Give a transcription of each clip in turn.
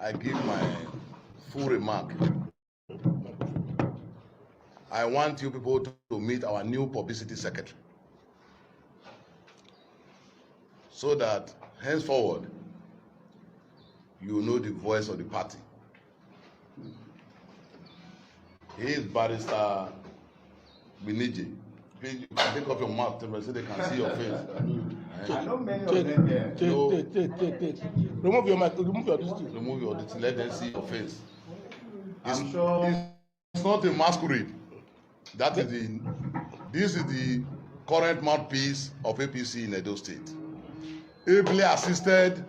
I give my full remark. I want you people to meet our new publicity secretary, so that henceforward you know the voice of the party. He is Barrister Biniji. Please, you can take off your mask so they can see your face. I know many of them here. Remove your mic. Remove your distance. Remove your distance. Let them see your face. I'm sure it's not a masquerade. That is the. This is the current mouthpiece of APC in Edo State, ably assisted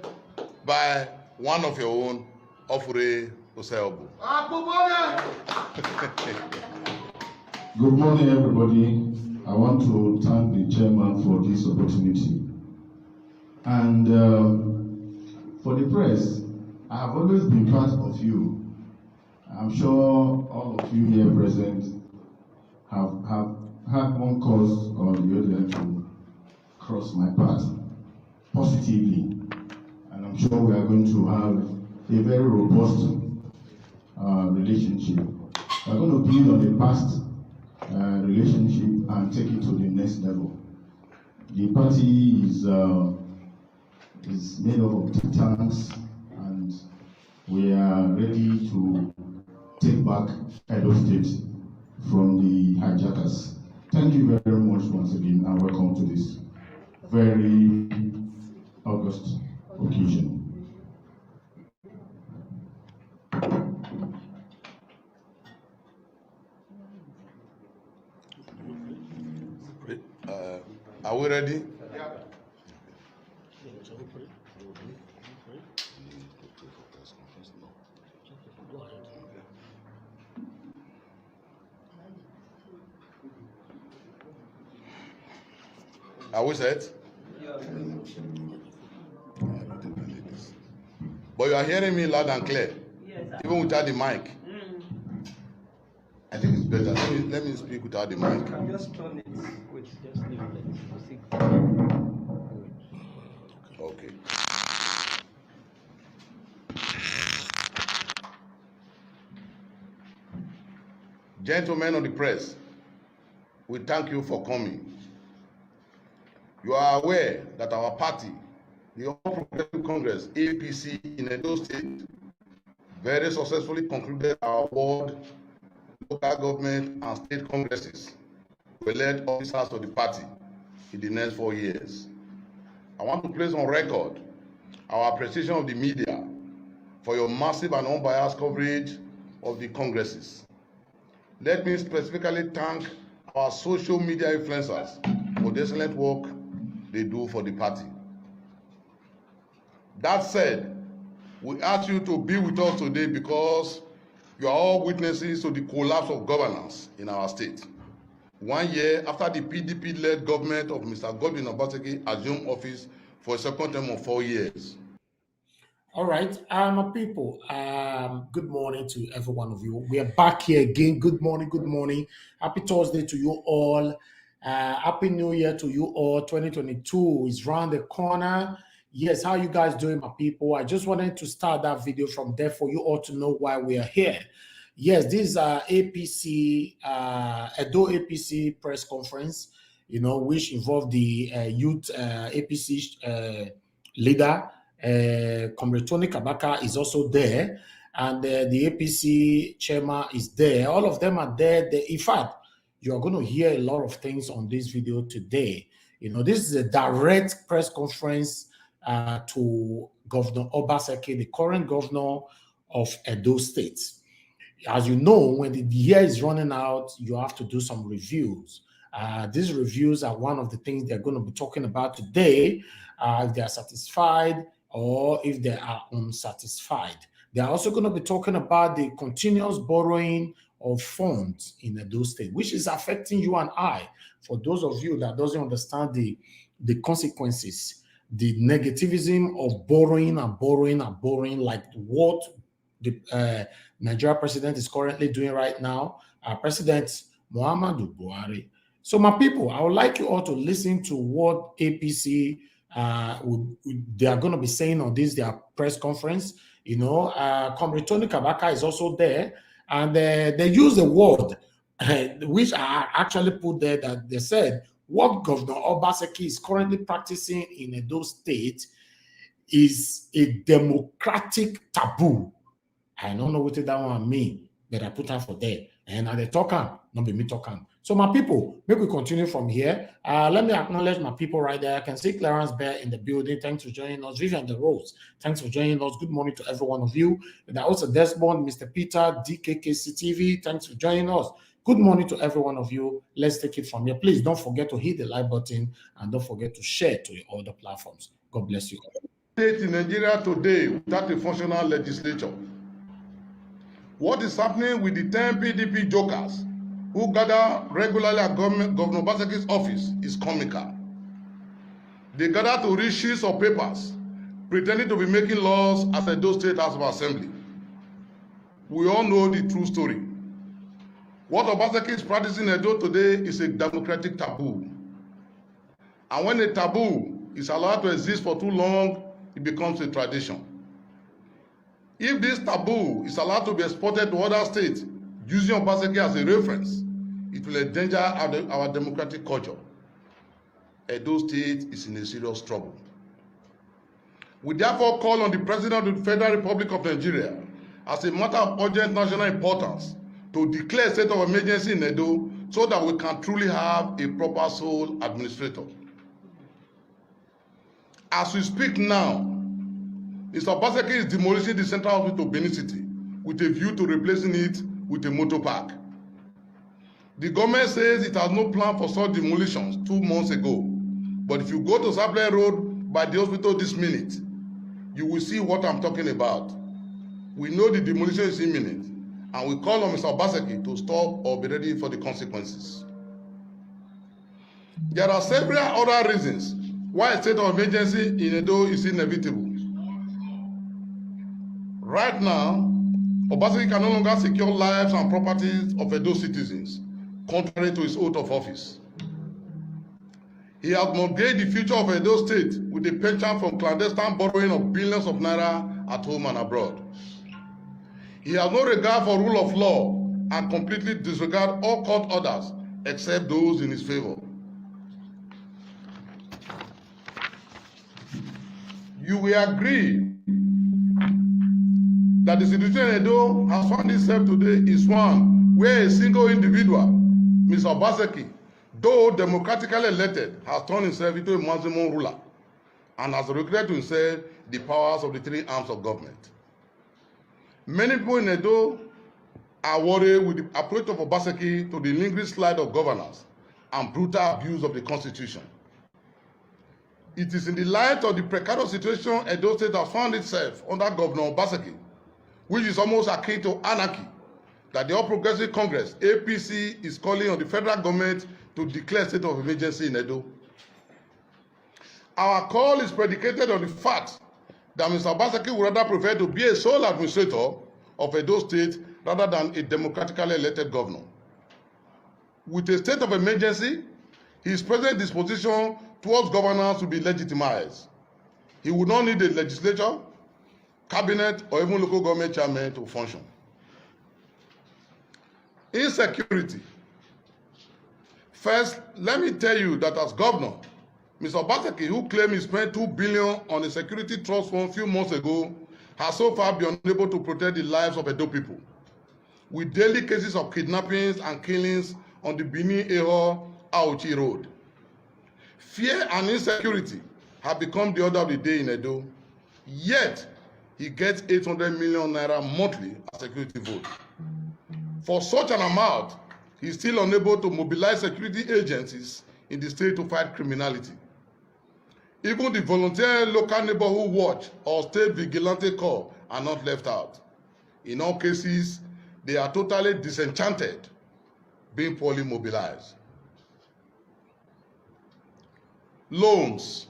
by one of your own, Ofure Oseobo. Good morning, everybody. I want to thank the chairman for this opportunity. And for the press, I have always been part of you. I'm sure all of you here present have had one cause or the other to cross my path positively. And I'm sure we are going to have a very robust relationship. We're going to build on the past relationship and take it to the next level. The party is made up of think tanks, and we are ready to take back Edo State from the hijackers. Thank you very much once again, and welcome to this very august occasion. Are we ready? yeah. Are we set? But you are hearing me loud and clear, even without the mic. I think it's better. Let me speak without the mic. You can just turn it. Wait, just leave it. Okay. Gentlemen of the press, we thank you for coming. You are aware that our party, the All Progressive Congress, APC in Edo State, very successfully concluded our ward, local government, and state congresses to elect officers of the party in the next 4 years. I want to place on record our appreciation of the media for your massive and unbiased coverage of the congresses. Let me specifically thank our social media influencers for the excellent work they do for the party. That said, we ask you to be with us today because You are all witnesses to the collapse of governance in our state. 1 year after the PDP-led government of Mr. Godwin Obaseki assumed office for a second term of 4 years. All right, my people, good morning to every one of you. We are back here again. Good morning, good morning. Happy Thursday to you all. Happy New Year to you all. 2022 is around the corner. Yes, how you guys doing, my people? I just wanted to start that video from there for you all to know why we are here. Yes, this is APC, EDO APC press conference, you know, which involved the youth APC leader, Comrade Tony Kabaka is also there, and the APC chairman is there. All of them are there. In fact, you are going to hear a lot of things on this video today. You know, this is a direct press conference to Governor Obaseki, the current governor of Edo State. As you know, when the year is running out, you have to do some reviews. These reviews are one of the things they're going to be talking about today, if they are satisfied or if they are unsatisfied. They are also going to be talking about the continuous borrowing of funds in Edo State, which is affecting you and I. For those of you that doesn't understand the consequences, the negativism of borrowing and borrowing and borrowing, like what the Nigeria president is currently doing right now, President Muhammadu Buhari. So my people, I would like you all to listen to what APC they are going to be saying on this, their press conference. You know, Comrade Tony Kabaka is also there, and they use the word, which I actually put there, that they said what Governor Obaseki is currently practicing in Edo State is a democratic taboo. I don't know what that one mean, but I put that for there. And they talking, not be me talking. So my people, maybe we continue from here. Let me acknowledge my people right there. I can see Clarence Bear in the building. Thanks for joining us. Vivian De Rose, thanks for joining us. Good morning to every one of you. And also Desmond, Mr. Peter, DKKC TV, thanks for joining us. Good morning to every one of you. Let's take it from here. Please don't forget to hit the like button and don't forget to share to your other platforms. God bless you. State in Nigeria today without a functional legislature. What is happening with the 10 PDP jokers who gather regularly at Governor Obaseki's office is comical. They gather to read sheets of papers, pretending to be making laws as Edo State House of Assembly. We all know the true story. What Obaseki is practicing in Edo today is a democratic taboo. And when a taboo is allowed to exist for too long, it becomes a tradition. If this taboo is allowed to be exported to other states using Obaseki as a reference, it will endanger our democratic culture. Edo State is in a serious trouble. We therefore call on the President of the Federal Republic of Nigeria, as a matter of urgent national importance, to declare a state of emergency in Edo so that we can truly have a proper sole administrator. As we speak now, Mr. Obaseki is demolishing the Central Hospital of Benin City with a view to replacing it with a motor park. The government says it has no plan for such demolitions 2 months ago. But if you go to Saple Road by the hospital this minute, you will see what I'm talking about. We know the demolition is imminent, and we call on Mr. Obaseki to stop or be ready for the consequences. There are several other reasons why a state of emergency in Edo is inevitable. Right now, Obaseki can no longer secure lives and properties of Edo citizens, contrary to his oath of office. He has mortgaged the future of Edo State with a penchant from clandestine borrowing of billions of naira at home and abroad. He has no regard for rule of law and completely disregards all court orders except those in his favor. You will agree that the situation in Edo has found itself today is one where a single individual, Mr. Obaseki, though democratically elected, has turned himself into a maximum ruler and has recruited to himself the powers of the 3 arms of government. Many people in Edo are worried with the approach of Obaseki to the lingering slide of governance and brutal abuse of the Constitution. It is in the light of the precarious situation Edo State has found itself under Governor Obaseki, which is almost akin to anarchy, that the All Progressive Congress, APC, is calling on the federal government to declare state of emergency in Edo. Our call is predicated on the fact that Mr. Obaseki would rather prefer to be a sole administrator of Edo State rather than a democratically elected governor. With a state of emergency, his present disposition towards governance will be legitimized. He would not need a legislature, cabinet, or even local government chairman to function. Insecurity. First, let me tell you that as governor, Mr. Obaseki, who claimed he spent $2 billion on a security trust fund a few months ago, has so far been unable to protect the lives of Edo people, with daily cases of kidnappings and killings on the Benin-Eho-Auchi road. Fear and insecurity have become the order of the day in Edo, yet he gets 800 million naira monthly as security vote. For such an amount, he is still unable to mobilize security agencies in the state to fight criminality. Even the volunteer local neighborhood watch or state vigilante corps are not left out. In all cases, they are totally disenchanted, being poorly mobilized. Loans.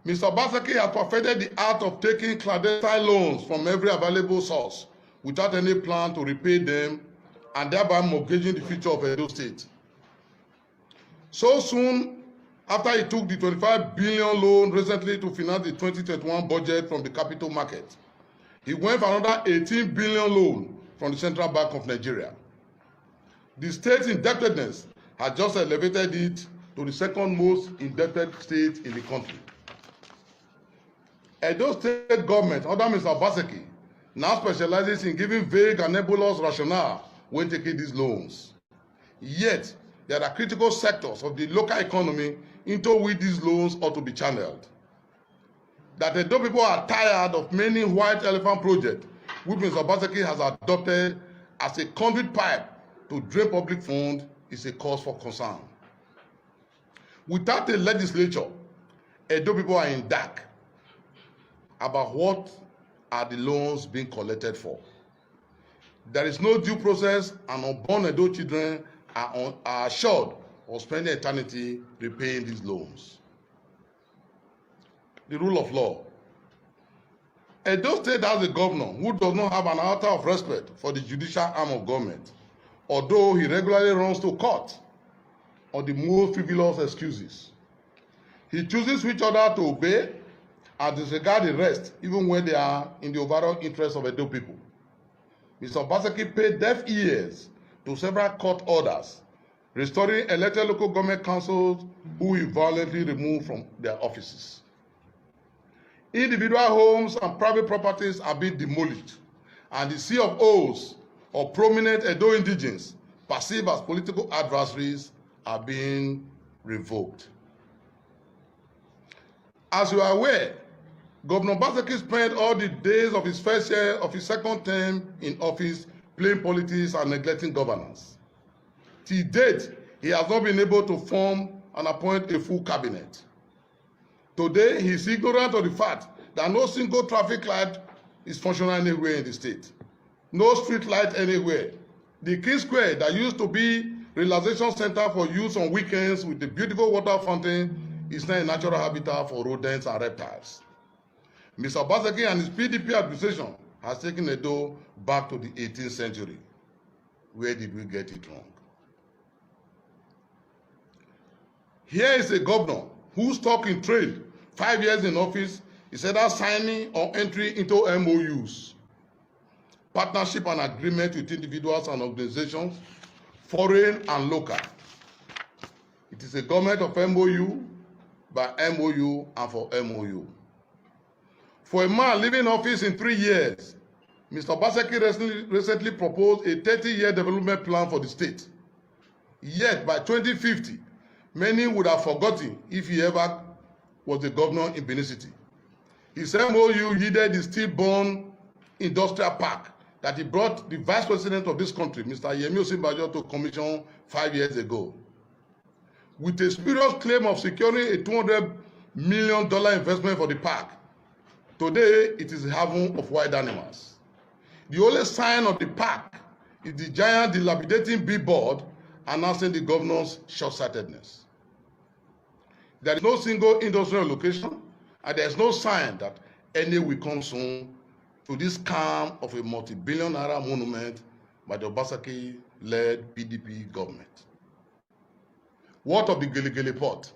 Mr. Obaseki has perfected the art of taking clandestine loans from every available source without any plan to repay them and thereby mortgaging the future of Edo State. So soon after he took the 25 billion loan recently to finance the 2021 budget from the capital market, he went for another 18 billion loan from the Central Bank of Nigeria. The state's indebtedness has just elevated it to the second most indebted state in the country. Edo State government, under Mr. Obaseki, now specializes in giving vague and nebulous rationale when taking these loans. Yet, there are critical sectors of the local economy into which these loans ought to be channeled. That Edo people are tired of many white elephant projects, which Mr. Obaseki has adopted as a conduit pipe to drain public funds, is a cause for concern. Without a legislature, Edo people are in dark about what are the loans being collected for. There is no due process, and unborn Edo children are assured of spending eternity repaying these loans. The rule of law. Edo State has a governor who does not have an iota of respect for the judicial arm of government, although he regularly runs to court on the most frivolous excuses. He chooses which order to obey and disregard the rest, even when they are in the overall interest of Edo people. Mr. Obaseki paid deaf ears to several court orders, restoring elected local government councils who he violently removed from their offices. Individual homes and private properties are being demolished, and the sea of O's of prominent Edo indigents perceived as political adversaries are being revoked. As you are aware, Governor Obaseki spent all the days of his first year of his second term in office playing politics and neglecting governance. To date, he has not been able to form and appoint a full cabinet. Today, he is ignorant of the fact that no single traffic light is functional anywhere in the state. No street light anywhere. The King Square that used to be relaxation center for use on weekends with the beautiful water fountain is now a natural habitat for rodents and reptiles. Mr. Obaseki and his PDP administration has taken Edo back to the 18th century. Where did we get it wrong? Here is a governor who stuck in trade 5 years in office is either signing or entry into MOUs, partnership and agreement with individuals and organizations, foreign and local. It is a government of MOU, by MOU and for MOU. For a man leaving office in 3 years, Mr. Obaseki recently proposed a 30-year development plan for the state. Yet, by 2050, many would have forgotten if he ever was the governor in Benin City. His MOU yielded the stillborn industrial park that he brought the vice president of this country, Mr. Yemi Osinbajo, to commission 5 years ago. With a spurious claim of securing a $200 million investment for the park, today it is a haven of wild animals. The only sign of the park is the giant dilapidating billboard announcing the governor's short-sightedness. There is no single industrial location, and there is no sign that any will come soon to this scam of a multi-billion naira monument by the Obaseki-led PDP government. What of the Gele port?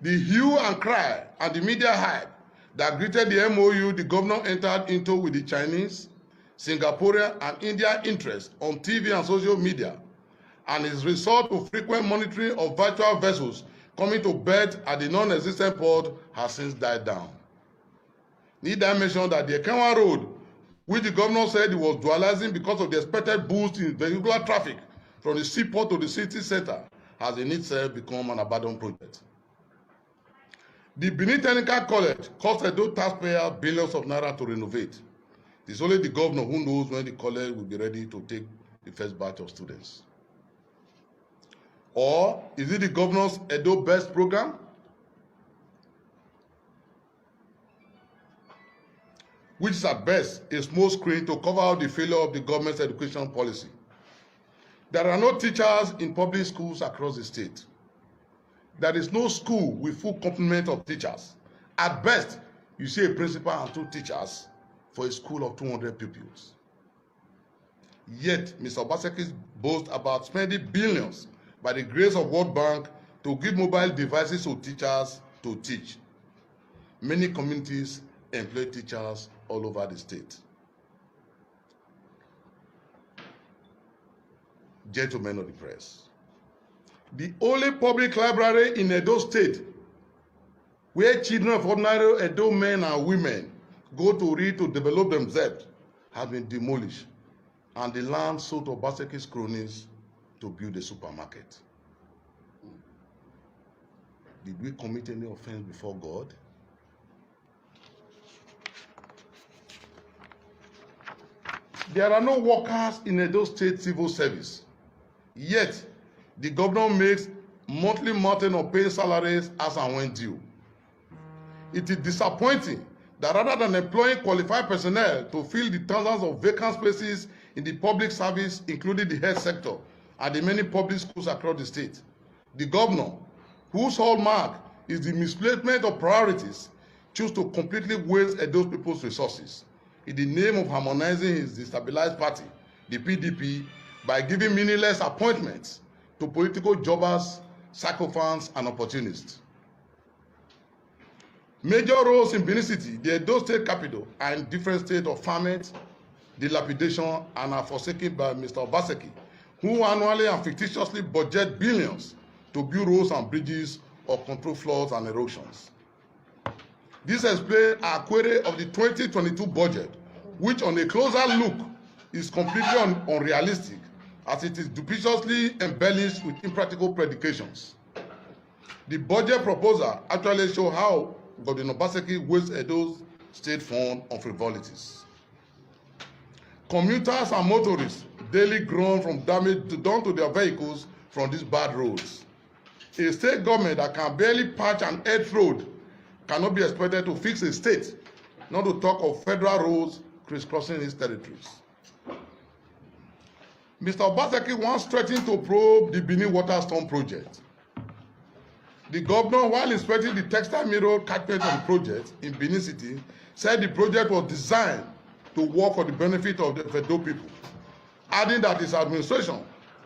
The hue and cry and the media hype that greeted the MOU the governor entered into with the Chinese, Singaporean, and Indian interests on TV and social media, and its resort to frequent monitoring of virtual vessels coming to berth at the non-existent port has since died down. Need I mention that the Ekenwa Road, which the governor said he was dualizing because of the expected boost in vehicular traffic from the seaport to the city center, has in itself become an abandoned project. The Benin Technical College cost Edo taxpayers billions of naira to renovate. It is only the governor who knows when the college will be ready to take the first batch of students. Or is it the governor's Edo Best program? Which is at best a small screen to cover up the failure of the government's education policy. There are no teachers in public schools across the state. There is no school with full complement of teachers. At best, you see a principal and 2 teachers for a school of 200 pupils. Yet, Mr. Obaseki boasts about spending billions by the grace of World Bank to give mobile devices to teachers to teach. Many communities employ teachers all over the state. Gentlemen of the press, the only public library in Edo State where children of ordinary Edo men and women go to read to develop themselves has been demolished, and the land sold to Obaseki's cronies to build a supermarket. Did we commit any offense before God? There are no workers in Edo State civil service. Yet, the governor makes monthly mountain of paying salaries as and when due. It is disappointing that rather than employing qualified personnel to fill the thousands of vacant spaces in the public service, including the health sector and the many public schools across the state, the governor, whose hallmark is the misplacement of priorities, choose to completely waste those people's resources in the name of harmonizing his destabilized party, the PDP, by giving meaningless appointments to political jobbers, sycophants, and opportunists. Major roles in Benin City, the Edo State capital, are in different states of famine, dilapidation, and are forsaken by Mr. Obaseki, who annually and fictitiously budget billions to build roads and bridges or control floods and erosions. This explains our query of the 2022 budget, which on a closer look is completely unrealistic, as it is duplicitously embellished with impractical predications. The budget proposal actually shows how Governor Obaseki wastes Edo State fund on frivolities. Commuters and motorists daily groan from damage done to their vehicles from these bad roads. A state government that can barely patch an earth road cannot be expected to fix a state, not to talk of federal roads crisscrossing its territories. Mr. Obaseki once threatened to probe the Benin Water Storm project. The governor, while inspecting the textile mirror catchment of the project in Benin City, said the project was designed to work for the benefit of the Edo people, adding that his administration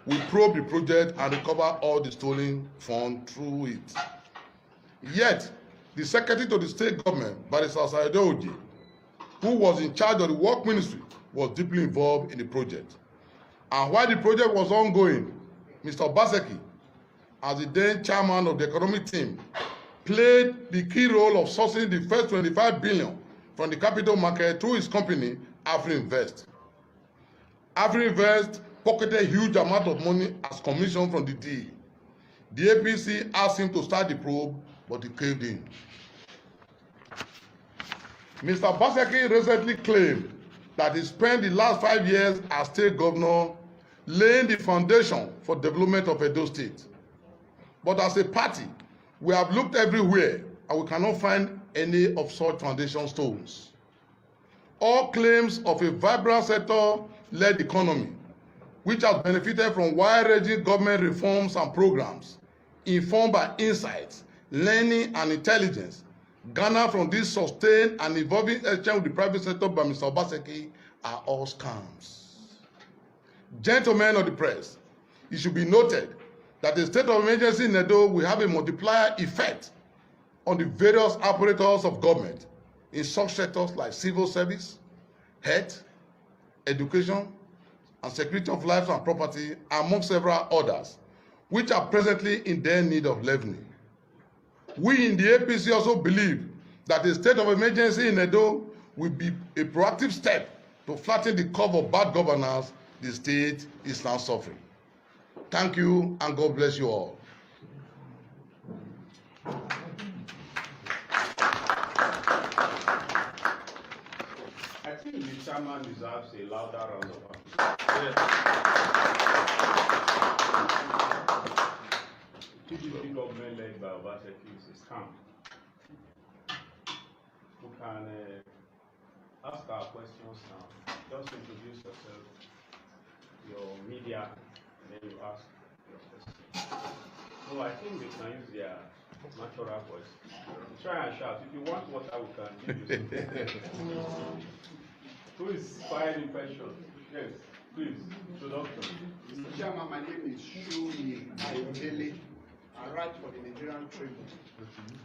will probe the project and recover all the stolen funds through it. Yet, the secretary to the state government, Barrister Oji, who was in charge of the work ministry, was deeply involved in the project. And while the project was ongoing, Mr. Obaseki, as the then chairman of the economic team, played the key role of sourcing the first 25 billion from the capital market through his company, AfriInvest. AfriInvest pocketed huge amount of money as commission from the DE. The APC asked him to start the probe, but he caved in. Mr. Obaseki recently claimed that he spent the last 5 years as state governor laying the foundation for development of Edo State. But as a party, we have looked everywhere and we cannot find any of such foundation stones. All claims of a vibrant sector led economy, which has benefited from wide-ranging government reforms and programs, informed by insights, learning, and intelligence garnered from this sustained and evolving exchange with the private sector by Mr. Obaseki, are all scams. Gentlemen of the press, it should be noted that the state of emergency in Edo will have a multiplier effect on the various apparatus of government in such sectors like civil service, health, education, and security of life and property, among several others, which are presently in their need of leavening. We in the APC also believe that the state of emergency in Edo will be a proactive step to flatten the curve of bad governance the state is now suffering. Thank you, and God bless you all. I think the chairman deserves a louder round of applause. PDP government led by Obaseki is a scam. We can ask our questions now. Just introduce yourself, your media, and then you ask your question. No, I think they can use their natural voice. Try and shout. If you want water, we can give you some. Who is firing question? Yes, please, introduction. Mr. Chairman, my name is Shuyi Ayodele. I write for the Nigerian Tribune.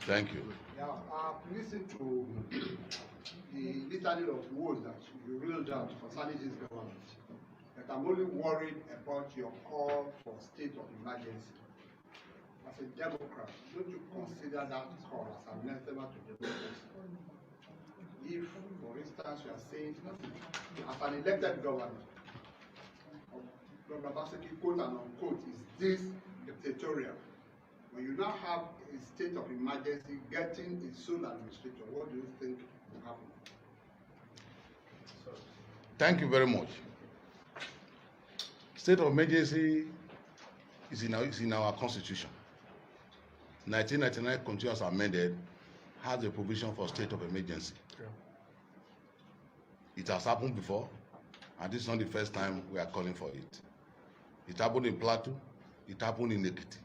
Thank you. Now, I've listened to the litany of words that you reeled out concerning this government. But I'm only worried about your call for state of emergency. As a Democrat, don't you consider that call as anathema to democracy? If, for instance, you are saying, as an elected governor, Governor Obaseki, quote and unquote, is this dictatorial? When you now have a state of emergency getting a sole administrator, what do you think will happen? Thank you very much. State of emergency is in our constitution. 1999 continuous amended has a provision for state of emergency. Yeah. It has happened before, and this is not the first time we are calling for it. It happened in Plateau, it happened in Ekiti,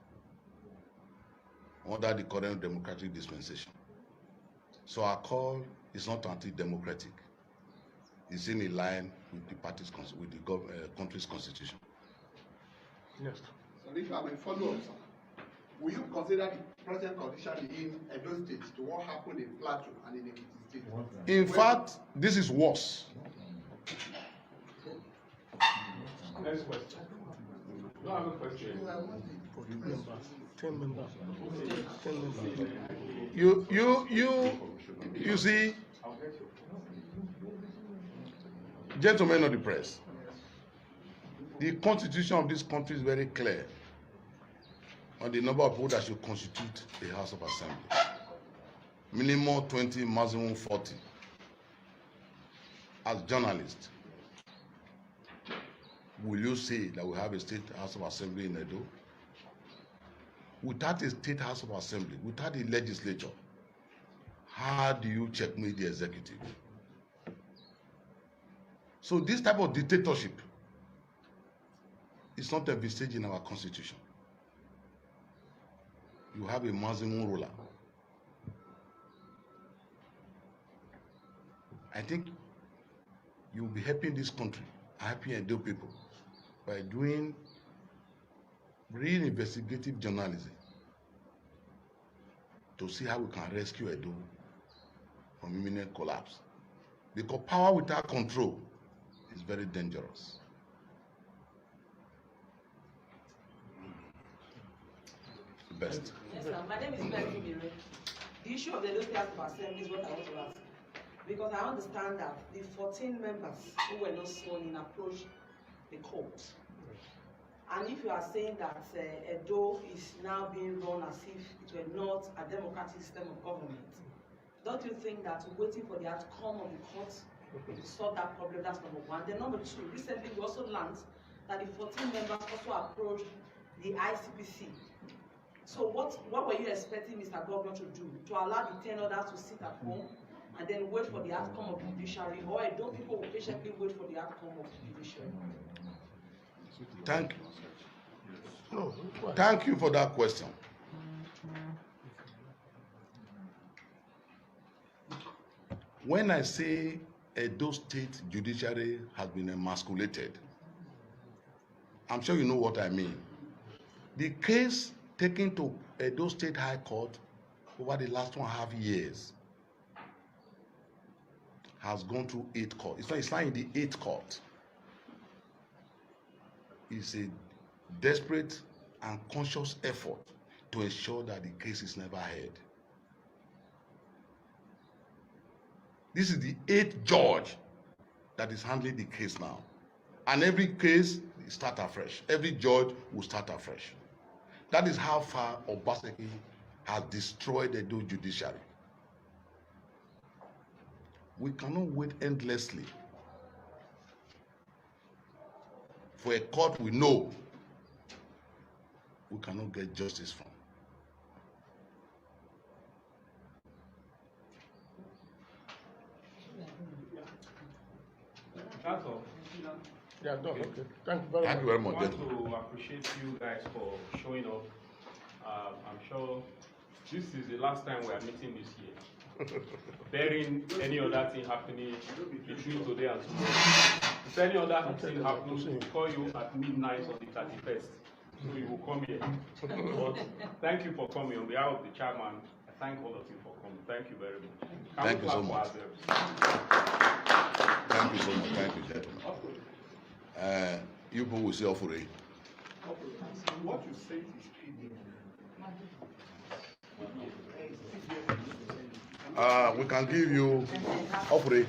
under the current democratic dispensation. So our call is not anti-democratic. It's in line with the party's with the country's constitution. Yes. So if I may follow up, sir, will you consider the present condition in Edo State to what happened in Plateau and in Ekiti State? In fact, this is worse. Next question. No other question. 10 members. 10 members. You see, gentlemen of the press, the constitution of this country is very clear on the number of people that should constitute a House of Assembly. Minimum 20, maximum 40. As journalists, will you say that we have a state House of Assembly in Edo? Without a state House of Assembly, without a legislature, how do you checkmate the executive? So this type of dictatorship is not envisaged in our constitution. You have a maximum ruler. I think you will be helping this country, helping Edo people, by doing real investigative journalism to see how we can rescue Edo from imminent collapse. Because power without control is very dangerous. Best. Yes, sir. My name is Becky Mire. The issue of the Edo State House of Assembly is what I want to ask. Because I understand that the 14 members who were not sworn in approached the court. And if you are saying that Edo is now being run as if it were not a democratic system of government, don't you think that waiting for the outcome of the court to solve that problem, that's number one? Then number two, recently we also learned that the 14 members also approached the ICPC. So what were you expecting Mr. Governor to do? To allow the 10 others to sit at home and then wait for the outcome of the judiciary, or Edo people will patiently wait for the outcome of the judiciary? Thank you. No, Thank you for that question. When I say Edo State judiciary has been emasculated, I'm sure you know what I mean. The case taken to Edo State High Court over the last 1.5 years has gone through 8 courts. It's not in the 8th court. It's a desperate and conscious effort to ensure that the case is never heard. This is the 8th judge that is handling the case now. And every case will start afresh. Every judge will start afresh. That is how far Obaseki has destroyed the Edo judiciary. We cannot wait endlessly for a court we know we cannot get justice from. That's all. yeah, no, okay. Thank you very Thank you much. very much, I want gentlemen. to appreciate you guys for showing up. I'm sure this is the last time we are meeting this year. Bearing any other thing happening between today and tomorrow. If any other thing happens, we'll call you at midnight on the 31st. So you will come here. But thank you for coming. On behalf of the chairman, I thank all of you for coming. Thank you very much. Thank you so much. Thank you so much. Thank you, gentlemen. You people will say Ofure. What you say is We can give you Ofure.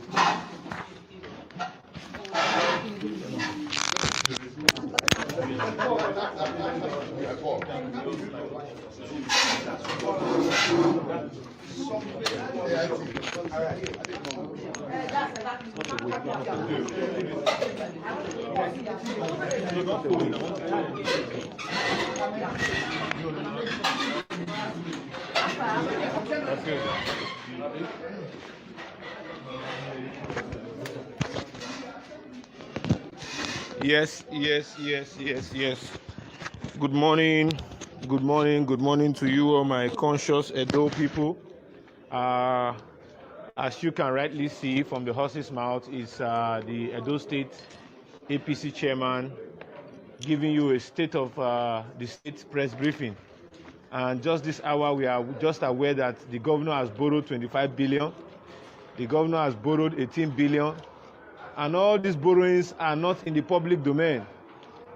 Yes. Good morning to you, all my conscious Edo people. As you can rightly see from the horse's mouth, is the Edo State APC chairman giving you a state of the state press briefing. And just this hour, we are just aware that the governor has borrowed 25 billion. The governor has borrowed 18 billion. And all these borrowings are not in the public domain.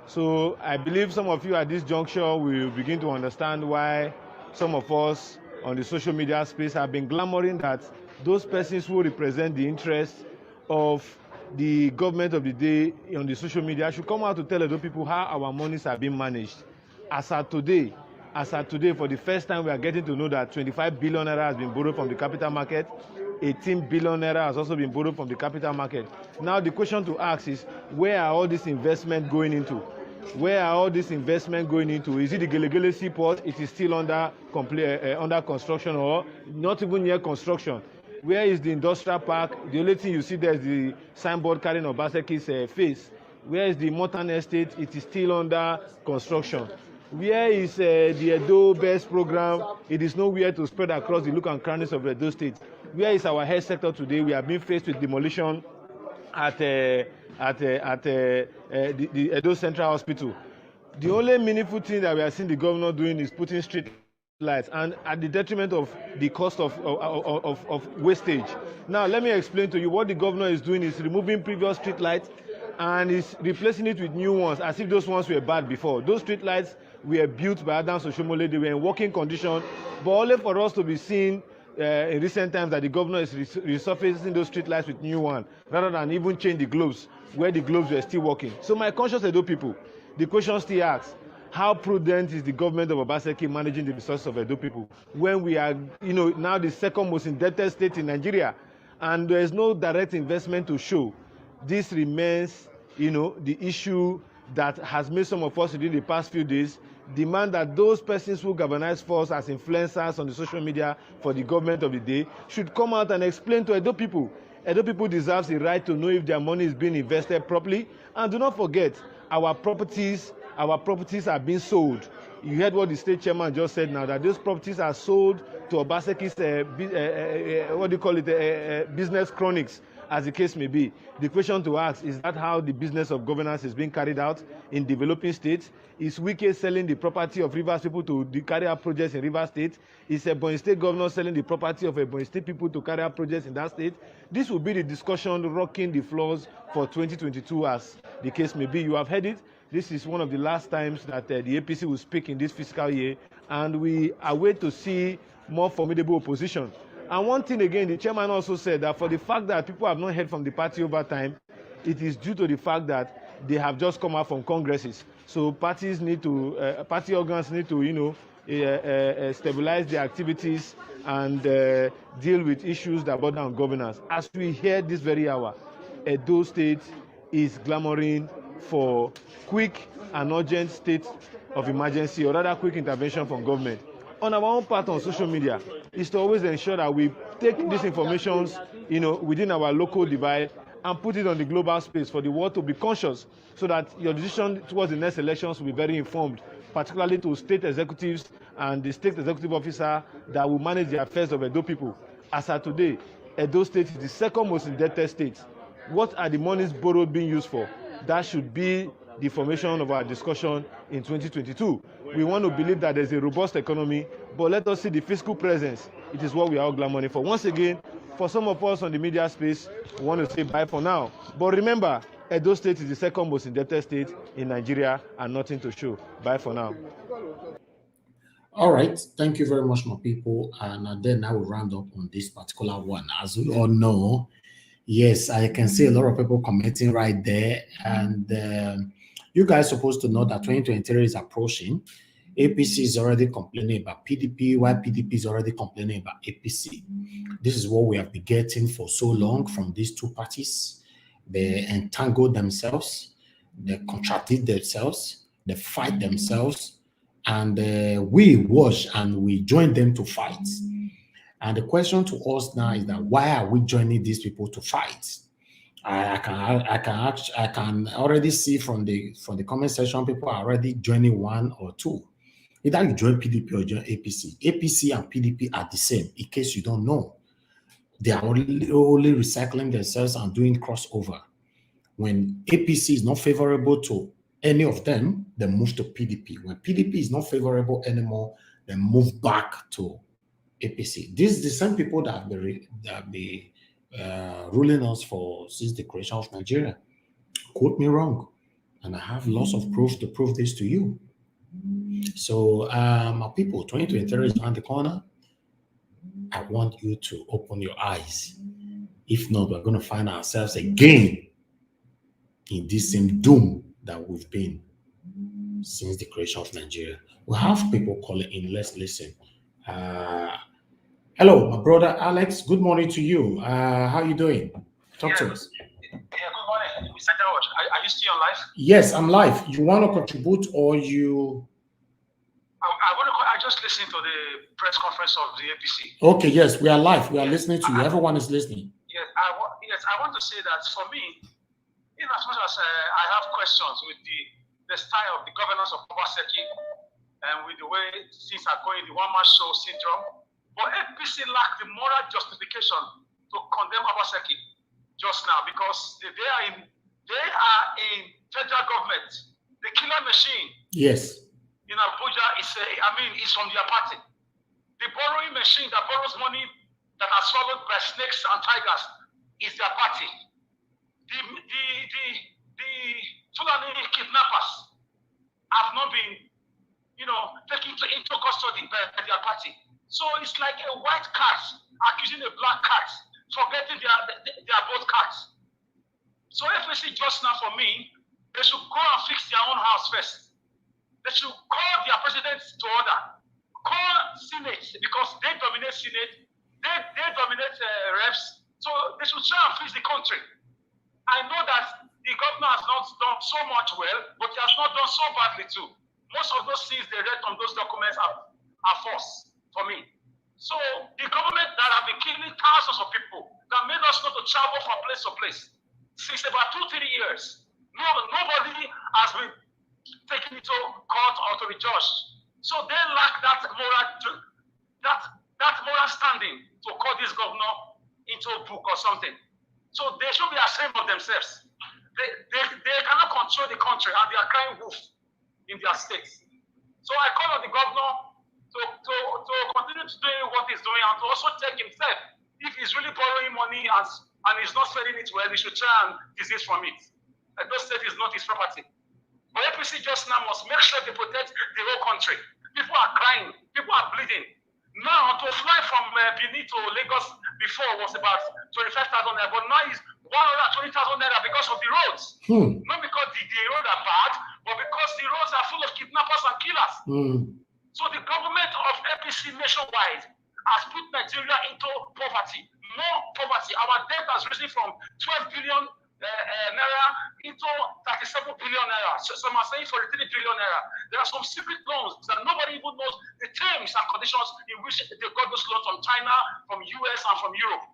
So I believe some of you at this juncture will begin to understand why some of us on the social media space have been clamoring that those persons who represent the interests of the government of the day on the social media should come out to tell those people how our monies are being managed. As at today, for the first time, we are getting to know that 25 billion naira has been borrowed from the capital market. 18 billion naira has also been borrowed from the capital market. Now the question to ask is, where are all this investment going into? Where are all this investment going into? Is it the Gelegele Seaport? It is still under construction or not even near construction. Where is the industrial park? The only thing you see there is the signboard carrying Obaseki's face. Where is the Morton Estate? It is still under construction. Where is the Edo Best program? It is nowhere to spread across the look and crannies of Edo State. Where is our health sector today? We are being faced with demolition at the Edo Central Hospital. The only meaningful thing that we are seeing the governor doing is putting street lights, and at the detriment of the cost of wastage. Now, let me explain to you what the governor is doing is removing previous street lights and is replacing it with new ones, as if those ones were bad before. Those street lights were built by Adam Soshomole. They were in working condition, but only for us to be seen in recent times that the governor is resurfacing those street lights with new ones, rather than even change the globes where the globes were still working. So my conscious Edo people, the question still asks, how prudent is the government of Obaseki managing the resources of Edo people when we are, now the second most indebted state in Nigeria, and there is no direct investment to show? This remains, the issue that has made some of us within the past few days demand that those persons who galvanize force as influencers on the social media for the government of the day should come out and explain to Edo people. Edo people deserve the right to know if their money is being invested properly. And do not forget, our properties are being sold. You heard what the state chairman just said now, that those properties are sold to Obaseki's, business chronics, as the case may be. The question to ask, is that how the business of governance is being carried out in developing states? Is Wike selling the property of Rivers people to carry out projects in Rivers State? Is Ebonyi State governor selling the property of Ebonyi State people to carry out projects in that state? This will be the discussion rocking the floors for 2022, as the case may be. You have heard it. This is one of the last times that the APC will speak in this fiscal year, and we await to see more formidable opposition. And one thing again, the chairman also said that for the fact that people have not heard from the party over time, it is due to the fact that they have just come out from congresses. So parties need to, party organs need to, stabilize their activities and deal with issues that border on governance. As we hear this very hour, Edo State is clamoring for quick and urgent state of emergency, or rather quick intervention from government. On our own part on social media is to always ensure that we take these informations, within our local divide and put it on the global space for the world to be conscious, so that your decision towards the next elections will be very informed, particularly to state executives and the state executive officer that will manage the affairs of Edo people. As of today, Edo State is the second most indebted state. What are the monies borrowed being used for? That should be the formation of our discussion in 2022. We want to believe that there's a robust economy, but let us see the fiscal presence. It is what we are all clamoring for. Once again, for some of us on the media space, we want to say bye for now. But remember, Edo State is the second most indebted state in Nigeria and nothing to show. Bye for now. All right. Thank you very much, my people. And then I will round up on this particular one. As we all know, yes, I can see a lot of people commenting right there. And you guys are supposed to know that 2023 is approaching. APC is already complaining about PDP, while PDP is already complaining about APC. This is what we have been getting for so long from these two parties. They entangle themselves, they contradict themselves, they fight themselves, and we watch and we join them to fight. And the question to us now is that why are we joining these people to fight? I can already see from the comment section, people are already joining one or two. Either you join PDP or join APC. APC and PDP are the same, in case you don't know. They are only recycling themselves and doing crossover. When APC is not favorable to any of them, they move to PDP. When PDP is not favorable anymore, they move back to APC. These are the same people that have been ruling us since the creation of Nigeria. Quote me wrong, and I have lots of proof to prove this to you. So, my people, 2023 is around the corner. I want you to open your eyes. If not, we're going to find ourselves again in this same doom that we've been since the creation of Nigeria. We have people calling in. Let's listen. Hello, my brother Alex. Good morning to you. How are you doing? Talk to us. Yeah, good morning. Mr. George, are you still on live? Yes, I'm live. You want to contribute or you? I just listened to the press conference of the APC. Okay, yes, we are live. We are listening to you. Everyone is listening. Yes, I want to say that for me, in as much as I have questions with the style of the governance of Obaseki and with the way things are going, the one-man show syndrome, but APC lacked the moral justification to condemn Obaseki just now because they are in federal government. The killer machine. Yes. In Abuja is from their party. The borrowing machine that borrows money that are swallowed by snakes and tigers is their party. The Fulani kidnappers have not been, taken into custody by their party. So it's like a white cat accusing a black cat, forgetting they are both cats. So FSC just now for me, they should go and fix their own house first. They should call their president to order. Call Senate because they dominate Senate. They dominate reps. So they should try and fix the country. I know that the governor has not done so much well, but he has not done so badly too. Most of those things they read from those documents are false for me. So the government that have been killing thousands of people, that made us not to travel from place to place, since about 2-3 years, nobody has been taken into court or to be judged. So they lack that moral standing to call this governor into a book or something. So they should be ashamed of themselves. They cannot control the country and they are crying wolf in their states. So I call on the governor to continue to do what he's doing and to also check himself. If he's really borrowing money and he's not spending it well, he should try and desist from it. Those state is not his property. But APC just now must make sure they protect the whole country. People are crying, people are bleeding. Now, to fly from Benin to Lagos before was about 25,000 naira, but now it's 120,000 naira because of the roads. Not because the roads are bad, but because the roads are full of kidnappers and killers. So the government of APC nationwide has put Nigeria into poverty, more poverty. Our debt has risen from 12 billion naira into 37 billion naira. So some are saying 43 billion naira. There are some secret loans that nobody even knows the terms and conditions in which they got those loans from China, from US, and from Europe.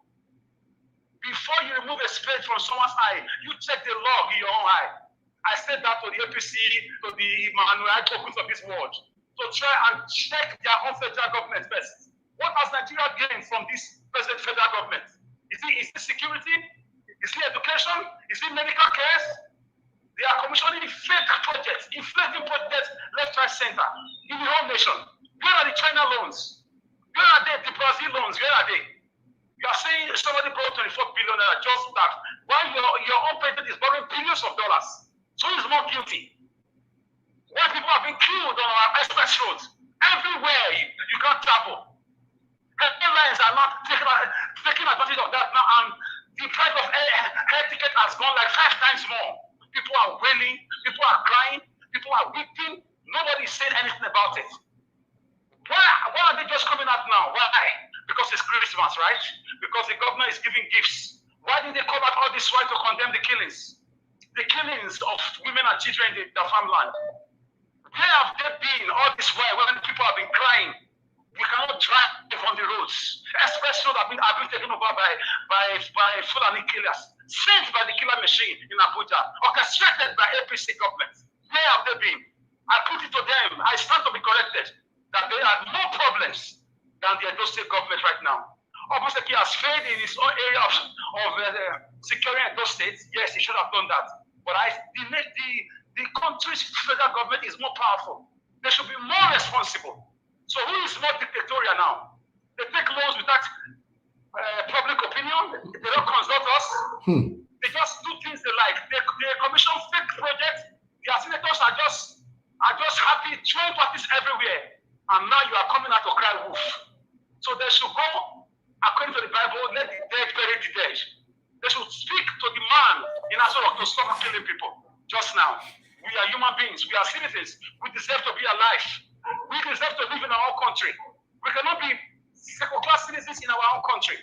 Before you remove a spade from someone's eye, you check the log in your own eye. I said that to the APC, to the manual tokens of this world, to try and check their own federal government first. What has Nigeria gained from this present federal government? Is it security? Is it education? Is it medical care? They are commissioning fake projects, inflating projects left, right, center in the whole nation. Where are the China loans? Where are they? The Brazil loans, where are they? You are saying somebody borrowed 24 billion just that, while your own president is borrowing billions of dollars. So he's more guilty. Why people have been killed on our express roads? Everywhere you can't travel. Airlines are not taking advantage of that now, and the price of air ticket has gone like 5 times more. People are wailing, people are crying, people are weeping. Nobody is saying anything about it. Why are they just coming out now? Why? Because it's Christmas, right? Because the government is giving gifts. Why did they come out all this while to condemn the killings? The killings of women and children in their farmland. Where have they been all this while when people have been crying? We cannot drive on the roads. Express roads have been taken over by Fulani killers, sent by the killer machine in Abuja, orchestrated by APC government. Where have they been? I put it to them. I stand to be corrected that they have more problems than the Edo State government right now. Obaseki has failed in his own area of securing Edo State. Yes, he should have done that. But the country's federal government is more powerful. They should be more responsible. So who is more dictatorial now? They take loans without public opinion. They don't consult us. They just do things they like. They commission fake projects. Their senators are just happy, throwing parties everywhere. And now you are coming out to cry wolf. So they should go, according to the Bible, let the dead bury the dead. They should speak to the man in Azorok to stop killing people. Just now. We are human beings. We are citizens. We deserve to be alive. We deserve to live in our own country. We cannot be second-class citizens in our own country.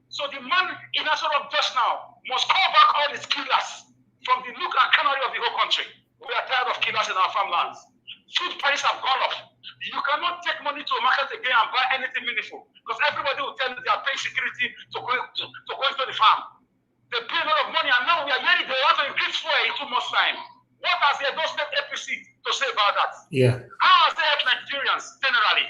So the man in Azorok just now must call back all his killers from the nook and canary of the whole country. We are tired of killers in our farmlands. Food prices have gone up. You cannot take money to a market again and buy anything meaningful because everybody will tell you they are paying security to go into the farm. They pay a lot of money and now we are hearing they want to increase fuel in 2 months' time. What has the Edo State APC to say about that? Yeah. How has they helped Nigerians generally?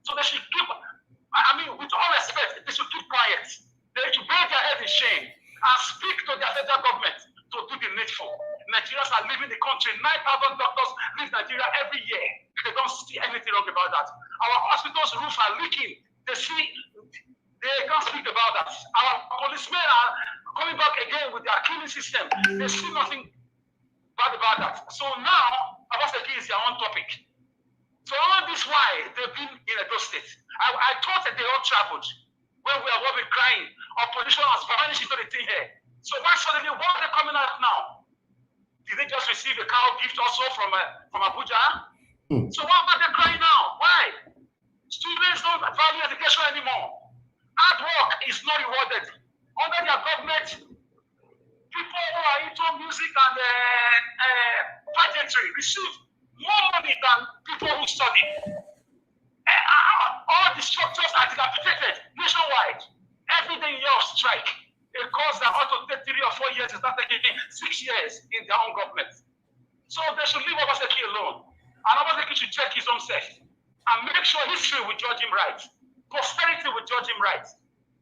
So they should keep, with all respect, they should keep quiet. They should bury their head in shame and speak to their federal government to do the needful. Nigerians are leaving the country. 9,000 doctors leave Nigeria every year. They don't see anything wrong about that. Our hospitals' roofs are leaking. They can't speak about that. Our policemen are coming back again with their killing system. They see nothing bad about that. So now, Obaseki is their own topic. So all this why they've been in Edo State. I thought that they all traveled. When we are crying, opposition has vanished into the thing here. So why suddenly, why are they coming out now? Did they just receive a cow gift also from Abuja? So why are they crying now? Why? Students don't value education anymore. Hard work is not rewarded. Under their government, People who are into music and pageantry receive more money than people who study. All the structures are dilapidated nationwide. Every day you hear of strike. A cause that ought to take 3 or 4 years is not taking 6 years in their own government. So they should leave Obaseki alone. And Obaseki should check his own self and make sure history will judge him right. Posterity will judge him right.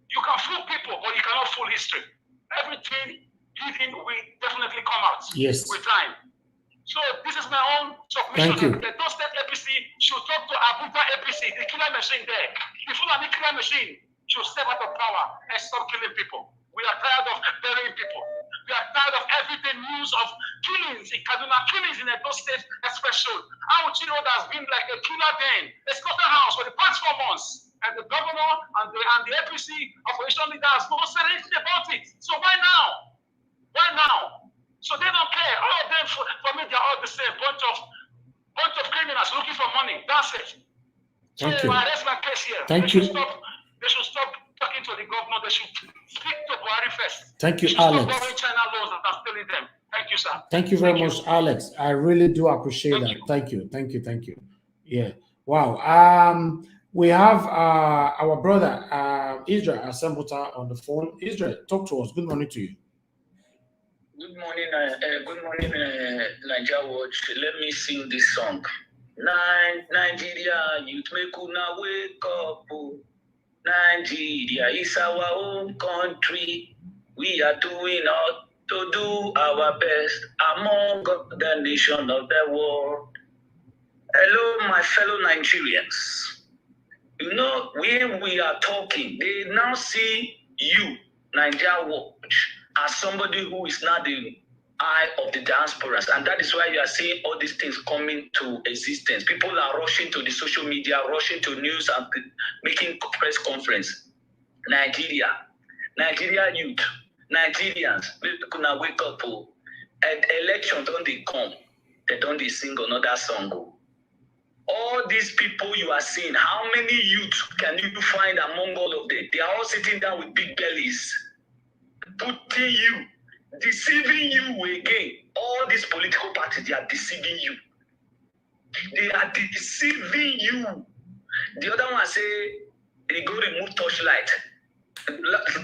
You can fool people, but you cannot fool history. Everything hidden will definitely come out with time. So this is my own submission. Thank you. The State APC should talk to Abuja APC, the killer machine there. The Fulani killer machine should step out of power and stop killing people. We are tired of burying people. We are tired of everyday news of killings in Kaduna, killings in Edo State especially. Auchiro has been like a killer den, a slaughterhouse for the past 4 months. And the governor and the APC opposition leader has not said anything about it. So why now? Why now? So they don't care. All of them, for me, they're all the same. Bunch of criminals looking for money. That's it. Thank so you. I rest my case here. Thank you. They should stop talking to the governor. They should speak to Buhari first. Thank you, Stop Alex. borrowing China loans and stealing them. Thank you, sir. Thank you very much, Alex. I really do appreciate that. Thank you. Thank you. Thank you. Yeah. Wow. We have our brother Israel Assembleta on the phone. Israel, talk to us. Good morning to you. Good morning, Nigeria Watch. Let me sing this song. Nigeria, youth make una wake up. Nigeria is our own country. We are doing all to do our best among the nation of the world. Hello, my fellow Nigerians. You know, when we are talking, they now see you, Nigeria Watch, as somebody who is not the eye of the diaspora. And that is why you are seeing all these things coming to existence. People are rushing to the social media, rushing to news and making press conference. Nigeria youth, Nigerians, people now wake up. And elections don't they come, they don't they sing another song. All these people you are seeing, how many youth can you find among all of them? They are all sitting down with big bellies, putting you, deceiving you again. All these political parties, they are deceiving you. They are deceiving you. The other one say, they go remove torchlight.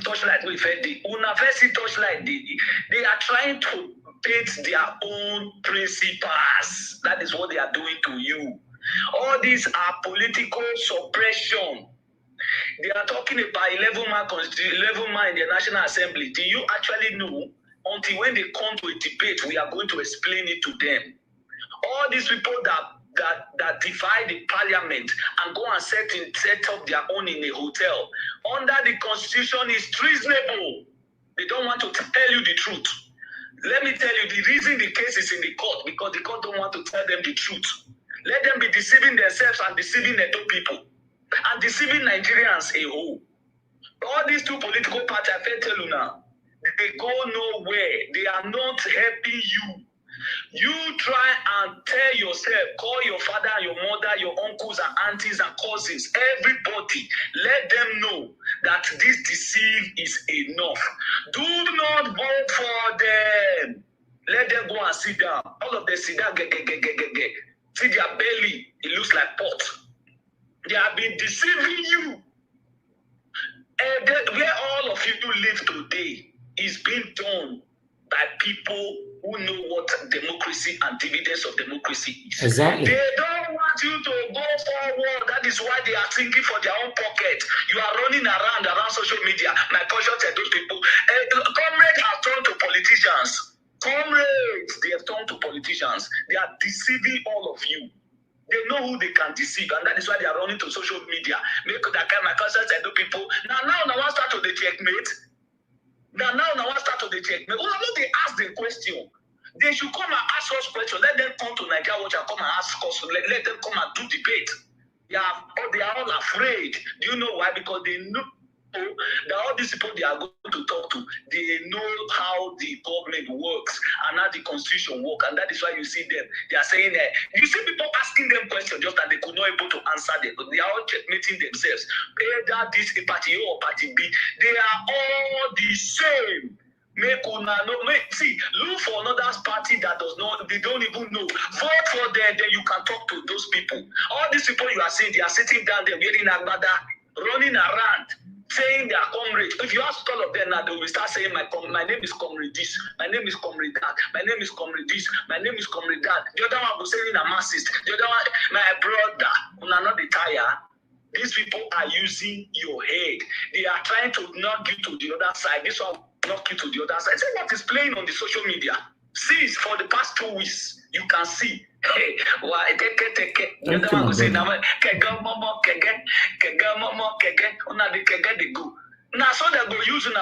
Torchlight will fed the university torchlight. They are trying to paint their own principles. That is what they are doing to you. All these are political suppression. They are talking about 11 man in the National Assembly. Do you actually know? Until when they come to a debate, we are going to explain it to them. All these people that divide the parliament and go and set up their own in a hotel under the Constitution is treasonable. They don't want to tell you the truth. Let me tell you, the reason the case is in the court, because the court don't want to tell them the truth. Let them be deceiving themselves and deceiving the two people and deceiving Nigerians a whole. All these two political parties, I tell you now, they go nowhere. They are not helping you. You try and tell yourself, call your father, your mother, your uncles and aunties and cousins, everybody, let them know that this deceive is enough. Do not vote for them. Let them go and sit down. All of them sit down, see their belly, it looks like pot. They have been deceiving you. And where all of you live today is being done by people who know what democracy and dividends of democracy is. Exactly. They don't want you to go forward. That is why they are thinking for their own pocket. You are running around social media. My culture said those people. Comrades have turned to politicians. Comrades, they have turned to politicians. They are deceiving all of you. They know who they can deceive, and that is why they are running to social media. Make that kind of culture said those people. Now I start to the checkmate. Now I start to the checkmate. Oh, no, they ask the question. They should come and ask us questions. Let them come to Nigeria Watch and come and ask us. Let them come and do debate. They are all afraid. Do you know why? Because they know that all these people they are going to talk to, they know how the government works and how the constitution works, and that is why you see them. They are saying that you see people asking them questions just that they could not able to answer them, but they are all checkmating themselves. Either this party A or party B, they are all the same. Make una know. See, look for another party that does not, they don't even know. Vote for them, then you can talk to those people. All these people you are seeing, they are sitting down there wearing agbada, running around, saying they are comrade. If you ask all of them now, they will start saying, my name is comrade this, my name is comrade that, my name is comrade this, my name is comrade that. The other one was saying a marxist. The other one, my brother, una not the tire. These people are using your head. They are trying to knock you to the other side. This one knock you to the other side. See what is playing on the social media. See, for the past 2 weeks, you can see. Hey, why take it? The other one will say, now, they go. Now, so they go use in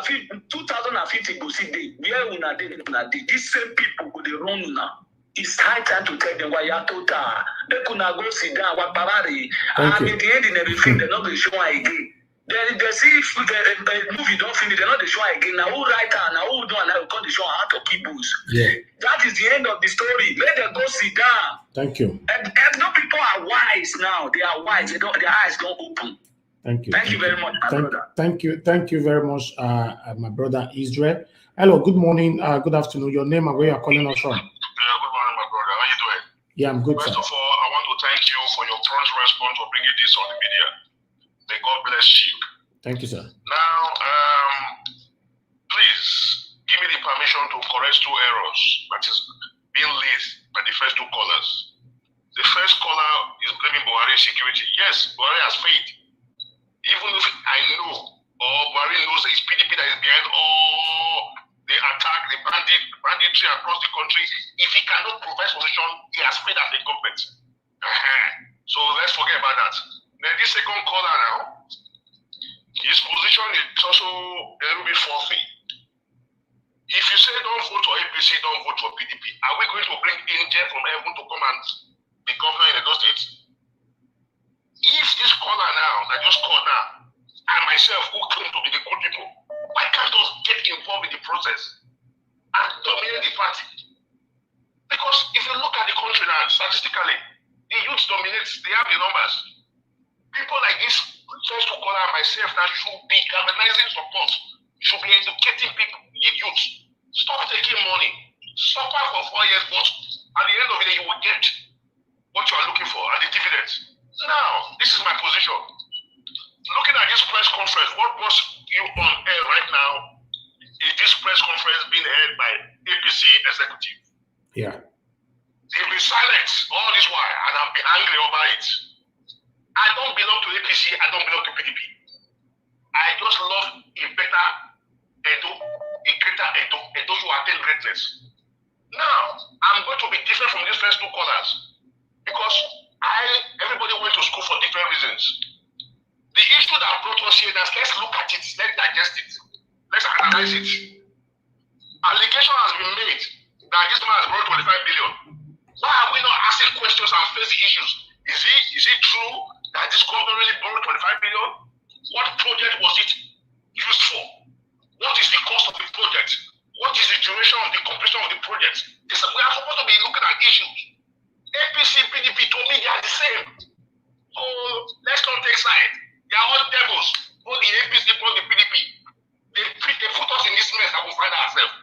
2050 go see day. Where una dey. These same people go they run now. It's high time to tell them why you are total. They could not go sit down. What parari? And in the end, in everything, they're not going to show again. They see if the movie don't finish, they're not going to show again. Now who write her? Now who do? And now come to show how to keep books. Yeah. That is the end of the story. Let them go sit down. Thank you. And no people are wise now. They are wise. They don't. Their eyes don't open. Thank you. Thank you very much, my brother. Thank you very much, my brother Israel. Hello. Good morning. Good afternoon. Your name and where you are calling us from? Yeah, good morning, my brother. How you doing? Yeah, I'm good. First Sir. of all, I want to thank you for your prompt response for bringing this on the media. May God bless you. Thank you, sir. Now, please give me the permission to correct 2 errors that is being laid by the first 2 callers. The first caller is blaming Buhari's security. Yes, Buhari has failed. Even if I know, or Buhari knows that it's PDP that is behind all the attack, the banditry across the country, if he cannot provide solution, he has failed as a government. So let's forget about that. Then this second caller now, his position is also a little bit frothy. If you say don't vote for APC, don't vote for PDP, are we going to bring angel from heaven to come and be governor in those states? If this caller now, that just called now, and myself who claim to be the good people, why can't us get involved in the process and dominate the party? Because if you look at the country now, statistically, the youth dominates, they have the numbers. People like this, first to call out myself, that should be galvanizing support, should be educating people, the youth. Stop taking money, suffer for 4 years, but at the end of the day, you will get what you are looking for and the dividends. Now, this is my position. Looking at this press conference, what was you on air right now is this press conference being held by APC executive. Yeah. They've been silent all this while, and I've been angry over it. I don't belong to APC, I don't belong to PDP. I just love a better Edo, a greater Edo to attain greatness. Now, I'm going to be different from these first 2 callers because everybody went to school for different reasons. The issue that brought us here, let's look at it, let's digest it, let's analyze it. Allegation has been made that this man has brought 25 billion. Why are we not asking questions and face the issues? Is it true that this company really borrowed 25 billion? What project was it used for? What is the cost of the project? What is the duration of the completion of the project? We are supposed to be looking at issues. APC, PDP, to me, they are the same. So let's not take side. They are all devils. Both the APC, both the PDP. They put us in this mess that we find ourselves.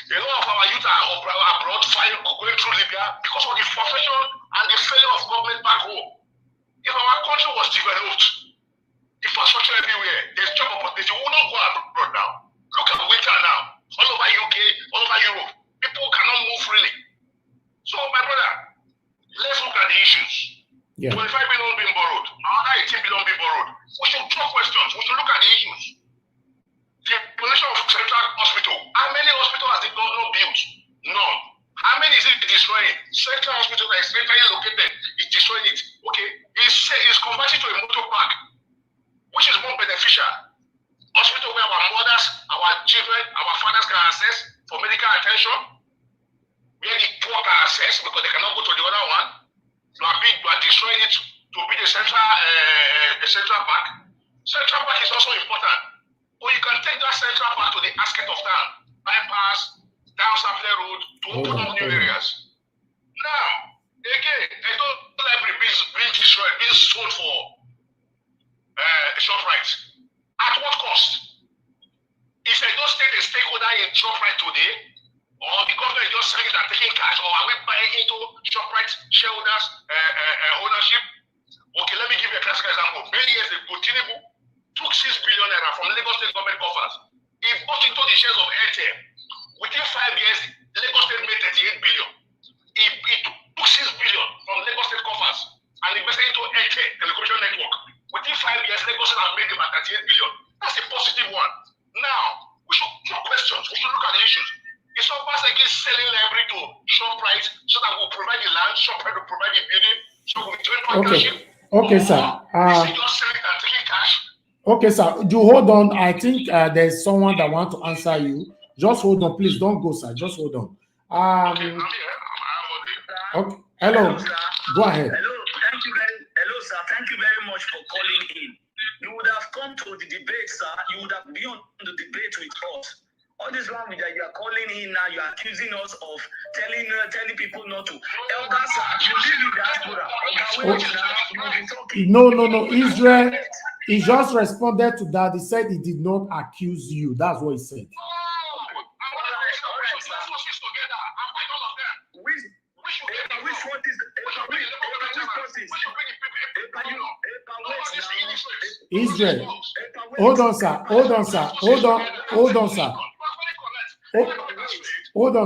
A lot of our youth are abroad, going through Libya because of the frustration and the failure of government back home. If our country was developed, infrastructure everywhere, there's job opportunity, we will not go abroad now. Look at the winter now. All over UK, all over Europe. People cannot move freely. So, my brother, let's look at the issues. Yeah. 25 billion being borrowed, another 18 billion being borrowed. We should draw questions. We should look at the issues. The population of Central Hospital. How many hospitals has the government built? None. How many is it destroying? Central Hospital that is centrally located is destroying it. Okay, it's converted to a motor park, which is more beneficial. Hospital where our mothers, our children, our fathers can access for medical attention, where the poor can access because they cannot go to the other one. You are destroying it to be the central park. Central park is also important. Or you can take that central park to the outskirts of town, bypass, down Sapler Road to open up new areas. Now, again, Edo library being destroyed, being sold for short rights. At what cost? Is Edo State a stakeholder in ShopRite today? Or the government is just selling it and taking cash? Or are we buying into ShopRite shareholders' ownership? Okay, let me give you a classic example. Many years ago, Tinubu took 6 billion naira from Lagos State government coffers. He bought into the shares of Airtel. Within 5 years, Lagos State made 38 billion. He took 6 billion from Lagos State coffers and invested into Airtel telecommunication network. Within 5 years, Lagos State has made about 38 billion. That's a positive one. Now, we should put questions. We should look at the issues. Is Obaseki selling library to ShopRite so that we'll provide the land, ShopRite will provide the building, so we'll join partnership? Okay, sir. Is he just selling and taking cash? Okay, sir. You hold on. I think there's someone that wants to answer you. Just hold on, please. Don't go, sir. Just hold on. Okay, I'm here. Okay. Hello. Go ahead. Hello, sir. Thank you very much for calling in. You would have come to the debate, sir. You would have been on the debate with us. All this language that you are calling in now, you are accusing us of telling people not to. Elder, sir, you live in diaspora. No. Israel, he just responded to that. He said he did not accuse you. That's what he said. Israel, hold on,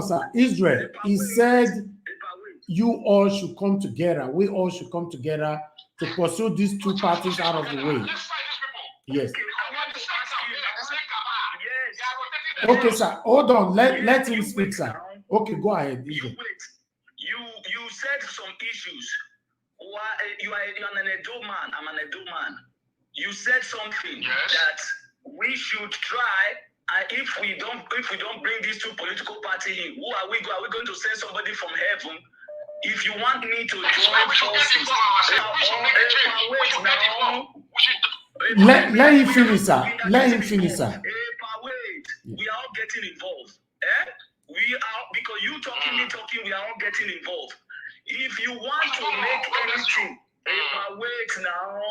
sir. Israel, he said you all should come together. We all should come together to pursue these two parties out of the way. Yes. Okay, sir. Hold on. Let him speak, sir. Okay, go ahead, Israel. You said some issues. You are an Edo man. I'm an Edo man. You said something that we should try. If we don't bring these two political parties in, who are we? Are we going to send somebody from heaven? If you want me to join forces, let him finish, sir. Let him finish, sir. We are all getting involved. We are, because you talking, we are all getting involved. If you want to make anything, wait now.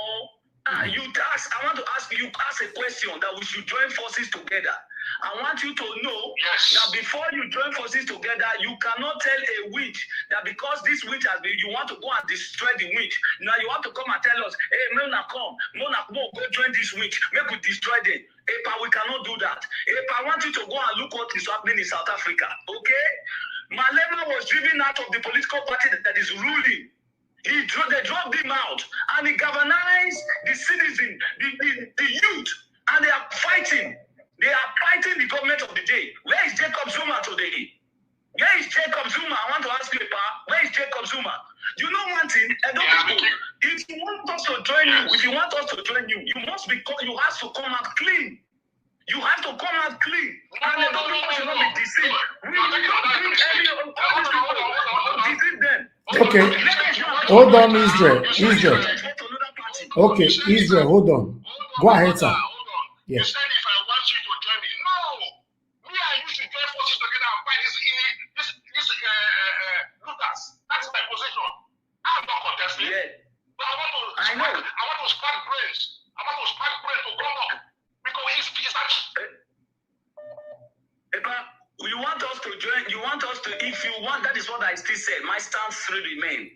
I want to ask you, ask a question that we should join forces together. I want you to know that before you join forces together, you cannot tell a witch that because this witch has been, you want to go and destroy the witch. Now you want to come and tell us, hey, Mona, come. Mona, go join this witch. Make we destroy them. Epa, we cannot do that. Epa, I want you to go and look what is happening in South Africa. Okay? Malema was driven out of the political party that is ruling. They dropped him out, and he galvanized the citizen, the youth, and they are fighting. They are fighting the government of the day. Where is Jacob Zuma today? Where is Jacob Zuma? I want to ask you, where is Jacob Zuma? You know one thing, if you want us to join you, you must be. You have to come out clean. You have to come out clean. And the people should not be deceived. We don't bring any of all these people to deceive them. Okay. Hold on, Israel. Okay, Israel, hold on. Go ahead, sir. You said if I want you to join me. No! Me and you should join forces together and fight this looters. That's my position. I'm not contesting. But I want to spark brains. I want to spark brains to come up. Because it's that. You want us to join, if you want, that is what I still said. My stance still remain.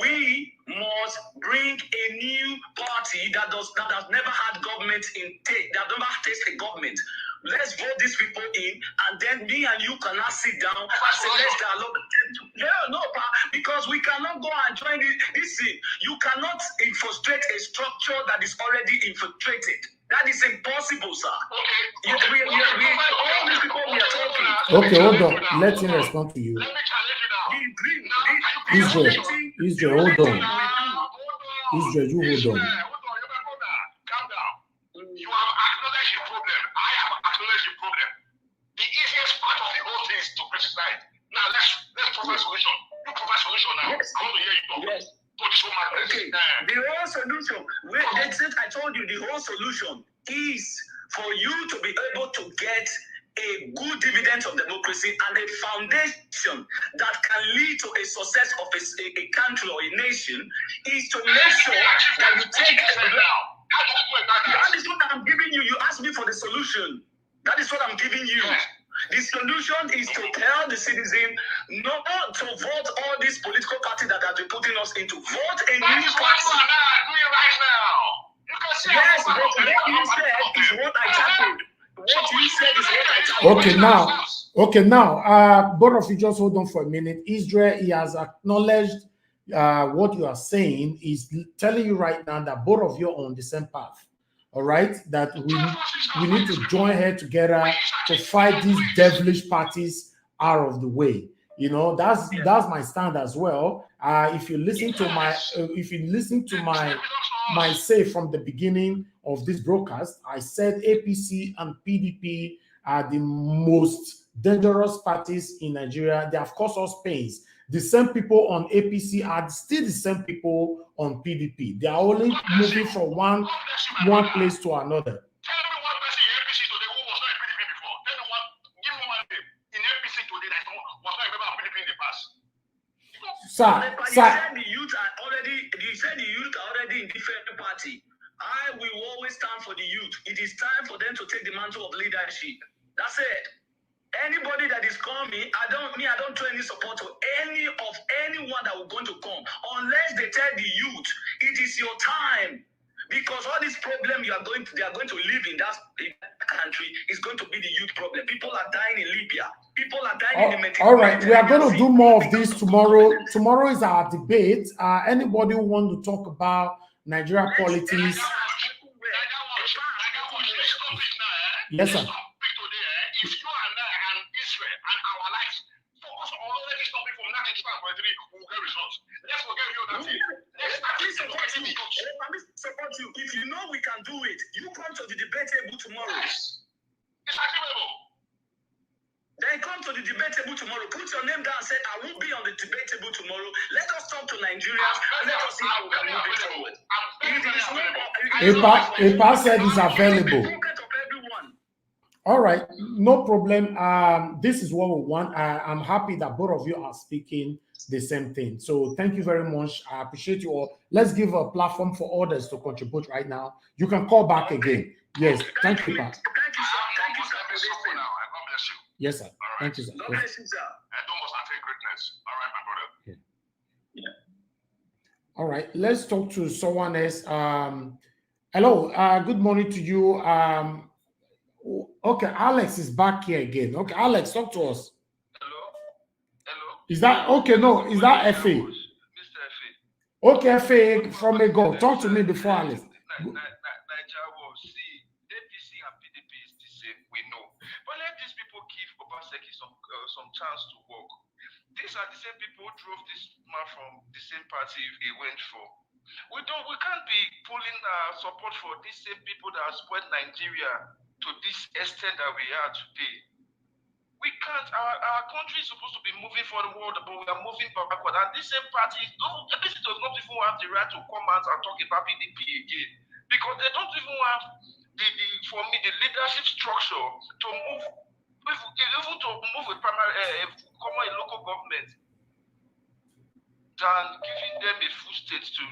We must bring a new party that has never had government that never tasted government. Let's vote these people in, and then me and you cannot sit down and say, let's dialogue. No, because we cannot go and join this thing. You cannot infiltrate a structure that is already infiltrated. That is impossible, sir. Okay. All these people we are talking. Okay, hold on. Let him respond to you. Let me challenge you now. Israel, hold on. Israel, you hold on. Calm down. You have acknowledged the problem. I have acknowledged the problem. The easiest part of the whole thing is to criticize. Now let's provide solution. You provide solution now. Yes. I want to hear you talk. Yes. Okay. The whole solution, I told you, the whole solution is for you to be able to get a good dividend of democracy and a foundation that can lead to a success of a country or a nation is to make sure that you take that is what I'm giving you. You asked me for the solution. That is what I'm giving you. The solution is to tell the citizen not to vote all these political parties that have been putting us into. Vote a new party. That is what you and I are doing right now. You can say yes, but what you said is what I tackled. What you said is what I tackled. Okay, now, both of you just hold on for a minute. Israel, he has acknowledged what you are saying. Is telling you right now that both of you are on the same path. All right, that we need to join head together to fight these devilish parties out of the way. You know, that's my stand as well. If you listen to my say from the beginning of this broadcast, I said APC and PDP are the most dangerous parties in Nigeria. They have caused us pains. The same people on APC are still the same people on PDP. They are only moving from one place to another. Tell me one person in APC today who was not a PDP before. Tell me one, give me one name in APC today that was not a member of PDP in the past. Sir, you said the youth are already in different party. I will always stand for the youth. It is time for them to take the mantle of leadership. That's it. Anybody that is coming, I don't throw any support to anyone that will going to come unless they tell the youth it is your time, because all this problem they are going to live in that country is going to be the youth problem. People are dying in Libya. People are dying in the Mediterranean. All right, we are going to do more of this tomorrow. Tomorrow is our debate. Anybody who want to talk about Nigeria politics? Yes, sir. Let's forget you that thing. Let's support you. If you know we can do it, you come to the debate table tomorrow. Yes. It's achievable. Then come to the debate table tomorrow. Put your name down and say, I will be on the debate table tomorrow. Let us talk to Nigerians and let us see how we can move it forward. Epa said it's available. All right, no problem. This is what we want. I'm happy that both of you are speaking the same thing. So thank you very much. I appreciate you all. Let's give a platform for others to contribute right now. You can call back again. Yes, thank you, Pat. Thank you, sir. Thank you, sir, for this thing. God bless you. Yes, sir. Thank you, sir. God bless you, sir. And don't must attain greatness. All right, my brother. Yeah. All right, let's talk to someone else. Hello, good morning to you. Okay, Alex is back here again. Okay, Alex, talk to us. Hello? Is that okay? No, is that FA? Mr. FA. Okay, FA from Ego. Talk to me before Alex. Nigeria will see APC and PDP is the same, we know. But let these people give Obaseki some chance to work. These are the same people who drove this man from the same party he went for. We can't be pulling support for these same people that have spoiled Nigeria to this extent that we are today. We can't. Our country is supposed to be moving forward, but we are moving backward. And this same party, APC does not even have the right to come out and talk about PDP again, because they don't even have for me, the leadership structure to move, even to move a common local government, than giving them a full state to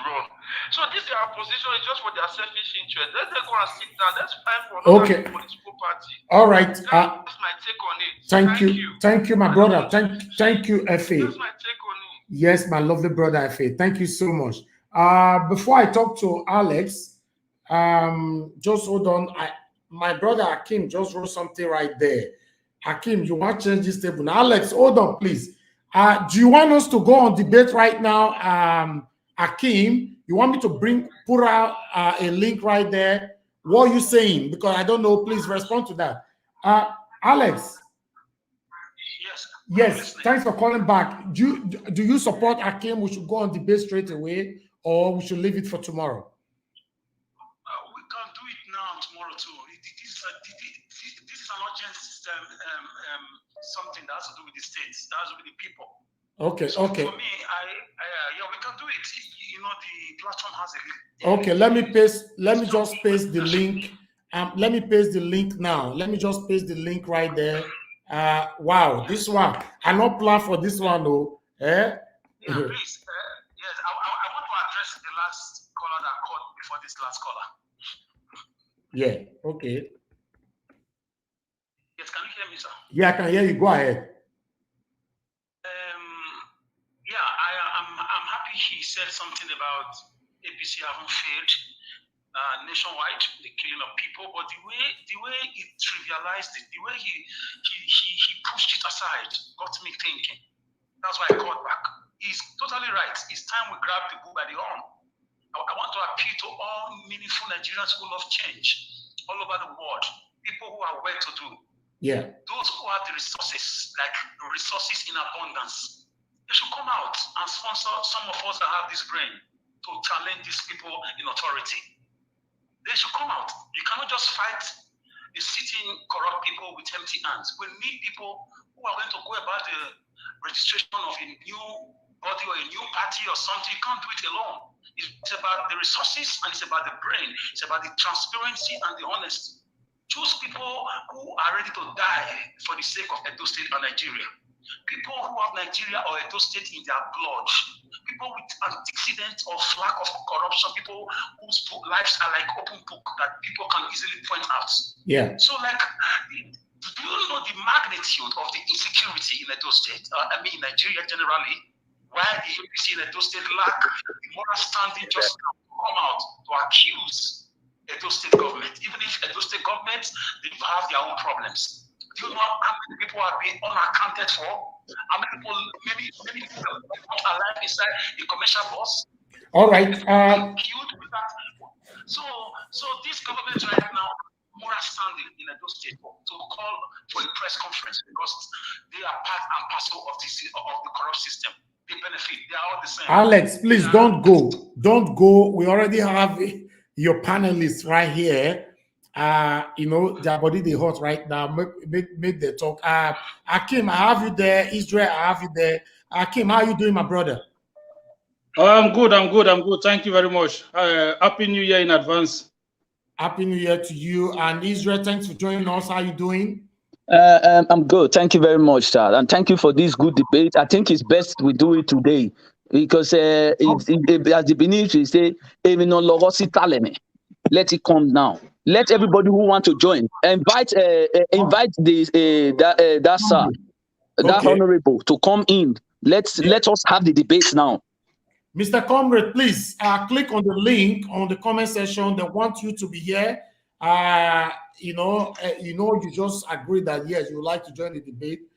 run. So this their position is just for their selfish interest. Let them go and sit down. Let's find for another political party. All right. That's my take on it. Thank you, my brother. Thank you, FA. That's my take on it. Yes, my lovely brother, FA. Thank you so much. Before I talk to Alex, just hold on. My brother Hakim just wrote something right there. Hakim, you want to change this table now? Alex, hold on, please. Do you want us to go on debate right now, Hakim? You want me to put out a link right there? What are you saying? Because I don't know. Please respond to that. Alex. Yes. Thanks for calling back. Do you support Hakim? We should go on debate straight away, or we should leave it for tomorrow? We can do it now and tomorrow too. This is an urgent system. Something that has to do with the states, that has to do with the people. Okay, so okay. For me, yeah, we can do it. You know, the platform has a. Okay, let me just paste the link. Let me paste the link now. Let me just paste the link right there. Wow, this one. I not plan for this one though. Yeah, please. Yes, I want to address the last caller that called before this last caller. Yeah. Okay. Yeah, I can hear you. Go ahead. I'm happy he said something about APC having failed nationwide, the killing of people, but the way he trivialized it, the way he pushed it aside, got me thinking. That's why I called back. He's totally right. It's time we grab the bull by the horn. I want to appeal to all meaningful Nigerians who love change all over the world, people who are well-to-do. Yeah. Those who have the resources, like resources in abundance, they should come out and sponsor some of us that have this brain to challenge these people in authority. They should come out. You cannot just fight the sitting corrupt people with empty hands. We need people who are going to go about the registration of a new body or a new party or something. You can't do it alone. It's about the resources and it's about the brain. It's about the transparency and the honesty. Choose people who are ready to die for the sake of Edo State and Nigeria. People who have Nigeria or Edo State in their blood. People with antecedents of lack of corruption. People whose lives are like open book that people can easily point out. Yeah. So, like, do you know the magnitude of the insecurity in Edo State? In Nigeria generally, why the APC in Edo State lack the moral standing just now to come out to accuse Edo State government, even if Edo State government, they have their own problems. Do you know how many people are being unaccounted for? How many people, many people are not alive inside the commercial bus? All right. So this government right now, moral standing in Edo State to call for a press conference because they are part and parcel of the corrupt system. They benefit. They are all the same. Alex, please don't go. Don't go. We already have your panelists right here. Their body they hot right now. Make the talk. Akim, I have you there. Israel, I have you there. Akim, how are you doing, my brother? I'm good. Thank you very much. Happy New Year in advance. Happy New Year to you. And Israel, thanks for joining us. How are you doing? I'm good. Thank you very much, sir. And thank you for this good debate. I think it's best we do it today because as the Benitri say, let it come now. Let everybody who want to join invite that sir, that honorable to come in. Let us have the debate now. Mr. Comrade, please click on the link on the comment section. They want you to be here. You just agreed that yes, you would like to join the debate.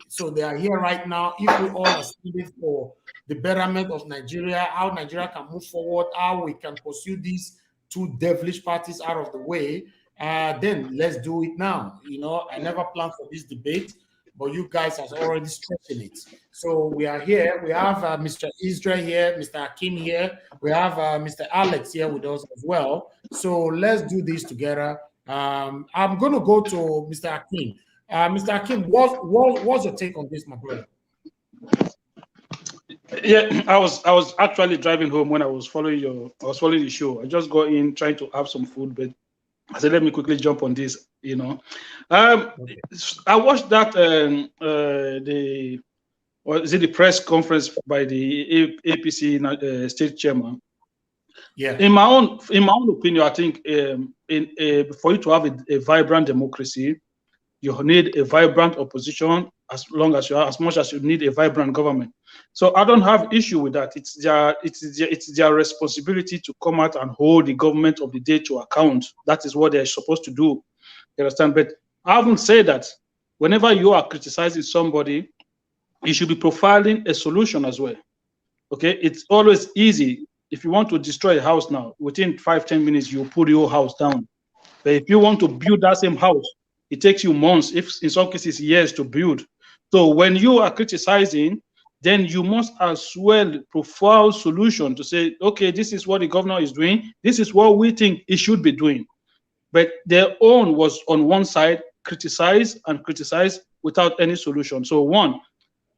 So they are here right now. If we all are standing for the betterment of Nigeria, how Nigeria can move forward, how we can pursue these two devilish parties out of the way, then let's do it now. I never planned for this debate, but you guys are already stretching it. So we are here. We have Mr. Israel here, Mr. Akim here. We have Mr. Alex here with us as well. So let's do this together. I'm going to go to Mr. Akim. Mr. Akim, what's your take on this, my brother? Yeah, I was actually driving home when I was following the show. I just got in trying to have some food, but I said let me quickly jump on this. I watched that the press conference by the APC state chairman. Yeah. In my own opinion, I think for you to have a vibrant democracy, you need a vibrant opposition as much as you need a vibrant government. So I don't have issue with that. It's their responsibility to come out and hold the government of the day to account. That is what they're supposed to do. You understand? But I haven't said that whenever you are criticizing somebody, you should be profiling a solution as well. Okay, it's always easy. If you want to destroy a house now, within 5-10 minutes, you put your house down. But if you want to build that same house, it takes you months, if in some cases years, to build. So when you are criticizing, then you must as well profile solution to say, okay, this is what the governor is doing. This is what we think he should be doing. But their own was on one side, criticize without any solution. So one,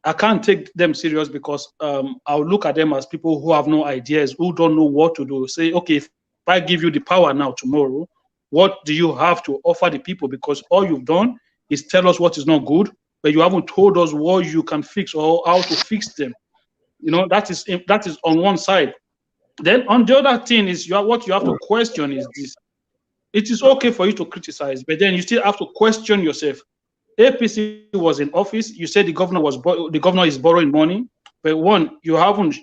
I can't take them serious because I'll look at them as people who have no ideas, who don't know what to do. Say, okay, if I give you the power now tomorrow, what do you have to offer the people? Because all you've done is tell us what is not good, but you haven't told us what you can fix or how to fix them. That is on one side. Then on the other thing is what you have to question is this. It is okay for you to criticize, but then you still have to question yourself. APC was in office. You said the governor is borrowing money, but one, you haven't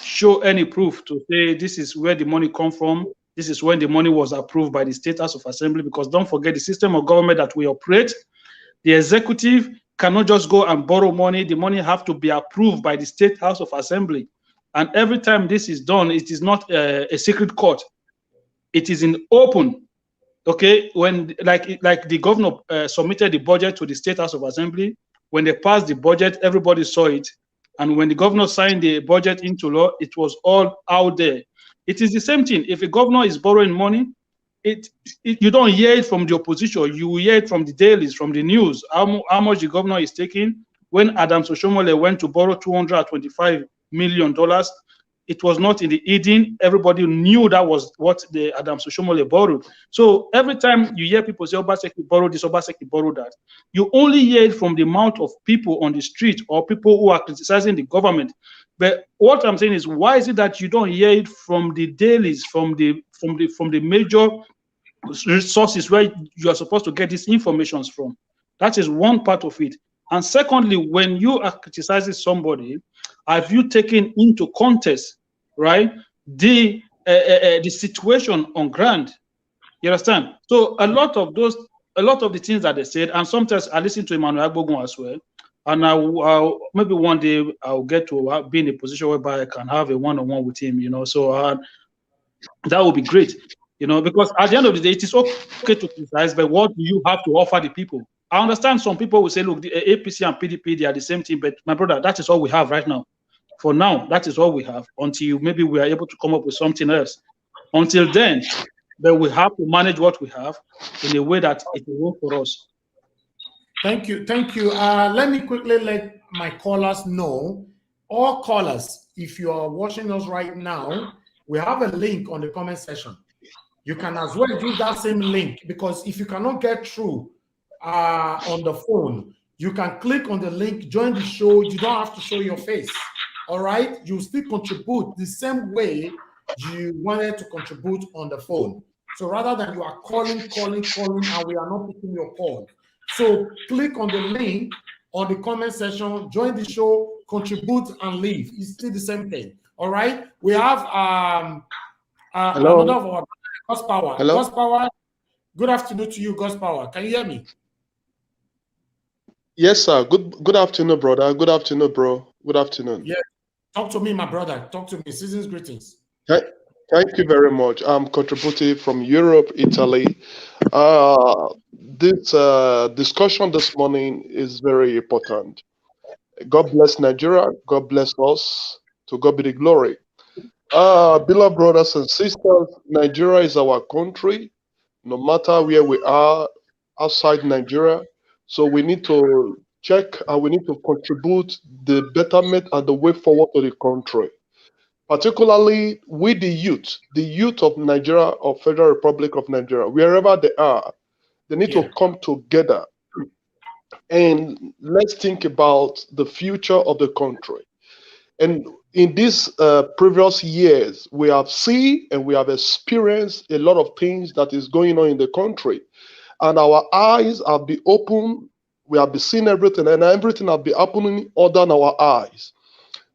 show any proof to say this is where the money come from. This is when the money was approved by the State House of Assembly. Because don't forget, the system of government that we operate, the executive cannot just go and borrow money. The money have to be approved by the State House of Assembly. And every time this is done, it is not a secret court. It is in open. Okay, when like the governor submitted the budget to the State House of Assembly, when they passed the budget, everybody saw it. And when the governor signed the budget into law, it was all out there. It is the same thing. If a governor is borrowing money, you don't hear it from the opposition. You hear it from the dailies, from the news, how much the governor is taking. When Adams Oshomole went to borrow $225 million, it was not in the hidden. Everybody knew that was what the Adams Oshomole borrowed. So every time you hear people say, Obaseki borrowed this, Obaseki borrowed that, you only hear it from the mouth of people on the street or people who are criticizing the government. But what I'm saying is, why is it that you don't hear it from the dailies, from the major sources where you are supposed to get these informations from? That is one part of it. And secondly, when you are criticizing somebody, have you taken into context, right, the situation on ground? You understand? So a lot of the things that they said, and sometimes I listen to Emmanuel Agbogun as well, and I'll maybe one day I'll get to be in a position whereby I can have a one-on-one with him, you know. So that would be great, you know, because at the end of the day, it is okay to criticize, but what do you have to offer the people? I understand some people will say, look, the APC and PDP, they are the same thing, but my brother, that is all we have right now. For now, that is all we have until maybe we are able to come up with something else. Until then, but we have to manage what we have in a way that it will work for us. Thank you. Thank you. Let me quickly let my callers know. All callers, if you are watching us right now, we have a link on the comment section. You can as well use that same link, because if you cannot get through on the phone, you can click on the link, join the show. You don't have to show your face. All right? You still contribute the same way you wanted to contribute on the phone. So rather than you are calling, and we are not picking your call. So click on the link on the comment section, join the show, contribute, and leave. It's still the same thing. All right? We have another of our God's Power. Hello? God's Power. Good afternoon to you, God's Power. Can you hear me? Yes, sir. Good afternoon, brother. Good afternoon, bro. Good afternoon. Yeah. Talk to me, my brother. Talk to me. Season's greetings. Thank you very much. I'm contributing from Europe, Italy. This discussion this morning is very important. God bless Nigeria. God bless us. To God be the glory. Beloved brothers and sisters, Nigeria is our country, no matter where we are outside Nigeria. So we need to check and we need to contribute the betterment and the way forward to the country. Particularly with the youth of Nigeria, or Federal Republic of Nigeria, wherever they are, they need to come together and let's think about the future of the country. And in these previous years, we have seen and we have experienced a lot of things that is going on in the country. And our eyes have been open, we have been seeing everything, and everything has been happening under our eyes.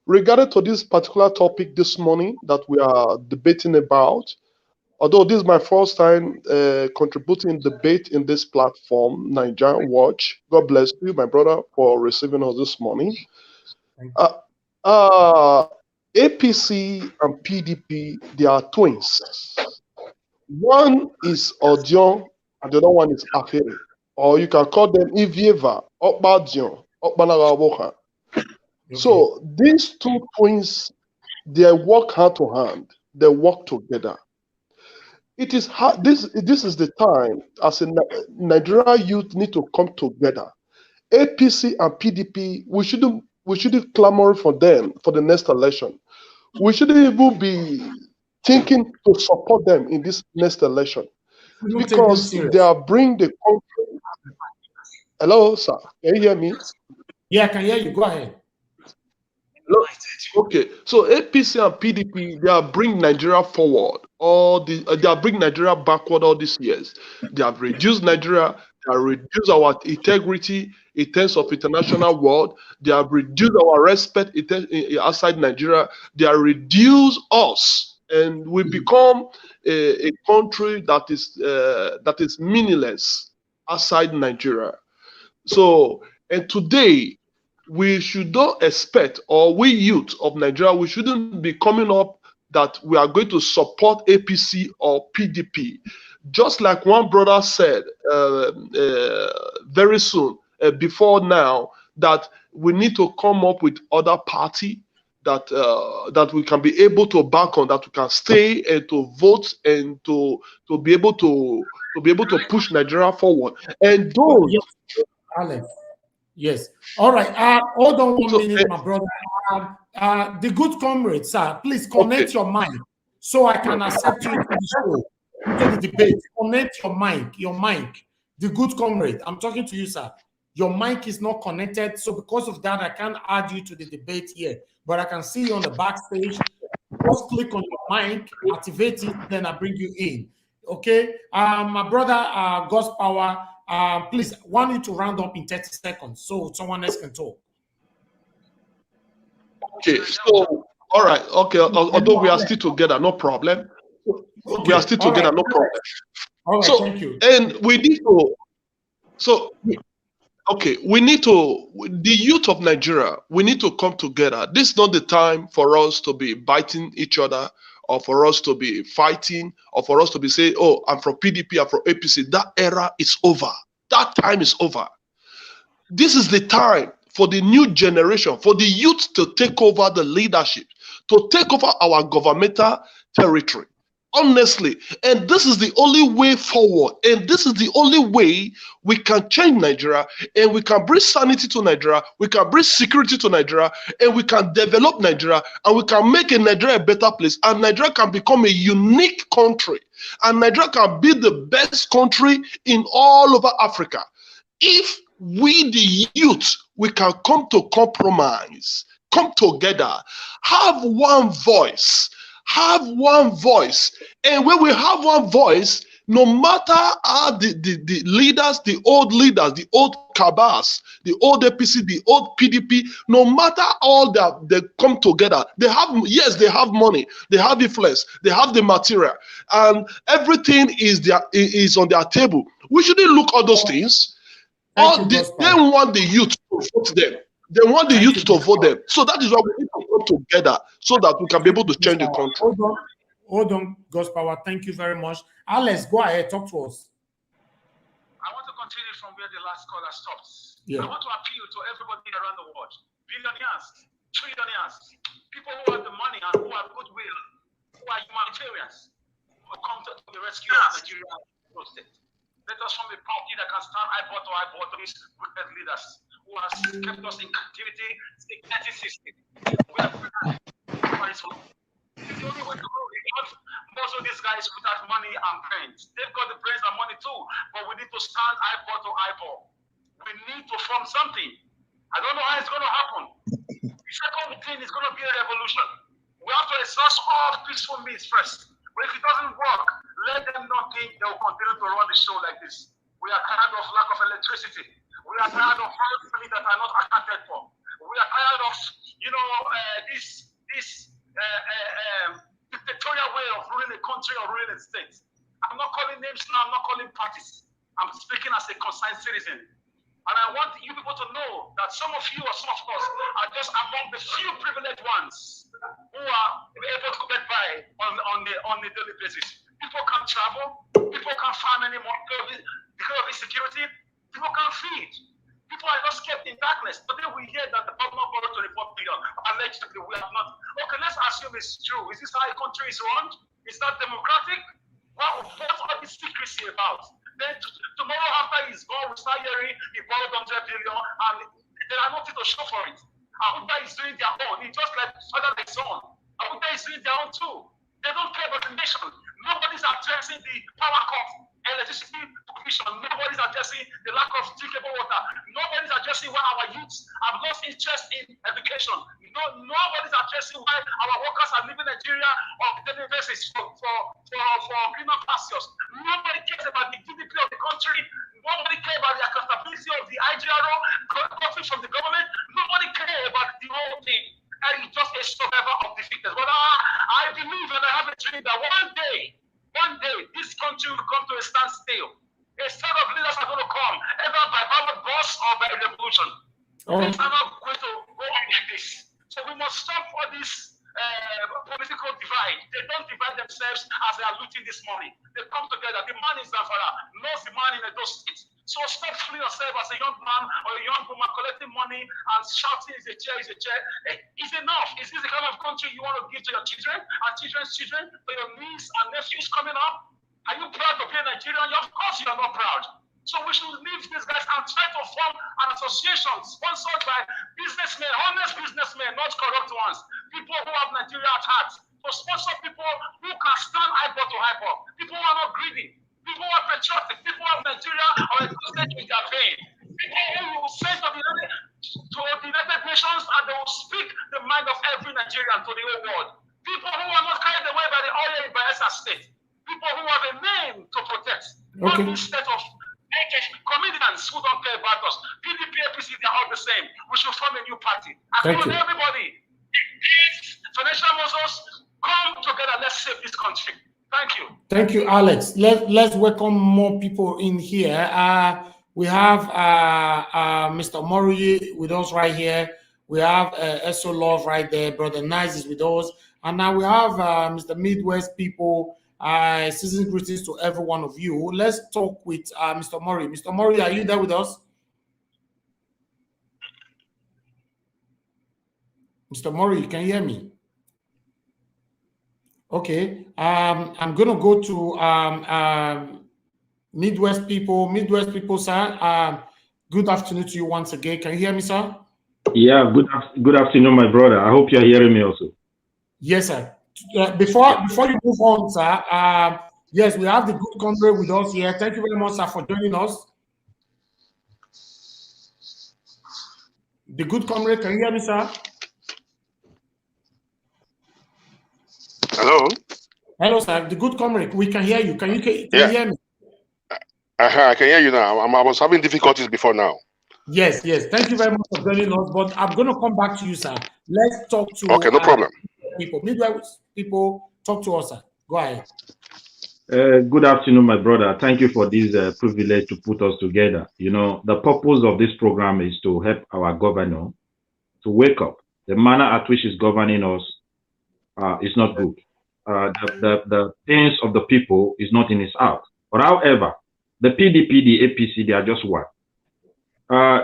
Regarding to this particular topic this morning that we are debating about, although this is my first time contributing debate in this platform, Niger Watch. God bless you, my brother, for receiving us this morning. APC and PDP, they are twins. One is Odion and the other one is Afere. Or you can call them Ivieva, Okbadion, Okbanagaboha. So these two twins, they work hand to hand. They work together. It is hard. This is the time as a Nigeria youth need to come together. APC and PDP, we shouldn't clamor for them for the next election. We shouldn't even be thinking to support them in this next election because they are bringing the country. Hello, sir. Can you hear me? Yeah, I can hear you. Go ahead. Okay, so APC and PDP, they are bringing Nigeria forward. They are bringing Nigeria backward all these years. They have reduced Nigeria. They have reduced our integrity in terms of international world. They have reduced our respect outside Nigeria. They have reduced us, and we become a country that is meaningless outside Nigeria. So, and today, we should not expect, or we youth of Nigeria, we shouldn't be coming up that we are going to support APC or PDP. Just like one brother said very soon, before now, that we need to come up with other party that that we can be able to back on, that we can stay and to vote and to be able to push Nigeria forward. And those, yes, Alex. Yes. All right. Hold on 1 minute, my brother. The good comrade, sir, please connect your mic so I can accept you into the show, into the debate. Connect your mic. The good comrade, I'm talking to you, sir. Your mic is not connected, so because of that, I can't add you to the debate here. But I can see you on the backstage. Just click on your mic, activate it, then I bring you in. Okay. My brother, God's power. Please, want you to round up in 30 seconds so someone else can talk. Okay, so all right, okay. Although we are still together, no problem. Okay, we are still together, no problem. All right, so, thank you. And we need to. So, okay, we need to. The youth of Nigeria, we need to come together. This is not the time for us to be biting each other, or for us to be fighting, or for us to be saying, "Oh, I'm from PDP, I'm from APC." That era is over. That time is over. This is the time for the new generation, for the youth to take over the leadership, to take over our governmental territory. Honestly, and this is the only way forward, and this is the only way we can change Nigeria, and we can bring sanity to Nigeria, we can bring security to Nigeria, and we can develop Nigeria, and we can make a Nigeria a better place, and Nigeria can become a unique country, and Nigeria can be the best country in all over Africa. If we, the youth, we can come to compromise, come together, have one voice, and when we have one voice, no matter how the leaders, the old cabals, the old APC, the old PDP, no matter all that they come together, they have, yes, they have money, they have influence, they have the material, and everything is on their table. We shouldn't look at those things. They want the youth to vote them. They want the youth to vote them. So that is why we need to come together so that we can be able to change the country. Hold on, God's power. Thank you very much. Alex, go ahead, talk to us. I want to continue from where the last caller stopped. Yeah. I want to appeal to everybody around the world, billionaires, trillionaires, people who have the money and who have goodwill, who are humanitarians, who come to the rescue of Nigeria. Let us form a party that can stand eyeball to eyeball to these wicked leaders who have kept us in captivity since 1960. We have it's the only way to go. Most of these guys without money and brains. They've got the brains and money too, but we need to stand eyeball to eyeball. We need to form something. I don't know how it's going to happen. The second thing is going to be a revolution. We have to exhaust all peaceful means first. But if it doesn't work, let them not think they will continue to run the show like this. We are tired of lack of electricity. We are tired of money that are not accounted for. We are tired of, this dictatorial way of ruling a country or ruling a state. I'm not calling names now, I'm not calling parties. I'm speaking as a concerned citizen. And I want you people to know that some of you or some of us are just among the few privileged ones who are able to get by on a daily basis. People can't travel, people can't farm anymore because of insecurity, people can't feed. People are just kept in darkness. Today we hear that the government borrowed 24 billion. Allegedly, we have not. Okay, let's assume it's true. Is this how a country is run? Is that democratic? What's all this secrecy about? Then tomorrow after he's gone, we start hearing he borrowed 100 billion and there are nothing to show for it. Abuja is doing their own. It's just like father like son. Abuja is doing their own too. They don't care about the nation. Nobody's addressing the power cut, electricity provision. Nobody's addressing the lack of drinkable water. Nobody's addressing why our youths have lost interest in education. Nobody's addressing why our workers are leaving Nigeria on a daily basis for greener pastures. Nobody cares about the GDP of the country. Nobody cares think that one day, this country will come to a standstill. A set of leaders are going to come, either by ballot boss or by revolution. Things are not going to go on like this. So we must stop all this political divide. They don't divide themselves as they are looting this money. They come together. The man is Zamfara, knows the man in those states. So stop fooling yourself as a young man or a young woman collecting money and shouting, is a chair, is a chair. It's enough. Is this the kind of country you want to give to your children and children's children, to your niece and nephews coming up? Are you proud to be a Nigerian? Of course you are not proud. So we should leave these guys and try to form an association sponsored by businessmen, honest businessmen, not corrupt ones. People who have Nigeria at heart. To sponsor people who can stand eyeball to eyeball. People who are not greedy. People who are patriotic. People who have Nigeria or existed with their pain. People who will send to the United Nations and they will speak the mind of every Nigerian to the whole world. People who are not carried away by the oil in Bayelsa State. People who have a name to protect. Not this state of comedians who don't care about us. PDP, APC, they're all the same. We should form a new party. I call on everybody. These financial muscles, come together. Let's save this country. Thank you. Thank you, Alex. Let's welcome more people in here. We have Mr. Mori with us right here. We have SO Love right there. Brother Nice is with us. And now we have Mr. Midwest people. Season greetings to every one of you. Let's talk with Mr. Mori. Mr. Mori, are you there with us? Mr. Mori, can you hear me? Okay. I'm going to go to Midwest people. Midwest people, sir. Good afternoon to you once again. Can you hear me, sir? Yeah, good afternoon, my brother. I hope you're hearing me also. Yes, sir. Before you move on, sir, yes, we have the good comrade with us here. Thank you very much, sir, for joining us. The good comrade, can you hear me, sir? Hello? Hello, sir. The good comrade, we can hear you. Can you hear me? I can hear you now. I was having difficulties before now. Yes. Thank you very much for joining us, but I'm going to come back to you, sir. Let's talk to Okay, no problem. People. Midwest people, talk to us, sir. Go ahead. Good afternoon, my brother. Thank you for this privilege to put us together. You know, the purpose of this program is to help our governor to wake up. The manner at which he's governing us is not good. The things of the people is not in his heart. But however, the PDP, the APC, they are just one.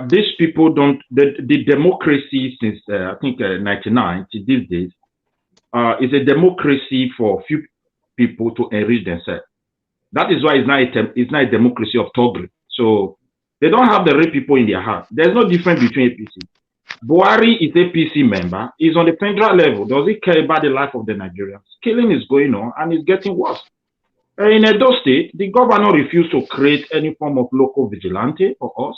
These people don't, the democracy since I think 99 to these days is a democracy for few people to enrich themselves. That is why it's not a democracy of thuggery. So they don't have the real people in their heart. There's no difference between APC. Buhari is APC member. He's on the federal level. Does he care about the life of the Nigerians? Killing is going on and it's getting worse. In Edo State, the governor refused to create any form of local vigilante for us.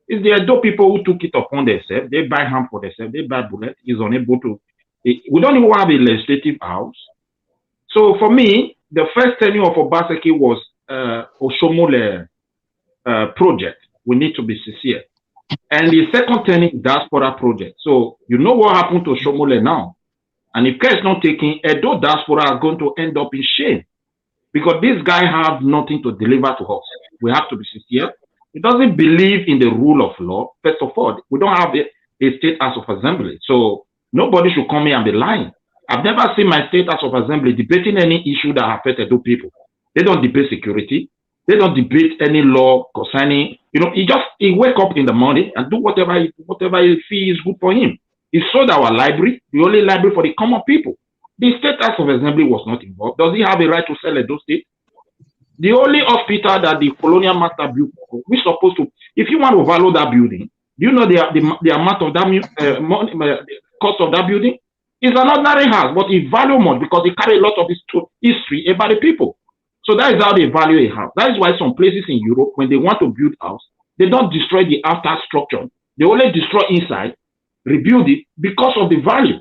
It's the Edo people who took it upon themselves. They buy ham for themselves. They buy bullets. He's unable to. We don't even have a legislative house. So for me, the first tenure of Obaseki was Oshomole project. We need to be sincere. And the second tenure is diaspora project. So you know what happened to Oshomole now. And if care is not taken, Edo diaspora are going to end up in shame. Because this guy have nothing to deliver to us. We have to be sincere. He doesn't believe in the rule of law. First of all, we don't have a state house of assembly. So nobody should come here and be lying. I've never seen my state house of assembly debating any issue that affected Edo people. They don't debate security. They don't debate any law concerning, you know, he wake up in the morning and do whatever he feels is good for him. He sold our library, the only library for the common people. The state house of assembly was not involved. Does he have a right to sell Edo State? The only hospital that the colonial master built, we're supposed to, if you want to value that building, do you know the amount of that cost of that building? It's an ordinary house, but it value much because it carry a lot of history about the people. So that is how they value a house. That is why some places in Europe, when they want to build a house, they don't destroy the outer structure. They only destroy inside, rebuild it because of the value.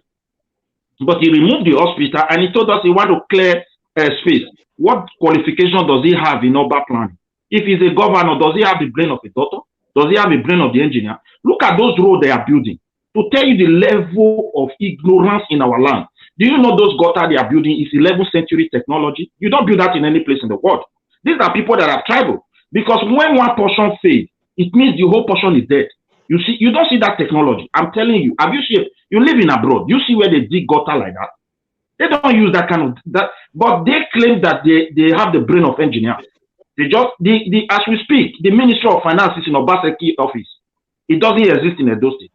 But he removed the hospital and he told us he want to clear space. What qualification does he have in urban planning? If he's a governor, does he have the brain of a doctor? Does he have the brain of the engineer? Look at those roads they are building to tell you the level of ignorance in our land. Do you know those gutter they are building is 11th century technology? You don't build that in any place in the world. These are people that have traveled. Because when one portion fails, it means the whole portion is dead. You see, you don't see that technology. I'm telling you. Have you seen? You live in abroad. You see where they dig gutter like that? They don't use that kind of that, but they claim that they have the brain of engineers. They just as we speak, the Ministry of Finance is in Obaseki office. It doesn't exist in Edo State.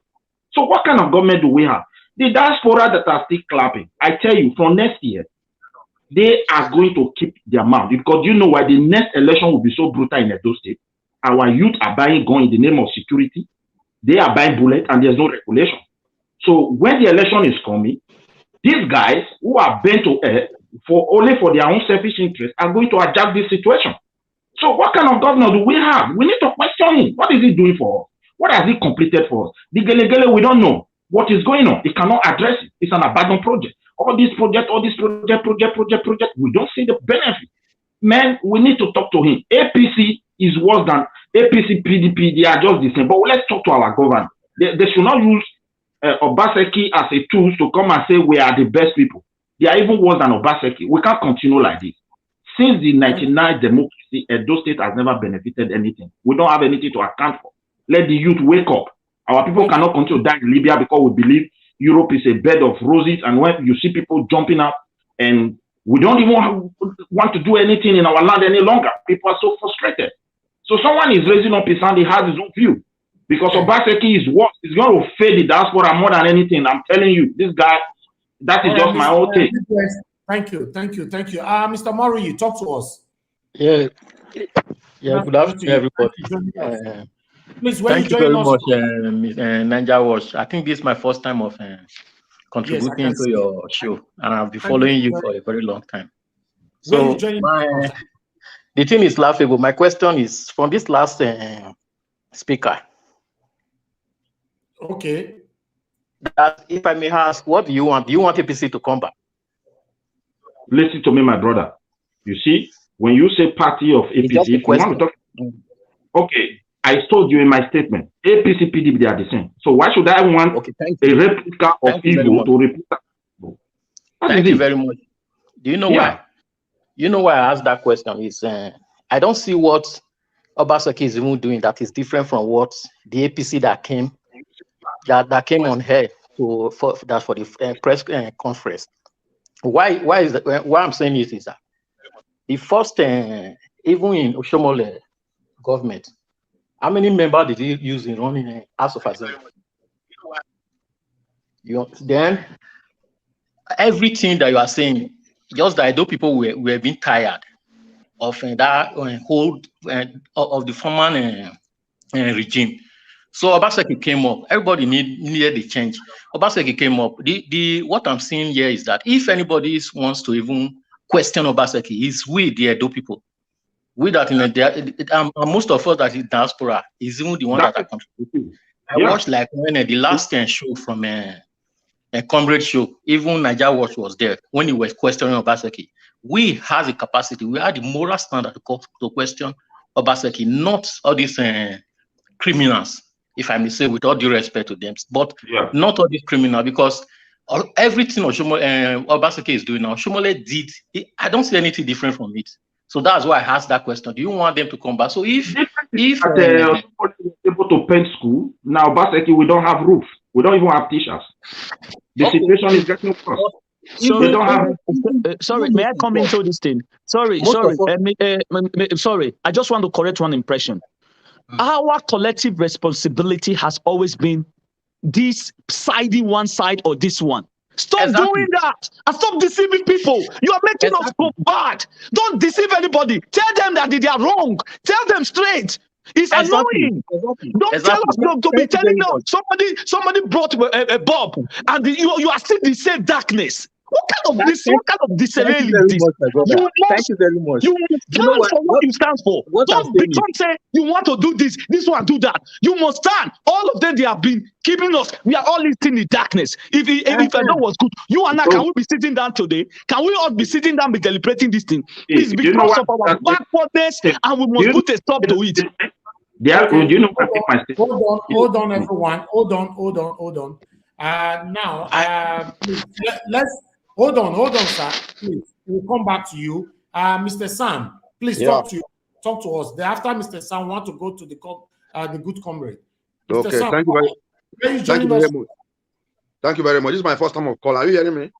So what kind of government do we have? The diaspora that are still clapping. I tell you, from next year, they are going to keep their mouth, because you know why the next election will be so brutal in Edo State. Our youth are buying gun in the name of security. They are buying bullets, and there's no regulation. So when the election is coming, these guys who are bent to earth only for their own selfish interest are going to adjust this situation. So what kind of governor do we have? We need to question him. What is he doing for us? What has he completed for us? The Gelegele, we don't know what is going on. He cannot address it. It's an abandoned project. All this project, we don't see the benefit. Man, we need to talk to him. APC is worse than APC, PDP. They are just the same. But let's talk to our government. They should not use Obaseki as a tool to come and say we are the best people. They are even worse than Obaseki. We can't continue like this. Since the 99 democracy, Edo State has never benefited anything. We don't have anything to account for. Let the youth wake up. Our people cannot continue to die in Libya because we believe Europe is a bed of roses, and when you see people jumping up, and we don't even want to do anything in our land any longer. People are so frustrated. So someone is raising up his hand, he has his own view. Because Obaseki is what is going to fail the diaspora more than anything. I'm telling you, this guy, that is just my own take. Thank you. Mr. Murray, you talk to us. Yeah, good afternoon, everybody. Please, thank you very much, Ninja Watch. I think this is my first time of contributing to your show, and I've been following you for a very long time. So the thing is laughable. My question is from this last speaker. Okay. That if I may ask, what do you want? Do you want APC to come back? Listen to me, my brother. You see, when you say party of APC, if you want to talk, okay, I told you in my statement, APC, PDP, they are the same. So why should I want a replica of evil to replica? Thank you very much. Do you know why? You know why I asked that question? Is I don't see what Obaseki is even doing that is different from what the APC that came on here for the press conference. Why is that? Why I'm saying it is that the first even in Oshomole government, how many members did he use in running House of Assembly? Then everything that you are saying, just that those people were being tired of that whole of the former regime. So Obaseki came up. Everybody needed the change. Obaseki came up. What I'm seeing here is that if anybody wants to even question Obaseki, it's we, the Edo people. We that most of us that is diaspora is even the one that are contributing. I watched like when the last show from a comrade show, even Niger Watch was there when he was questioning Obaseki. We had the capacity, we had the moral standard to question Obaseki, not all these criminals, if I may say, with all due respect to them, but not all these criminals, because everything Obaseki is doing now, Oshomole did. I don't see anything different from it. So that's why I asked that question. Do you want them to come back? So if able to paint school now, Obaseki, we don't have roof. We don't even have teachers. The situation is getting worse. Sorry, may I come into this thing? Sorry. I just want to correct one impression. Our collective responsibility has always been this siding one side or this one. Stop doing that and stop deceiving people. You are making us look bad. Don't deceive anybody. Tell them that they are wrong. Tell them straight. It's annoying. Don't tell us to be telling them somebody brought a bulb and you are still the same darkness. What kind of disarray is this? Thank you very much. You must stand for what you stand for. Don't say you want to do this one, do that. You must stand. All of them, they have been keeping us. We are all living in darkness. If I know what's good, you and I, can we be sitting down today? Can we all be sitting down, be deliberating this thing? It's because of our backwardness, and we must put a stop to it. Hold on, everyone. Hold on. Now, Hold on, sir. Please, we'll come back to you. Mr. Sam, please talk to us. Thereafter, Mr. Sam want to go to the good comrade. Mr. Okay, Sam, thank you very much. Thank you very much. This is my first time of call. Are you hearing me?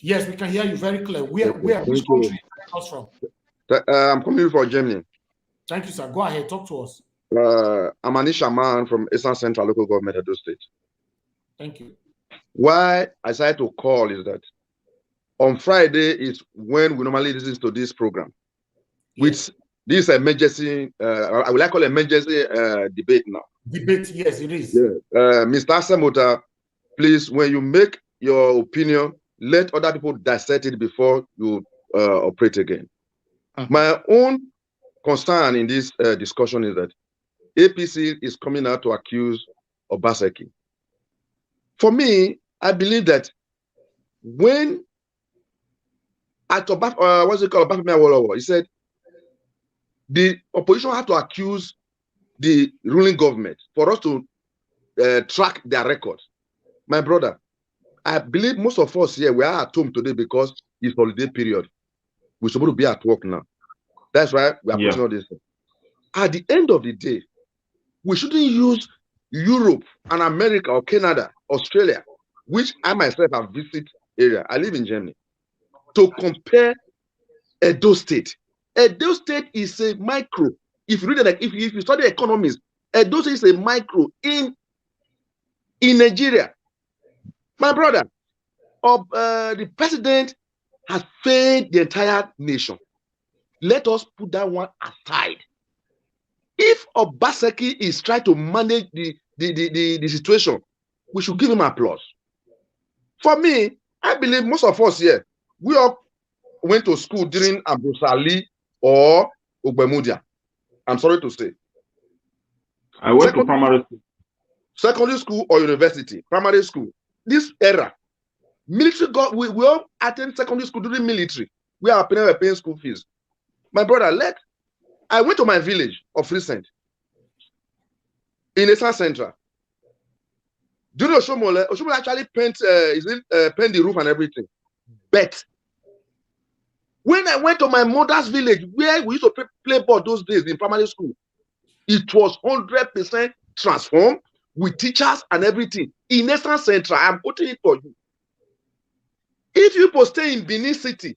Yes, we can hear you very clear. Which country are you from? I'm coming from Germany. Thank you, sir. Go ahead, talk to us. I'm Anisha Man from Eastern Central Local Government, Edo State. Thank you. Why I decided to call is that on Friday is when we normally listen to this program, which this emergency, I would like to call emergency debate now. Debate, yes, it is. Yeah. Mr. Asemota, please, when you make your opinion, let other people dissect it before you operate again. My own concern in this discussion is that APC is coming out to accuse Obaseki. For me, I believe that when at what's it called, he said the opposition had to accuse the ruling government for us to track their records. My brother, I believe most of us here, we are at home today because it's holiday period. We're supposed to be at work now. That's why we are putting all this. At the end of the day, we shouldn't use Europe and America or Canada, Australia, which I myself have visited area. I live in Germany, to compare Edo State. Edo State is a micro. If you read it, like if you study economics, Edo State is a micro in Nigeria. My brother, the president has failed the entire nation. Let us put that one aside. If Obaseki is trying to manage the situation, we should give him applause. For me, I believe most of us here, we all went to school during Abusali or Ogbemudia. I'm sorry to say. I went to primary school. Secondary school or university, primary school. This era, military we all attend secondary school during military. We are paying school fees. My brother, I went to my village of recent in Eastern Central. During Oshomole actually paint the roof and everything. But when I went to my mother's village, where we used to play ball those days in primary school, it was 100% transformed with teachers and everything. In Eastern Central, I'm putting it for you. If you stay in Benin City,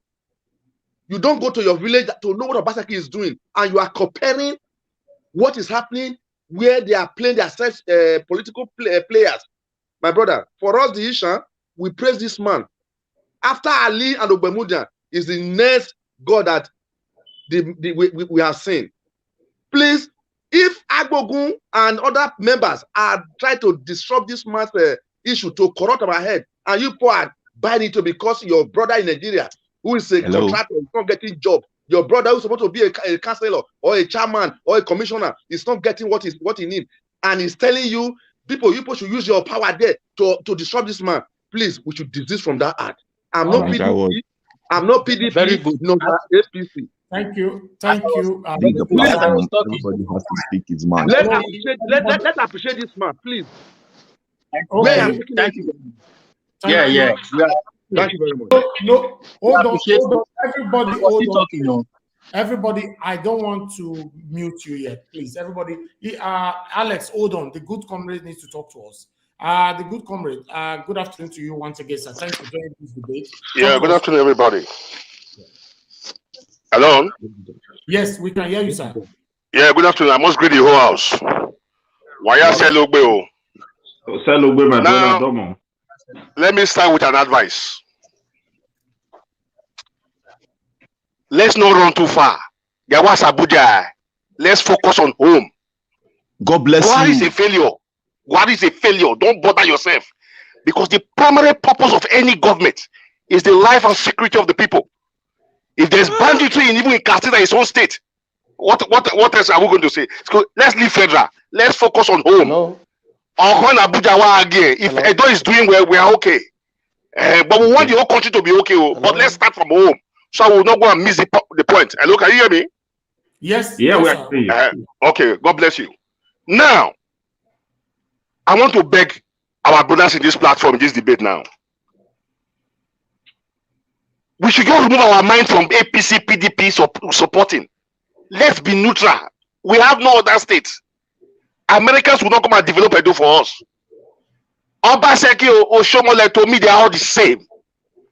you don't go to your village to know what Obaseki is doing, and you are comparing what is happening where they are playing their political players. My brother, for us, the Ishan, we praise this man. After Ali and Ogbemudia is the next God that we have seen. Please, if Agbogun and other members are trying to disrupt this man's issue to corrupt our head, and you are buying into because your brother in Nigeria, who is a contractor, is not getting job. Your brother who's supposed to be a councillor or a chairman or a commissioner is not getting what he needs. And he's telling you, you people should use your power there to disrupt this man. Please, we should desist from that act. I'm not PDP. I'm not PDP. Very good. No, APC. Thank you. Thank you. Everybody has to speak his mind. Let's appreciate this man, please. Okay. Thank you. Thank you very much. No, hold on. Everybody, hold on. Everybody, I don't want to mute you yet, please. Everybody, Alex, hold on. The good comrade needs to talk to us. The good comrade, good afternoon to you once again, sir. Thanks for joining this debate. Yeah, good afternoon, everybody. Hello? Yes, we can hear you, sir. Yeah, good afternoon. I must greet the whole house. Why you say Logbe? Now, let me start with an advice. Let's not run too far. Gawas Abuja. Let's focus on home. God bless What you. is a failure? What is a failure? Don't bother yourself. Because the primary purpose of any government is the life and security of the people. If there's banditry even in Castilla, its own state, what else are we going to say? So let's leave federal. Let's focus on home. Hello? If Edo is doing well, we are okay. But we want the whole country to be okay. Hello? But let's start from home, so I will not go and miss the point. Hello, can you hear me? Yes. Yeah, yes, we are. Okay, God bless you. Now, I want to beg our brothers in this platform, in this debate now. We should just remove our mind from APC, PDP supporting. Let's be neutral. We have no other states. Americans will not come and develop Edo for us. Obaseki or Shomole, to me, they are all the same.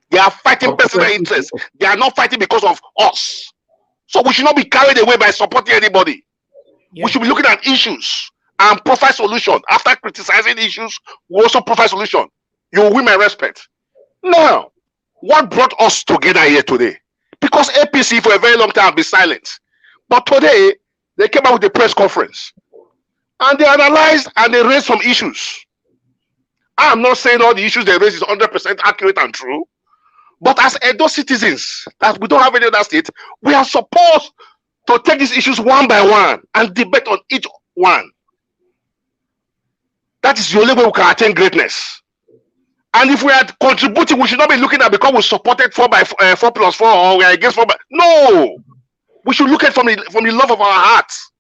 They are fighting personal interests. They are not fighting because of us. So we should not be carried away by supporting anybody. We should be looking at issues and provide solution. After criticizing issues, we also provide solution. You will win my respect. Now, what brought us together here today? Because APC for a very long time have been silent. But today, they came out with a press conference. And they analyzed and they raised some issues. I'm not saying all the issues they raised is 100% accurate and true. But as Edo citizens, that we don't have any other state, we are supposed to take these issues one by one and debate on each one. That is the only way we can attain greatness. And if we are contributing, we should not be looking at because we supported 4+4 or we are against 4. No, we should look at from the love of our hearts.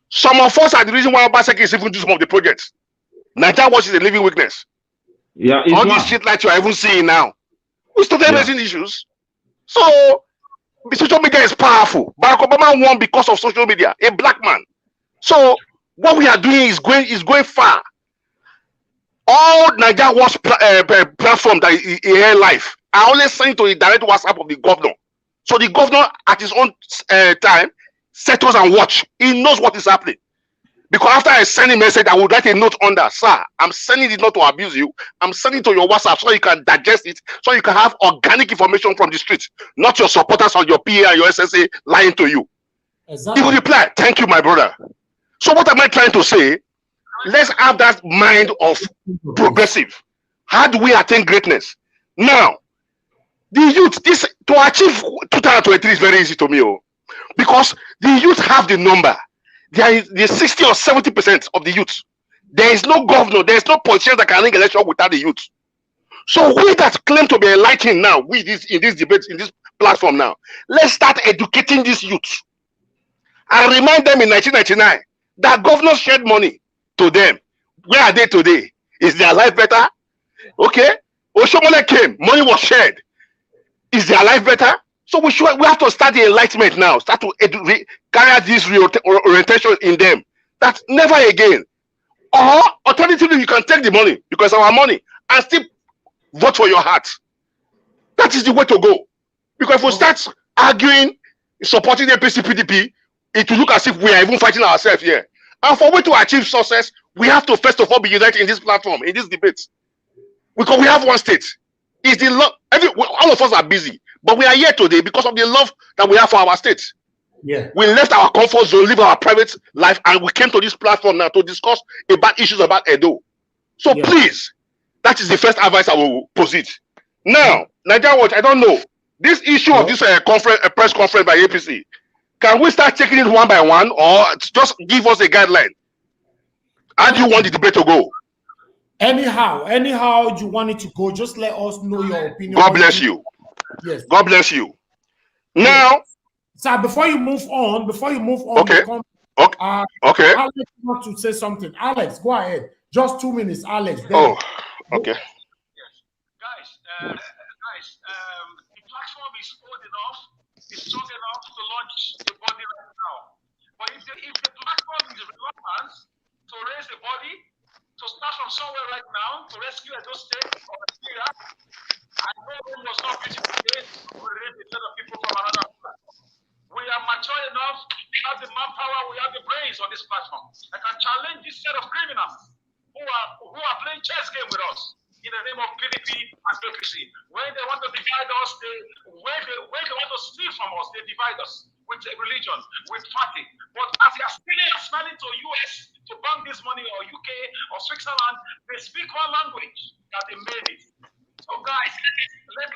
Some of us are the reason why Obaseki is even doing some of the projects. Nigeria Watch is a living witness. Yeah, all these shit like you are even seeing now. We started raising issues. So the social media is powerful. Barack Obama won because of social media, a black man. So what we are doing is going far. All Nigeria Watch platform that is here live, I only send to the direct WhatsApp of the governor. So the governor at his own time settles and watch. He knows what is happening. Because after I send a message, I will write a note under. Sir, I'm sending it not to abuse you. I'm sending it to your WhatsApp so you can digest it, so you can have organic information from the street, not your supporters or your PA and your SSA lying to you. Exactly. He will reply, thank you, my brother. So what am I trying to say? Let's have that mind of progressive. How do we attain greatness? Now, the youth, this to achieve 2023 is very easy to me, because the youth have the number. There is the 60 or 70% of the youth. There is no governor, there is no politician that can ring election without the youth. So we that claim to be enlightened now, in this debate, in this platform now, let's start educating these youth and remind them in 1999 that governors shared money to them. Where are they today? Is their life better? Okay. Oshomole came, money was shared. Is their life better? So we have to start the enlightenment now. Start to carry out this orientation in them. That never again. Or alternatively, you can take the money because our money and still vote for your heart. That is the way to go. Because if we start arguing, supporting the APC, PDP, it will look as if we are even fighting ourselves here. And for we to achieve success, we have to first of all be united in this platform, in this debate. Because we have one state. It's the love. All of us are busy. But we are here today because of the love that we have for our state. Yeah. We left our comfort zone, live our private life, and we came to this platform now to discuss about issues about Edo. So please, that is the first advice I will posit. Now, Nigeria Watch, I don't know. This issue of this press conference by APC, can we start taking it one by one or just give us a guideline? How do you want the debate to go? Anyhow you want it to go, just let us know your opinion. God bless you. Yes. God bless you. Now, sir, before you move on, okay. Okay. Alex wants to say something. Alex, go ahead. Just 2 minutes, Alex. Oh, okay. Guys, the platform is old enough, it's strong enough to launch the body right now. But if the platform is relevant to raise the body, to start from somewhere right now, to rescue Edo State or Nigeria, I know it was not beautiful today to raise a set of people from another platform. We are mature enough, we have the manpower, we have the brains on this platform. I can challenge this set of criminals who are playing chess game with us in the name of PDP and APC. When they want to divide us, when they want to steal from us, they divide us with religion, with party. But as they are stealing and smelling to US to bank this money or UK or Switzerland, they speak one language that they made it. So guys,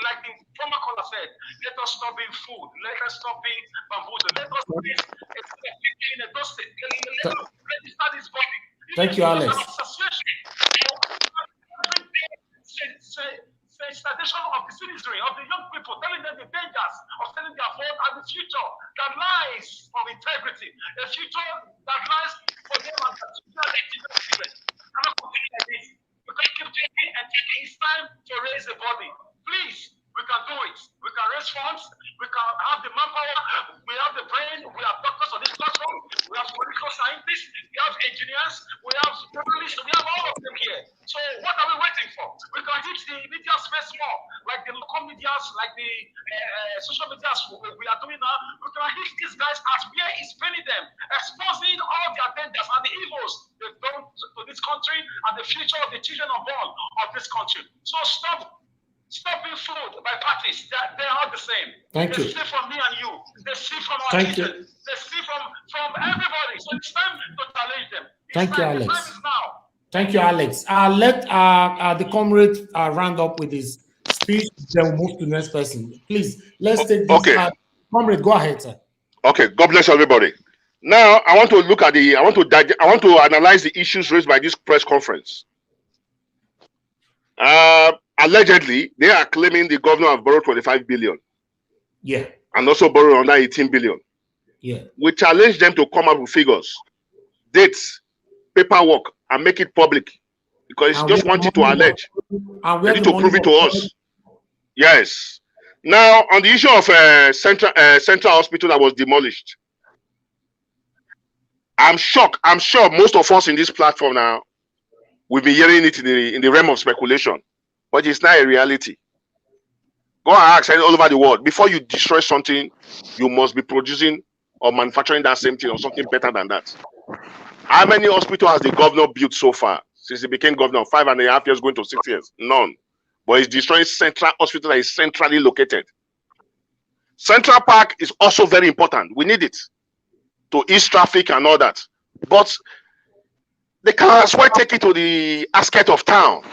like the former caller said, let us stop being fooled. Let us stop being bamboozled. Let us be in a dust. Let us register this body. Thank you, Alex. Sensitization of the citizenry, of the young people, telling them the dangers of selling their vote and the future that lies from integrity, a future that lies for them and the children. I'm not continuing like this. We can keep taking and taking. It's time to raise the body. Please, we can do it. We can raise funds, we can have the manpower, we have the brain, we have doctors on this platform, we have political scientists, we have engineers, we have journalists, we have all of them here. So what are we waiting for? We can hit the media space more, like the local medias, like the social medias we are doing now. We can hit these guys as where it's paying them, exposing all the agendas and the evils they've done to this country and the future of the children unborn of this country. So stop stopping food by parties. They are all the same. Thank you. They see from me and you. They see from our Thank children. you. They see from everybody. So it's time to challenge them. Thank you, Alex. The time is now. Thank you, Alex. Let the comrade round up with his speech, then we'll move to the next person. Please, let's take this. Okay. Comrade, go ahead, sir. Okay, God bless everybody. Now, I want to look at I want to analyze the issues raised by this press conference. Allegedly, they are claiming the governor have borrowed 25 billion. Yeah. And also borrowed under 18 billion. Yeah. We challenge them to come up with figures, dates, paperwork, and make it public. Because it's just wanting to allege. They need to prove it to us. Yes. Now, on the issue of central hospital that was demolished, I'm shocked. I'm sure most of us in this platform now, we've been hearing it in the realm of speculation, but it's not a reality. Go and ask all over the world. Before you destroy something, you must be producing or manufacturing that same thing or something better than that. How many hospitals has the governor built so far since he became governor? 5.5 years, going to 6 years? None. But he's destroying central hospital that is centrally located. Central Park is also very important. We need it to ease traffic and all that. But they can as well take it to the outskirts of town.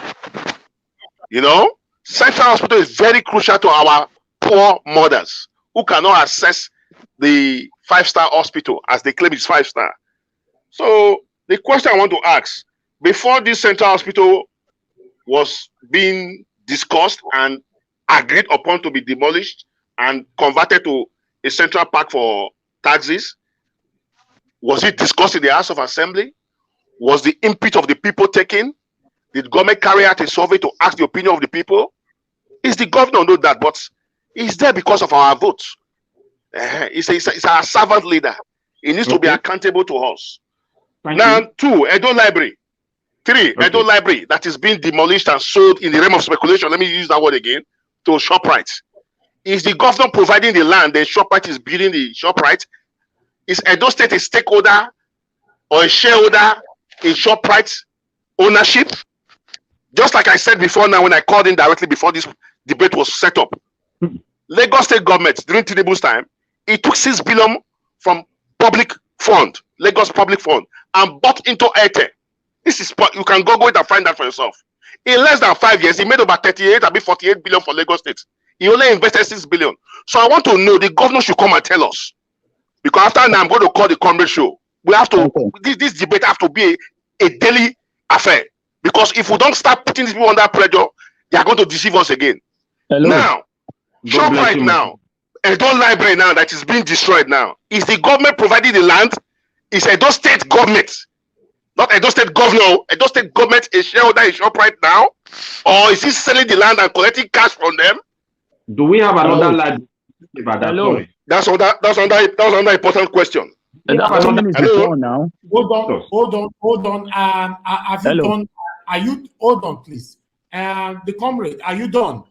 You know, Central Hospital is very crucial to our poor mothers who cannot access the 5-star hospital as they claim it's 5-star. So the question I want to ask, before this Central Hospital was being discussed and agreed upon to be demolished and converted to a Central Park for taxis, was it discussed in the House of Assembly? Was the input of the people taken? Did government carry out a survey to ask the opinion of the people? Is the governor know that? But he's there because of our votes. He's our servant leader. He needs to be accountable to us. Now, 2, Edo Library. 3, Edo Library that is being demolished and sold in the realm of speculation. Let me use that word again. To ShopRite. Is the governor providing the land? Then ShopRite is building the ShopRite. Is Edo State a stakeholder or a shareholder in ShopRite ownership? Just like I said before now when I called in directly before this debate was set up. Lagos State government, during Tinubu's time, it took 6 billion from public fund, Lagos public fund, and bought into Airtel. This is, you can go it and find that for yourself. In less than 5 years, he made about 38, maybe 48 billion for Lagos State. He only invested 6 billion. So I want to know, the governor should come and tell us. Because after now, I'm going to call the comrade show. We have to, this debate have to be a daily affair. Because if we don't start putting these people under pressure, they are going to deceive us again. Hello. Now, ShopRite now, Edo Library now that is being destroyed now, is the government providing the land? Is Edo State government, not Edo State governor, Edo State government a shareholder in ShopRite now? Or is he selling the land and collecting cash from them? Do we have another library? Hello. That's another important question. Hello. Now. Hold on. Have you done? Are you hold on, please? The comrade, are you done?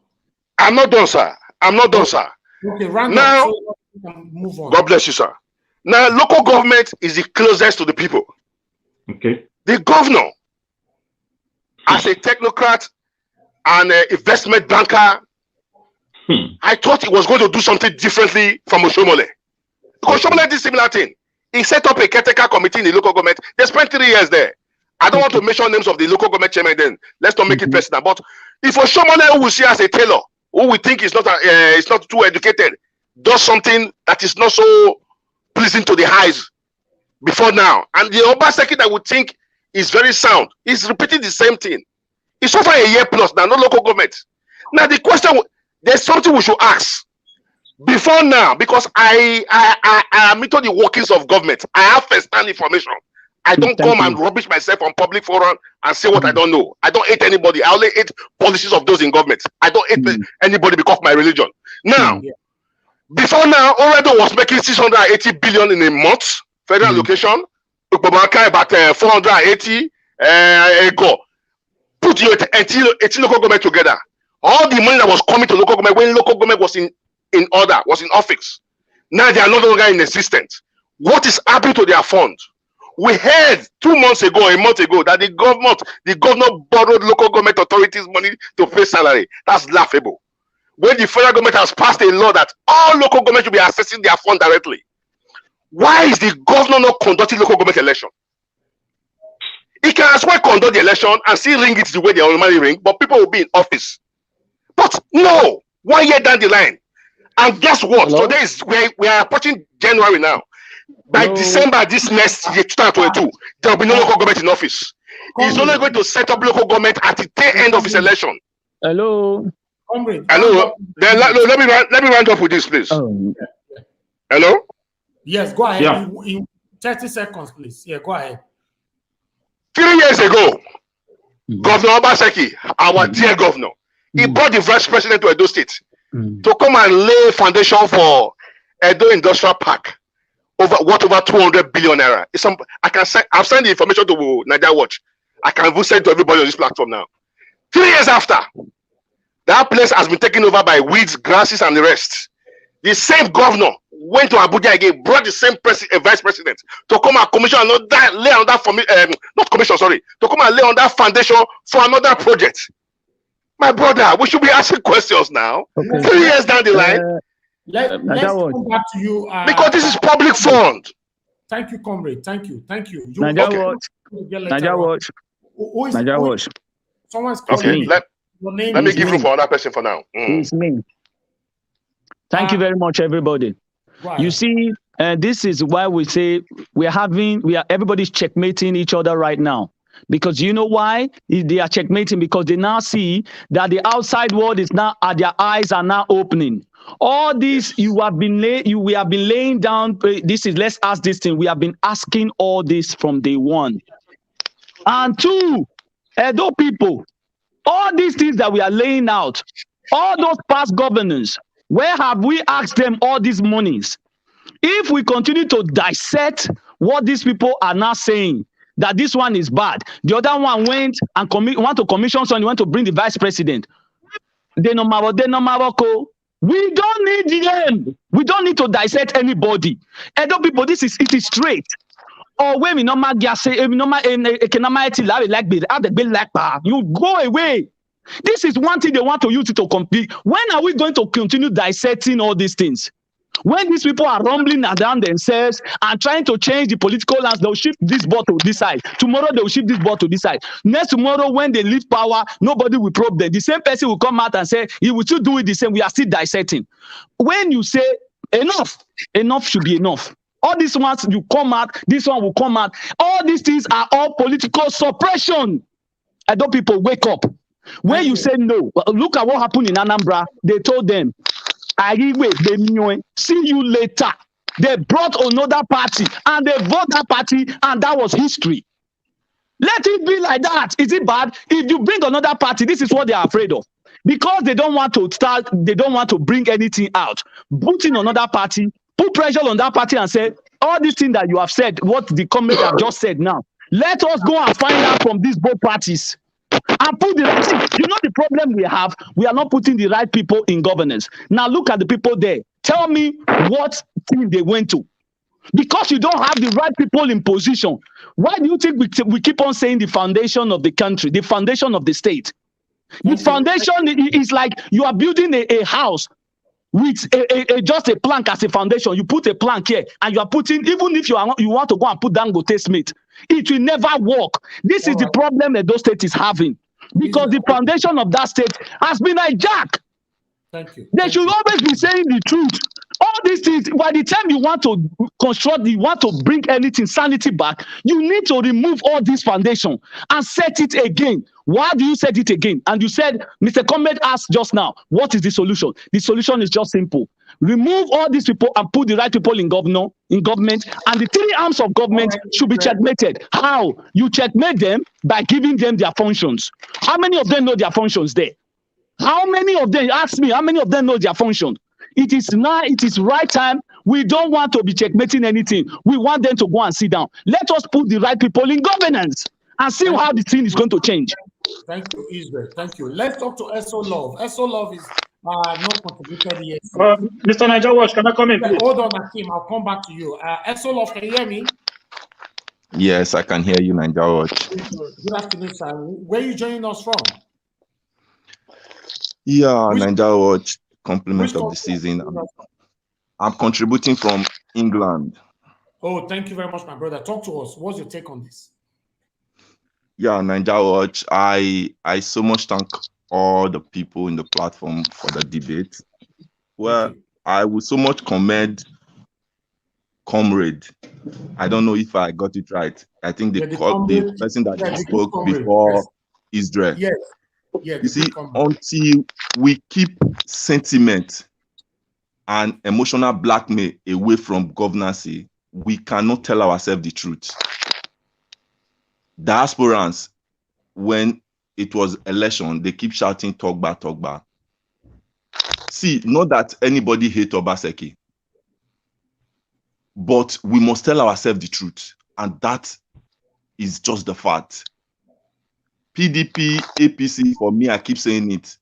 I'm not done, sir. I'm not done, sir. Okay, run now. So we can move on. God bless you, sir. Now, local government is the closest to the people. Okay. The governor, as a technocrat and an investment banker, I thought he was going to do something differently from Oshomole. Because Oshomole did similar thing. He set up a caretaker committee in the local government. They spent 3 years there. I don't want to mention names of the local government chairman then. Let's not make it personal. But if Oshomole, who we see as a tailor, who we think is not too educated, does something that is not so pleasing to the eyes before now, and the Obaseki that we think is very sound, is repeating the same thing. It's over a year plus now, no local government. Now the question, there's something we should ask before now, because I am into the workings of government. I have first-hand information. I don't come and rubbish myself on public forum and say what I don't know. I don't hate anybody. I only hate policies of those in government. I don't hate anybody because of my religion. Now, before now, Oredo was making 680 billion in a month, federal allocation. Ubamaka about 480 go. Put your 18 local government together. All the money that was coming to local government when local government was in order, was in office. Now they are no longer in existence. What is happening to their funds? We heard 2 months ago, a month ago, that the governor borrowed local government authorities money to pay salary. That's laughable. When the federal government has passed a law that all local government should be accessing their fund directly. Why is the governor not conducting local government election? He can as well conduct the election and still ring it the way they normally ring, but people will be in office. But no, 1 year down the line. And guess what? Hello? Today is we are approaching January now. By December this next year, 2022, there will be no local government in office. He's only going to set up local government at the tail end of his election. Hello. Hello. Then let me round up with this, please. Oh. Hello. Yes, go ahead. Yeah. In 30 seconds, please. Yeah, go ahead. 3 years ago, Governor Obaseki, our dear governor, he brought the vice president to Edo State to come and lay foundation for Edo Industrial Park over 200 billion naira. I've sent the information to Nigeria Watch. I can even send to everybody on this platform now. 3 years after, that place has been taken over by weeds, grasses, and the rest. The same governor went to Abuja again, brought the same vice president to come and commission to come and lay on that foundation for another project. My brother, we should be asking questions now. Okay. 3 years down the line. Let's come back to you. Because this is public fund. Thank you, comrade. Thank you. Nigeria Watch. Someone's calling. Okay. Let me give room for another person for now. It's me. Thank you very much, everybody. Right. You see, this is why we say everybody's checkmating each other right now. Because you know why they are checkmating? Because they now see that the outside world is now, their eyes are now opening. All this we have been laying down. Let's ask this thing. We have been asking all this from day one. And two, Edo people, all these things that we are laying out, all those past governors, where have we asked them all these monies? If we continue to dissect what these people are now saying, that this one is bad, the other one went and want to commission someone, want to bring the vice president. We don't need them. We don't need to dissect anybody. Edo people, it is straight. Or when we normal say, you go away. This is one thing they want to use it to compete. When are we going to continue dissecting all these things? When these people are rumbling around themselves and trying to change the political lands, they'll shift this ball to this side. Tomorrow, they'll shift this ball to this side. Next tomorrow, when they leave power, nobody will probe them. The same person will come out and say, he will still do it the same. We are still dissecting. When you say, enough should be enough. All these ones, you come out, this one will come out. All these things are all political suppression. Edo people, wake up. When you say no, look at what happened in Anambra. They told them, see you later. They brought another party and they vote that party, and that was history. Let it be like that. Is it bad? If you bring another party, this is what they are afraid of. Because they don't want to bring anything out. Put in another party, put pressure on that party and say, all these things that you have said, what the comment have just said now, let us go and find out from these both parties. And put the right thing. You know the problem we have? We are not putting the right people in governance. Now look at the people there. Tell me what team they went to. Because you don't have the right people in position. Why do you think we keep on saying the foundation of the country, the foundation of the state? The foundation is like you are building a house with just a plank as a foundation. You put a plank here and you are putting, even if you want to go and put Dangote Smith, it will never work. This is the problem that those state is having. Because the foundation of that state has been hijacked. Thank you. They should always be saying the truth. All these things, by the time you want to construct, you want to bring anything, sanity back, you need to remove all this foundation and set it again. Why do you set it again? And you said, Mr. Comrade asked just now, what is the solution? The solution is just simple. Remove all these people and put the right people in government, and the three arms of government should be checkmated. How? You checkmate them by giving them their functions. How many of them know their functions there? How many of them, ask me, how many of them know their function? It is now, it is right time. We don't want to be checkmating anything. We want them to go and sit down. Let us put the right people in governance and see how the thing is going to change. Thank you, Israel. Thank you. Let's talk to SO Love. SO Love is not contributed yet. Mr. Niger Watch, can I come in, please? Hold on, Akim. I'll come back to you. SO Love, can you hear me? Yes, I can hear you, Niger Watch. Good afternoon, sir. Where are you joining us from? Yeah, Niger Watch, compliment of the season. I'm contributing from England. Oh, thank you very much, my brother. Talk to us. What's your take on this? Yeah, Niger Watch, I so much thank all the people in the platform for the debate. Well, I would so much commend Comrade. I don't know if I got it right. I think the person that spoke before Israel. Yes. Yeah, you see, until we keep sentiment and emotional blackmail away from governance, we cannot tell ourselves the truth. Diasporans, when it was election, they keep shouting talk back. See, not that anybody hates Obaseki, but we must tell ourselves the truth, and that is just the fact. PDP, APC, for me, I keep saying it,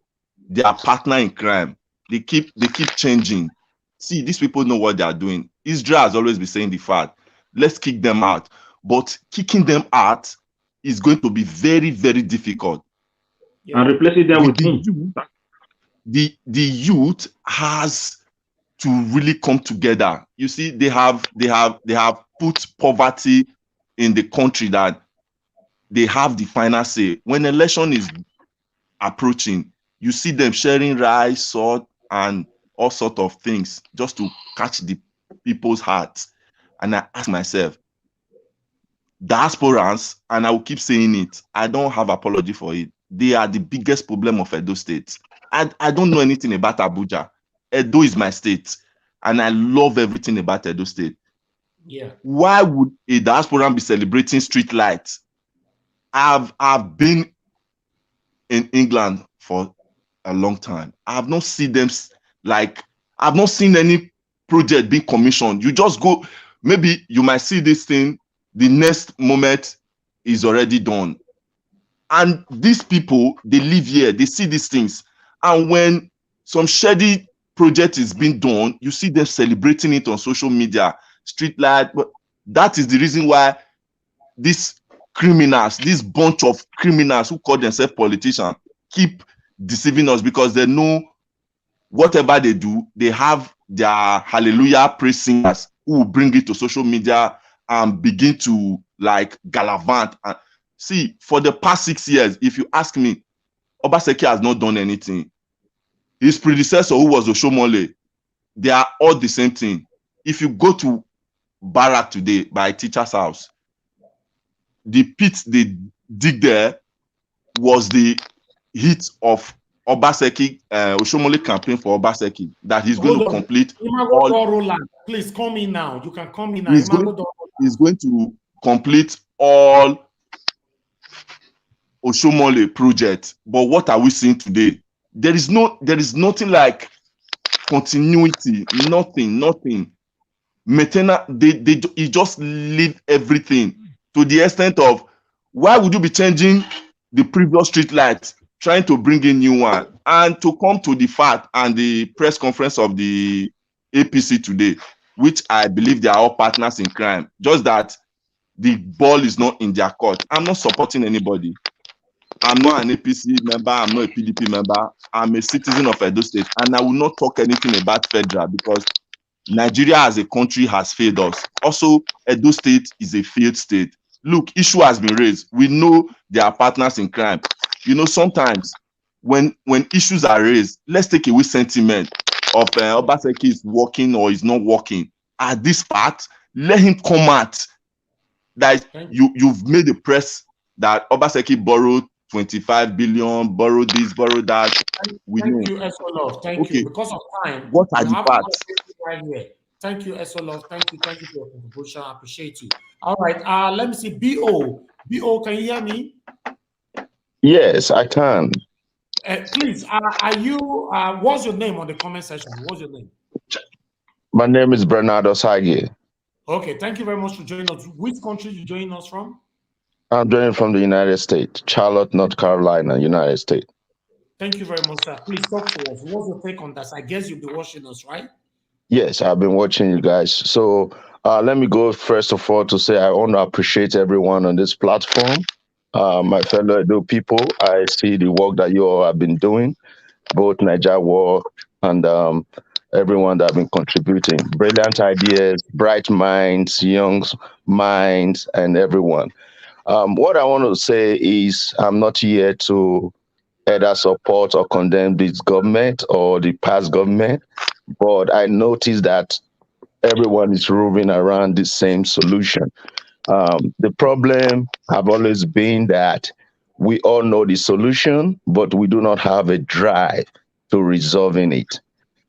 they are partner in crime. They keep changing. See, these people know what they are doing. Israel has always been saying the fact. Let's kick them out. But kicking them out is going to be very, very difficult. And replacing them with me. The youth has to really come together. You see, they have put poverty in the country that they have the final say. When election is approaching, you see them sharing rice, salt, and all sorts of things just to catch the people's hearts. And I ask myself, diasporans, and I will keep saying it, I don't have apology for it. They are the biggest problem of Edo State. I don't know anything about Abuja. Edo is my state, and I love everything about Edo State. Yeah. Why would a diasporan be celebrating street lights? I've been in England for a long time. I have not seen them, like, I've not seen any project being commissioned. You just go, maybe you might see this thing, the next moment is already done. And these people, they live here, they see these things. And when some shady project is being done, you see them celebrating it on social media, street light. But that is the reason why these criminals, this bunch of criminals who call themselves politicians, keep deceiving us, because they know whatever they do, they have their hallelujah praise singers who will bring it to social media and begin to like gallivant. And see, for the past 6 years, if you ask me, Obaseki has not done anything. His predecessor, who was Oshomole, they are all the same thing. If you go to Barrack today by a teacher's house, the pit they dig there was the hit of Obaseki, Oshomole campaign for Obaseki, that he's going to complete. Please come in now. You can come in now. He's going to complete all Oshomole project. But what are we seeing today? There is nothing like continuity, nothing. He just leave everything to the extent of, why would you be changing the previous street lights, trying to bring in new one? And to come to the fact and the press conference of the APC today, which I believe they are all partners in crime, just that the ball is not in their court. I'm not supporting anybody. I'm not an APC member, I'm not a PDP member, I'm a citizen of Edo State, and I will not talk anything about federal, because Nigeria as a country has failed us. Also, Edo State is a failed state. Look, issue has been raised. We know they are partners in crime. You know, sometimes when issues are raised, let's take away sentiment of Obaseki is working or is not working. At this part, let him come out that you've made the press that Obaseki borrowed 25 billion, borrow this, borrow that. Thank you, Esolof. Thank you. Because of time, what are the parts? Right here. Thank you, Esolof. Thank you for your contribution. I appreciate you. All right. Let me see. BO. BO, can you hear me? Yes, I can. Please, are you? What's your name on the comment section? What's your name? My name is Bernardo Sagi. Okay, thank you very much for joining us. Which country you joining us from? I'm joining from the United States, Charlotte, North Carolina, United States. Thank you very much, sir. Please talk to us. What's your take on that? I guess you'll be watching us, right? Yes, I've been watching you guys. So let me go first of all to say I want to appreciate everyone on this platform. My fellow Edo people, I see the work that you all have been doing, both Niger War and everyone that have been contributing. Brilliant ideas, bright minds, young minds, and everyone. What I want to say is I'm not here to either support or condemn this government or the past government, but I noticed that everyone is roving around the same solution. The problem have always been that we all know the solution, but we do not have a drive to resolving it.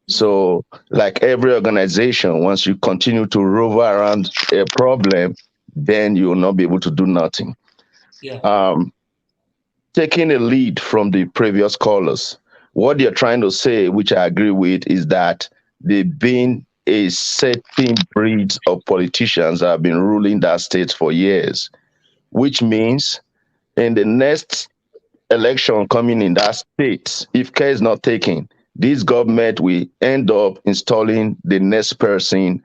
So, like every organization, once you continue to rove around a problem, then you will not be able to do nothing. Yeah. Taking a lead from the previous callers, what they're trying to say, which I agree with, is that they've been a certain breed of politicians that have been ruling that state for years, which means in the next election coming in that state, if care is not taken, this government will end up installing the next person.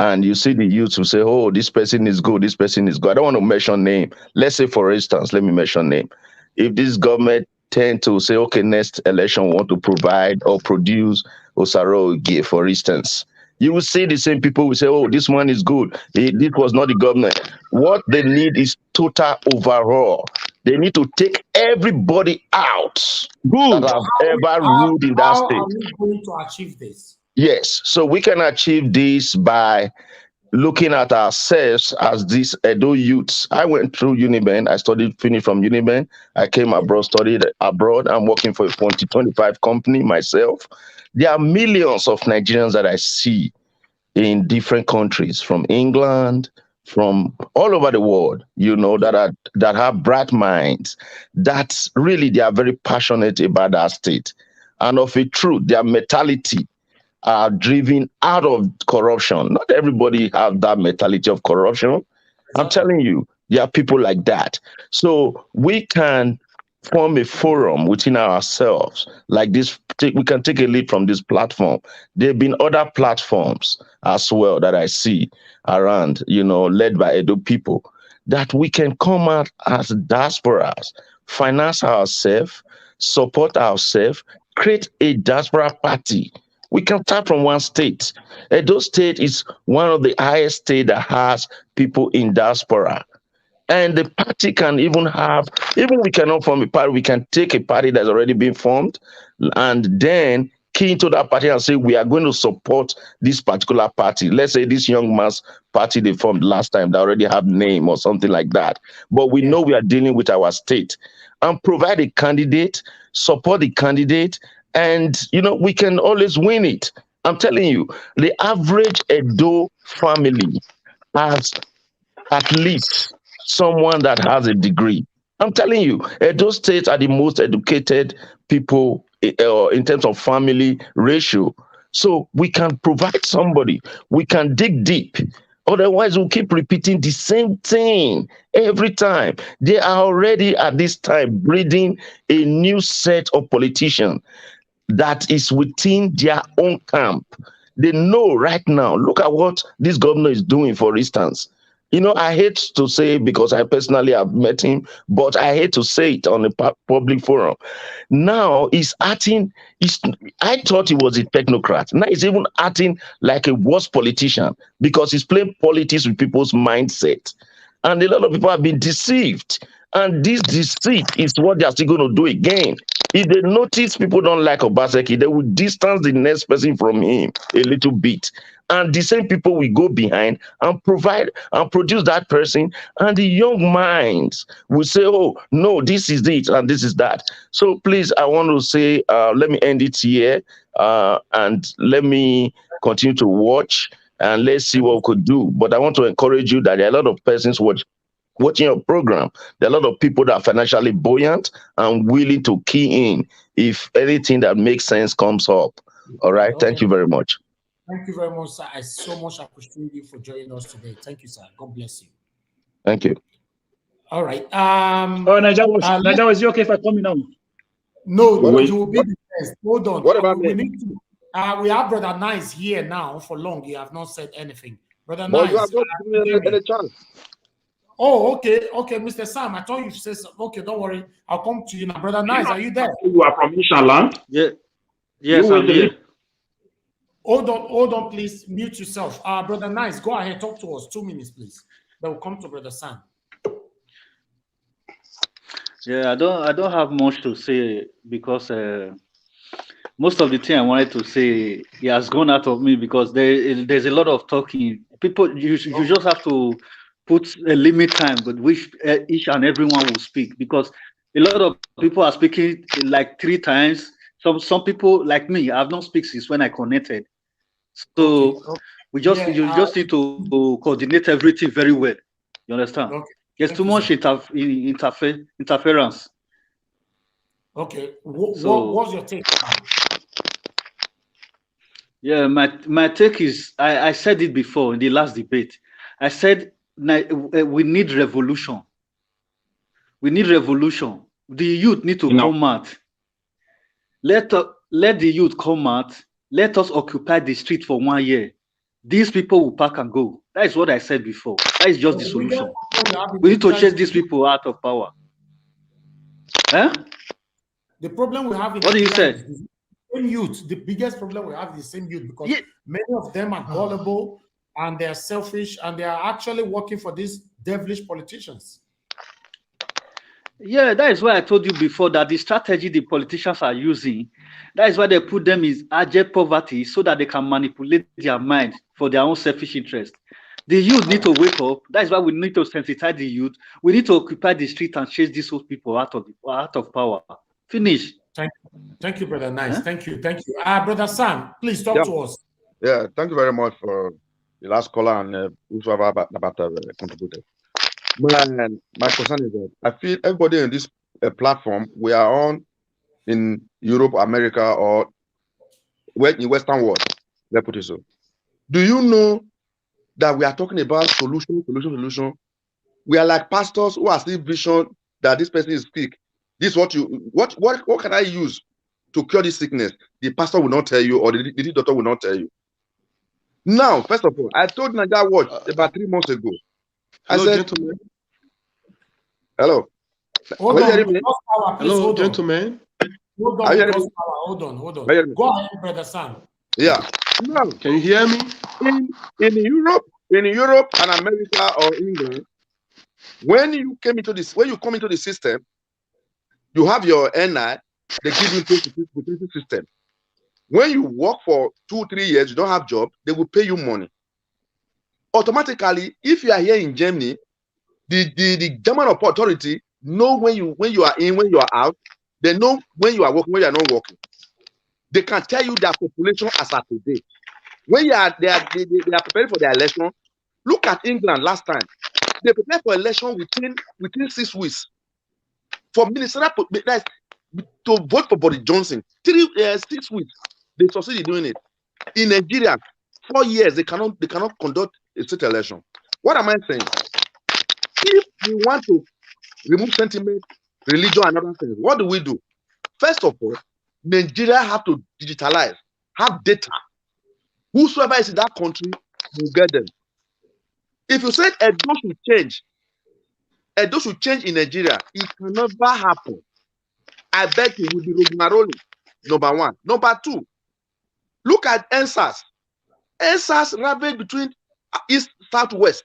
And you see the youth who say, oh, this person is good, this person is good. I don't want to mention name. Let's say, for instance, let me mention name. If this government tend to say, okay, next election we want to provide or produce Osaro Oge, for instance, you will see the same people will say, oh, this one is good. This was not the government. What they need is total overhaul. They need to take everybody out that have ever ruled in that How state. are we going to achieve this? Yes, so we can achieve this by looking at ourselves as these Edo youths. I went through Uniben. I finished from Uniben. I came abroad, studied abroad. I'm working for a 2025 company myself. There are millions of Nigerians that I see in different countries, from England, from all over the world, that have bright minds, that really they are very passionate about that state. And of a truth, their mentality are driven out of corruption. Not everybody have that mentality of corruption. I'm telling you, there are people like that. So we can form a forum within ourselves like this. We can take a lead from this platform. There have been other platforms as well that I see around, led by Edo people, that we can come out as diasporas, finance ourselves, support ourselves, create a diaspora party. We can start from one state. Edo State is one of the highest states that has people in diaspora. And the party can even we cannot form a party, we can take a party that's already been formed and then key into that party and say, we are going to support this particular party. Let's say this young man's party they formed last time, they already have name or something like that. But we know we are dealing with our state and provide a candidate, support the candidate, and we can always win it. I'm telling you, the average Edo family has at least someone that has a degree. I'm telling you, Edo states are the most educated people in terms of family ratio. So we can provide somebody, we can dig deep. Otherwise, we'll keep repeating the same thing every time. They are already at this time breeding a new set of politicians that is within their own camp. They know right now, look at what this governor is doing, for instance. I hate to say, because I personally have met him, but I hate to say it on a public forum. Now he's acting, I thought he was a technocrat. Now he's even acting like a worse politician because he's playing politics with people's mindset. And a lot of people have been deceived. And this deceit is what they're still going to do again. If they notice people don't like Obaseki, they will distance the next person from him a little bit. And the same people will go behind and provide and produce that person. And the young minds will say, oh, no, this is it and this is that. So please, I want to say, let me end it here and let me continue to watch and let's see what we could do. But I want to encourage you that there are a lot of persons watching your program. There are a lot of people that are financially buoyant and willing to key in if anything that makes sense comes up. All right. Thank you very much. Thank you very much, sir. I so much appreciate you for joining us today. Thank you, sir. God bless you. Thank you. All right. Naija, is it okay if I come in now? No, you will be the first. Hold on. What about we me? need to. We have Brother Nice here now for long. You have not said anything, Brother But Nice. you have not given me any chance. Oh, okay, Mr. Sam. I thought you said something. Okay, don't worry. I'll come to you now, Brother Nice. Are you there? You are from Ishaland? Yeah. Yes, I'm here. Hold on, please. Mute yourself. Brother Nice, go ahead. Talk to us. 2 minutes, please. Then we'll come to Brother Sam. Yeah, I don't have much to say because most of the thing I wanted to say it has gone out of me because there's a lot of talking. People, you just have to put a limit time with which each and everyone will speak, because a lot of people are speaking like 3 times. Some people like me, I've not speak since when I connected. So we just you just need to coordinate everything very well. You understand? Okay. There's too much interference. Okay. What's your take? Yeah, my take is I said it before in the last debate. I said we need revolution. We need revolution. The youth need to come out. Let the youth come out. Let us occupy the street for 1 year. These people will pack and go. That is what I said before. That is just the solution. We need to chase these people out of power. Huh? The problem we have in what do you say? Same youth. The biggest problem we have is the same youth, because many of them are gullible and they are selfish and they are actually working for these devilish politicians. Yeah, that is why I told you before that the strategy the politicians are using, that is why they put them in abject poverty so that they can manipulate their mind for their own selfish interest. The youth need to wake up. That is why we need to sensitize the youth. We need to occupy the street and chase these old people out of power. Finish. Thank you, Brother Nice. Huh? Thank you. Brother Sam, please talk to us. Yeah, thank you very much for the last caller and whoever contributed. My concern is that I feel everybody in this platform, we are on in Europe, America, or in Western world, let's put it so. Do you know that we are talking about solution? We are like pastors who are still vision that this person is sick. This is what can I use to cure this sickness? The pastor will not tell you, or the doctor will not tell you. Now, first of all, I told Naija Watch about 3 months ago. Hello, I said, gentlemen. Hello. Hold on. Hello, gentlemen. Hold on. Go ahead, Brother Sam. Yeah. Now, can you hear me? In Europe and America or England, when you come into the system, you have your NI, they give you the system. When you work for 2-3 years, you don't have job, they will pay you money. Automatically, if you are here in Germany, the German authority know when you are in, when you are out. They know when you are working, when you are not working. They can tell you their population as of today. When they are preparing for their election, look at England last time. They prepared for election within 6 weeks. For ministerial to vote for Boris Johnson, 6 weeks. They succeeded doing it. In Nigeria, 4 years they cannot conduct a state election. What am I saying? If we want to remove sentiment, religion, and other things, what do? First of all, Nigeria have to digitalize, have data. Whosoever is in that country will get them. If you said Edo should change in Nigeria, it can never happen. I bet you will be rolling. Number 1. Number 2, look at NSAS. NSAS ravaged between east, southwest.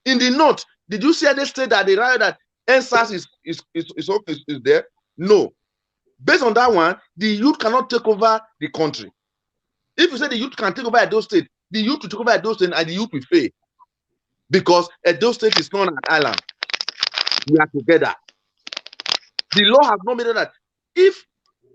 In the north, did you see any state that they ravaged that NSAS is there? No. Based on that one, the youth cannot take over the country. If you say the youth can take over Edo State, the youth will take over Edo State and the youth will fail. Because Edo State is not an island. We are together. The law has not made that. If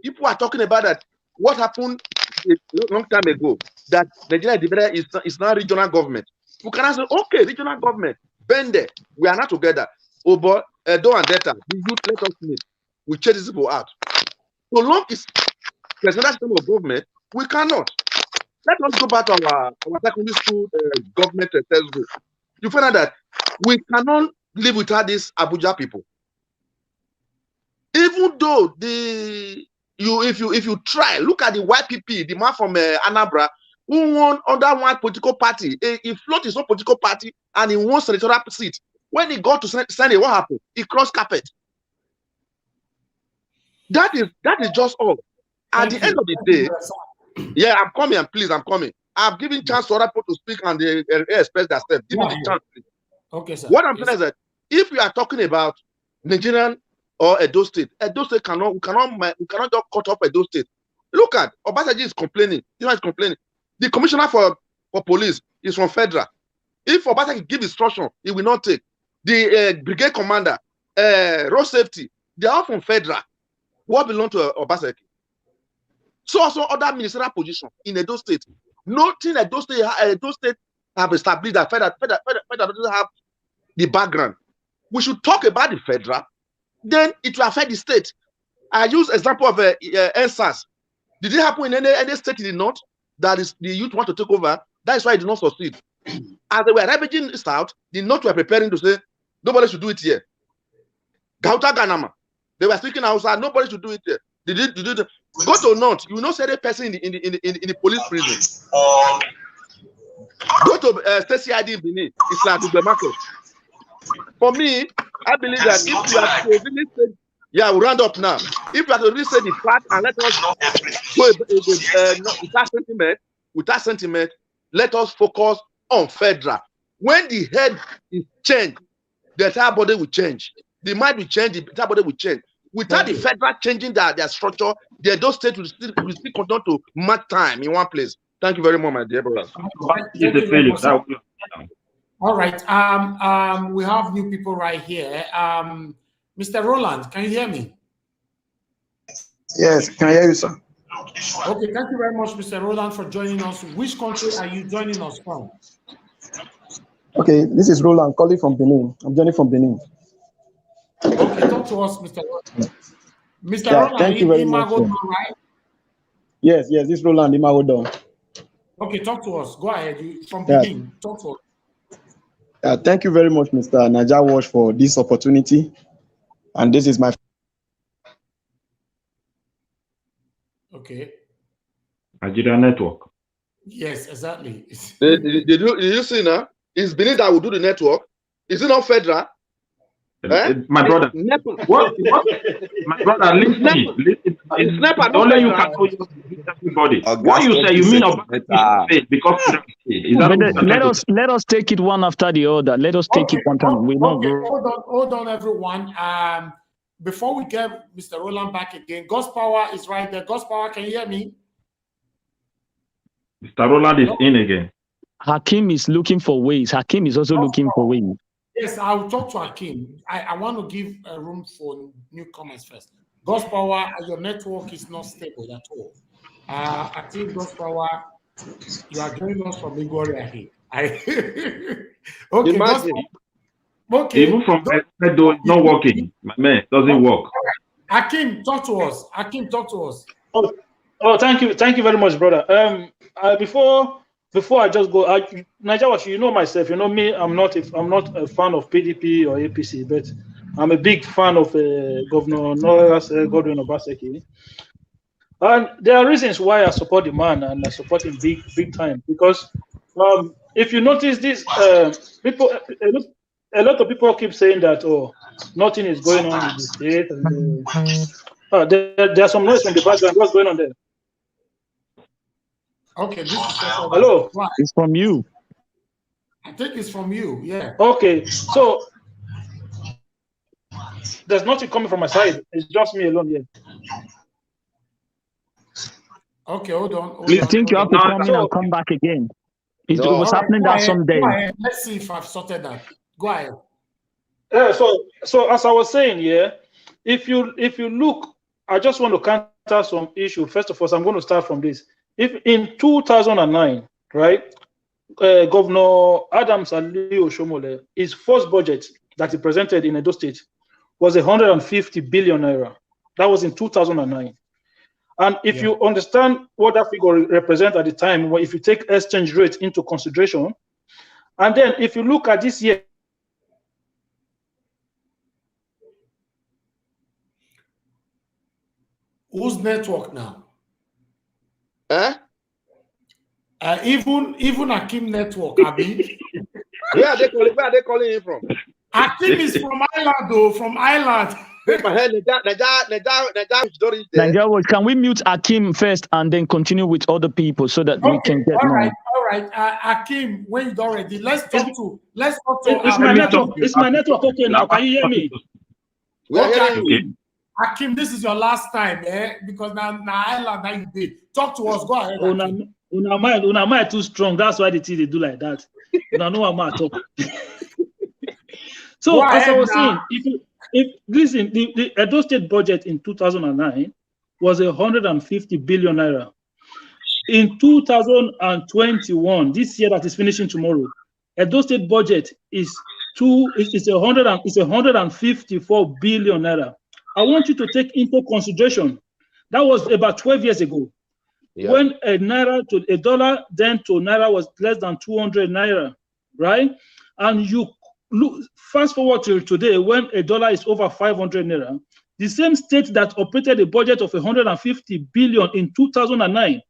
people are talking about that, what happened a long time ago, that Nigeria is now regional government. We can say, okay, regional government, bend there. We are not together. Oh boy, Edo and Delta, the youth let us meet. We chase these people out. So long as presidential system of government, we cannot. let us go back to our secondary school government textbook. You find out that we cannot live without these Abuja people. Even though if you try, look at the YPP, the man from Anambra, who won under one political party. He floated his own political party and he won senatorial seat. When he got to Senate, what happened? He crossed carpet. That is just all. At the end of the day, yeah, I'm coming, and please, I'm coming. I've given chance to other people to speak and they express themselves. Give me the chance, please. Okay, sir. What I'm saying is that if we are talking about Nigerian or Edo State we cannot just cut off Edo State. Look at Obaseki is complaining. You know, he's complaining. The commissioner for police is from Federal. If Obaseki give instruction, he will not take. The brigade commander, road safety, they are all from Federal. What belong to Obaseki? So also other ministerial positions in Edo State. Nothing Edo State have established that Federal doesn't have the background. We should talk about the Federal, then it will affect the state. I use example of NSAS. Did it happen in any state in the north that is the youth want to take over? That is why it did not succeed. As they were ravaging south, the north were preparing to say nobody should do it here. Gauta Ganama, they were speaking outside. Nobody should do it here. They did go to north. You will not see any person in the police prison. Go to state CID in Benin. It's like the market. For me, I believe that if you have to really say, yeah, we'll round up now. If you have to really say the fact and let us go without sentiment, let us focus on Federal. When the head is changed, the entire body will change. The mind will change, the entire body will change. Without the Federal changing their structure, those states will still continue to mark time in one place. Thank you very much, my dear brothers. All right. We have new people right here. Mr. Roland, can you hear me? Yes, can I hear you, sir? Okay, thank you very much, Mr. Roland, for joining us. Which country are you joining us from? Okay, this is Roland calling from Benin. I'm joining from Benin. Okay, talk to us, Mr. Roland. Mr. Yeah, Roland, thank you very much. right? Yes, this is Roland Imagodon. Okay, talk to us. Go ahead. From Benin, talk to us. Thank you very much, Mr. Naija Wash, for this opportunity. And this is my... Okay. Nigeria network. Yes, exactly. Did you see now? It's Benin that will do the network. Is it not Federal? My brother. What? My brother, listen. Only you can call everybody. What you say, you mean about because let us take it one after the other. Let us take it one time. We don't hold on, everyone. Before we get Mr. Roland back again, God's Power is right there. God's Power, can you hear me? Mr. Roland is in again. Hakim is looking for ways. Hakim is also looking for ways. Yes, I'll talk to Hakim. I want to give a room for newcomers first. God's Power, your network is not stable at all. I think God's Power, you are joining us from Igori here. Okay, God's Power. Okay. Even from Edo, it's not working. My man, it doesn't work. Hakim, talk to us. Hakim, talk to us. Oh, thank you very much, brother. Before I just go, Naija Wash, you know myself. You know me. I'm not a fan of PDP or APC, but I'm a big fan of Governor Godwin Obaseki. And there are reasons why I support the man and I support him big time. Because if you notice this, a lot of people keep saying that nothing is going on in the state. And, there's some noise from the background. What's going on there? Okay, this is hello. It's from you. I think it's from you. Yeah. Okay, so there's nothing coming from my side. It's just me alone here. Okay, hold on. You think you have to come in and come back again? It was happening that someday. Let's see if I've sorted that. Go ahead. Yeah. So as I was saying, yeah, if you look, I just want to counter some issue. First of all, I'm going to start from this. If in 2009, right, Governor Adams Aliyu Oshomole, his first budget that he presented in Edo State was 150 billion naira. That was in 2009. And if you understand what that figure represents at the time, if you take exchange rate into consideration, and then if you look at this year, whose network now? Even Akim network, Abi. Where are they calling him from? Akim is from Ireland, though. From Ireland. Nigeria, can we mute Akim first and then continue with other people so that we can get more? All right. Akim, when you already, let's talk to. It's my network. It's my network. Okay, now can you hear me? Okay. Akim, this is your last time, because now Ireland, now you did. Talk to us. Go ahead. Una mind too strong. That's why they do like that. Una know I'm talk. So as I was saying, if listen, the Edo State budget in 2009 was 150 billion naira. In 2021, this year that is finishing tomorrow, Edo State budget is 154 billion naira. I want you to take into consideration that was about 12 years ago, when a dollar then to naira was less than 200 naira, right? And you look fast forward to today, when a dollar is over 500 naira, the same state that operated a budget of 150 billion in 2009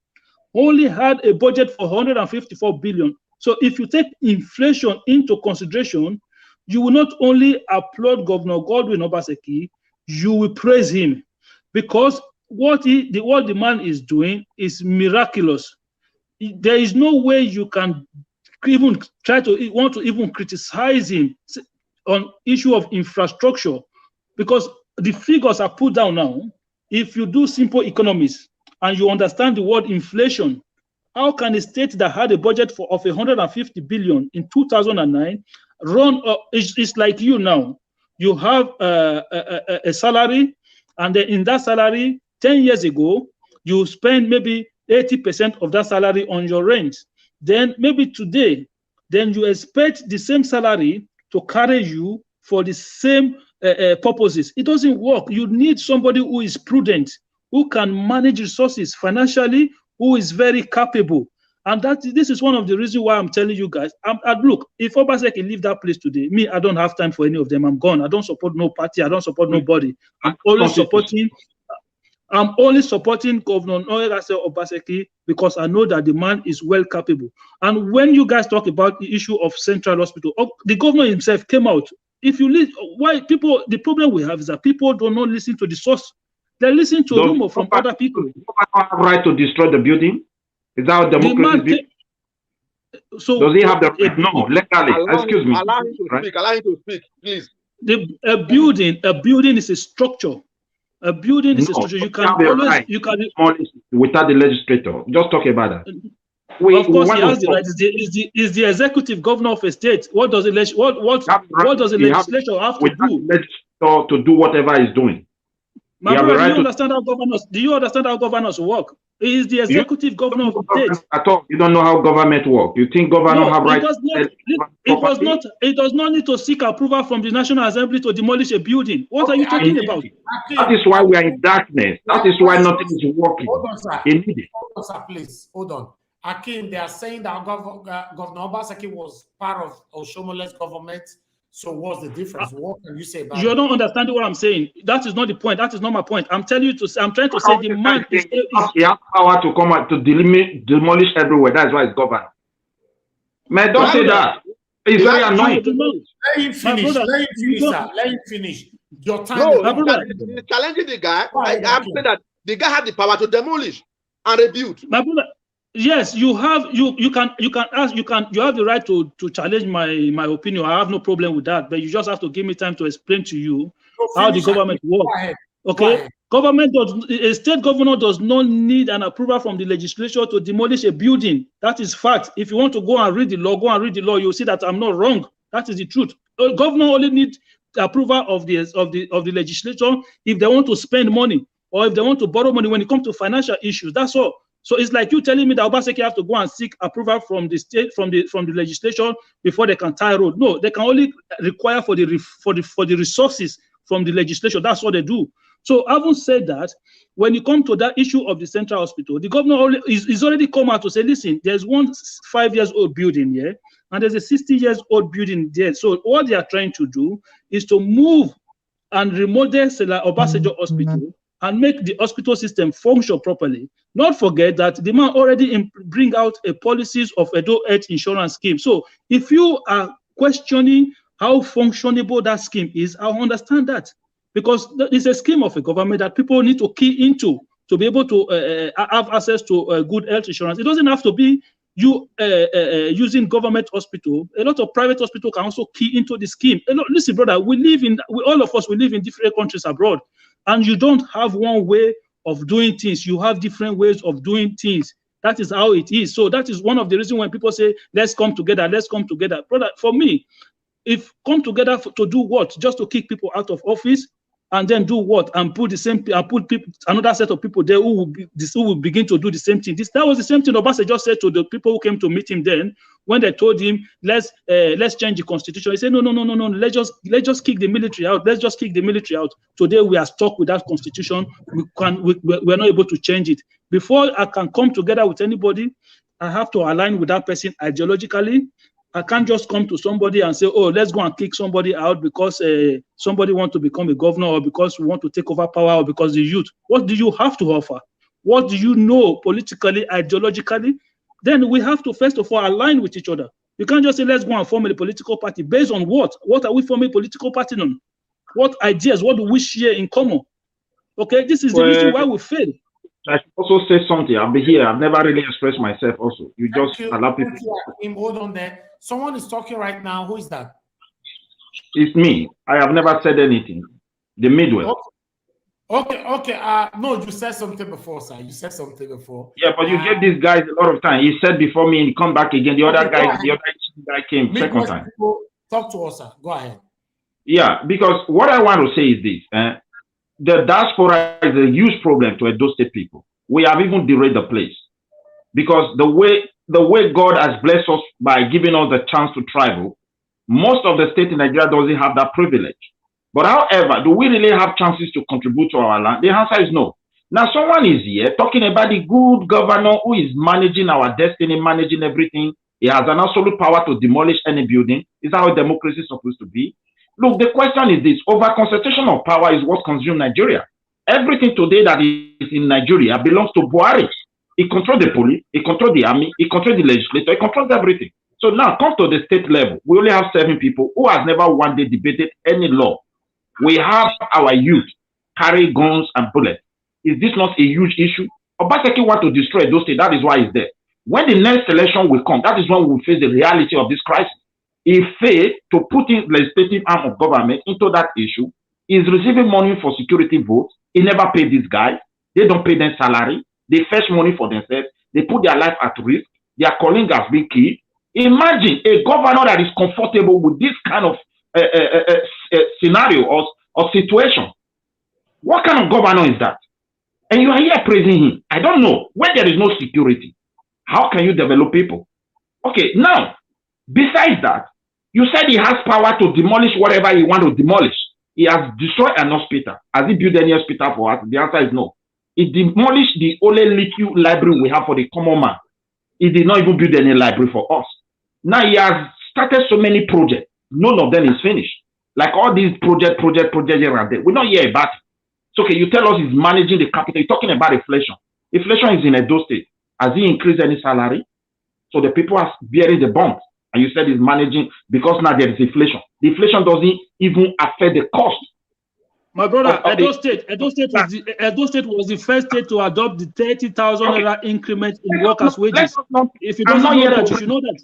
only had a budget for 154 billion. So if you take inflation into consideration, you will not only applaud Governor Godwin Obaseki, you will praise him, because what the man is doing is miraculous. There is no way you can even want to even criticize him on issue of infrastructure, because the figures are put down now. If you do simple economics and you understand the word inflation, how can a state that had a budget of 150 billion in 2009 run? It's like you now. You have a salary, and then in that salary, 10 years ago, you spend maybe 80% of that salary on your rent. Then maybe today, then you expect the same salary to carry you for the same purposes. It doesn't work. You need somebody who is prudent, who can manage resources financially, who is very capable. And this is one of the reasons why I'm telling you guys, look, if Obaseki leave that place today, me, I don't have time for any of them. I'm gone. I don't support no party. I don't support nobody. I'm only supporting Governor Obaseki, because I know that the man is well capable. And when you guys talk about the issue of Central Hospital, the governor himself came out. If you the problem we have is that people do not listen to the source. They listen to rumor from other people. Have right to destroy the building? Is that how democracy is? So does he have the right? No, legally. Excuse me. Allow him to speak. Allow him to speak, please. A building is a structure. A building is a structure. You can always without the legislator. Just talk about that. Of course, he has the right. Is the executive governor of a state? What does the legislature have to do? To do whatever he's doing. My brother, do you understand how governors work? He is the executive governor of the state. At all. You don't know how government works. You think governor have right? It does not need to seek approval from the National Assembly to demolish a building. What are you talking about? That is why we are in darkness. That is why nothing is working. Hold on, sir. Hold on, sir, please. Hold on. Akim, they are saying that Governor Obaseki was part of Oshomole's government. So what's the difference? What can you say about it? You don't understand what I'm saying. That is not the point. That is not my point. I'm trying to say the man is he has power to come out to demolish everywhere. That's why it's governor. Man, don't say that. It's very annoying. Let him finish. Let him finish. Your time. No, challenging the guy. I'm saying that the guy had the power to demolish and rebuild. My brother, yes, you have you have the right to challenge my opinion. I have no problem with that, but you just have to give me time to explain to you how the government works. Okay, a state governor does not need an approval from the legislature to demolish a building. That is fact. If you want to go and read the law, go and read the law. You'll see that I'm not wrong. That is the truth. A governor only needs the approval of the legislature if they want to spend money or if they want to borrow money when it comes to financial issues. That's all. So it's like you telling me that Obaseki have to go and seek approval from the state, from the legislation before they can tie road. No, they can only require for the resources from the legislation. That's what they do. So having said that, when you come to that issue of the central hospital, the governor is already come out to say, listen, there's one 5-year-old building here, and there's a 60-year-old building there. So what they are trying to do is to move and remodel Obaseki Hospital and make the hospital system function properly. Not forget that the man already bring out a policies of Edo Health Insurance Scheme. So if you are questioning how functionable that scheme is, I understand that. Because it's a scheme of a government that people need to key into to be able to have access to good health insurance. It doesn't have to be you using government hospital. A lot of private hospital can also key into the scheme. Listen, brother, all of us live in different countries abroad, and you don't have one way of doing things. You have different ways of doing things. That is how it is. So that is one of the reasons when people say, let's come together, let's come together. Brother, for me, if come together to do what? Just to kick people out of office, and then do what? And put another set of people there who will begin to do the same thing. That was the same thing Obaseki just said to the people who came to meet him then, when they told him, let's change the constitution. He said, no, let's just kick the military out. Let's just kick the military out. Today we are stuck with that constitution. We're not able to change it. Before I can come together with anybody, I have to align with that person ideologically. I can't just come to somebody and say, oh, let's go and kick somebody out because somebody wants to become a governor, or because we want to take over power, or because the youth. What do you have to offer? What do you know politically, ideologically? Then we have to, first of all, align with each other. You can't just say, let's go and form a political party. Based on what? What are we forming a political party on? What ideas? What do we share in common? Okay, this is the reason why we fail. I should also say something. I'll be here. I've never really expressed myself also. You just allow people. Hold on there. Someone is talking right now. Who is that? It's me. I have never said anything. The Midwest. Okay. No, you said something before, sir. You said something before. Yeah, but you gave these guys a lot of time. He said before me and he come back again. The other guy came second time. Talk to us, sir. Go ahead. Yeah, because what I want to say is this. The diaspora is a huge problem to Edo State people. We have even derailed the place. Because the way God has blessed us by giving us the chance to travel, most of the state in Nigeria doesn't have that privilege. But however, do we really have chances to contribute to our land? The answer is no. Now, someone is here talking about the good governor who is managing our destiny, managing everything. He has an absolute power to demolish any building. Is that how democracy is supposed to be? Look, the question is this. Over-concentration of power is what consumes Nigeria. Everything today that is in Nigeria belongs to Buhari. He controls the police, he controls the army, he controls the legislature, he controls everything. So now, come to the state level. We only have 7 people who has never one day debated any law. We have our youth carry guns and bullets. Is this not a huge issue? Obaseki want to destroy those states. That is why he's there. When the next election will come, that is when we will face the reality of this crisis. He failed to put in legislative arm of government into that issue. He's receiving money for security votes. He never paid these guys. They don't pay them salary. They fetch money for themselves. They put their life at risk. Their colleagues have been killed. Imagine a governor that is comfortable with this kind of scenario or situation. What kind of governor is that? And you are here praising him. I don't know. When there is no security, how can you develop people? Okay, now, besides that, you said he has power to demolish whatever he wants to demolish. He has destroyed an hospital. Has he built any hospital for us? The answer is no. He demolished the only little library we have for the common man. He did not even build any library for us. Now he has started so many projects. None of them is finished. Like all these projects here and there. We don't hear about it. So okay, you tell us he's managing the capital. You're talking about inflation. Inflation is in Edo State. Has he increased any salary? So the people are bearing the bump. And you said he's managing because now there is inflation. The inflation doesn't even affect the cost. My brother, Edo State was the first state to adopt the 30,000 increment in workers' wages. If you don't know that, you should know that.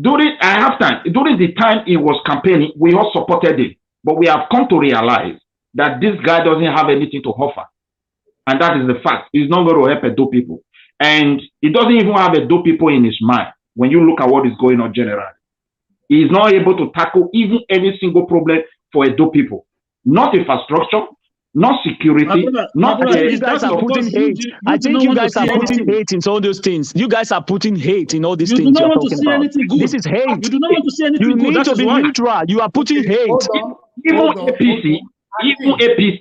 During the time he was campaigning, we all supported him. But we have come to realize that this guy doesn't have anything to offer. And that is the fact. He's not going to help Edo people. And he doesn't even have Edo people in his mind when you look at what is going on generally. He is not able to tackle even any single problem for Edo people. Not infrastructure, not security, you guys are putting hate. I think you guys are putting hate in all those things. You guys are putting hate in all these things you're talking about. This is hate. You do not want to see anything good. You need to be neutral. You are putting hate. Even APC, even APC,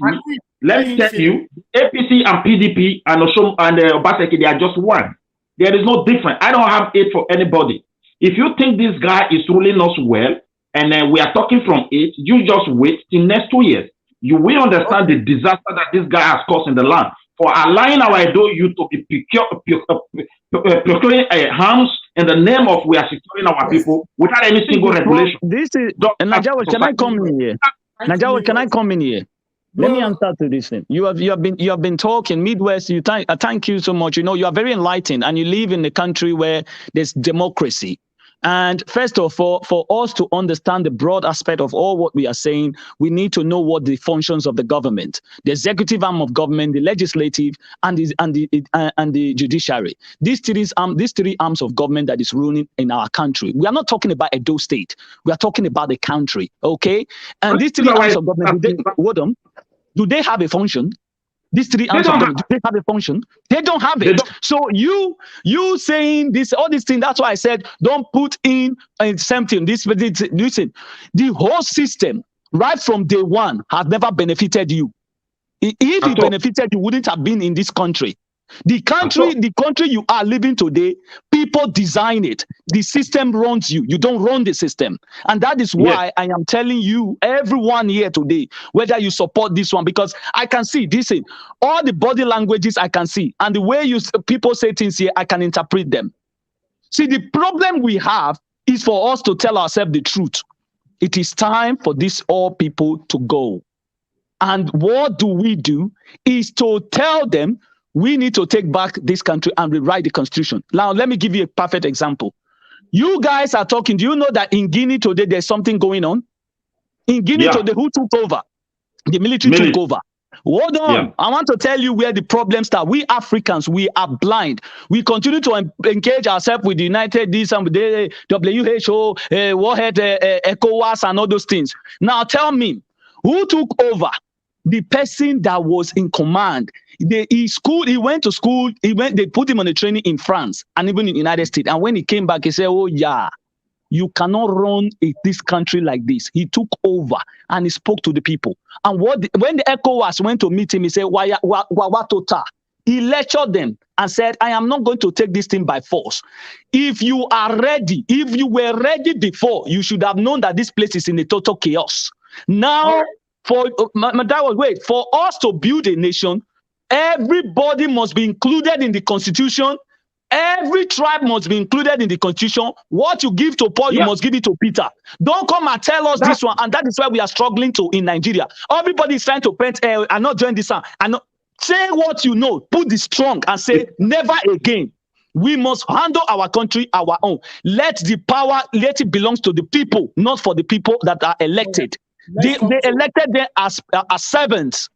let me tell you, APC and PDP and Obaseki, they are just one. There is no difference. I don't have hate for anybody. If you think this guy is ruling us well, and we are talking from it, you just wait till next 2 years. You will understand the disaster that this guy has caused in the land for allowing our Edo youth to be procuring arms in the name of we are securing our people without any single regulation. This is Najawa. Can I come in here? Najawa, can I come in here? Let me answer to this thing. You have been talking Midwest. I thank you so much. You know, you are very enlightened, and you live in a country where there's democracy. And first of all, for us to understand the broad aspect of all what we are saying, we need to know what the functions of the government, the executive arm of government, the legislative, and the judiciary. These three arms of government that is ruling in our country. We are not talking about Edo State. We are talking about the country. Okay, and these three arms of government. Do they have a function? These three arms of government, do they have a function? They don't have it. So you saying this, all these things, that's why I said, don't put in something. Listen, the whole system, right from day one, has never benefited you. If it benefited, you wouldn't have been in this country. The country you are living today, people design it. The system runs you. You don't run the system. And that is why I am telling you, everyone here today, whether you support this one, because I can see this, all the body languages I can see, and the way people say things here, I can interpret them. See, the problem we have is for us to tell ourselves the truth. It is time for these all people to go. And what do? Is to tell them, we need to take back this country and rewrite the constitution. Now, let me give you a perfect example. You guys are talking. Do you know that in Guinea today, there's something going on? In Guinea today, who took over? The military took over. Hold on. Yeah. I want to tell you where the problem starts. We Africans, we are blind. We continue to engage ourselves with the United Nations and with the WHO, Warhead, ECOWAS, and all those things. Now, tell me, who took over? The person that was in command. They went to school. They put him on a training in France and even in the United States. And when he came back, he said, "Oh yeah, you cannot run this country like this." He took over and he spoke to the people. And when the ECOWAS went to meet him, he said, "Watota." He lectured them and said, "I am not going to take this thing by force. If you are ready, if you were ready before, you should have known that this place is in a total chaos. Now." For us to build a nation, everybody must be included in the constitution. Every tribe must be included in the constitution. What you give to Paul, you must give it to Peter. Don't come and tell us this one. And that is why we are struggling in Nigeria. Everybody is trying to paint, I'm not doing this. Say what you know. Put the strong and say, never again. We must handle our country our own. Let it belong to the people, not for the people that are elected. They elected them as servants,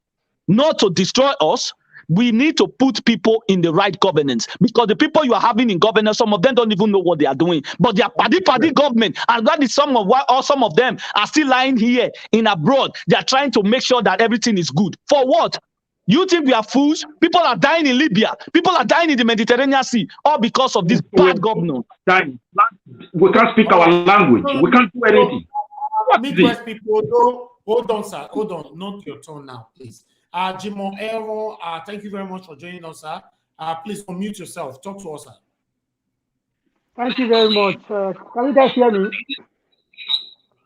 not to destroy us. We need to put people in the right governance, because the people you are having in governance, some of them don't even know what they are doing, but they are party government, and that is some of them are still lying here in abroad. They are trying to make sure that everything is good. For what? You think we are fools? People are dying in Libya. People are dying in the Mediterranean Sea, all because of this bad governance. We can't speak our language. We can't do anything. Midwest people, hold on, sir. Hold on. Not your turn now, please. Jimo Aaron, thank you very much for joining us, sir. Please unmute yourself. Talk to us, sir. Thank you very much. Can you guys hear me?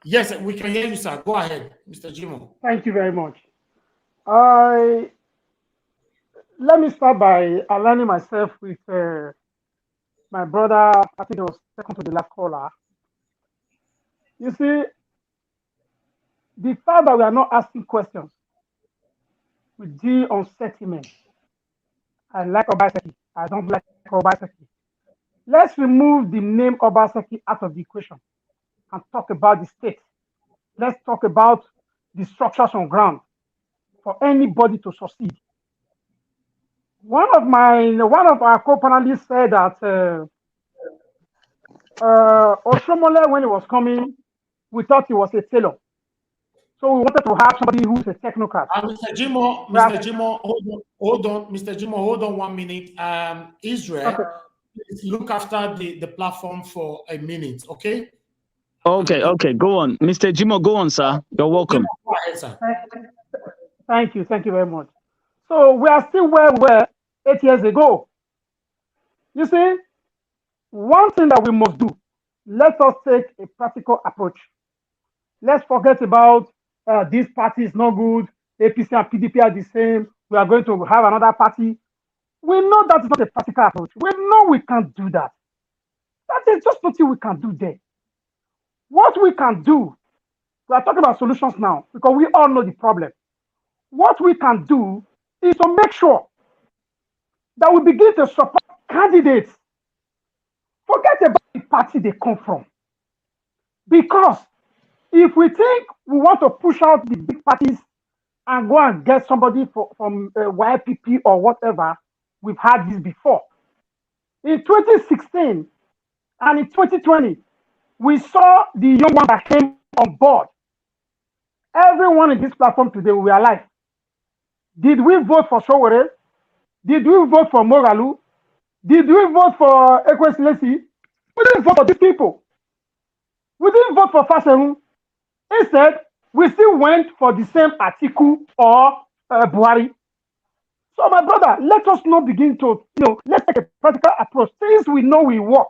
Yes, we can hear you, sir. Go ahead, Mr. Jimo. Thank you very much. Let me start by aligning myself with my brother. I think it was second to the last caller. You see, the fact that we are not asking questions with deal on settlement. I like Obaseki. I don't like Obaseki. Let's remove the name Obaseki out of the equation and talk about the state. Let's talk about the structures on ground for anybody to succeed. One of our co-panelists said that Oshomole, when he was coming, we thought he was a tailor. So we wanted to have somebody who's a technocrat. Mr. Jimo, hold on. Mr. Jimo, hold on 1 minute. Israel, please look after the platform for a minute, okay? Okay, go on. Mr. Jimo, go on, sir. You're welcome. Go ahead, sir. Thank you very much. So we are still where we were 8 years ago. You see, one thing that we must do, let us take a practical approach. Let's forget about this party is not good, APC and PDP are the same, we are going to have another party. We know that is not a practical approach. We know we can't do that. That is just nothing we can do there. What we can do, we are talking about solutions now because we all know the problem. What we can do is to make sure that we begin to support candidates. Forget about the party they come from. Because if we think we want to push out the big parties and go and get somebody from YPP or whatever, we've had this before. In 2016 and in 2020, we saw the young one that came on board. Everyone in this platform today, we are alive. Did we vote for Sowore? Did we vote for Mogalu? Did we vote for Ekwesilesi? We didn't vote for these people. We didn't vote for Fasehun. Instead, we still went for the same Atiku or Buhari. So, my brother, let us not begin to, let's take a practical approach. Things we know will work,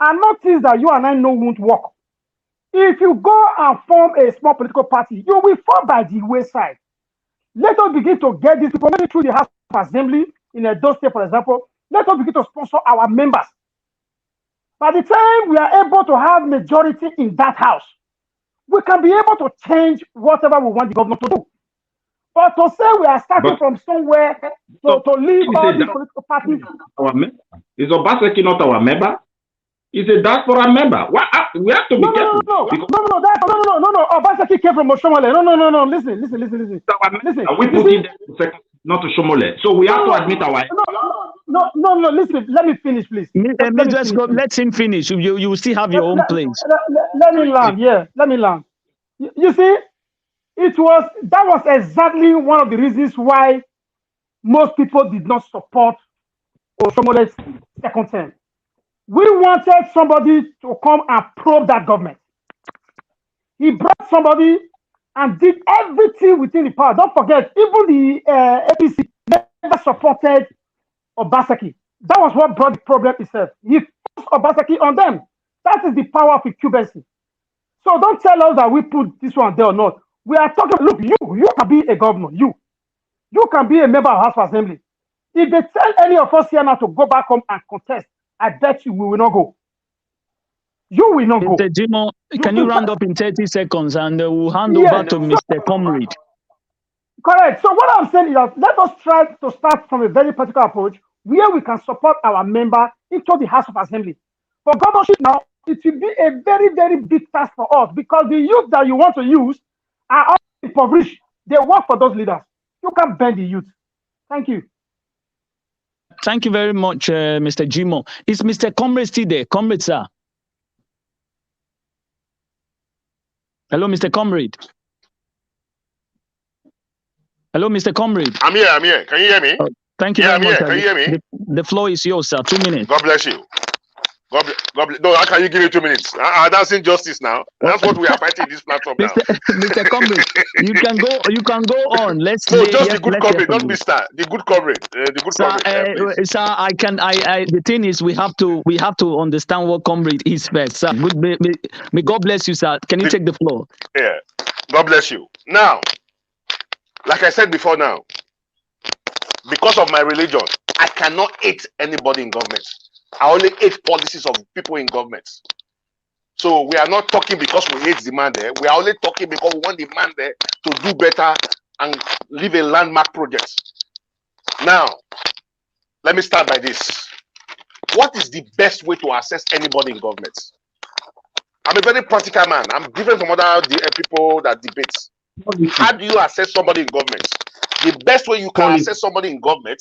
and not things that you and I know won't work. If you go and form a small political party, you will fall by the wayside. Let us begin to get these people, maybe through the House of Assembly in Edo State, for example. Let us begin to sponsor our members. By the time we are able to have majority in that house, we can be able to change whatever we want the government to do. But to say we are starting from somewhere to leave all these political parties. Is Obaseki not our member? He's a diaspora member. We have to be careful. No. Obaseki came from Oshomole. No. Listen. Are we putting them not to Shomole? So we have to admit our. No. Listen. Let me finish, please. Let him finish. You still have your own place. Let me land. Yeah, let me land. You see, that was exactly one of the reasons why most people did not support Oshomole's second term. We wanted somebody to come and probe that government. He brought somebody and did everything within the power. Don't forget, even the APC never supported Obaseki. That was what brought the problem itself. He forced Obaseki on them. That is the power of incumbency. So don't tell us that we put this one there or not. We are talking, look, you can be a governor. You can be a member of House of Assembly. If they tell any of us here now to go back home and contest, I bet you we will not go. You will not go. Mr. Jimo, can you round up in 30 seconds and we'll hand over to Mr. Comrade? Correct. So what I'm saying is that let us try to start from a very practical approach where we can support our member into the House of Assembly. For governorship now, it will be a very, very big task for us because the youth that you want to use are all impoverished. They work for those leaders. You can't bend the youth. Thank you. Thank you very much, Mr. Jimo. Is Mr. Comrade still there? Comrade, sir. Hello, Mr. Comrade. Hello, Mr. Comrade. I'm here. Can you hear me? Thank you very much. Can you hear me? The floor is yours, sir. 2 minutes. God bless you. God bless. No, how can you give me 2 minutes? That's injustice now. That's what we are fighting this platform now. Mr. Comrade, you can go on. Let's no, just the good comrade, not Mr. The good comrade. The good comrade. Sir, the thing is, we have to understand what comrade is first. Sir, may God bless you, sir. Can you take the floor? Yeah. God bless you. Now, like I said before now, because of my religion, I cannot hate anybody in government. I only hate policies of people in government. So we are not talking because we hate the man there. We are only talking because we want the man there to do better and leave a landmark project. Now, let me start by this. What is the best way to assess anybody in government? I'm a very practical man. I'm different from other people that debate. How do you assess somebody in government? The best way you can assess somebody in government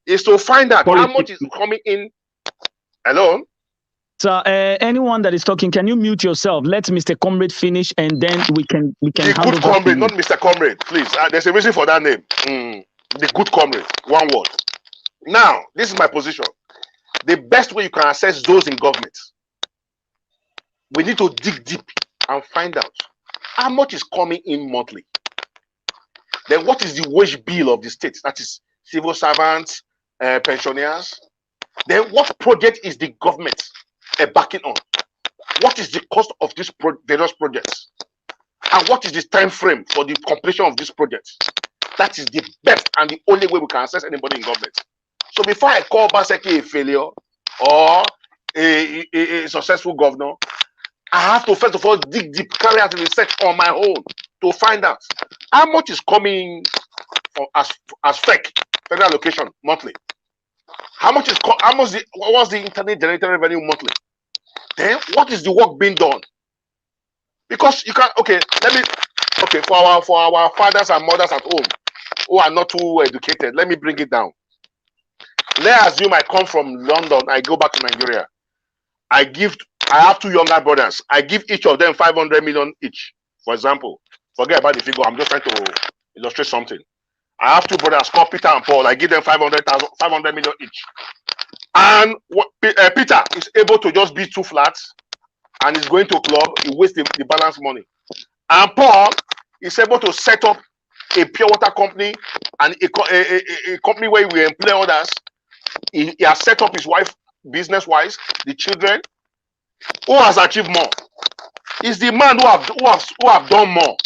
is to find out how much is coming in. Hello? Sir, anyone that is talking, can you mute yourself? Let Mr. Comrade finish, and then we can. The good comrade, not Mr. Comrade, please. There's a reason for that name. The good comrade, one word. Now, this is my position. The best way you can assess those in government, we need to dig deep and find out how much is coming in monthly. Then what is the wage bill of the state? That is civil servants, pensioners. Then what project is the government backing on? What is the cost of these various projects? And what is the time frame for the completion of this project? That is the best and the only way we can assess anybody in government. So before I call Obaseki a failure or a successful governor, I have to first of all dig deep, carry out research on my own to find out how much is coming from as fake federal allocation monthly. What's the internet generated revenue monthly? Then what is the work being done? Because you can't, for our fathers and mothers at home who are not too educated, let me bring it down. Let's assume I come from London, I go back to Nigeria. I have two younger brothers. I give each of them 500 million each, for example. Forget about the figure, I'm just trying to illustrate something. I have two brothers called Peter and Paul. I give them 500 million each. And Peter is able to just build 2 flats and is going to a club, he wastes the balance money. And Paul is able to set up a pure water company and a company where we employ others. He has set up his wife business-wise, the children. Who has achieved more? Is the man who have done more.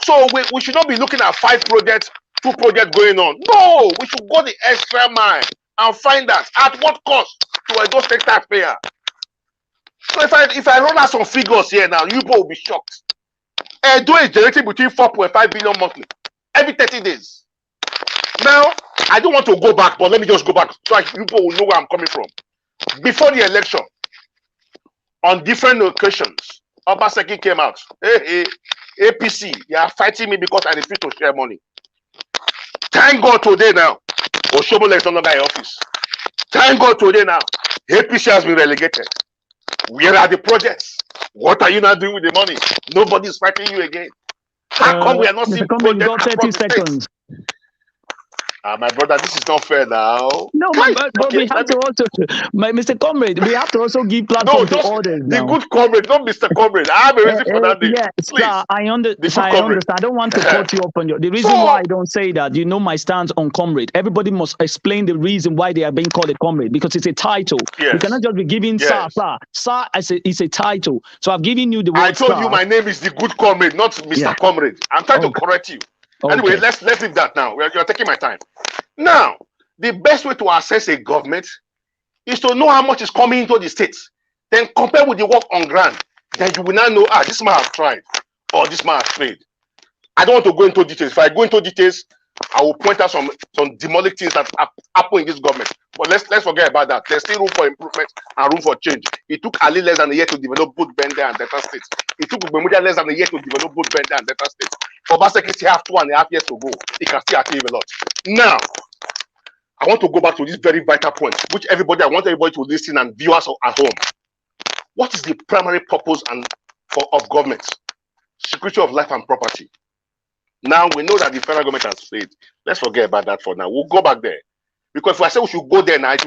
So we should not be looking at 5 projects, 2 projects going on. No, we should go the extra mile and find out at what cost to a Edo State taxpayer. So if I run out some figures here now, you people will be shocked. Edo is generating between 4.5 billion monthly every 30 days. Now, I don't want to go back, but let me just go back so you people will know where I'm coming from. Before the election, on different occasions, Obaseki came out. Hey, APC, they are fighting me because I refuse to share money. Thank God today now, Oshomole is no longer in office. Thank God today now, APC has been relegated. Where are the projects? What are you not doing with the money? Nobody is fighting you again. How come we are not seeing projects across the states? My brother, this is not fair now. No, but we have to also, Mr. Comrade, we have to also give platform to others now. The good comrade, not Mr. Comrade. I have a reason for that name. Yes, sir, I understand. I don't want to cut you up on the reason why I don't say that. You know my stance on comrade. Everybody must explain the reason why they are being called a comrade because it's a title. Yes. You cannot just be giving sir. Sir is a title. So I've given you the word. I told you my name is the good comrade, not Mr. Comrade. I'm trying to correct you. Anyway, let's leave that now. You're taking my time. Now, the best way to assess a government is to know how much is coming into the states. Then compare with the work on ground. Then you will now know, this man has tried or this man has failed. I don't want to go into details. If I go into details, I will point out some demonic things that happen in this government. But let's forget about that. There's still room for improvement and room for change. It took Ali less than a year to develop both Bender and Delta states. It took Bermuda less than a year to develop both Bender and Delta states. For Obaseki still have 2.5 years to go. He can still achieve a lot. Now, I want to go back to this very vital point, which I want everybody to listen and viewers at home. What is the primary purpose of government? Security of life and property. Now we know that the federal government has failed. Let's forget about that for now. We'll go back there. Because if I say we should go there now, it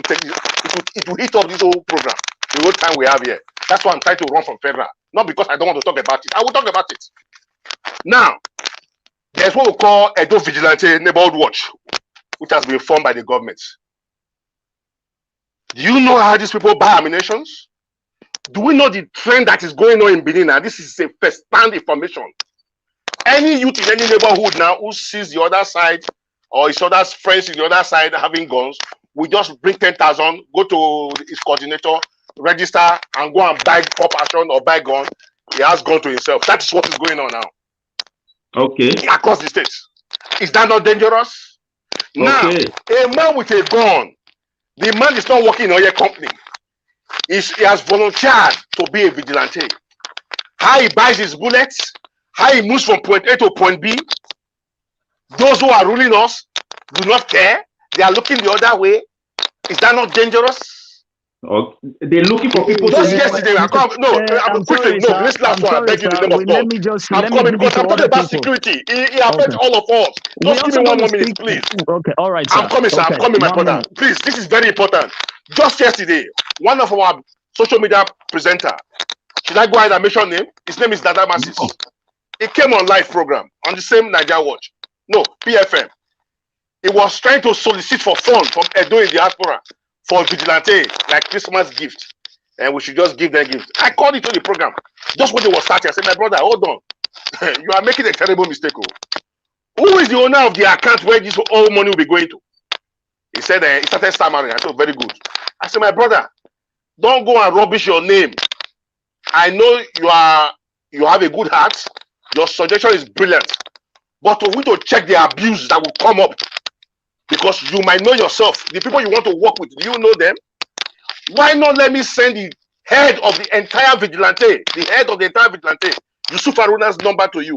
will hit up this whole program, the whole time we have here. That's why I'm trying to run from federal. Not because I don't want to talk about it. I will talk about it. Now, there's what we call Edo Vigilante Neighborhood Watch, which has been formed by the government. Do you know how these people buy ammunitions? Do we know the trend that is going on in Benin now? This is a first-hand information. Any youth in any neighborhood now who sees the other side or his other friends in the other side having guns, we just bring 10,000, go to his coordinator, register, and go and buy pop action or buy gun. He has gun to himself. That is what is going on now. Okay. Across the states. Is that not dangerous? Now, a man with a gun, the man is not working in your company. He has volunteered to be a vigilante. How he buys his bullets, how he moves from point A to point B. Those who are ruling us do not care. They are looking the other way. Is that not dangerous? They're looking for people just yesterday. I'm quickly. No, this last one. I beg you, the name of God. I'm coming because I'm talking about security. It affects all of us. Just give me 1 more minute, please. Okay, all right, sir. I'm coming, sir. I'm coming, my brother. Please, this is very important. Just yesterday, one of our social media presenter, should I go ahead and mention name? His name is Dada Masis. He came on live program on the same Niger Watch. no, PFM. He was trying to solicit for funds from Edo in diaspora for Vigilante, like Christmas gift. And we should just give them gifts. I called it to the program. Just when they were starting, I said, my brother, hold on. You are making a terrible mistake. Oh. Who is the owner of the account where this all money will be going to? He said, he started stammering. I said, very good. I said, my brother, don't go and rubbish your name. I know you have a good heart. Your suggestion is brilliant. But we need to check the abuse that will come up. Because you might know yourself. The people you want to work with, do you know them? Why not let me send the head of the entire Vigilante, Yusuf Haruna's number to you.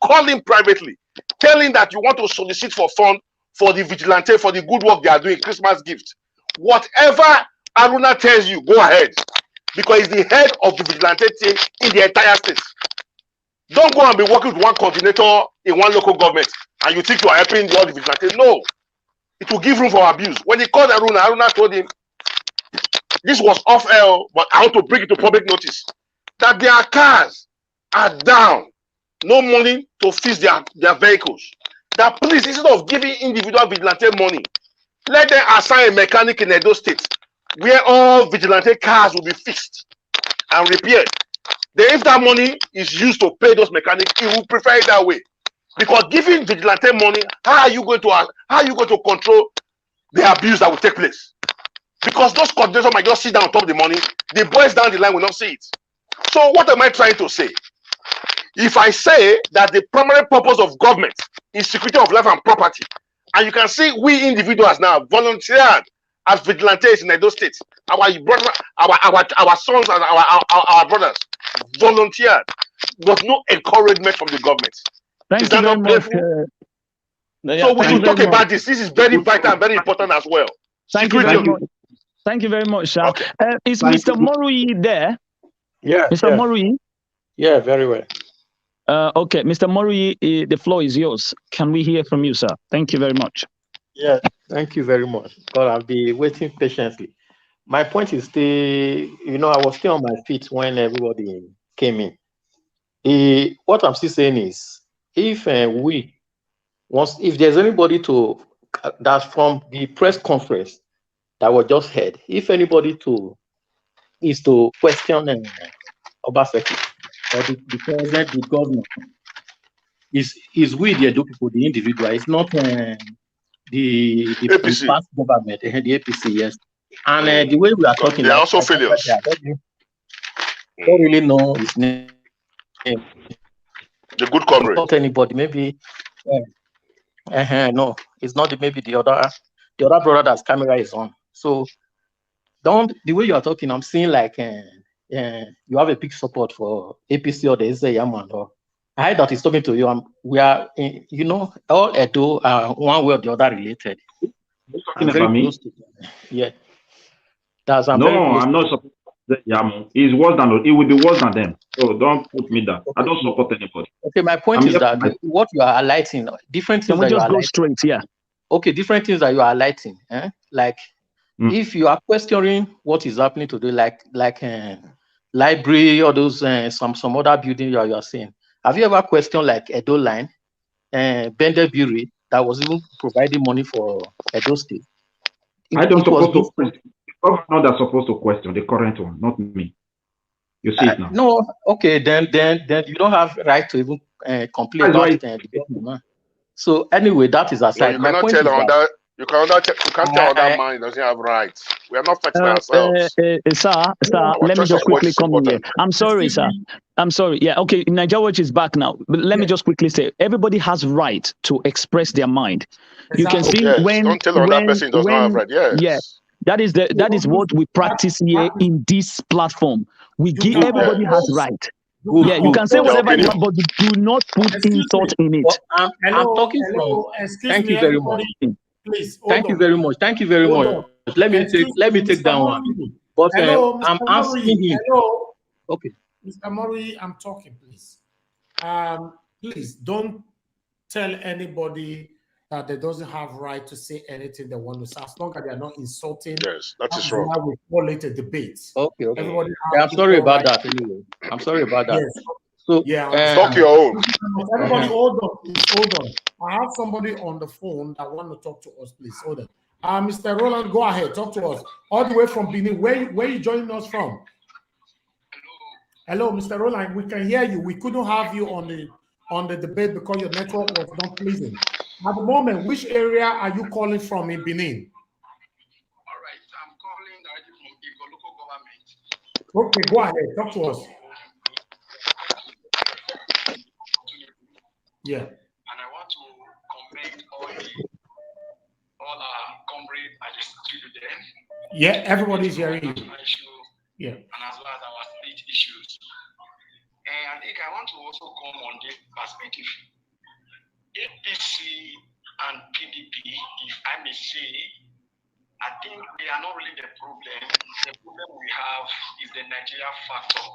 Call him privately. Tell him that you want to solicit for funds for the Vigilante, for the good work they are doing, Christmas gift. Whatever Haruna tells you, go ahead. Because he's the head of the Vigilante team in the entire state. Don't go and be working with one coordinator in one local government and you think you are helping all the Vigilante. No. It will give room for abuse. When he called Haruna told him, this was off air, but I want to bring it to public notice, that their cars are down. No money to fix their vehicles. That please, instead of giving individual Vigilante money, let them assign a mechanic in Edo State where all Vigilante cars will be fixed and repaired. Then if that money is used to pay those mechanics, he will prefer it that way. Because giving Vigilante money, how are you going to control the abuse that will take place? Because those coordinators might just sit down on top of the money, the boys down the line will not see it. So what am I trying to say? If I say that the primary purpose of government is security of life and property, and you can see we individuals now volunteered as vigilantes in Edo State, our sons and our brothers volunteered, was no encouragement from the government. Thank is that not painful? So we should talk about this. This is very vital and very important as well. Thank you very much. Thank you very much, sir. Okay. Is Mr. Morui there? Yeah. Mr. Morui? Yeah, very well. Okay, Mr. Morui, the floor is yours. Can we hear from you, sir? Thank you very much. Yeah, thank you very much. God, I'll be waiting patiently. My point is still, I was still on my feet when everybody came in. What I'm still saying is, if there's anybody that's from the press conference that was just heard, if anybody is to question Obaseki or the president, the governor, is we the Edo people, the individual. It's not the past government, the APC, yes. And the way we are talking, they are also failures. I don't really know his name. The good comrade. Not anybody, maybe. No, it's not. Maybe the other brother that's camera is on. So, the way you are talking, I'm seeing like you have a big support for APC or the Yaman. I heard that he's talking to you. We are, all Edo are one way or the other related. Talking about me? Yeah. I'm not supposed to say Yaman. It will be worse than them. So don't put me down. Okay. I don't support anybody. Okay, my point is that what you are highlighting, different things that you are highlighting. Straight, yeah. Okay, different things that you are highlighting. Like if you are questioning what is happening today, like library or those some other building you are saying. Have you ever questioned like Edo Line, Bender Bureau that was even providing money for Edo State? I don't suppose to question. The governor that's supposed to question the current one, not me. You see it now. No, okay, then you don't have right to even complain about the government. So anyway, that is aside. No, you can't tell that man doesn't have rights. We are not fighting ourselves. Sir, let me just quickly come in here. I'm sorry, sir. I'm sorry. Yeah, okay. Nigeria Watch is back now. But let me just quickly say, everybody has right to express their mind. You can see when don't tell another person does not have right. Yes. Yeah. That is what we practice here in this platform. We give everybody has right. Yeah, you can say whatever you want, but do not put insult in it. I'm talking from. Thank you very much. Please. Thank you very much. Thank you very much. Let me take that one. But I'm asking him. Okay. Mr. Mori, I'm talking, please. Please don't tell anybody that they doesn't have right to say anything they want to say, as long as they are not insulting. Yes, that is wrong. We call it a debate. Okay. I'm sorry about that. Anyway, I'm sorry about that. Yes. So talk your own. Everybody, hold I have somebody on the phone that want to talk to us, please. Hold on. Mr. Roland, go ahead. Talk to us. All the way from Benin. Where you joining us from? Hello, Mr. Roland. We can hear you. We couldn't have you on the debate because your network was not pleasing. At the moment, which area are you calling from in Benin? All right, I'm calling directly from Igbo local government. Okay, go ahead. Talk to us. Yeah. And I want to commend all our comrades at the studio there. Yeah, everybody's hearing you. Yeah. And as well as our state issues. And I think I want to also come on this perspective. APC and PDP, if I may say, I think they are not really the problem. The problem we have is the Nigeria factor.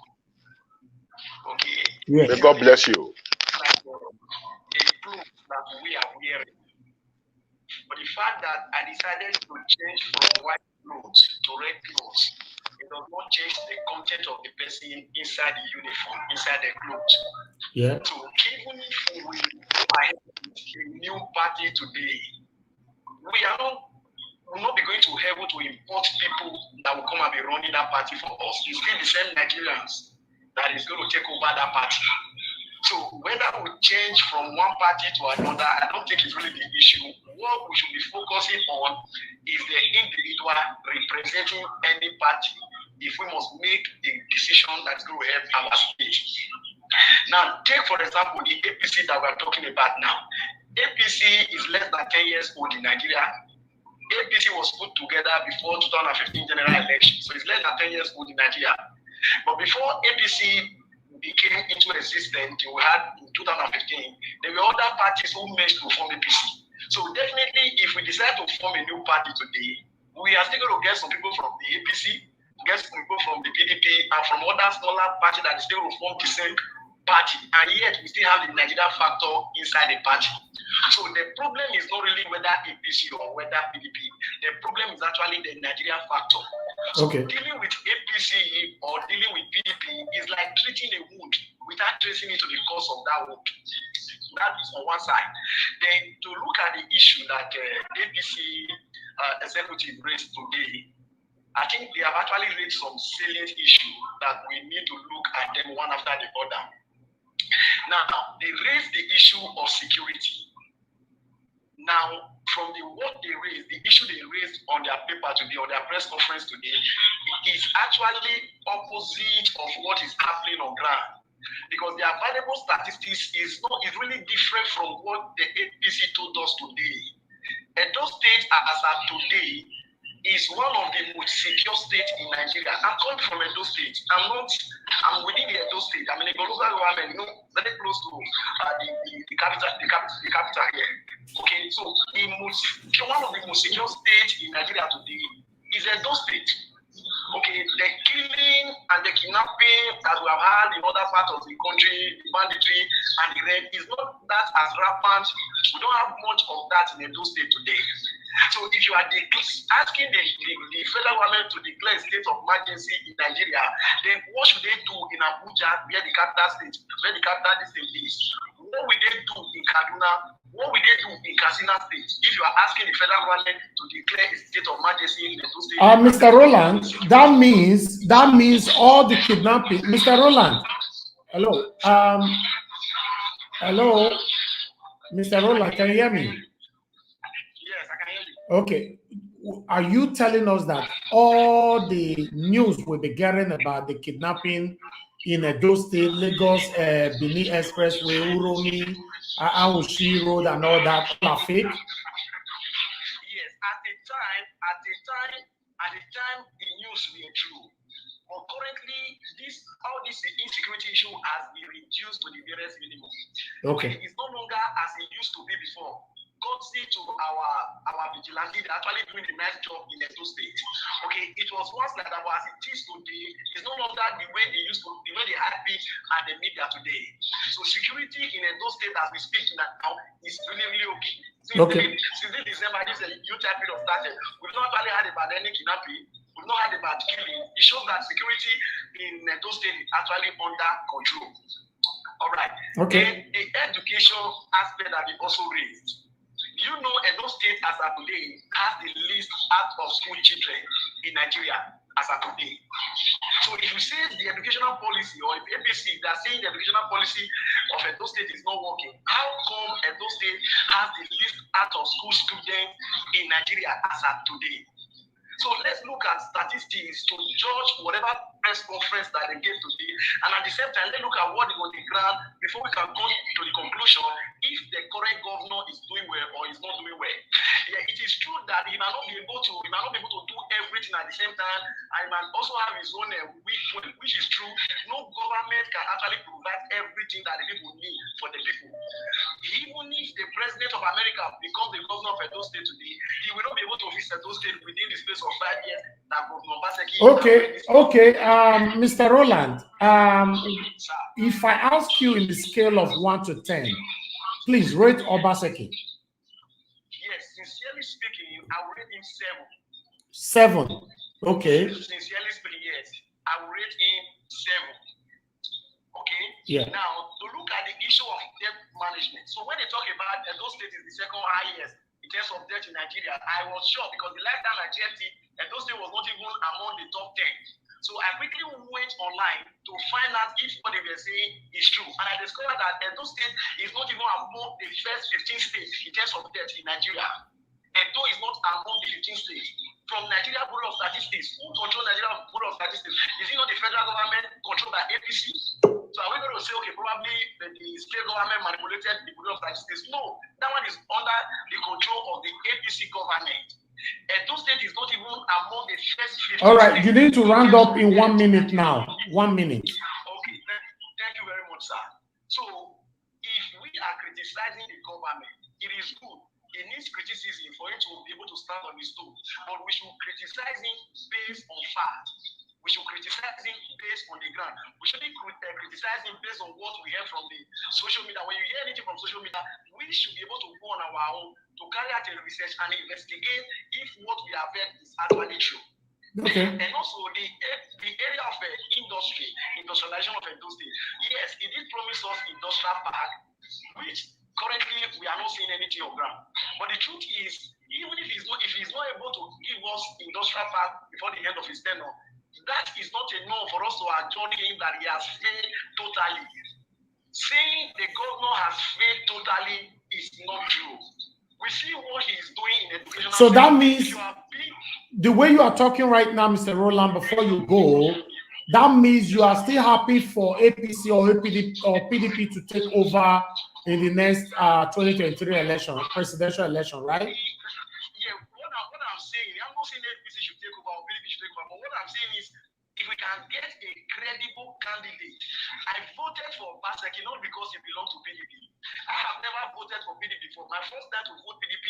Okay. Yes. May God bless you. Like a proof that we are wearing. But the fact that I decided to change from white clothes to red clothes, it does not change the content of the person inside the uniform, inside the clothes. Yeah. So even if we go ahead with a new party today, we will not be going to able to import people that will come and be running that party for us. It's still the same Nigerians that is going to take over that party. So whether we change from one party to another, I don't think it's really the issue. What we should be focusing on is the individual representing any party if we must make a decision that's going to help our state. Now, take for example the APC that we're talking about now. APC is less than 10 years old in Nigeria. APC was put together before 2015 general election, so it's less than 10 years old in Nigeria. But before APC became into existence, we had in 2015, there were other parties who merged to form APC. So definitely, if we decide to form a new party today, we are still going to get some people from the APC, get some people from the PDP, and from other smaller parties that still will form the same party, and yet we still have the Nigeria factor inside the party. So the problem is not really whether APC or whether PDP. The problem is actually the Nigeria factor. So dealing with APC or dealing with PDP is like treating a wound without tracing into the cause of that wound. That is on one side. Then to look at the issue that APC executive raised today, I think they have actually raised some salient issues that we need to look at them one after the other. Now, they raised the issue of security. Now, from what they raised, the issue they raised on their paper today, on their press conference today, is actually opposite of what is happening on ground. Because the available statistics is really different from what the APC told us today. Edo State, as of today, is one of the most secure states in Nigeria. I'm coming from Edo State. I'm within the Edo State. I'm in a local government, very close to the capital here. Okay, so one of the most secure states in Nigeria today is Edo State. Okay, the killing and the kidnapping that we have had in other parts of the country, the banditry and the rape is not that as rampant. We don't have much of that in Edo State today. So if you are asking the federal government to declare a state of emergency in Nigeria, then what should they do in Abuja, where the capital state, where the capital state is? What will they do in Kaduna? What will they do in Katsina State? If you are asking the federal government to declare a state of emergency in the two states. Mr. Roland, that means all the kidnapping. Mr. Roland, hello. Hello, Mr. Roland, can you hear me? Yes, I can hear you. Okay. Are you telling us that all the news we'll be getting about the kidnapping in Edo State, Lagos, Benin Expressway, Uromi, Aoshi Road, and all that are fake? Yes, at the time, the news were true. But currently, all this insecurity issue has been reduced to the barest minimum. Okay. It's no longer as it used to be before. Courtesy to our vigilante, they're actually doing a nice job in Edo State. Okay, it was once like that, but as it is today, it's no longer the way they used to, the way they hype it at the media today. So security in Edo State, as we speak now, is really, really okay. Since December, this is a new type of started. We've not actually had about any kidnapping. We've not had about killing. It shows that security in Edo State is actually under control. All right. Okay. And the education aspect that we also raised. You know, Edo State as of today has the least out of school children in Nigeria as of today. So if you say the educational policy or if APC, they are saying the educational policy of Edo State is not working, how come Edo State has the least out of school students in Nigeria as of today? So let's look at statistics to judge whatever press conference that they gave today, and at the same time, let's look at what is on the ground before we can come to the conclusion if the current governor is doing well or is not doing well. Yeah, it is true that he might not be able to do everything at the same time, and he might also have his own weak point, which is true. No government can actually provide everything that the people need for the people. Even if the president of America becomes the governor of Edo State today, he will not be able to visit Edo State within the space of 5 years that Governor Obaseki. Okay, Mr. Roland, if I ask you in the scale of 1 to 10, please rate Obaseki. Yes, sincerely speaking, I will rate him 7. Okay. Sincerely speaking, yes, I will rate him 7. Okay. Yeah. Now, to look at the issue of debt management. So when they talk about Edo State is the second highest in terms of debt in Nigeria, I was shocked because the last time I checked it, Edo State was not even among the top 10. So I quickly went online to find out if what they were saying is true. And I discovered that Edo State is not even among the first 15 states in terms of debt in Nigeria. Edo is not among the 15 states. From Nigeria Bureau of Statistics, who controls Nigeria Bureau of Statistics? Is it not the federal government controlled by APC? So are we going to say, okay, probably the state government manipulated the Bureau of Statistics? No, that one is under the control of the APC government. Edo State is not even among the first 15 All right, states. you need to round up in 1 minute now. 1 minute. Okay, thank you very much, sir. So if we are criticizing the government, it is good. It needs criticism for it to be able to stand on its toes. But we should criticize it based on fact. We should criticize it based on the ground. We shouldn't criticize it based on what we hear from the social media. When you hear anything from social media, we should be able to go on our own to carry out a research and investigate if what we have heard is actually true. Okay. And also the area of industrialization of Edo State. Yes, it did promise us industrial park, which currently we are not seeing anything on ground. But the truth is, even if he's not able to give us industrial park before the end of his tenure, that is not enough for us to adjourn him that he has failed totally. Saying the governor has failed totally is not true. We see what he is doing in education. So that means the way you are talking right now, Mr. Roland, before you go, that means you are still happy for APC or PDP to take over in the next 2023 election, presidential election, right? Yeah, what I'm saying, I'm not saying APC should take over or PDP should take over, but what I'm saying is if we can get a credible candidate. I voted for Obaseki not because he belonged to PDP. I have never voted for PDP before. My first time to vote PDP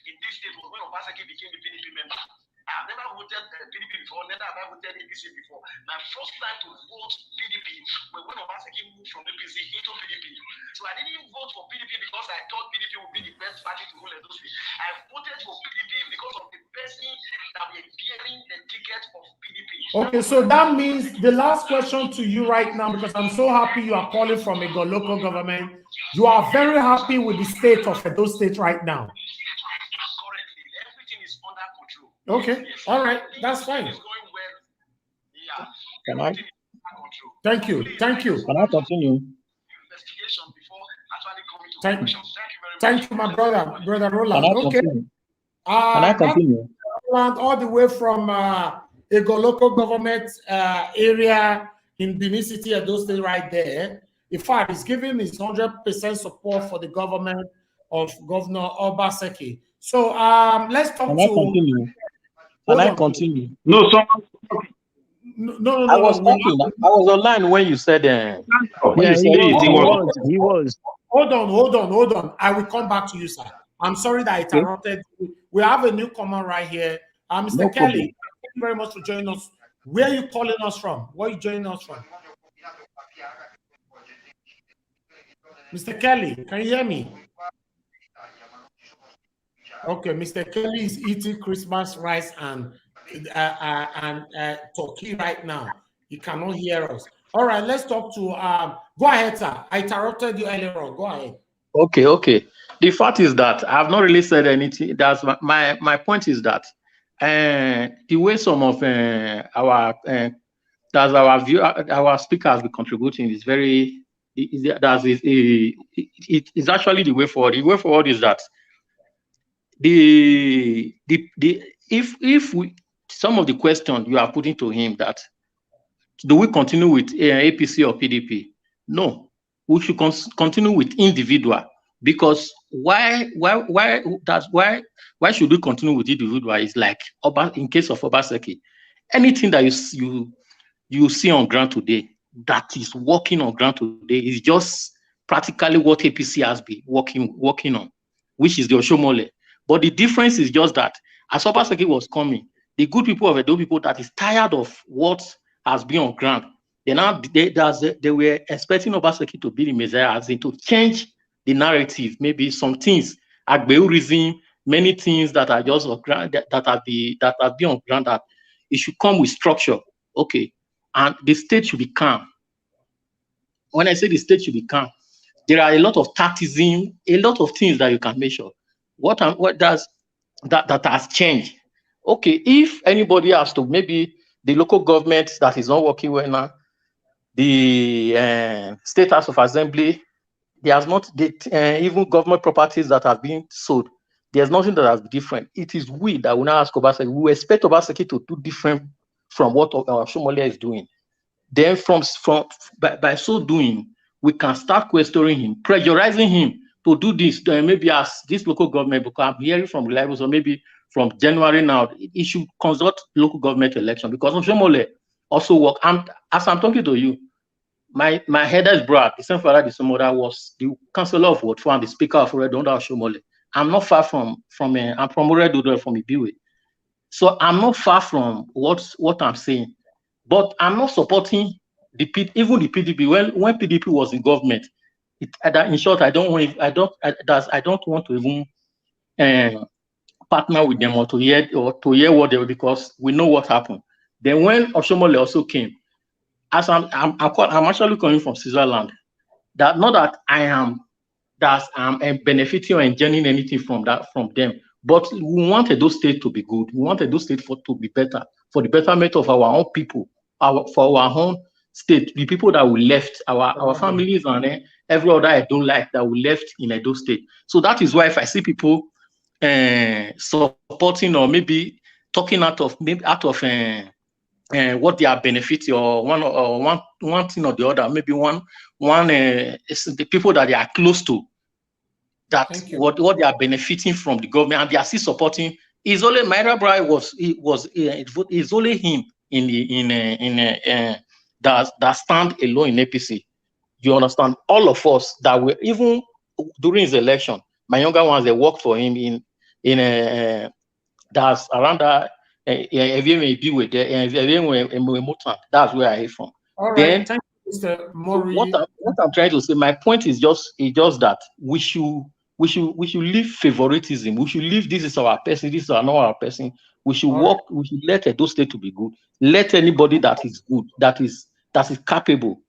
in this state was when Obaseki became the PDP member. I have never voted PDP before, neither have I voted APC before. My first time to vote PDP was when Obaseki moved from APC into PDP. So I didn't vote for PDP because I thought PDP would be the best party to rule Edo State. I voted for PDP because of the person that were bearing the ticket of PDP. Okay, so that means the last question to you right now, because I'm so happy you are calling from a local government. You are very happy with the state of Edo State right now. Currently, everything is under control. Okay, all right, that's fine. Can I? Thank you. Thank you. Can I continue? Thank you, my brother Roland. Can I Okay. continue? Can I continue? Roland, all the way from a local government area in Benin City, Edo State, right there. In fact, he's giving his 100% support for the government of Governor Obaseki. So let's talk Can I continue? Can I continue? No, No. I was talking. I was online when you said. He was. Hold on. I will come back to you, sir. I'm sorry that I interrupted you. We have a newcomer right here. Mr. Kelly, thank you very much for joining us. Where are you calling us from? Where are you joining us from? Mr. Kelly, can you hear me? Okay, Mr. Kelly is eating Christmas rice and turkey right now. He cannot hear us. All right, let's talk to go ahead, sir. I interrupted you earlier on. Go ahead. Okay. The fact is that I've not really said anything. That's my point is that the way some of our speakers be contributing is very it's actually the way forward. The way forward is that if we some of the questions you are putting to him, that do we continue with APC or PDP? No, we should continue with individual, because why should we continue with individual? Is like in case of Obaseki, anything that you see on ground today that is working on ground today is just practically what APC has been working on, which is the Oshomole. But the difference is just that as Obaseki was coming, the good people of Edo people that is tired of what has been on ground, they were expecting Obaseki to be the Messiah, as in to change the narrative, maybe some things, Agbeurism, many things that are just on ground, that have been on ground, that it should come with structure, okay, and the state should be calm. When I say the state should be calm, there are a lot of tacticism, a lot of things that you can measure. What that has changed? Okay, if anybody has to, maybe the local government that is not working well now, the State House of Assembly, there's not even government properties that have been sold. There's nothing that has been different. It is we that will now ask Obaseki. We expect Obaseki to do different from what our Somalia is doing. Then by so doing, we can start questioning him, pressurizing him to do this. Maybe as this local government, because I'm hearing from reliables, or maybe from January now, it should consult local government election, because Oshomole also work. As I'm talking to you, my header is Brad. The same father, the Somoda was the councillor of Ward 4 and the speaker of Red under Oshomole. I'm not far from I'm from Red from Ibiwe. So I'm not far from what I'm saying. But I'm not supporting even the PDP. When PDP was in government, in short, I don't want to even partner with them or to hear what they were, because we know what happened. Then when Oshomole also came, as I'm actually coming from Switzerland, that not that I'm benefiting or enjoying anything from them, but we wanted those states to be good. We wanted those states to be better, for the betterment of our own people, for our own state, the people that we left, our families and every other I don't like that we left in Edo State. So that is why if I see people supporting or maybe talking out of what they are benefiting, or one thing or the other, maybe one is the people that they are close to, that what they are benefiting from the government, and they are still supporting. Is only Myra Brai it's only him that stand alone in APC. You understand? All of us that were, even during his election, my younger ones, they worked for him that's around that. That's where I came from. All right, then, thank you, Mr. Mori. What I'm trying to say, my point is just that we should leave favoritism. We should leave this is our person, this is not our person. We should work. We should let those states to be good. Let anybody that is good, that is capable,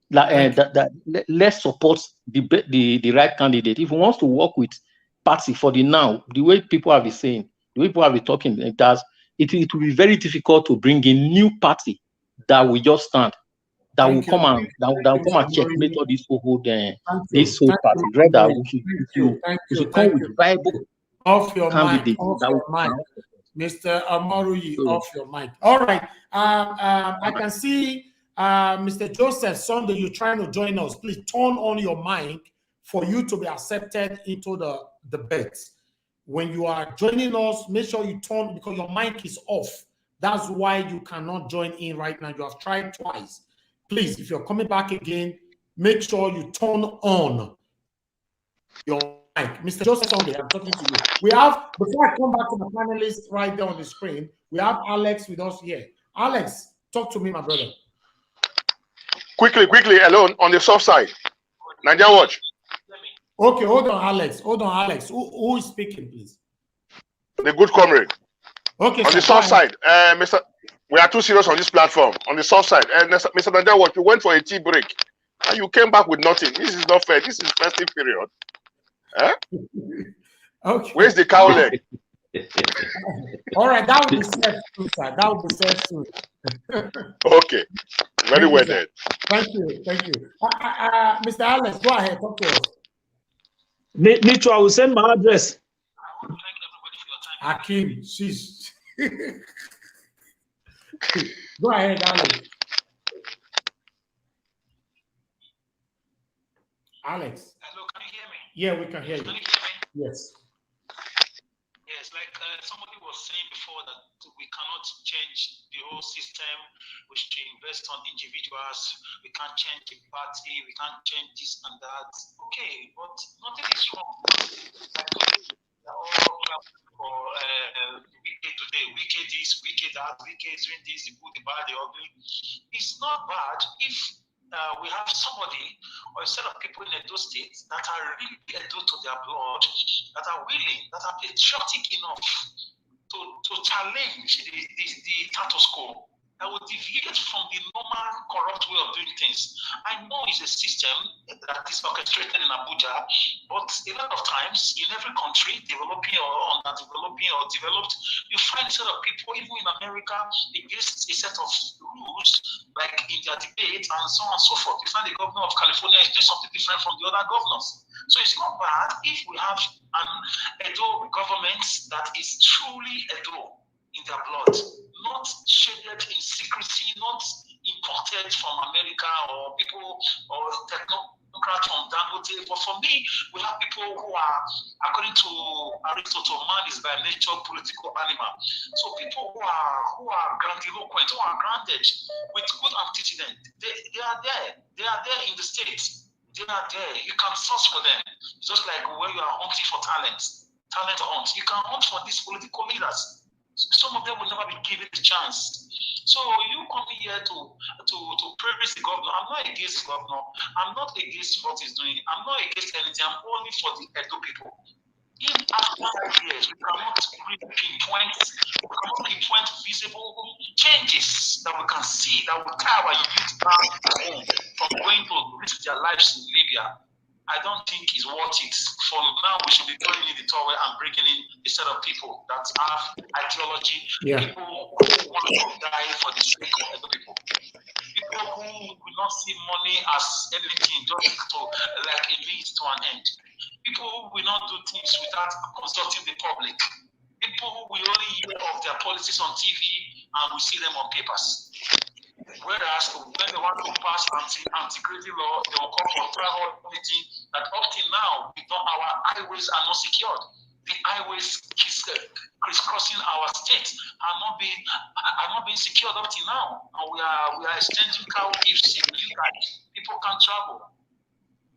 let's support the right candidate. If he wants to work with party for the now, the way people have been saying, the way people have been talking, it will be very difficult to bring in new party that will just stand, that will come and checkmate all these whole party. Rather, we should come with viable candidates. Mr. Amaruyi, off your mic. All right. I can see Mr. Joseph Sunday, you're trying to join us. Please turn on your mic for you to be accepted into the debate. When you are joining us, make sure you turn, because your mic is off. That's why you cannot join in right now. You have tried twice. Please, if you're coming back again, make sure you turn on your mic. Mr. Joseph Sunday, I'm talking to you. We have, before I come back to the panelists right there on the screen, we have Alex with us here. Alex, talk to me, my brother. Quickly, alone on the soft side. Nigerian Watch. Okay, hold on, Alex. Who is speaking, please? The good comrade. Okay. On the soft side, Mr. We are too serious on this platform. On the soft side, Mr. Nigerian Watch, you went for a tea break and you came back with nothing. This is not fair. This is festive period. Huh? Okay. Where's the cow leg? All right, that would be said too, sir. That would be said too. Okay. Very well then. Thank you. Thank you. Mr. Alex, go ahead. Talk to us. Me too. I will send my address. Akim, she's. Go ahead, Alex. Alex. Hello, can you hear me? Yeah, we can hear you. Can you hear me? Yes. Yes, like somebody was saying before that we cannot change the whole system. We should invest on individuals. We can't change the party. We can't change this and that. Okay, but nothing is wrong. They're all for wicked today, wicked this, wicked that, wicked doing this, the good, the bad, the ugly. It's not bad if we have somebody or a set of people in Edo State that are really Edo to their blood, that are willing, that are patriotic enough to challenge the status quo, that will deviate from the normal corrupt way of doing things. I know it's a system that is orchestrated in Abuja, but a lot of times in every country, developing or underdeveloping or developed, you find a set of people, even in America, against a set of rules, like in their debate and so on and so forth. You find the governor of California is doing something different from the other governors. So it's not bad if we have an Edo government that is truly Edo in their blood, not shaded in secrecy, not imported from America or people or technocrats from Dangote. But for me, we have people who are, according to Aristotle, man is by nature political animal. So people who are grandiloquent, who are grounded with good antecedent, they are there. They are there in the States. They are there. You can source for them. It's just like when you are hunting for talent hunt. You can hunt for these political leaders. Some of them will never be given the chance. So you come here to praise the governor. I'm not against the governor. I'm not against what he's doing. I'm not against anything. I'm only for the Edo people. If after 5 years we cannot really pinpoint visible changes that we can see that will tie our youth back home from going to risk their lives in Libya, I don't think it's worth it. For now, we should be throwing in the towel and bringing in a set of people that have ideology, people who want to die for the sake of other people. People who will not see money as anything, just to like a means to an end. People who will not do things without consulting the public. People who will only hear of their policies on TV and we see them on papers. Whereas when they want to pass anti-gravity law, they will call for trial meeting that up till now, our highways are not secured. The highways crisscrossing our state are not being secured up till now. And we are extending cow gifts in you guys. People can travel.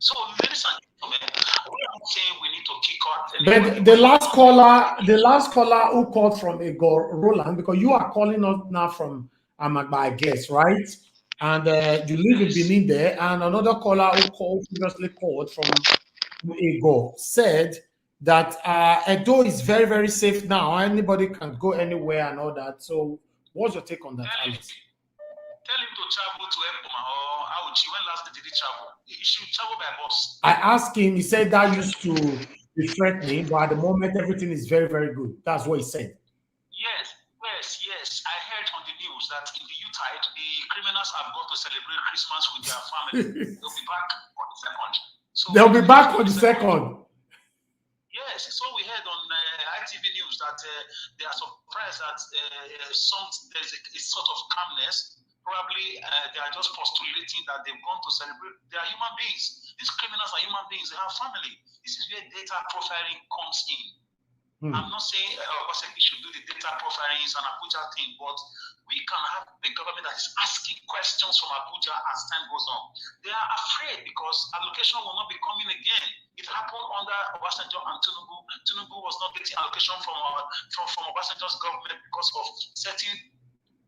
So ladies and gentlemen, I'm saying we need to kick out. But the last caller who called from Igor Roland, because you are calling us now from Amagba, I guess, right? And you live in Benin there, and another caller who previously called from Igor said that Edo is very, very safe now. Anybody can go anywhere and all that. So what's your take on that, Alex? Tell him to travel to Epoma or Auchi. When last did he travel? He should travel by bus. I asked him, he said that used to be threatening, but at the moment everything is very, very good. That's what he said. Yes. I heard on the news that in the Utide, the criminals have gone to celebrate Christmas with their family. They'll be back on the 2nd. So they'll be back on the 2nd. Yes, so we heard on ITV News that they are surprised that there's a sort of calmness. Probably they are just postulating that they've gone to celebrate. They are human beings. These criminals are human beings. They have family. This is where data profiling comes in. I'm not saying Obaseki should do the data profiling. It's an Abuja thing, but we can have the government that is asking questions from Abuja as time goes on. They are afraid because allocation will not be coming again. It happened under Obasanjo and Tinubu. Tinubu was not getting allocation from Obasanjo's government because of certain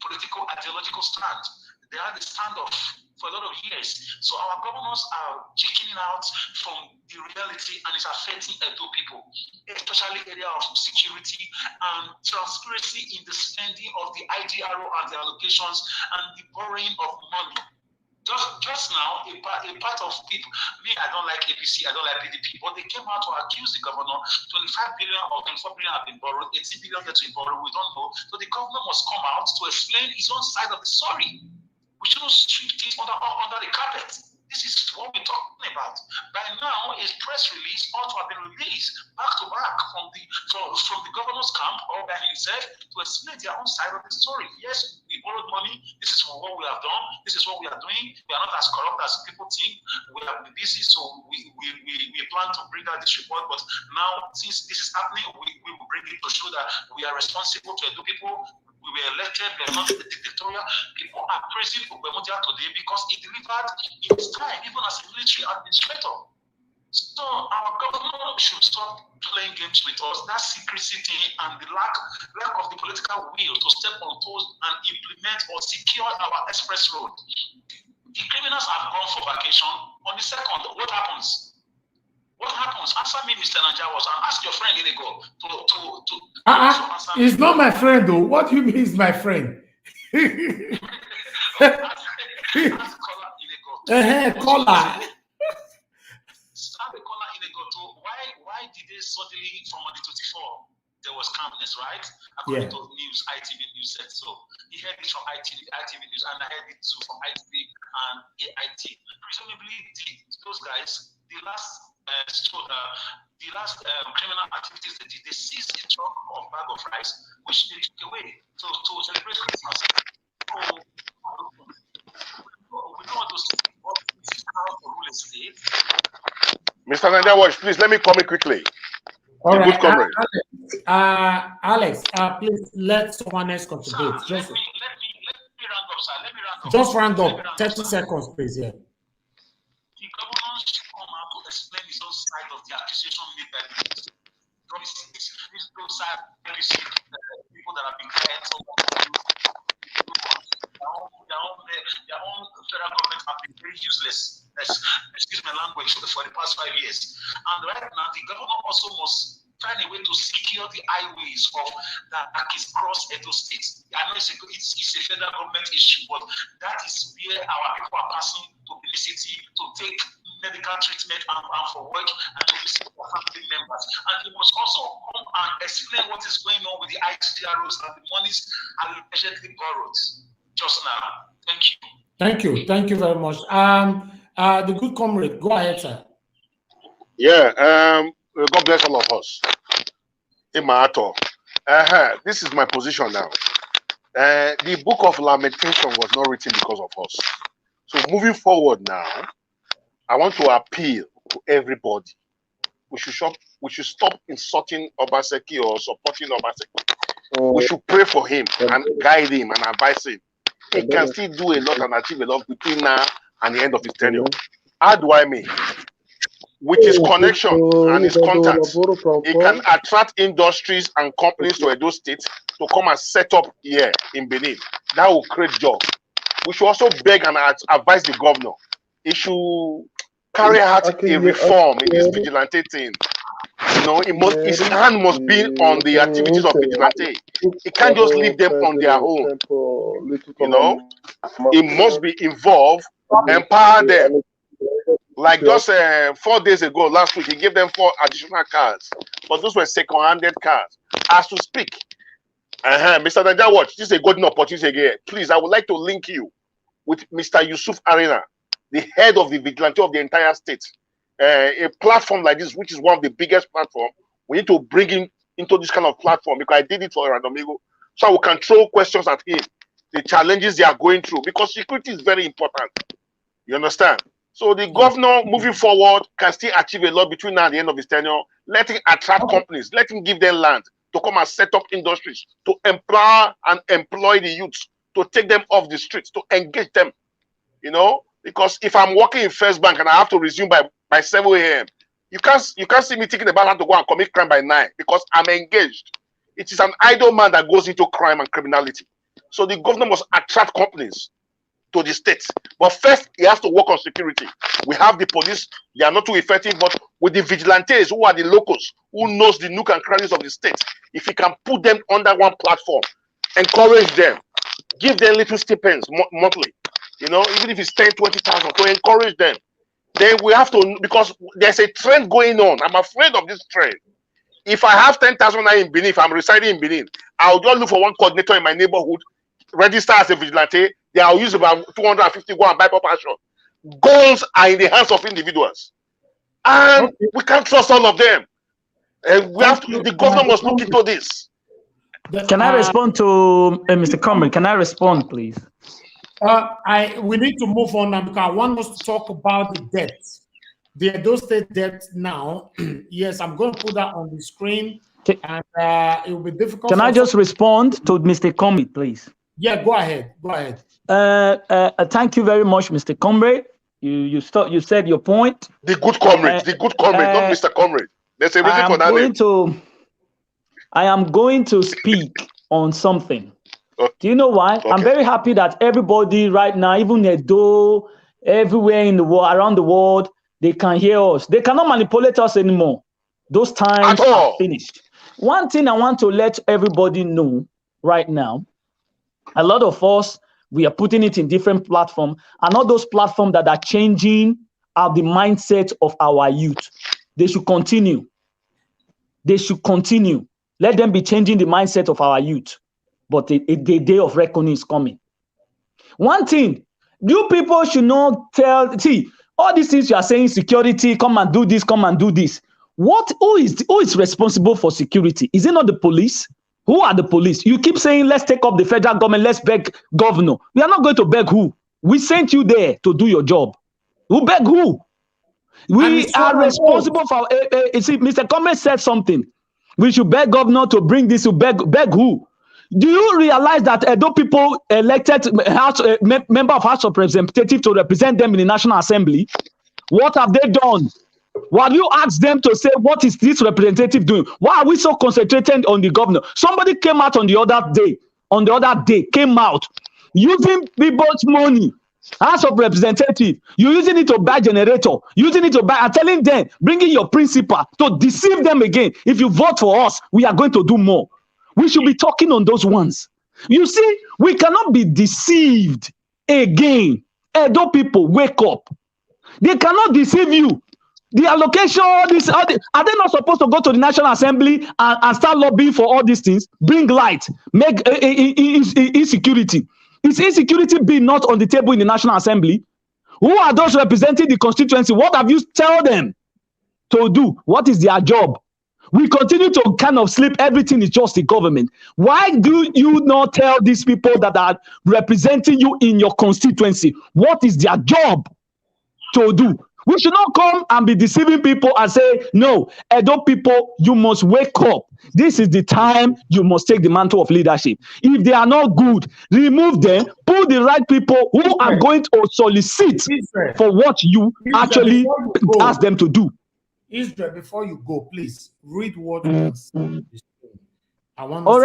political ideological stand. They had a standoff for a lot of years. So our governors are checking out from the reality, and it's affecting Edo people, especially area of security and transparency in the spending of the IDRO and the allocations and the borrowing of money. Just now, a part of people, me, I don't like APC, I don't like PDP, but they came out to accuse the governor. 25 billion or 24 billion have been borrowed, 80 billion that we borrowed, we don't know. So the governor must come out to explain his own side of the story. We shouldn't sweep things under the carpet. This is what we're talking about. By now, a press release ought to have been released back to back from the governor's camp or by himself to explain their own side of the story. Yes, we borrowed money. This is what we have done. This is what we are doing. We are not as corrupt as people think. We have been busy, so we plan to bring out this report. But now, since this is happening, we will bring it to show that we are responsible to educate people. We were elected, we are not dictatorial. People are praising Ubemodya today because he delivered in his time, even as a military administrator. So our government should stop playing games with us. That secrecy thing and the lack of the political will to step on toes and implement or secure our express road. The criminals have gone for vacation. On the second, what happens? What happens? Answer me, Mr. Nanjawas, and ask your friend Inigo to He's not my friend, though. What do you mean he's my friend? Caller. Why did they suddenly, from on the 24, there was calmness, right? According to news, ITV News said so. He heard it from ITV News, and I heard it too from ITV and AIT. Presumably, those guys, the last criminal activities they did, they seized a truck of bag of rice, which they took away to celebrate Christmas. So, we don't want to see what this is how to rule a state. Mr. Nanjawas, please let me comment quickly. All right, good comrade. Alex, please let someone else contribute. Sir, let me round up, sir. Let me round up. Just round up. 30 seconds, please. Yeah. The governor should come out to explain his own side of the accusation made by the minister. These two side people that have been fired, so their own federal government have been very useless. Excuse my language for the past 5 years. And right now, the governor also must find a way to secure the highways of that is cross Edo State. I know it's a federal government issue, but that is where our people are passing to the city to take medical treatment and for work and to visit their family members. And he must also come and explain what is going on with the ICROs and the monies allegedly borrowed just now. Thank you. Thank you. Thank you very much. The good comrade, go ahead, sir. Yeah, God bless all of us. This is my position now. The book of lamentation was not written because of us. So moving forward now, I want to appeal to everybody. We should stop insulting Obaseki or supporting Obaseki. We should pray for him and guide him and advise him. He can still do a lot and achieve a lot between now and the end of his tenure. How do I mean? With his connection and his contacts, he can attract industries and companies to Edo State to come and set up here in Benin. That will create jobs. We should also beg and advise the governor. He should carry out a reform in this vigilante thing. You know, his hand must be on the activities of vigilante. He can't just leave them on their own. You know, he must be involved, empower them. Like just 4 days ago, last week, he gave them 4 additional cars, but those were second-handed cars. As to speak, Mr. Nanjawas, this is a golden opportunity again. Please, I would like to link you with Mr. Yusuf Arena, the head of the vigilante of the entire state. A platform like this, which is one of the biggest platforms, we need to bring him into this kind of platform because I did it for Randomigo, so we can throw questions at him, the challenges they are going through, because security is very important. You understand? So the governor moving forward can still achieve a lot between now and the end of his tenure. Let him attract companies, let him give them land to come and set up industries, to empower and employ the youths, to take them off the streets, to engage them. You know, because if I'm working in First Bank and I have to resume by 7 a.m., you can't see me thinking about how to go and commit crime by 9 because I'm engaged. It is an idle man that goes into crime and criminality. So the governor must attract companies to the state. But first, he has to work on security. We have the police, they are not too effective, but with the vigilantes who are the locals, who knows the nook and crannies of the state, if he can put them under one platform, encourage them, give them little stipends monthly, you know, even if it's 10, 20,000, to encourage them. Then we have to, because there's a trend going on. I'm afraid of this trend. If I have 10,000 now in Benin, if I'm residing in Benin, I'll just look for one coordinator in my neighborhood, register as a vigilante. Then I'll use about 250 go and buy property. Goals are in the hands of individuals, and we can't trust all of them. And we have to, the government must look into this. Can I respond to Mr. Comrie? Can I respond, please? We need to move on now because I want us to talk about the debt. The Edo State debt now. Yes, I'm going to put that on the screen, and it will be difficult. Can I just respond to Mr. Comrie, please? Yeah, go ahead. Go ahead. Thank you very much, Mr. Comrie. You said your point. The good comrade, not Mr. Comrade. There's a reason for that name. I am going to speak on something. Do you know why? Okay. I'm very happy that everybody right now, even Edo, everywhere in the world, around the world, they can hear us. They cannot manipulate us anymore. Those times are finished. One thing I want to let everybody know right now, a lot of us, we are putting it in different platforms, and all those platforms that are changing are the mindset of our youth. They should continue. They should continue. Let them be changing the mindset of our youth. But the day of reckoning is coming. One thing, you people should not see, all these things you are saying, security, come and do this, come and do this. Who is responsible for security? Is it not the police? Who are the police? You keep saying, let's take up the federal government, let's beg governor. We are not going to beg who? We sent you there to do your job. Who beg who? We are responsible for, see, Mr. Comrie said something. We should beg governor to bring this, to beg who? Do you realize that Edo people elected member of House of Representatives to represent them in the National Assembly? What have they done? Why do you ask them to say, what is this representative doing? Why are we so concentrated on the governor? Somebody came out on the other day, came out using people's money. House of Representatives, you're using it to buy generator, using it to buy, and telling them, bringing your principal to deceive them again. If you vote for us, we are going to do more. We should be talking on those ones. You see, we cannot be deceived again. Edo people, wake up. They cannot deceive you. The allocation, are they not supposed to go to the National Assembly and start lobbying for all these things? Bring light, make insecurity. Is insecurity bill not on the table in the National Assembly? Who are those representing the constituency? What have you tell them to do? What is their job? We continue to kind of sleep. Everything is just the government. Why do you not tell these people that are representing you in your constituency what is their job to do? We should not come and be deceiving people and say, no, Edo people, you must wake up. This is the time you must take the mantle of leadership. If they are not good, remove them, put the right people who are going to solicit for what you actually ask them to do. Israel, before you go, please read what you can say. Our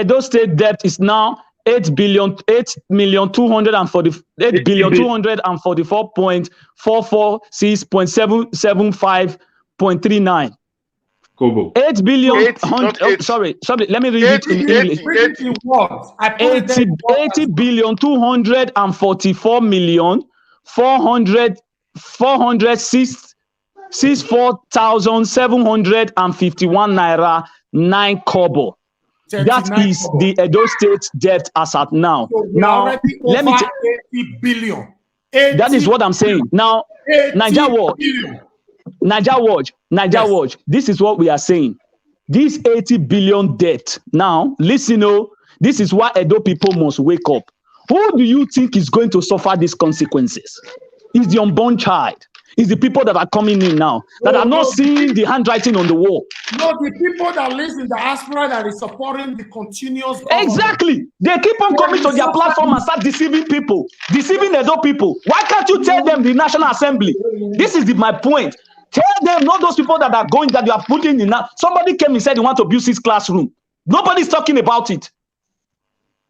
Edo State debt is now 8,244,446.775.39. Kobo. 8 billion. Sorry. Let me read it in English. 80 billion 244 million 464,751 naira 9 kobo. That is the Edo State debt as at now. So now, let me 80 billion. That is what I'm saying. Now, Niger Watch. This is what we are saying. This 80 billion debt. Now, listen, this is why Edo people must wake up. Who do you think is going to suffer these consequences? It's the unborn child. It's the people that are coming in now that are not seeing the handwriting on the wall. No, the people that live in the diaspora that is supporting the continuous government. Exactly. They keep on coming to their platform and start deceiving people, deceiving Edo people. Why can't you tell them the National Assembly? This is my point. Tell them, not those people that are going, that you are putting in now. Somebody came and said you want to abuse his classroom. Nobody's talking about it.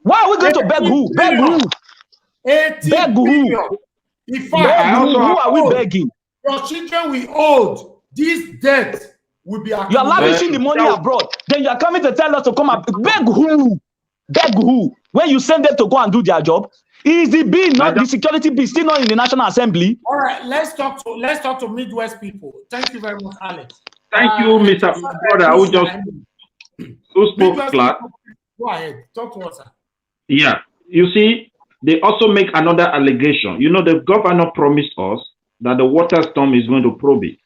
Why are we going to beg who? Beg who? Beg who? Who are we begging? Your children will hold this debt will be. You are lavishing the money abroad. Then you are coming to tell us to come and beg who? Beg who? When you send them to go and do their job, is the bill not the security bill still not in the National Assembly? All right, let's talk to Midwest people. Thank you very much, Alex. Thank you, Mr. Brother, who just spoke class. Go ahead, talk to us, sir. Yeah, you see, they also make another allegation. You know, the governor promised us that the water storm is going to probe it.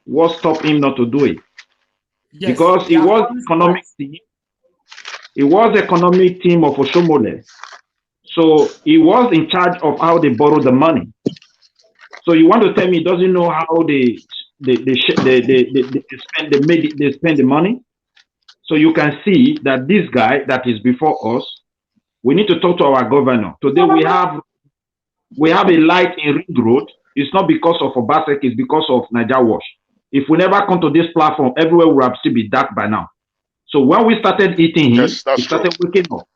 What stopped him not to do it? Yes, because it was economic team. It was economic team of Oshomole. So he was in charge of how they borrow the money. So you want to tell me he doesn't know how they spend the money? So you can see that this guy that is before us, we need to talk to our governor. Today we have a light in Ring Road. It's not because of Obaseki, it's because of Niger Wash. If we never come to this platform, everywhere would have still be dark by now. So when we started eating him, he started waking up.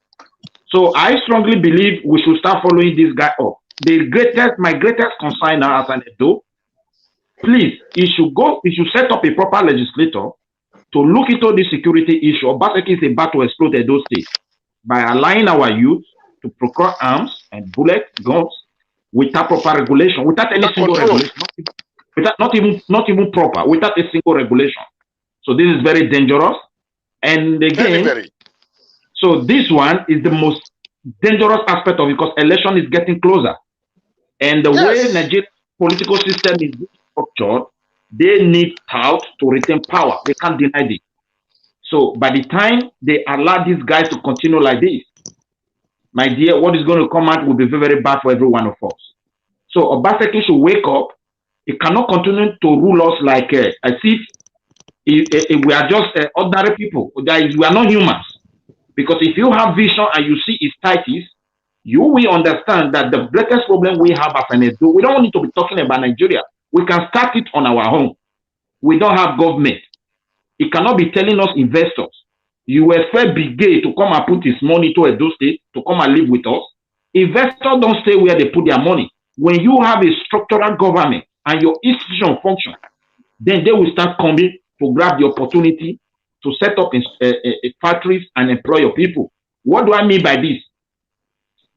So I strongly believe we should start following this guy up. My greatest concern now as an Edo, please, he should set up a proper legislator to look into the security issue. Obaseki is about to explode Edo State by allowing our youth to procure arms and bullets, guns, without proper regulation, without any single regulation, not even proper, without a single regulation. So this is very dangerous. And again, so this one is the most dangerous aspect of it because election is getting closer. And the way Nigerian political system is structured, they need tout to retain power. They can't deny this. So by the time they allow these guys to continue like this, my dear, what is going to come out will be very, very bad for every one of us. So Obaseki should wake up. He cannot continue to rule us like as if we are just ordinary people. We are not humans. Because if you have vision and you see its titles, you will understand that the greatest problem we have as an Edo, we don't need to be talking about Nigeria. We can start it on our own. We don't have government. It cannot be telling us investors, you expect Big Gay to come and put his money to Edo State, to come and live with us. Investors don't stay where they put their money. When you have a structural government and your institution function, then they will start coming to grab the opportunity to set up factories and employ your people. What do I mean by this?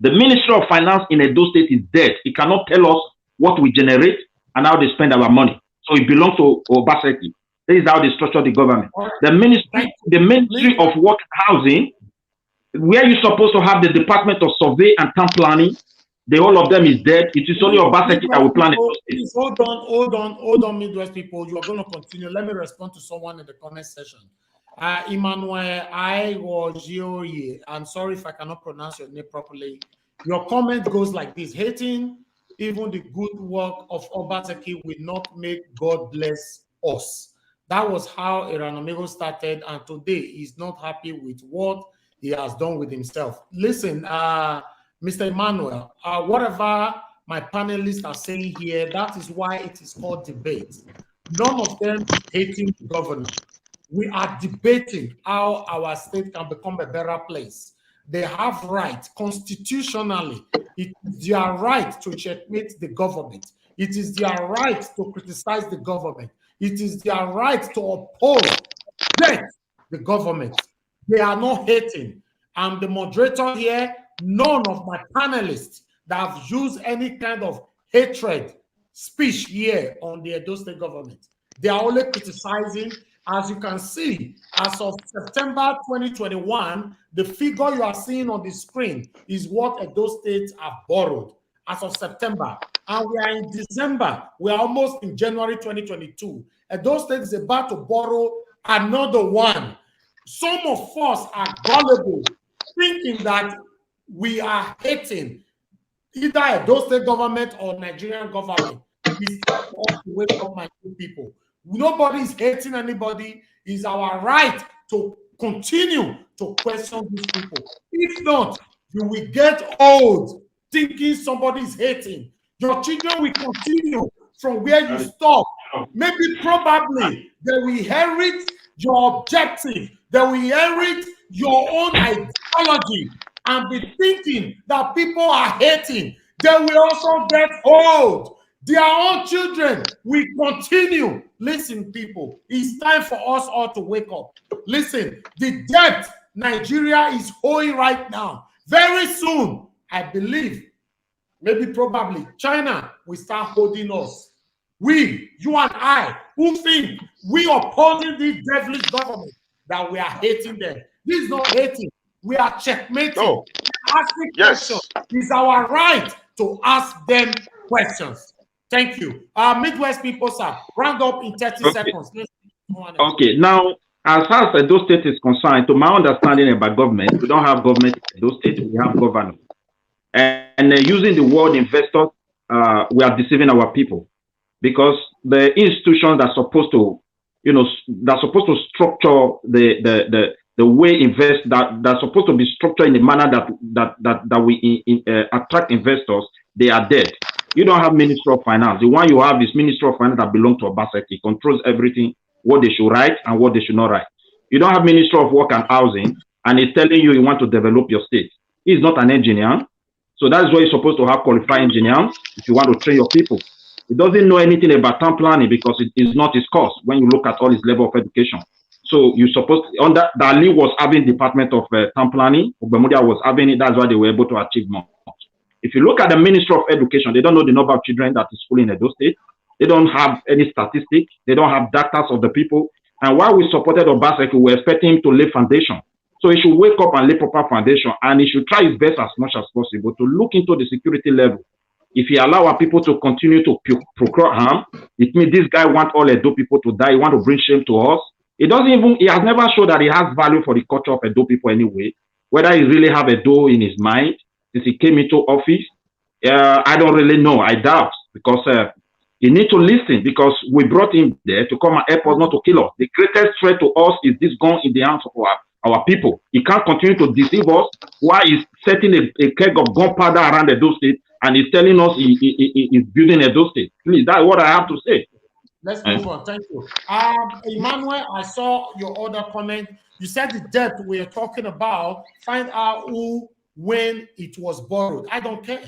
The Ministry of Finance in Edo State is dead. It cannot tell us what we generate and how they spend our money. So it belongs to Obaseki. This is how they structure the government. The Ministry of Work and Housing, where you're supposed to have the Department of Survey and Town Planning, the whole of them is dead. It is only Obaseki that will plan it. Please hold on, Midwest people. You are going to continue. Let me respond to someone in the comment section. Emmanuel Iwojiori, I'm sorry if I cannot pronounce your name properly. Your comment goes like this: hating even the good work of Obaseki will not make God bless us. That was how Iranomigo started, and today he's not happy with what he has done with himself. Listen, Mr. Emmanuel, whatever my panelists are saying here, that is why it is called debate. None of them is hating the governor. We are debating how our state can become a better place. They have right, constitutionally, it is their right to checkmate the government. It is their right to criticize the government. It is their right to oppose the government. They are not hating. I'm the moderator here. None of my panelists that have used any kind of hatred speech here on the Edo State government. They are only criticizing. As you can see, as of September 2021, the figure you are seeing on the screen is what Edo States have borrowed as of September. And we are in December. We are almost in January 2022. Edo State is about to borrow another one. Some of us are gullible, thinking that we are hating either Edo State government or Nigerian government. It's time for us to wake up, my people. Nobody is hating anybody. It's our right to continue to question these people. If not, you will get old thinking somebody is hating. Your children will continue from where you stop. Maybe, probably, they will inherit your objective. They will inherit your own ideology and be thinking that people are hating. They will also get old. Their own children will continue. Listen, people, it's time for us all to wake up. Listen, the debt Nigeria is holding right now. Very soon, I believe, maybe probably, China will start holding us. We, you and I, who think we are opposing this devilish government, that we are hating them. This is not hating. We are checkmating. No. Asking Yes. questions. It's our right to ask them questions. Thank you. Midwest people, sir, round up in 30 seconds. Okay, now, as far as Edo State is concerned, to my understanding about government, we don't have government in Edo State, we have governor. And using the word investors, we are deceiving our people, because the institutions that are supposed to, that's supposed to structure the way invest, that's supposed to be structured in a manner that we attract investors, they are dead. You don't have Ministry of Finance. The one you have is Ministry of Finance that belongs to Obaseki, controls everything, what they should write and what they should not write. You don't have Ministry of Work and Housing, and he's telling you want to develop your state. He's not an engineer. So that's why you're supposed to have qualified engineers if you want to train your people. He doesn't know anything about town planning because it is not his course when you look at all his level of education. So you're supposed to, under Dali was having Department of Town Planning, Obemudia was having it, that's why they were able to achieve more. If you look at the Ministry of Education, they don't know the number of children that is schooling in Edo State. They don't have any statistics. They don't have data of the people. And while we supported Obaseki, we were expecting him to lay foundation. So he should wake up and lay proper foundation, and he should try his best as much as possible to look into the security level. If he allow our people to continue to procure harm, it means this guy wants all Edo people to die. He want to bring shame to us. He has never shown that he has value for the culture of Edo people anyway. Whether he really have Edo in his mind since he came into office, I don't really know. I doubt, because he need to listen, because we brought him there to come and help us, not to kill us. The greatest threat to us is this gun in the hands of our people. He can't continue to deceive us while he's setting a keg of gunpowder around Edo State, and he's telling us he's building Edo State. Please, that's what I have to say. Let's move on. Thank you. Emmanuel, I saw your other comment. You said the debt we are talking about, find out who, when it was borrowed. I don't care.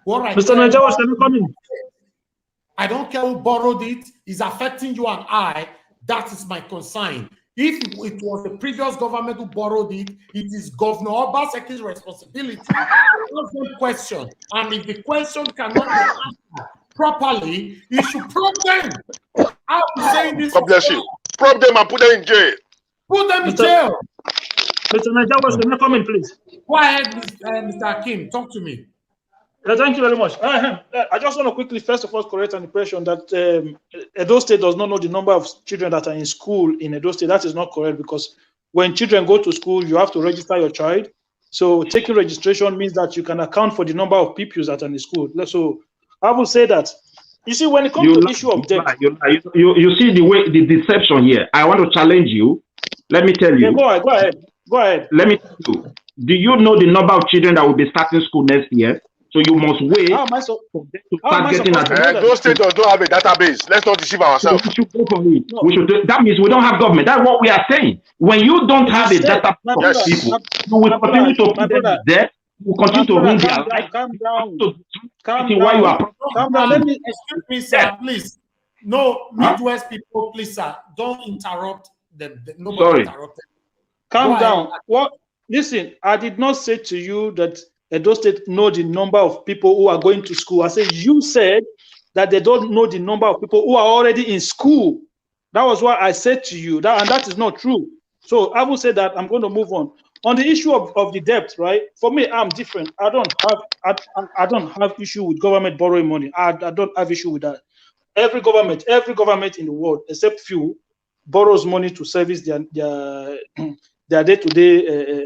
Mr. Najawas, can you come in? I don't care who borrowed it. It's affecting you and I. That is my concern. If it was the previous government who borrowed it, it is Governor Obaseki's responsibility to ask them question. And if the question cannot be answered properly, he should probe them. I'll be saying this. God bless you. Probe them and put them in jail. Put them in jail. Mr. Najawas, can you come in, please? Go ahead, Mr. Akim. Talk to me. Thank you very much. I just want to quickly, first of all, correct an impression that Edo State does not know the number of children that are in school in Edo State. That is not correct, because when children go to school, you have to register your child. So taking registration means that you can account for the number of pupils that are in school. So I would say that, you see, when it comes to the issue of debt, you see the deception here. I want to challenge you. Let me tell you. Yeah, go ahead. Let me tell you. Do you know the number of children that will be starting school next year? So you must wait how am I to start getting those states don't have a database. Let's not deceive ourselves. We should go for it. No. That means we don't have government. That's what we are saying. When you don't have a database of people, you will continue to put them in debt. You will continue to ruin their life. Calm down. Let me, excuse me, sir, please. No, Midwest people, please, sir, don't interrupt them. Nobody interrupted. Calm down. What? Listen, I did not say to you that Edo State know the number of people who are going to school. I said, you said that they don't know the number of people who are already in school. That was what I said to you, and that is not true. So I will say that I'm going to move on. On the issue of the debt, right? For me, I'm different. I don't have issue with government borrowing money. I don't have issue with that. Every government in the world, except few, borrows money to service their day-to-day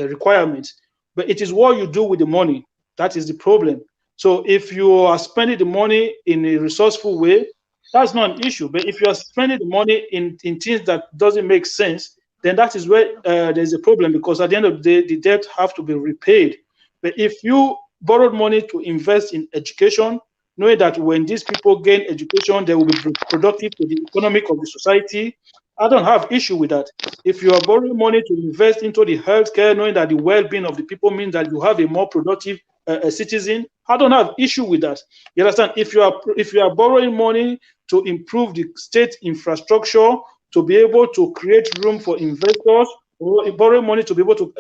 requirements. But it is what you do with the money that is the problem. So if you are spending the money in a resourceful way, that's not an issue. But if you are spending the money in things that doesn't make sense, then that is where there's a problem, because at the end of the day, the debt have to be repaid. But if you borrowed money to invest in education, knowing that when these people gain education, they will be productive to the economic of the society, I don't have issue with that. If you are borrowing money to invest into the healthcare, knowing that the well-being of the people means that you have a more productive citizen, I don't have issue with that. You understand? If you are borrowing money to improve the state infrastructure, to be able to create room for investors, borrowing money to be able to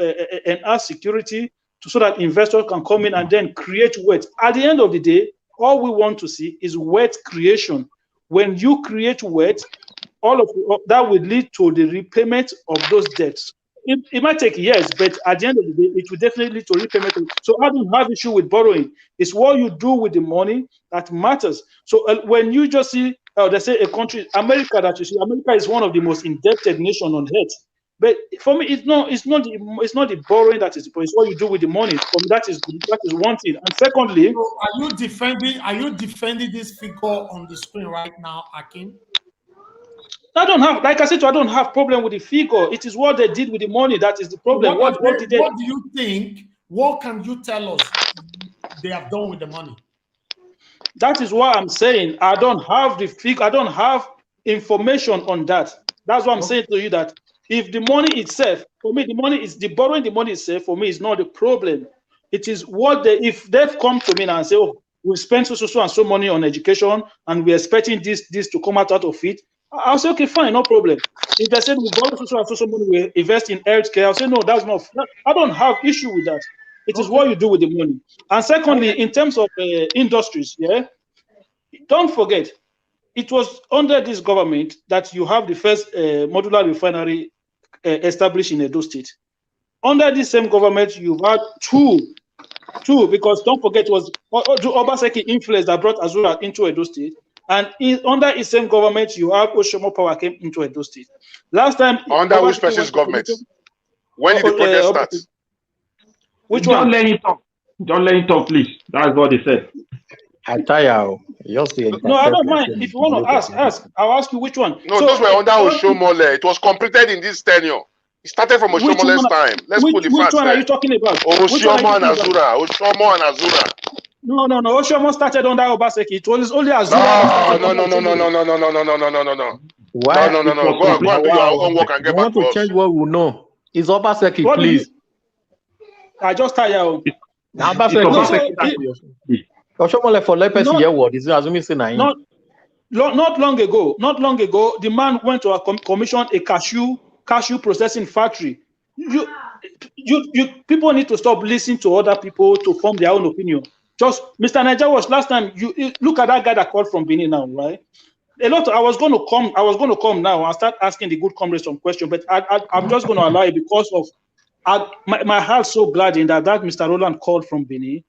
enhance security, so that investors can come in and then create wealth. At the end of the day, all we want to see is wealth creation. When you create wealth, all of that will lead to the repayment of those debts. It might take years, but at the end of the day, it will definitely lead to repayment. So I don't have issue with borrowing. It's what you do with the money that matters. So when you just see, they say a country, America, that you see, America is one of the most indebted nations on earth. But for me, it's not the borrowing that is the point. It's what you do with the money. For me, that is one thing. And secondly, so are you defending this figure on the screen right now, Akin? I don't have, like I said, I don't have problem with the figure. It is what they did with the money that is the problem. So what do you think? What can you tell us they have done with the money? That is what I'm saying. I don't have the figure. I don't have information on that. That's what I'm saying to you, that if the money itself, for me, the money is the borrowing the money itself, for me, is not the problem. It is what they, if they've come to me and say, oh, we spent so and so money on education and we're expecting this to come out of it, I'll say, okay, fine, no problem. If they said we borrow so money, we invest in healthcare, I'll say, no, that's not. I don't have issue with that. It is what you do with the money. And secondly, in terms of industries, don't forget, it was under this government that you have the first modular refinery established in Edo State. Under this same government, you've had two, because don't forget, it was Obaseki influence that brought Azura into Edo State. And under the same government, you have Oshomo Power came into Edo State. Last time, under which person's government? When did the project start? Which one? Don't let him talk. Don't let him talk, please. That's what they said. No, I don't mind. If you want to ask. I'll ask you which one. No, those were under Oshomole. It was completed in this tenure. It started from Oshomole's time. Let's put the facts. Which one are you talking about? Oshomo and Azura. No. Oshomo started under Obaseki. It was only Azura. No. Why? No. Go and do your own work and get back to us. Change what we know. Is Obaseki, please. I just tell you. Oshomole for lepers here word is assuming say not long ago, the man went to commission a cashew processing factory. You people need to stop listening to other people to form their own opinion. Just Mr. Niger was last time. You look at that guy that called from Benin now, right? I was going to come now and start asking the good comrades some questions, but I'm just going to allow it because of my heart's so glad in that Mr. Roland called from Benin.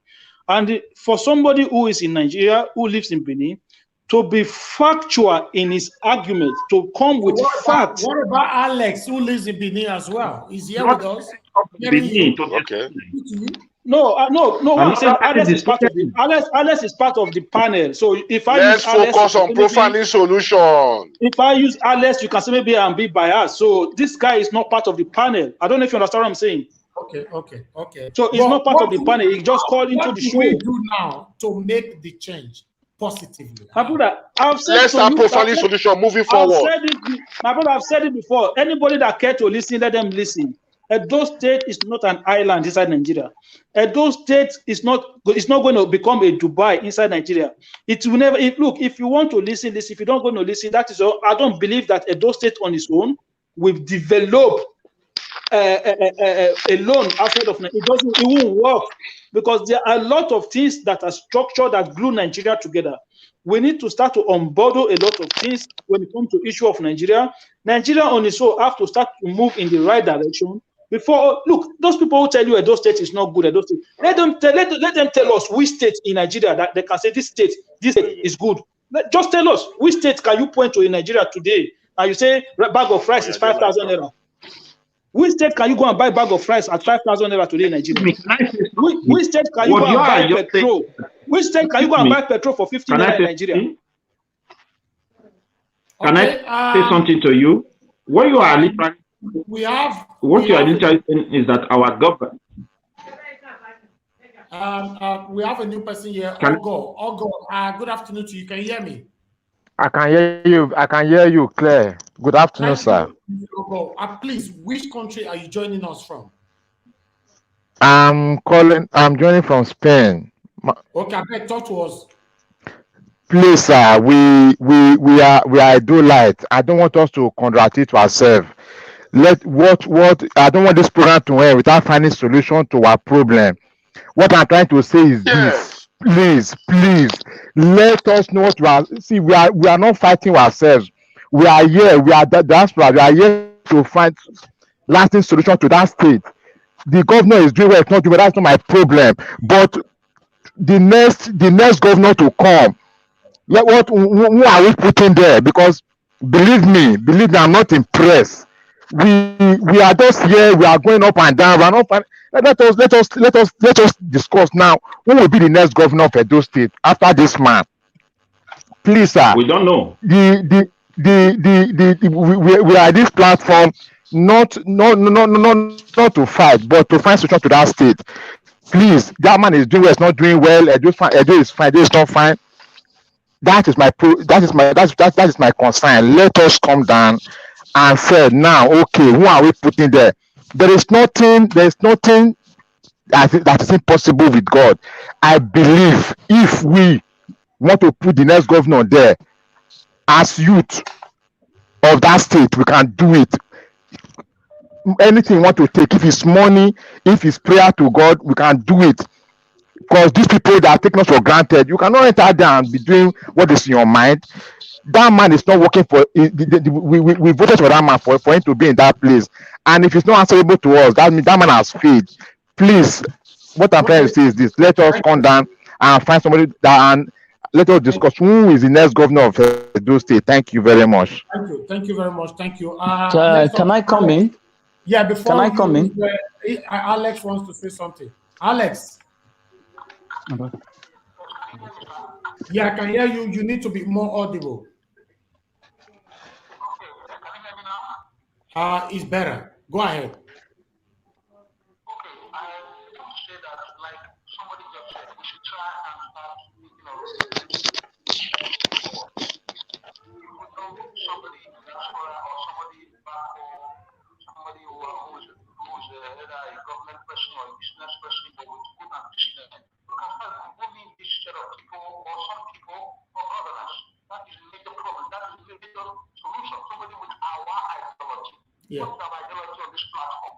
And for somebody who is in Nigeria, who lives in Benin, to be factual in his argument, to come with facts. What about Alex, who lives in Benin as well? Is here with us? Okay. No. I'm saying Alex is part of Alex is part of the panel. So if let's focus on profiling solution. If I use Alex, you can say maybe I'm being biased. So this guy is not part of the panel. I don't know if you understand what I'm saying. Okay. So he's not part of the panel. He just called into the show. What do we do now to make the change positively? My brother, let's have profiling solution moving forward. My brother, I've said it before. Anybody that care to listen, let them listen. Edo State is not an island inside Nigeria. Edo State is not going to become a Dubai inside Nigeria. It will never. Look, if you want to listen. If you don't want to listen, that is all. I don't believe that Edo State on its own will develop a loan outside of Nigeria. It won't work because there are a lot of things that are structured that glue Nigeria together. We need to start to unbundle a lot of things when it comes to issue of Nigeria. Nigeria on its own have to start to move in the right direction. Before, look, those people who tell you Edo State is not good, Edo State, let them tell us which state in Nigeria that they can say this state is good. Just tell us which state can you point to in Nigeria today and you say a bag of rice is 5,000 naira. Which state can you go and buy a bag of rice at 5,000 naira today in Nigeria? Which state can you go and buy petrol? Which state can you go and buy petrol for 50 naira in Nigeria? Can I say something to you? What you are literally saying is that our government. We have a new person here. Ogo. Good afternoon to you. Can you hear me? I can hear you. I can hear you clear. Good afternoon, sir. Please, which country are you joining us from? I'm joining from Spain. Okay, talk to us. Please, sir. We are Idolite. I don't want us to contradict ourselves. what I don't want this program to end without finding solution to our problem. What I'm trying to say is this: please, let us know what we are. See, we are not fighting ourselves. We are here. We are the diaspora. We are here to find lasting solution to that state. The governor is doing well. It's not doing well. That's not my problem. But the next governor to come, who are we putting there? Because believe me, I'm not impressed. We are just here. We are going up and down. We are not. Let us discuss now. Who will be the next governor of Edo State after this man? Please, sir. We don't know. We are this platform not to fight, but to find solution to that state. Please, that man is doing well. It's not doing well. Edo is fine. Edo is not fine. That is my concern. Let us come down and say now, okay, who are we putting there? There is nothing that is impossible with God. I believe if we want to put the next governor there, as youth of that state, we can do it. Anything you want to take, if it's money, if it's prayer to God, we can do it. Because these people that are taking us for granted, you cannot enter there and be doing what is in your mind. That man is not working for. We voted for that man for him to be in that place. And if it's not answerable to us, that means that man has failed. Please, what I'm trying to say is this: let us come down and find somebody and let us discuss who is the next governor of Edo State. Thank you very much. Thank you very much. Thank you. Can I come in? Yeah, before can I come in? Alex wants to say something. Alex. Yeah, I can hear you. You need to be more audible. It's better. Go ahead. Somebody who's either a government person or a business person, but with good ambition, you can start moving this set of people or some people for governance. That is a major problem. That is a major solution. Somebody with our ideology. Yeah. What's our ideology on this platform?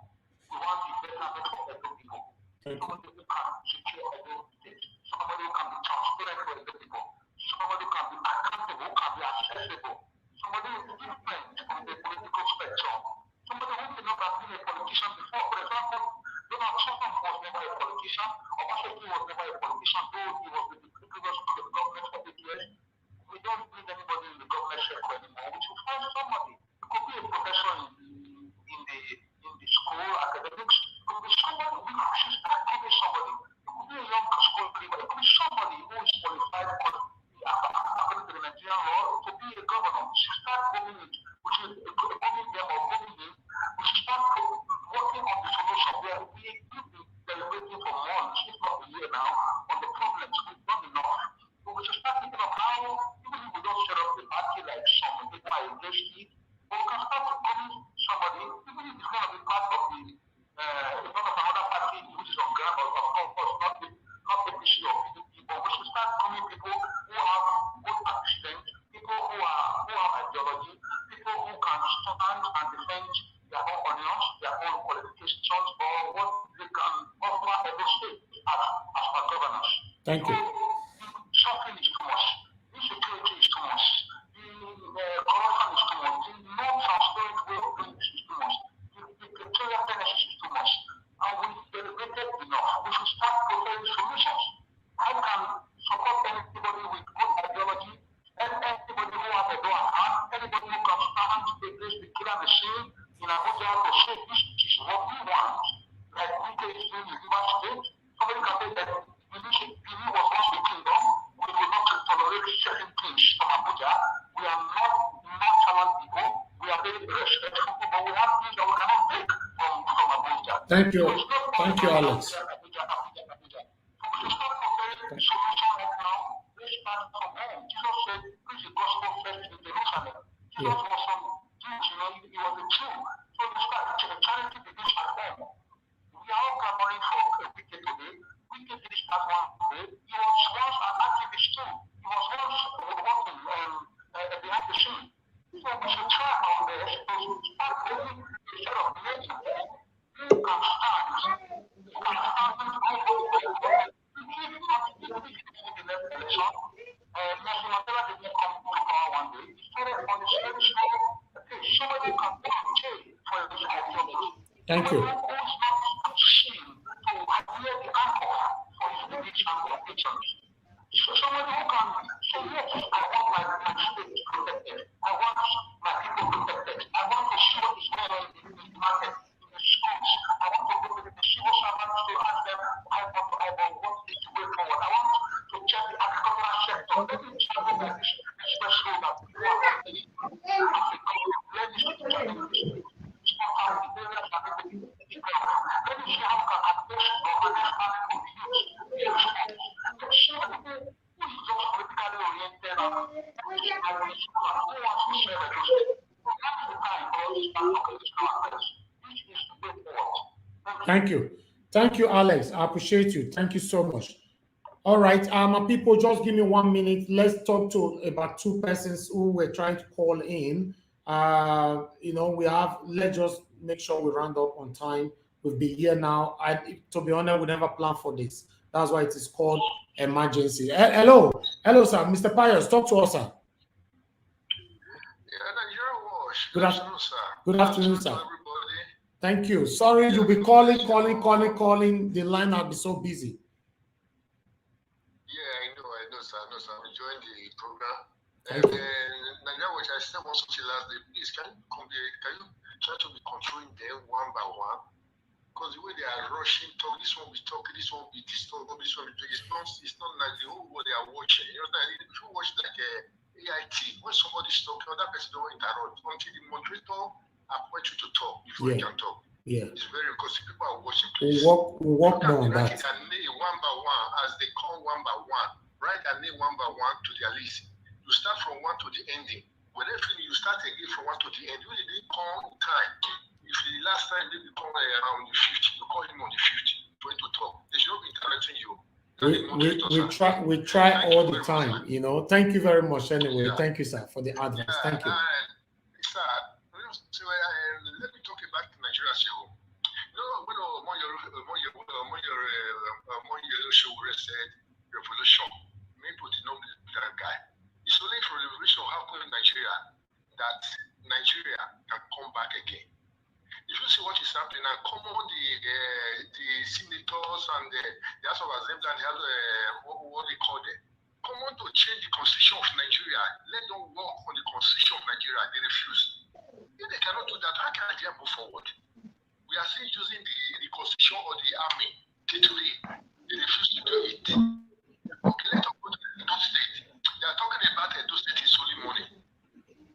We want the betterment of Edo people. Somebody who can secure Edo State. Somebody who can be transparent for Edo people. Somebody who can be accountable, can be accessible. Somebody who is different from the political spectrum. Somebody who did not have been a politician before. For example, Donald Trump was never a politician. Obaseki was never a politician, though he was with the previous government for 8 years. We don't need anybody in the government sector anymore. We should find somebody. It could be a professor in the school, academics. It could be somebody. We should start giving somebody. It could be a young school leader. It could be somebody who is qualified according to the Nigerian law to be a governor. We should start giving it. We should giving them or giving him. We should start working on the solution where we could be deliberating for months, if not a year now, on the problems. We've done enough. So we should start thinking of how, even if we don't set up a party like some people are against it, but we can start giving somebody, even if it's going to be part of the part of another party which is on ground, of course, not APC or PDP, but we should start coming people who have good assistance, people who have ideology, people who can stand and defend their own onions, their own qualifications, or what they can offer Edo State as per governance. Thank you. Something is too much. Insecurity is too much. The corruption is too much. The non-transparent way of doing this is too much. The precarious benefits is too much. And we deliberated enough. We should start proposing solutions. How can support anybody with good ideology, and anybody who has a door at hand, anybody who can stand against the killer machine in Abuja to say this is what we want, like DEC in the River State. Somebody can say that Benin was once a kingdom. We will not tolerate certain things from Abuja. We are not nonchalant people. We are very respectful, but we have things that we cannot take from Abuja. Thank you. Thank you, Alex. Solution right now. Let's start from home. Jesus said, preach the gospel first in Jerusalem. Jesus was from Jews, he was a Jew. So you start charity begins at home. We are all clamoring for a wicked today. Wicked did start one day. He was once an activist too. He was once working behind the scene. So we should try our best to start bringing instead of letting you can stand Thank you. So somebody who can say, yes, I want my state protected. I want my people protected. I want to see what is going on in the market, in the schools. I want to go to the civil servants to ask them, I want what is the way forward. I want to check the agricultural sector. Let me travel by this express road that people are already let me see the challenges. Let me see how we can address or understand for the youth. Thank you. Thank you, Alex. I appreciate you. Thank you so much. All right, my people, just give me 1 minute. Let's talk to about 2 persons who were trying to call in. You know, let's just make sure we round up on time. We'll be here now. To be honest, we never planned for this. That's why it is called emergency. Hello, sir. Mr. Pius, talk to us, sir. Good afternoon, sir. Good afternoon, sir. Thank you. Sorry, you'll be calling. The line will be so busy. Yeah, I know, sir. I'm enjoying the program. Thank you. Nigeria, which I said once last day, please, can you try to be controlling them one by one? Because the way they are rushing, this one be talking, this one be this one be doing. It's not like the whole world they are watching. You know, if you watch like AIT, when somebody's talking, that person don't interrupt until the moderator appoints you to talk before you can talk. Yeah. It's very because people are watching. We'll work more on that. Can name one by one as they call one by one. Write and name one by one to their list. You start from one to the ending. Whenever you start again from one to the end, you didn't call time. If the last time they call around the 50, you call him on the 50 for him to talk. They should not be interrupting you. We try all the time, you know. Thank you very much anyway. Yeah. Thank you, sir, for the advice. Thank you. Sir, let me talk about Nigeria as a whole. You know, when your said revolution, people did not believe that guy. It's only for revolution happened in Nigeria that Nigeria can come back again. If you see what is happening and come on the senators and the House of Assembly and what they call them, come on to change the constitution of Nigeria. Let them work on the constitution of Nigeria. They refuse. If they cannot do that, how can Nigeria move forward? We are still using the constitution of the army today. They refuse to do it. Okay, let's talk about Edo State. They are talking about Edo State is only money.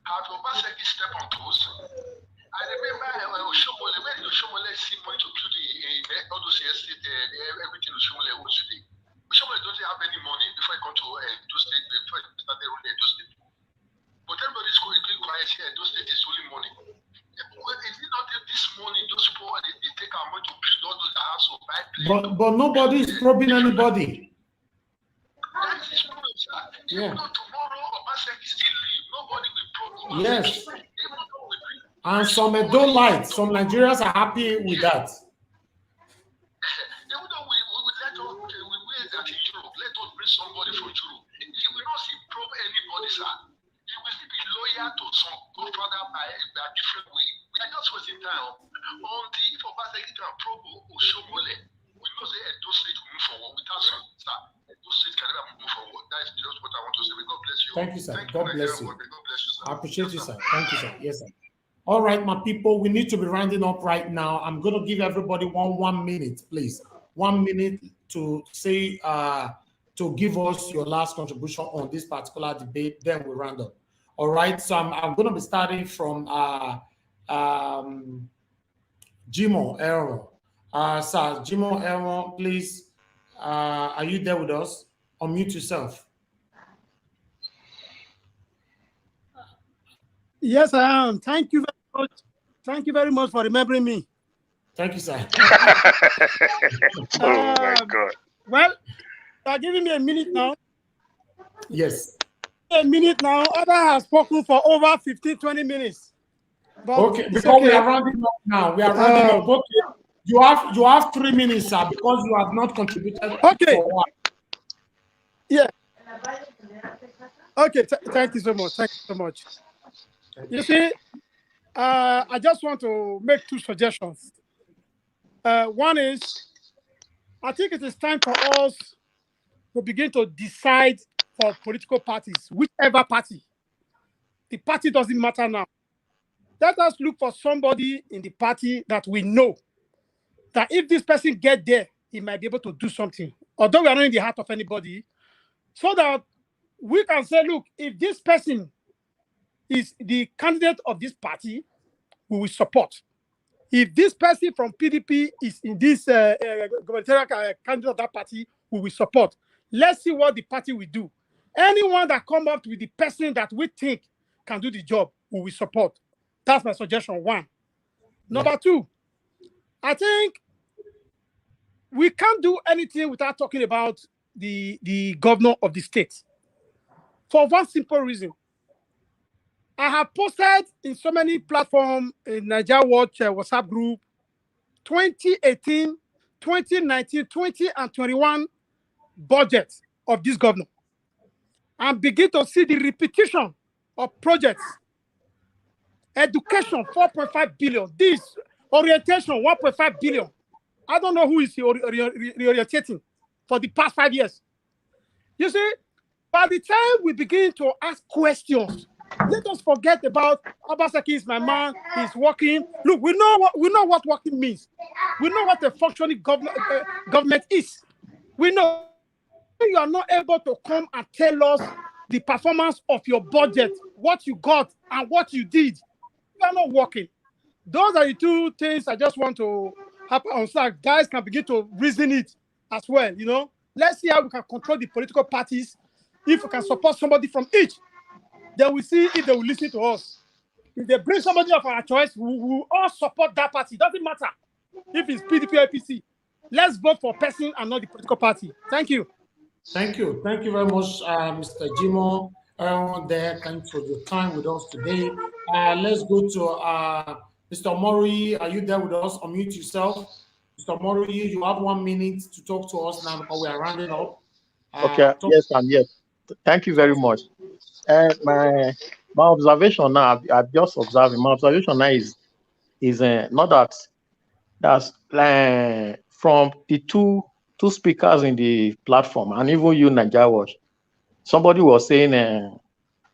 Have Obaseki step on toes? I remember when Oshomole see money to build all those estate, everything Oshomole wants to do. Oshomole doesn't have any money before he come to Edo State, before he started running Edo State. But everybody's going quiet here, Edo State is only money. Well, if you not take this money, those poor, they take our money to build all those houses or buy planes. But nobody is probing anybody. That is true, sir. Yeah. Even though tomorrow Obaseki still leave, nobody will probe. Yes. Even though we bring. And some don't like. Some Nigerians are happy with that. Even though we wait that in Europe, let us bring somebody from Europe. He will not see probe anybody, sir. He will still be loyal to some godfather by a different way. We are just wasting time. Until if Obaseki can probe Oshomole, we know say Edo State will move forward without some, sir. Edo State can never move forward. That is just what I want to say. May God bless you. Thank you, sir. God bless you. May God bless you, sir. I appreciate you, sir. Thank you, sir. Yes, sir. All right, my people, we need to be rounding up right now. I'm going to give everybody one minute, please. 1 minute to say, to give us your last contribution on this particular debate. Then we round up. All right, so I'm going to be starting from Jimo Aaron. Sir, Jimo Aaron, please, are you there with us? Unmute yourself. Yes, I am. Thank you very much. Thank you very much for remembering me. Thank you, sir. Oh my God. Well, you are giving me a minute now. Yes. A minute now. Other has spoken for over 15, 20 minutes. But okay, it's because we okay. are rounding up now. We are rounding up. Okay, you have 3 minutes, sir, because you have not contributed Okay. for a while. Yeah. Okay. Thank you so much. Thank you so much. You see, I just want to make 2 suggestions. One is, I think it is time for us to begin to decide for political parties, whichever party. The party doesn't matter now. Let us look for somebody in the party that we know that if this person get there, he might be able to do something. Although we are not in the heart of anybody, so that we can say, look, if this person is the candidate of this party, we will support. If this person from PDP is in this gubernatorial candidate of that party, we will support. Let's see what the party will do. Anyone that come up with the person that we think can do the job, we will support. That's my suggestion, 1. Number 2, I think we can't do anything without talking about the governor of the state. For one simple reason. I have posted in so many platforms in Nigeria Watch WhatsApp group 2018, 2019, 20 and 21 budget of this governor, and begin to see the repetition of projects. Education, 4.5 billion. This orientation, 1.5 billion. I don't know who is reorientating for the past 5 years. You see, by the time we begin to ask questions, let us forget about Obaseki is my man, he's working. Look, we know what working means. We know what a functioning government is. We know you are not able to come and tell us the performance of your budget, what you got and what you did. You are not working. Those are the 2 things I just want to happen on, so guys can begin to reason it as well. You know, let's see how we can control the political parties. If we can support somebody from each, then we see if they will listen to us. If they bring somebody of our choice, we will all support that party. Doesn't matter if it's PDP or APC. Let's vote for a person and not the political party. Thank you. Thank you. Thank you very much, Mr. Jimo. There, thanks for your time with us today. Let's go to Mr. Mori. Are you there with us? Unmute yourself. Mr. Mori, you have 1 minute to talk to us now because we are rounding up. Okay, yes, I'm here. Thank you very much. My observation now, I've just observed. My observation now is not that's from the two speakers in the platform, and even you, Nigeria Watch. Somebody was saying,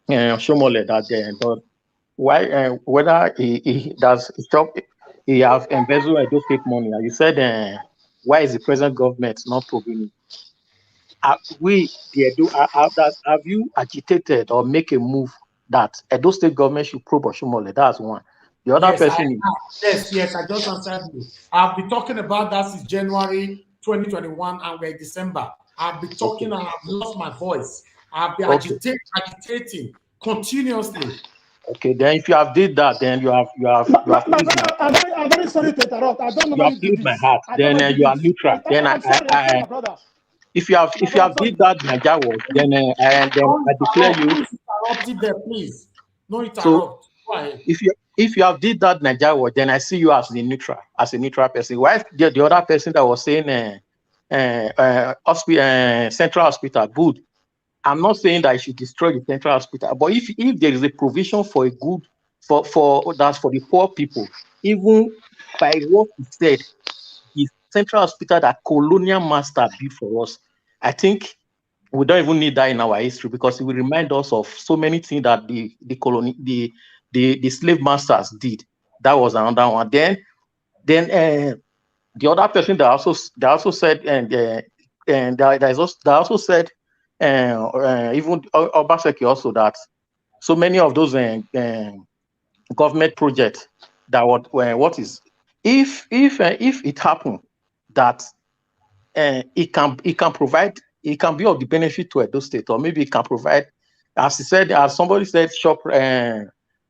Shomole, that but why whether he does stop, he have embezzled Edo State money, and you said, why is the present government not proving it? Have you agitated or make a move that Edo State government should probe Oshomole? That's one. The other person yes, I just answered you. I've been talking about that since January 2021, and we're in December. I've been talking and I've lost my voice. I've been agitating continuously. Okay, then if you have did that, then you have I'm very sorry to interrupt. I don't know. You have played my heart. Then you are neutral. Then I if you have did that, Nigeria Watch, then I declare you. Interrupted there, please. No interrupt. So if you have did that, Nigeria Watch, then I see you as a neutral person. Why the other person that was saying central hospital, good. I'm not saying that you should destroy the central hospital, but if there is a provision for a good for that's for the poor people, even by what he said, the central hospital that colonial master built for us, I think we don't even need that in our history, because it will remind us of so many things that the slave masters did. That was another one. Then the other person that also said, even Obaseki also, that so many of those government projects that what is if it happened that it can provide, it can be of the benefit to Edo State, or maybe it can provide, as somebody said,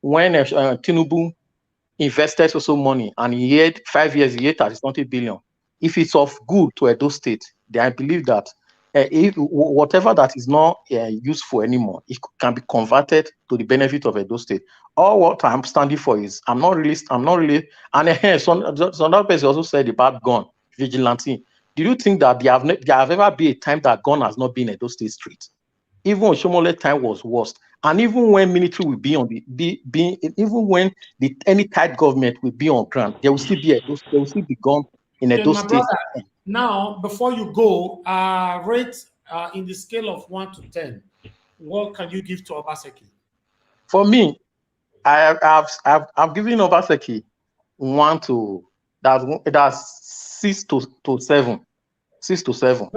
when Tinubu invested so money and he had 5 years, he had 30 billion. If it's of good to Edo State, then I believe that if whatever that is not useful anymore, it can be converted to the benefit of Edo State. All what I'm standing for is I'm not really, and some other person also said about gun vigilante. Do you think that there have ever been a time that gun has not been Edo State street? Even Oshomole time was worst, and even when military will be on even when any tight government will be on ground, there will still be gun in Edo State. Brother, now, before you go, rate in the scale of 1 to 10, what can you give to Obaseki? For me, I've given Obaseki 1 to that's 6 to 7. 6 to 7.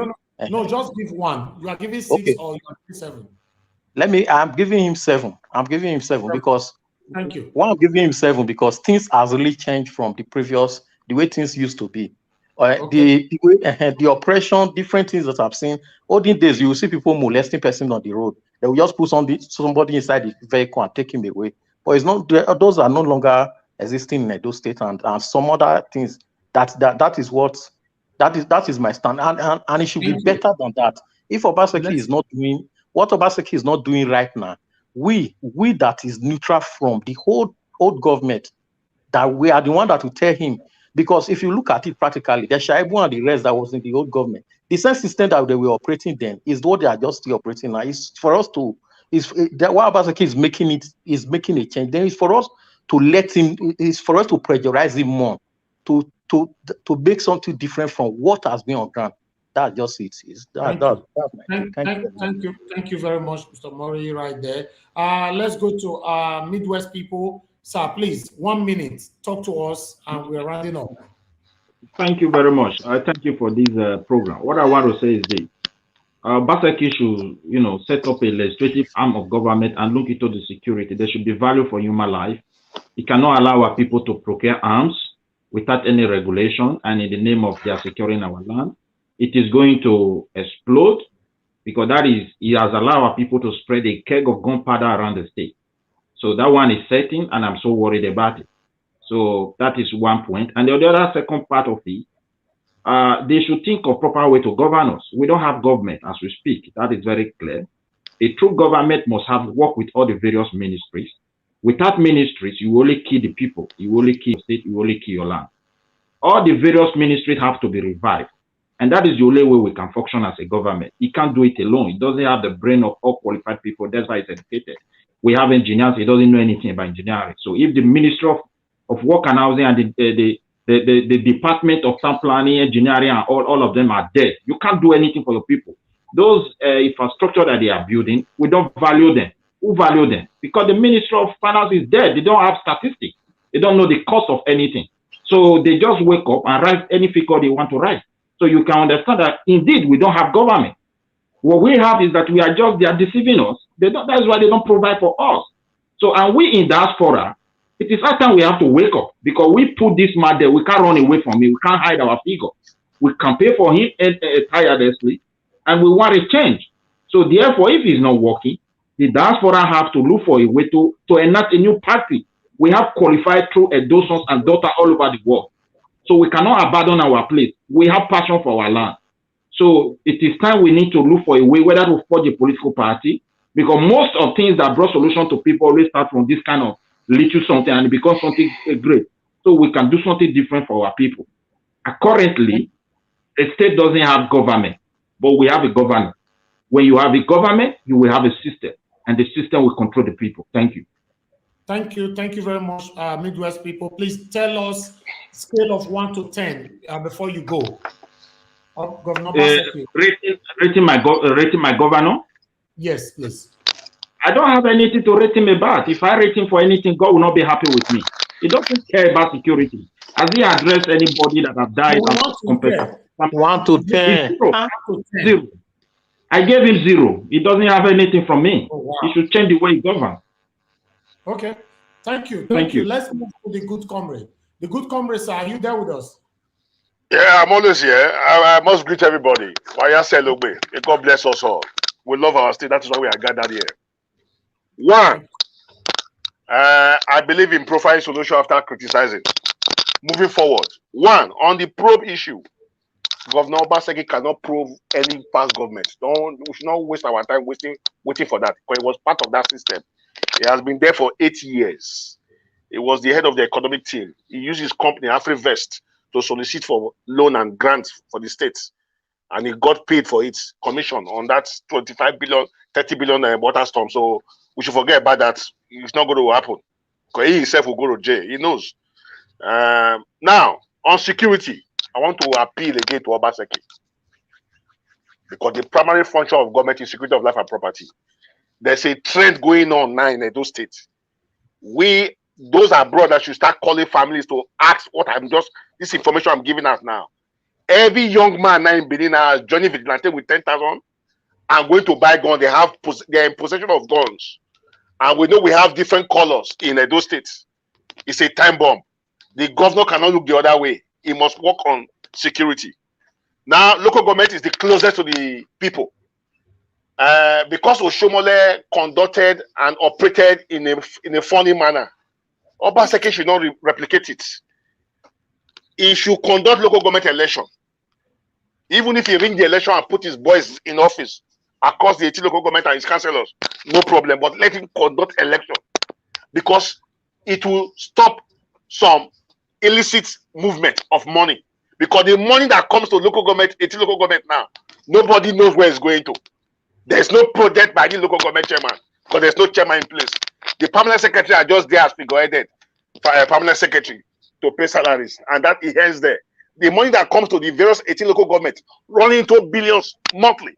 No, just give 1. You are giving 6 okay. or you are giving 7. I'm giving him 7. I'm giving him 7 because thank you. Why I'm giving him 7 because things has really changed from the way things used to be. Okay. The oppression, different things that I've seen. Olden days, you will see people molesting person on the road. They will just put somebody inside the vehicle and take him away. But it's not; those are no longer existing in Edo State and some other things. That is my stand, and it should be better than that. If Obaseki is not doing what Obaseki is not doing right now, we that is neutral from the whole old government, that we are the one that will tell him. Because if you look at it practically, the Shaibu and the rest that was in the old government, the same system that they were operating then is what they are just still operating now. It's for us to, what Obaseki is making a change. Then it's for us to it's for us to pressurize him more, to make something different from what has been on ground. That's just it. Thank you very much, Mr. Mori, right there. Let's go to Midwest people. Sir, please, 1 minute. Talk to us, and we're rounding up. Thank you very much. Thank you for this program. What I want to say is this. Obaseki should, set up a legislative arm of government and look into the security. There should be value for human life. It cannot allow our people to procure arms without any regulation and in the name of their securing our land. It is going to explode because he has allowed our people to spread a keg of gunpowder around the state. So that one is setting, and I'm so worried about it. So that is one point. And the other second part of it, they should think of proper way to govern us. We don't have government as we speak. That is very clear. A true government must have work with all the various ministries. Without ministries, you only kill the people. You only kill the state. You only kill your land. All the various ministries have to be revived. And that is the only way we can function as a government. It can't do it alone. It doesn't have the brain of all qualified people. That's why it's educated. We have engineers. He doesn't know anything about engineering. So if the Ministry of Work and Housing and the Department of Town Planning, Engineering, and all of them are dead, you can't do anything for your people. Those infrastructure that they are building, we don't value them. Who value them? Because the Ministry of Finance is dead. They don't have statistics. They don't know the cost of anything. So they just wake up and write any figure they want to write. So you can understand that indeed we don't have government. What we have is that they are deceiving us. That's why they don't provide for us. So, and we in diaspora, it is our time we have to wake up because we put this man there. We can't run away from him. We can't hide our figure. We campaign for him tirelessly, and we want a change. So therefore, if he's not working, the diaspora have to look for a way to enact a new party. We have qualified through Edo sons and daughters all over the world. So we cannot abandon our place. We have passion for our land. So it is time we need to look for a way whether to forge a political party, because most of things that brought solution to people always start from this kind of little something and it becomes something great. So we can do something different for our people. Currently, a state doesn't have government, but we have a government. When you have a government, you will have a system, and the system will control the people. Thank you. Thank you. Thank you very much, Midwest people. Please tell us scale of 1 to 10 before you go. Governor rating my governor? Yes, please. I don't have anything to rate him about. If I rate him for anything, God will not be happy with me. He doesn't care about security. Has he addressed anybody that have died? 1 to 10. 0. I gave him 0. He doesn't have anything from me. Oh, wow. He should change the way he governs. Okay. Thank you. Thank you. Let's move to the good comrade. The good comrade, sir, are you there with us? Yeah, I'm always here. I must greet everybody. God bless us all. We love our state. That is why we are gathered here. 1, I believe in profiling solution after criticizing. Moving forward. 1, on the probe issue. Governor Obaseki cannot prove any past government. We should not waste our time waiting for that, because it was part of that system. He has been there for 8 years. He was the head of the economic team. He used his company, AfriVest, to solicit for loan and grants for the states. And he got paid for its commission on that 25 billion, 30 billion water storm. So we should forget about that. It's not going to happen. Because he himself will go to jail. He knows. Now, on security, I want to appeal again to Obaseki. Because the primary function of government is security of life and property. There's a trend going on now in Edo State. Those abroad that should start calling families to ask this information I'm giving out now. Every young man now in Benin is joining Vigilante with 10,000 and going to buy guns. They're in possession of guns. And we know we have different colors in Edo State. It's a time bomb. The governor cannot look the other way. He must work on security. Now, local government is the closest to the people. Because Oshomole conducted and operated in a funny manner, Obaseki should not replicate it. He should conduct local government election. Even if he ring the election and put his boys in office across the 18 local government and his councillors, no problem. But let him conduct election, because it will stop some illicit movement of money. Because the money that comes to local government, 18 local government now, nobody knows where it's going to. There's no project by the local government chairman, because there's no chairman in place. The permanent secretary are just there as figurehead, permanent secretary, to pay salaries, and that he ends there. The money that comes to the various 18 local governments running into billions monthly.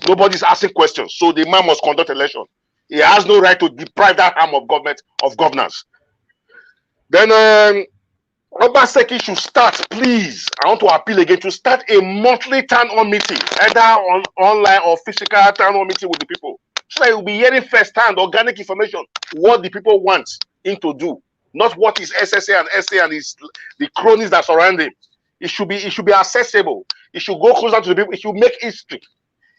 Nobody's asking questions. So the man must conduct election. He has no right to deprive that arm of government of governance. Then Obaseki should start, please. I want to appeal again to start a monthly town hall meeting, either on online or physical town hall meeting with the people. So that you'll be hearing first-hand organic information, what the people want him to do, not what is SSA and SA and the cronies that surround him. It should be accessible. It should go closer to the people. It should make history.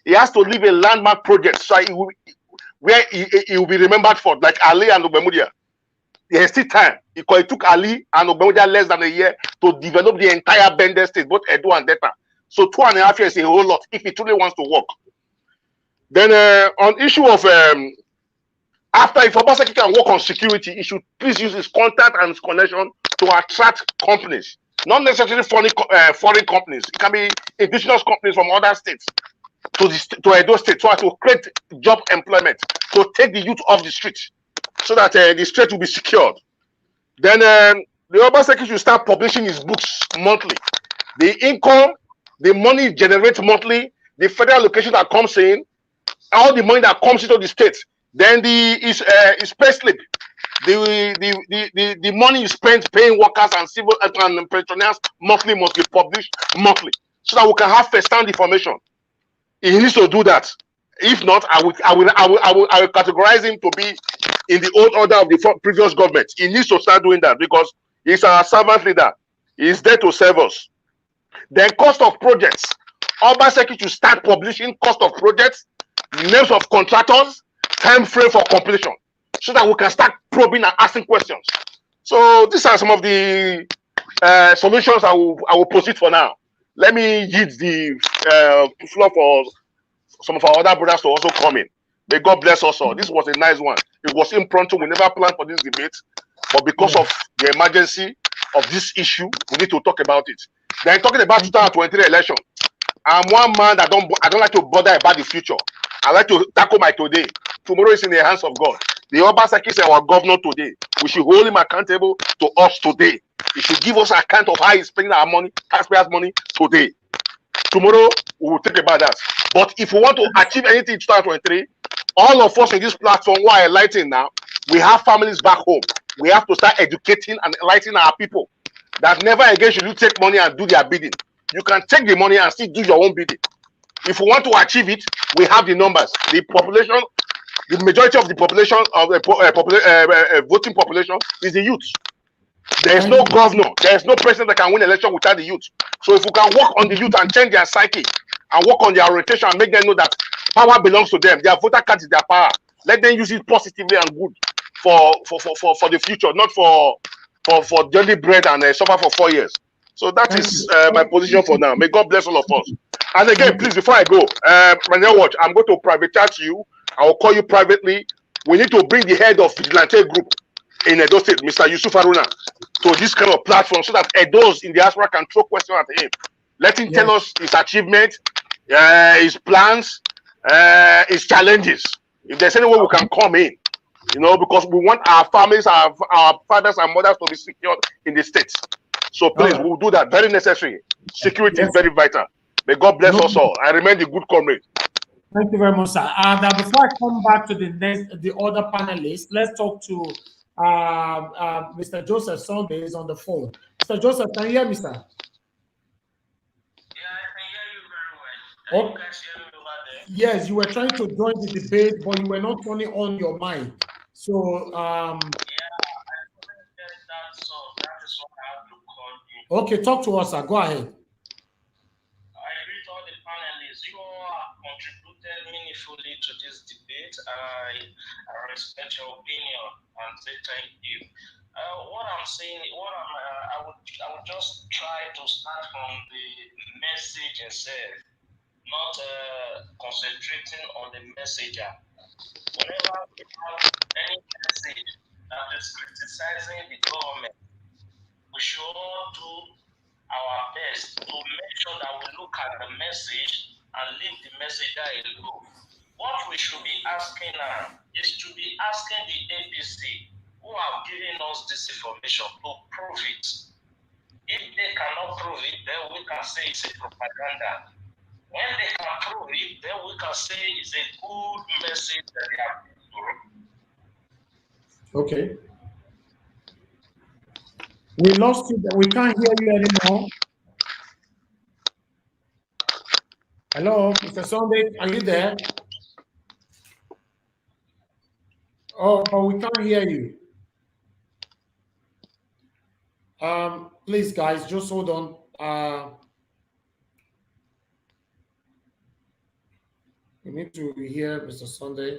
He has to leave a landmark project so he will be remembered for, like Ali and Ogbemudia. There's still time. Because it took Ali and Ogbemudia less than a year to develop the entire Bender state, both Edo and Delta. So 2.5 years is a whole lot if he truly wants to work. Then on issue of if Obaseki can work on security, he should please use his contact and his connection to attract companies, not necessarily foreign companies. It can be indigenous companies from other states to Edo State, so as to create job employment, to take the youth off the street, so that the street will be secured. Then the Obaseki should start publishing his books monthly. The income, the money generated monthly, the federal allocation that comes in, all the money that comes into the state, then his pay slip, the money you spent paying workers and civil and pensioners monthly must be published monthly, so that we can have first-hand information. He needs to do that. If not, I will categorize him to be in the old order of the previous government. He needs to start doing that, because he's our servant leader. He's there to serve us. Then cost of projects. Obaseki should start publishing cost of projects, names of contractors, time frame for completion, so that we can start probing and asking questions. So these are some of the solutions I will proceed for now. Let me yield the floor for some of our other brothers to also come in. May God bless us all. This was a nice one. It was impromptu. We never planned for this debate, but because of the emergency of this issue, we need to talk about it. Then talking about 2023 election, I'm one man that I don't like to bother about the future. I like to tackle my today. Tomorrow is in the hands of God. The Obaseki is our governor today. We should hold him accountable to us today. He should give us account of how he's spending our money, taxpayers' money today. Tomorrow, we will think about that. But if we want to achieve anything in 2023, all of us in this platform who are enlightening now, we have families back home. We have to start educating and enlightening our people that never again should you take money and do their bidding. You can take the money and still do your own bidding. If we want to achieve it, we have the numbers. The population, the majority of the population of the voting population is the youth. There is no governor, there is no president that can win election without the youth. So if we can work on the youth and change their psyche and work on their orientation and make them know that power belongs to them, their voter card is their power. Let them use it positively and good for the future, not for daily bread and suffer for 4 years. So that is my position for now. May God bless all of us. And again, please, before I go, watch, I'm going to private chat you. I will call you privately. We need to bring the head of Vigilante group in Edo State, Mr. Yusuf Haruna, to this kind of platform so that Edos in the diaspora can throw questions at him. Let him tell us his achievements, his plans, his challenges. If there's any way we can come in, because we want our families, our fathers and mothers to be secured in the states. So please, we'll do that. Very necessary. Security is very vital. May God bless us all. I remain the good comrade. Thank you very much, sir. Now, before I come back to the other panelists, let's talk to Mr. Joseph Sunday is on the phone. Mr. Joseph, can you hear me, sir? Yeah, I can hear you very well. Can you guys hear me over there? Yes, you were trying to join the debate, but you were not turning on your mic. So, yeah, I couldn't get that, so that is what I have to call you. Okay, talk to us, sir. Go ahead. I greet all the panelists. You all have contributed meaningfully to this debate. I respect your opinion and say thank you. What I'm saying, I would just try to start from the message itself, not concentrating on the messenger. Whenever we have any message that is criticizing the government, we should all do our best to make sure that we look at the message and leave the messenger alone. What we should be asking now is to be asking the APC who have given us this information to prove it. If they cannot prove it, then we can say it's a propaganda. When they can prove it, then we can say it's a good message that they have given to us. Okay. We lost you. We can't hear you anymore. Hello, Mr. Sunday, are you there? Oh, but we can't hear you. Please, guys, just hold on. We need to hear Mr. Sunday.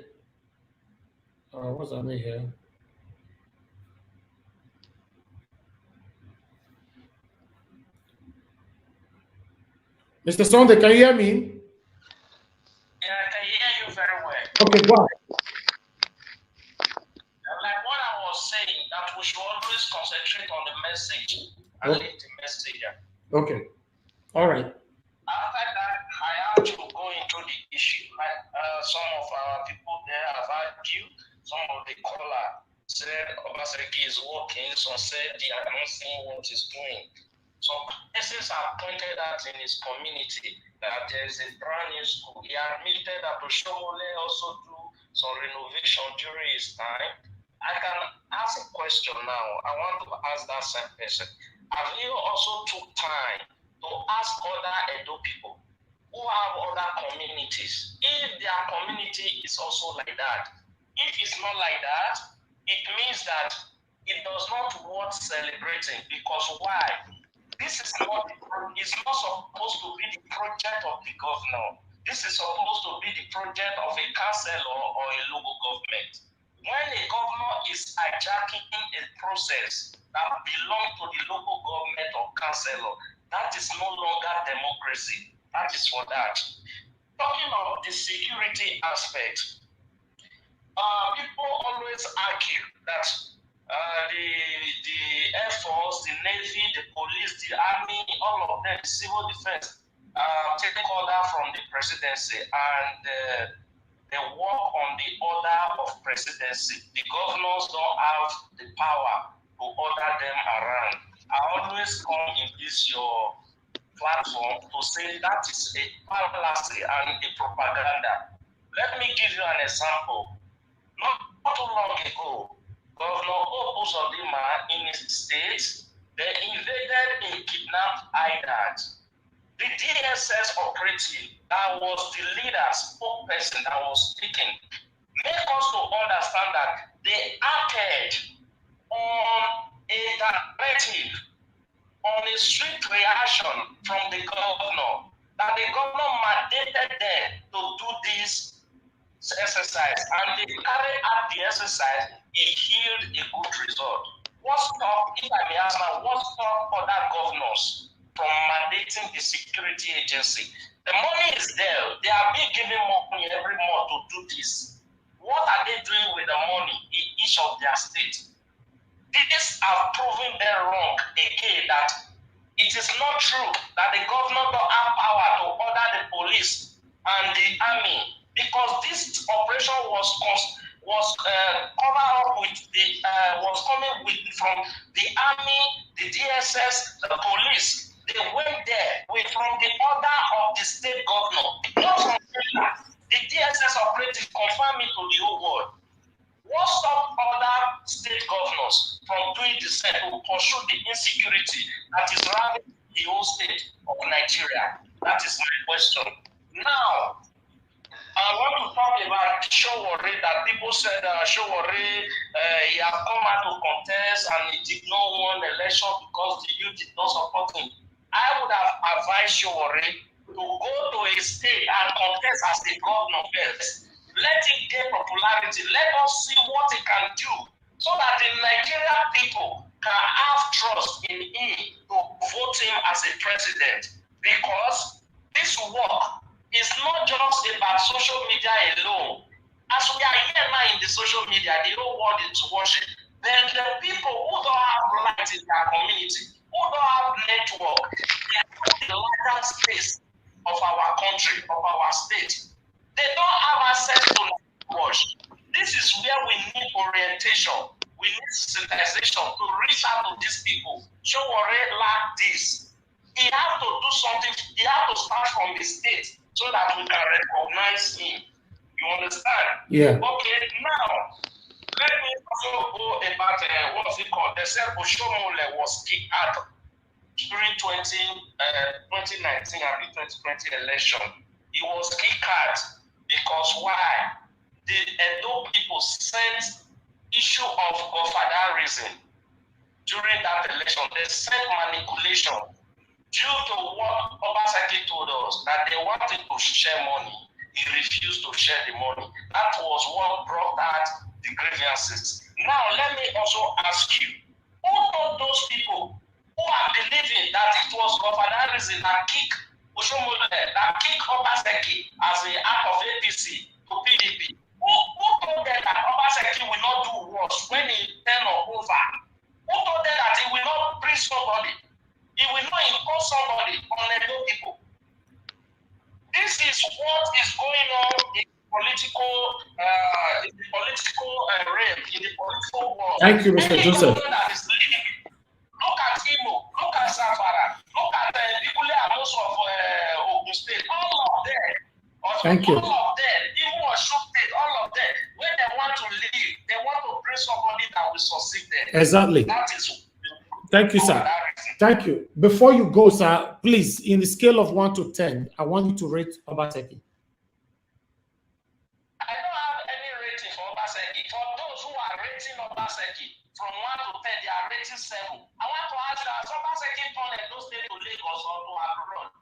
What's happening here? Mr. Sunday, can you hear me? Yeah, I can hear you very well. Okay, go ahead. Like what I was saying, that we should always concentrate on the message and leave the messenger. Okay. All right. After that, I have to go into the issue. Like some of our people there have argued, some of the caller said Obaseki is working, some said they are not seeing what he's doing. Some persons have pointed out in his community that there is a brand new school. He admitted that Oshomole also do some renovation during his time. I can ask a question now. I want to ask that same person. Have you also took time to ask other Edo people who have other communities if their community is also like that? If it's not like that, it means that it does not worth celebrating, because why? This is not supposed to be the project of the governor. This is supposed to be the project of a council or a local government. When a governor is hijacking a process that belongs to the local government or council, that is no longer democracy. That is for that. Talking of the security aspect, people always argue that the Air Force, the Navy, the police, the Army, all of them, civil defense, take order from the presidency and they work on the order of presidency. The governors don't have the power to order them around. I always come in this your platform to say that is a fallacy and a propaganda. Let me give you an example. Not too long ago, Governor Obaseki in his state, they invaded a kidnapped IDAD. The DSS operative that was the leader, spokesperson that was speaking, make us to understand that they acted on a directive, on a strict reaction from the governor, that the governor mandated them to do this exercise, and they carried out the exercise, it yielded a good result. what stop, if I may ask now, what stop other governors from mandating the security agency? The money is there. They are being given money every month to do this. What are they doing with the money in each of their states? These are proving them wrong again, that it is not true that the governor don't have power to order the police and the army, because this operation was covered up with the was coming with from the army, the DSS, the police. They went there from the order of the state governor, not from the DSS operative confirmed it to the whole world. What stopped other state governors from doing the same to pursue the insecurity that is ravaging the whole state of Nigeria? That is my question. Now, I want to talk about Showore, that people said Showore, he has come out to contest and he did not win the election because the youth did not support him. I would have advised Showore to go to a state and contest as the governor first. Let him gain popularity. Let us see what he can do so that the Nigerian people can have trust in him to vote him as a president. Because this work is not just about social media alone. As we are here now in the social media, the whole world is watching. Then the people who don't have light in their community, who don't have network, they are the larger space of our country, of our state. They don't have access to watch. This is where we need orientation. We need sensitization to reach out to these people. Showore lack this. He has to do something. He has to start from the state so that we can recognize him. You understand? Yeah. Okay, now, let me also go about what's it called? They said Oshomole was kicked out during 2019 and the 2020 election. He was kicked out because why? The Edo people sent issue of godfatherism during that election. They sent manipulation due to what Obaseki told us, that they wanted to share money. He refused to share the money. That was what brought out the grievances. Now, let me also ask you, who told those people who are believing that it was godfatherism that kicked Oshomole, that kicked Obaseki as an act of APC to PDP? Who told them that Obaseki will not do worse when he turn over? Who told them that he will not bring somebody? He will not impose somebody on Edo people. This is what is going on in political realm, in the political world. Thank you, Mr. Joseph. Look at Imo, look at Safara, look at the people of Ogun State, all of them. Thank you. All of them, even Osun State, all of them, when they want to leave, they want to bring somebody that will succeed them. Exactly. That is. Thank you, sir. Thank you. Before you go, sir, please, in the scale of 1 to 10, I want you to rate Obaseki. I don't have any rating for Obaseki. For those who are rating Obaseki from 1 to 10, they are rating 7. I want to ask you, has Obaseki turned Edo State to Lagos or to abroad?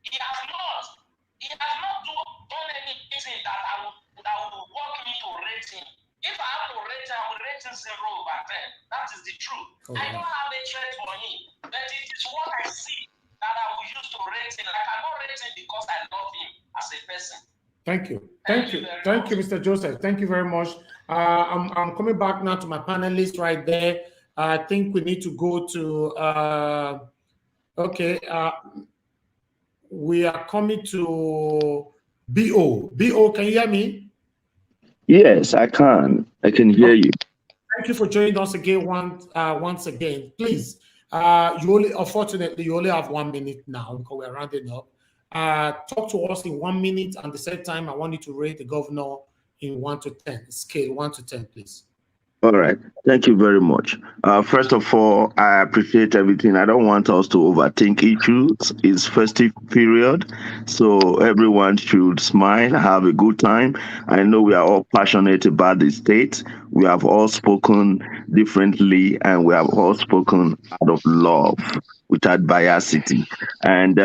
He has not. He has not done anything that will want me to rate him. If I have to rate him, I will rate him 0 over 10. That is the truth. Oh, I don't have a trait for him, but it is what I see that I will use to rate him. Like I don't rate him because I love him as a person. Thank you. Thank you. Thank you, Mr. Joseph. Thank you very much. I'm coming back now to my panelists right there. I think we need to go to, we are coming to BO. BO, can you hear me? Yes, I can. I can hear you. Thank you for joining us again once again. Please, unfortunately, you only have 1 minute now because we're rounding up. Talk to us in 1 minute, and the same time, I want you to rate the governor in 1 to 10, scale 1 to 10, please. All right. Thank you very much. First of all, I appreciate everything. I don't want us to overthink issues. It's festive period, so everyone should smile, have a good time. I know we are all passionate about the state. We have all spoken differently, and we have all spoken out of love, without biasity. And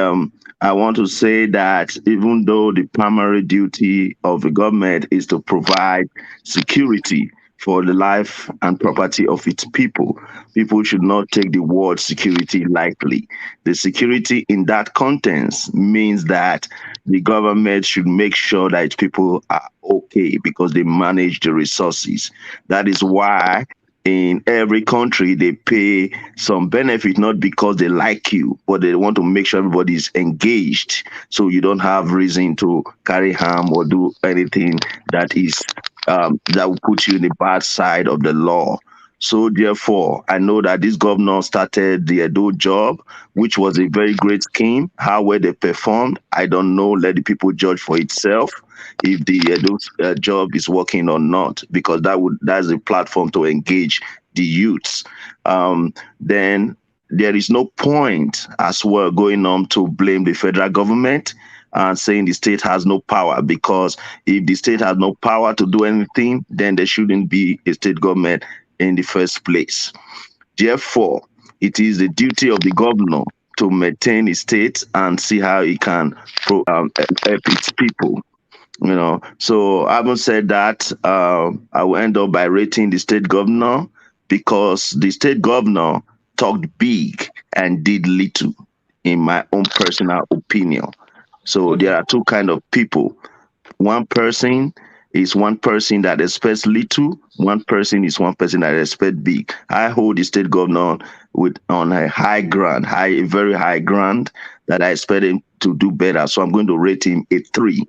I want to say that even though the primary duty of the government is to provide security, for the life and property of its people. People should not take the word security lightly. The security in that context means that the government should make sure that its people are okay because they manage the resources. That is why in every country they pay some benefit, not because they like you, but they want to make sure everybody is engaged, so you don't have reason to carry harm or do anything that is that will put you in the bad side of the law. So therefore, I know that this governor started the EDO job, which was a very great scheme. How well they performed, I don't know. Let the people judge for itself if the EDO job is working or not, because that's a platform to engage the youths. Then there is no point as well going on to blame the federal government and saying the state has no power, because if the state has no power to do anything, then there shouldn't be a state government in the first place. Therefore, it is the duty of the governor to maintain his state and see how he can help its people. You know, so having said that, I will end up by rating the state governor, because the state governor talked big and did little, in my own personal opinion. So there are two kind of people. One person is one person that expects little. One person is one person that expects big. I hold the state governor on a high ground, a very high ground, that I expect him to do better. So I'm going to rate him a 3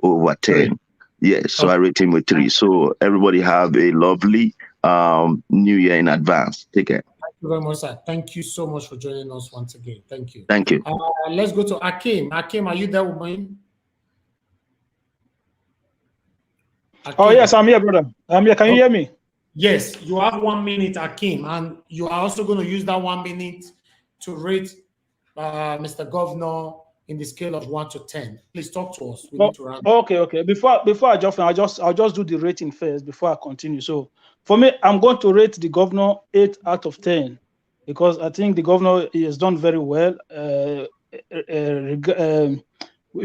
over 10. Yes, so I rate him a 3. So everybody have a lovely New Year in advance. Take care. Thank you very much, sir. Thank you so much for joining us once again. Thank you. Thank you. Let's go to Akim. Akim, are you there with me? Akim. Oh, yes, I'm here, brother. I'm here. Can you hear me? Yes, you have 1 minute, Akim, and you are also going to use that 1 minute to rate Mr. Governor in the scale of 1 to 10. Please talk to us. We need to round. Okay. Before I jump in, I'll just do the rating first before I continue. So for me, I'm going to rate the governor 8 out of 10, because I think the governor has done very well. If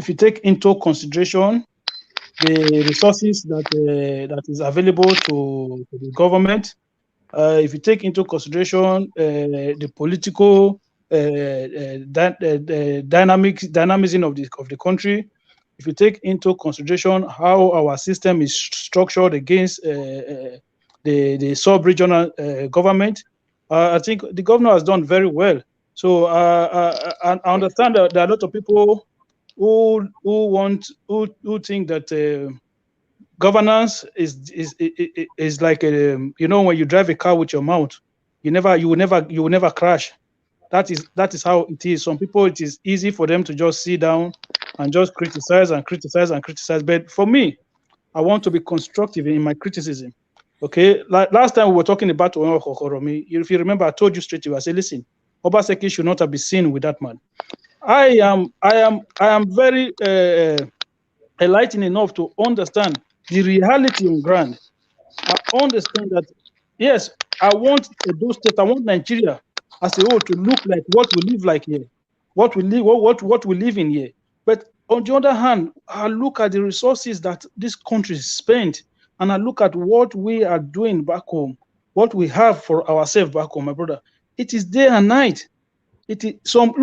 you take into consideration the resources that is available to the government, if you take into consideration the political dynamism of the country, if you take into consideration how our system is structured against the sub-regional government, I think the governor has done very well. So I understand that there are a lot of people who think that governance is like when you drive a car with your mouth, you will never crash. That is how it is. Some people, it is easy for them to just sit down and just criticize. But for me, I want to be constructive in my criticism. Okay, like last time we were talking about Okoromi. If you remember, I told you straight away. I said, listen, Obaseki should not have been seen with that man. I am very enlightened enough to understand the reality on ground. I understand that, yes, I want those states, I want Nigeria as a whole to look like what we live like here, what we live in here. But on the other hand, I look at the resources that this country spent, and I look at what we are doing back home, what we have for ourselves back home, my brother. It is day and night. It is some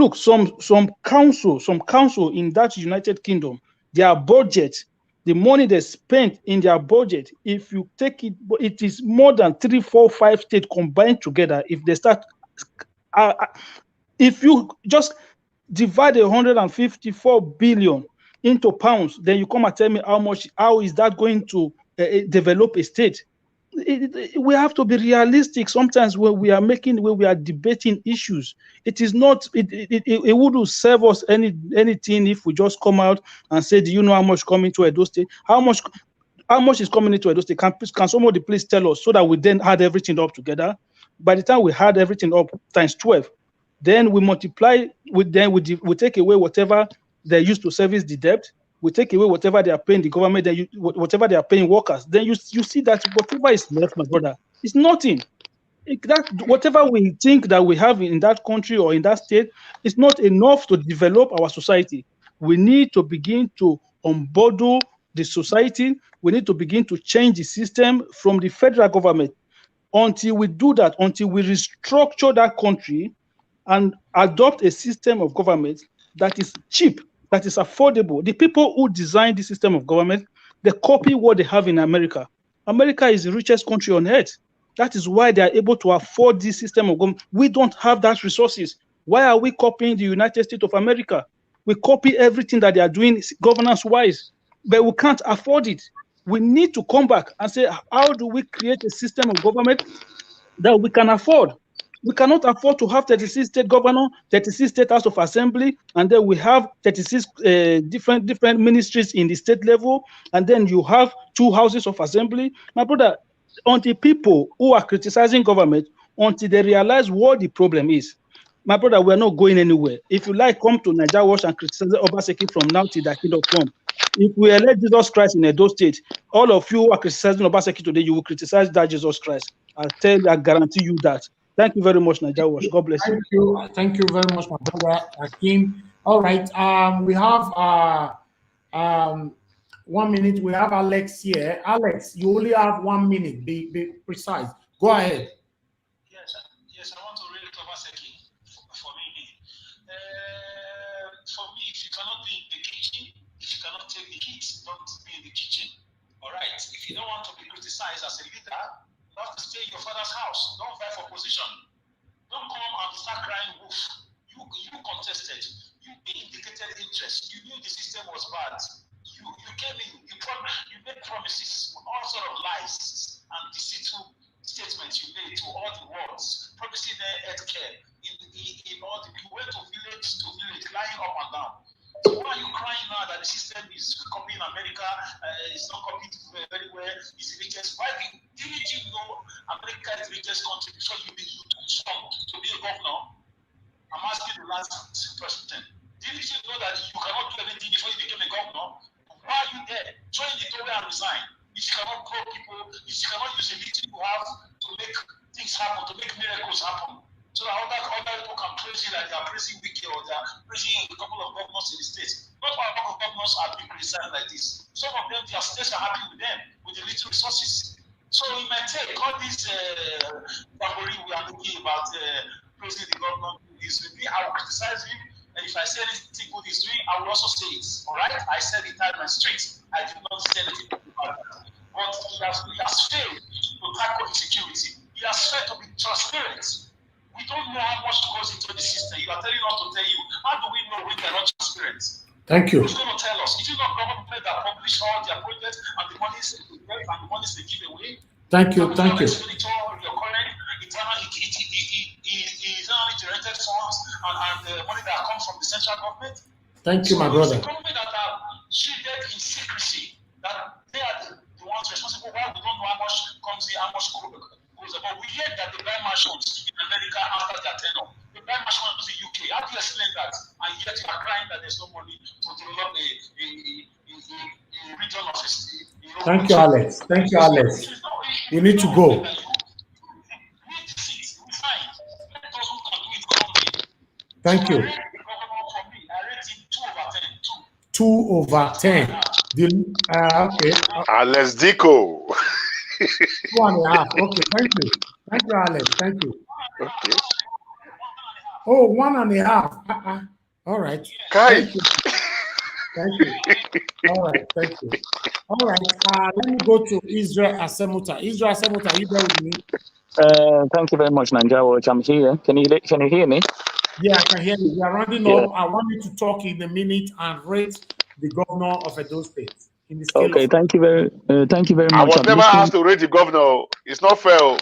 council in that United Kingdom, their budget, the money they spent in their budget, if you take it, it is more than 3, 4, 5 states combined together. If they start, if you just divide 154 billion into pounds, then you come and tell me how is that going to develop a state? We have to be realistic. Sometimes when we are debating issues, it is not, it wouldn't serve us anything if we just come out and say, do you know how much coming to Edo State? How much is coming into Edo State? Can somebody please tell us, so that we then add everything up together? By the time we add everything up times 12, then we multiply with them, we take away whatever they used to service the debt. We take away whatever they are paying the government, whatever they are paying workers. Then you see that whatever is left, my brother, is nothing. Whatever we think that we have in that country or in that state is not enough to develop our society. We need to begin to unbundle the society. We need to begin to change the system from the federal government. Until we do that, until we restructure that country and adopt a system of government that is cheap, that is affordable. The people who designed the system of government, they copy what they have in America. America is the richest country on earth. That is why they are able to afford this system of government. We don't have that resources. Why are we copying the United States of America? We copy everything that they are doing governance-wise, but we can't afford it. We need to come back and say, how do we create a system of government that we can afford? We cannot afford to have 36 state governor, 36 state house of assembly, and then we have 36 different ministries in the state level, and then you have 2 houses of assembly. My brother, until people who are criticizing government, until they realize what the problem is, my brother, we're not going anywhere. If you like, come to Nigeria Watch and criticize Obaseki from now till the kingdom come. If we elect Jesus Christ in Edo State, all of you who are criticizing Obaseki today, you will criticize that Jesus Christ. I guarantee you that. Thank you very much, Nigeria Watch. God bless you. Thank you very much, my brother Akim. All right, we have 1 minute. We have Alex here. Alex, you only have 1 minute. Be precise. Go ahead. Yes, I want to really cover Obaseki for me. For me, if you cannot be in the kitchen, if you cannot take the kids, don't be in the kitchen. All right. If you don't want to be criticized as a leader, you have to stay in your father's house. Don't vie for position. Don't come and start crying wolf. You contested. You indicated interest. You knew the system was bad. You came in. You made promises, all sort of lies and deceitful statements you made to all the worlds, promising health care in all the. You went to village, lying up and down. So why are you crying now that the system is copying America? It's not copied very well. It's the richest. Why didn't you know America is the richest country before you took strong to be a governor? I'm asking the last person. Didn't you know that you cannot do anything before you became a governor? Why are you there? Join the Tory and resign. If you cannot grow people, if you cannot use the little you have to make things happen, to make miracles happen. So that other people can praise you like they are praising Wiki or they are praising a couple of governors in the states. Not all governors are being criticized like this. Some of them, their states are happy with them, with the little resources. So it might take all this memory we are looking about praising the governor is with me. I will criticize him. And if I say anything good he's doing, I will also say it. All right? I said it out in my street. I did not say anything about that. But he has failed to tackle insecurity. He has failed to be transparent. We don't know how much goes into the system. You are telling us to tell you. How do we know we are not transparent? Thank you. Who's going to tell us? Is it not government that publish all their projects and the monies they give and the monies they give away? Thank you. Thank you. Your current internally generated funds and the money that comes from the central government. Thank you, my brother. The government that are shielded in secrecy, that they are the ones responsible. Why we don't know how much comes in, how much goes. But we hear that they buy mansions in America after their tenure. They buy mansions in the UK. How do you explain that? And yet you are crying that there's no money to develop a region of history. Thank you, Alex. Thank you, Alex. You need to go. Thank you. 2/10. Okay. Alex Dico. 2.5. Okay, thank you. Thank you, Alex. Thank you. Okay. Oh, 1.5. All right. Kai. Thank you. Thank you. All right, thank you. All right, let me go to Israel Asemuta. Israel Asemuta, are you there with me? Thank you very much, Nigeria Watch. I'm here. Can you hear me? Yeah, I can hear you. We are rounding up. I want you to talk in a minute and rate the governor of Edo State. In the scale Okay, of thank you very much. I was never asked to rate the governor. It's not fair.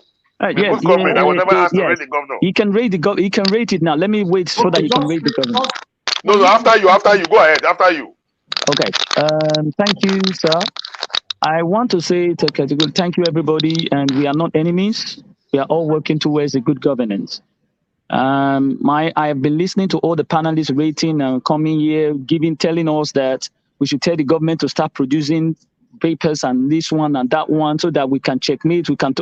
Yes, I was never asked to rate the governor. He can rate he can rate it now. Let me wait so that he can rate the governor. No, after you, go ahead. After you. Okay. Thank you, sir. I want to say thank you, everybody, and we are not enemies. We are all working towards a good governance. I have been listening to all the panelists rating and coming here, telling us that we should tell the government to start producing papers and this one and that one so that we can checkmate. We can,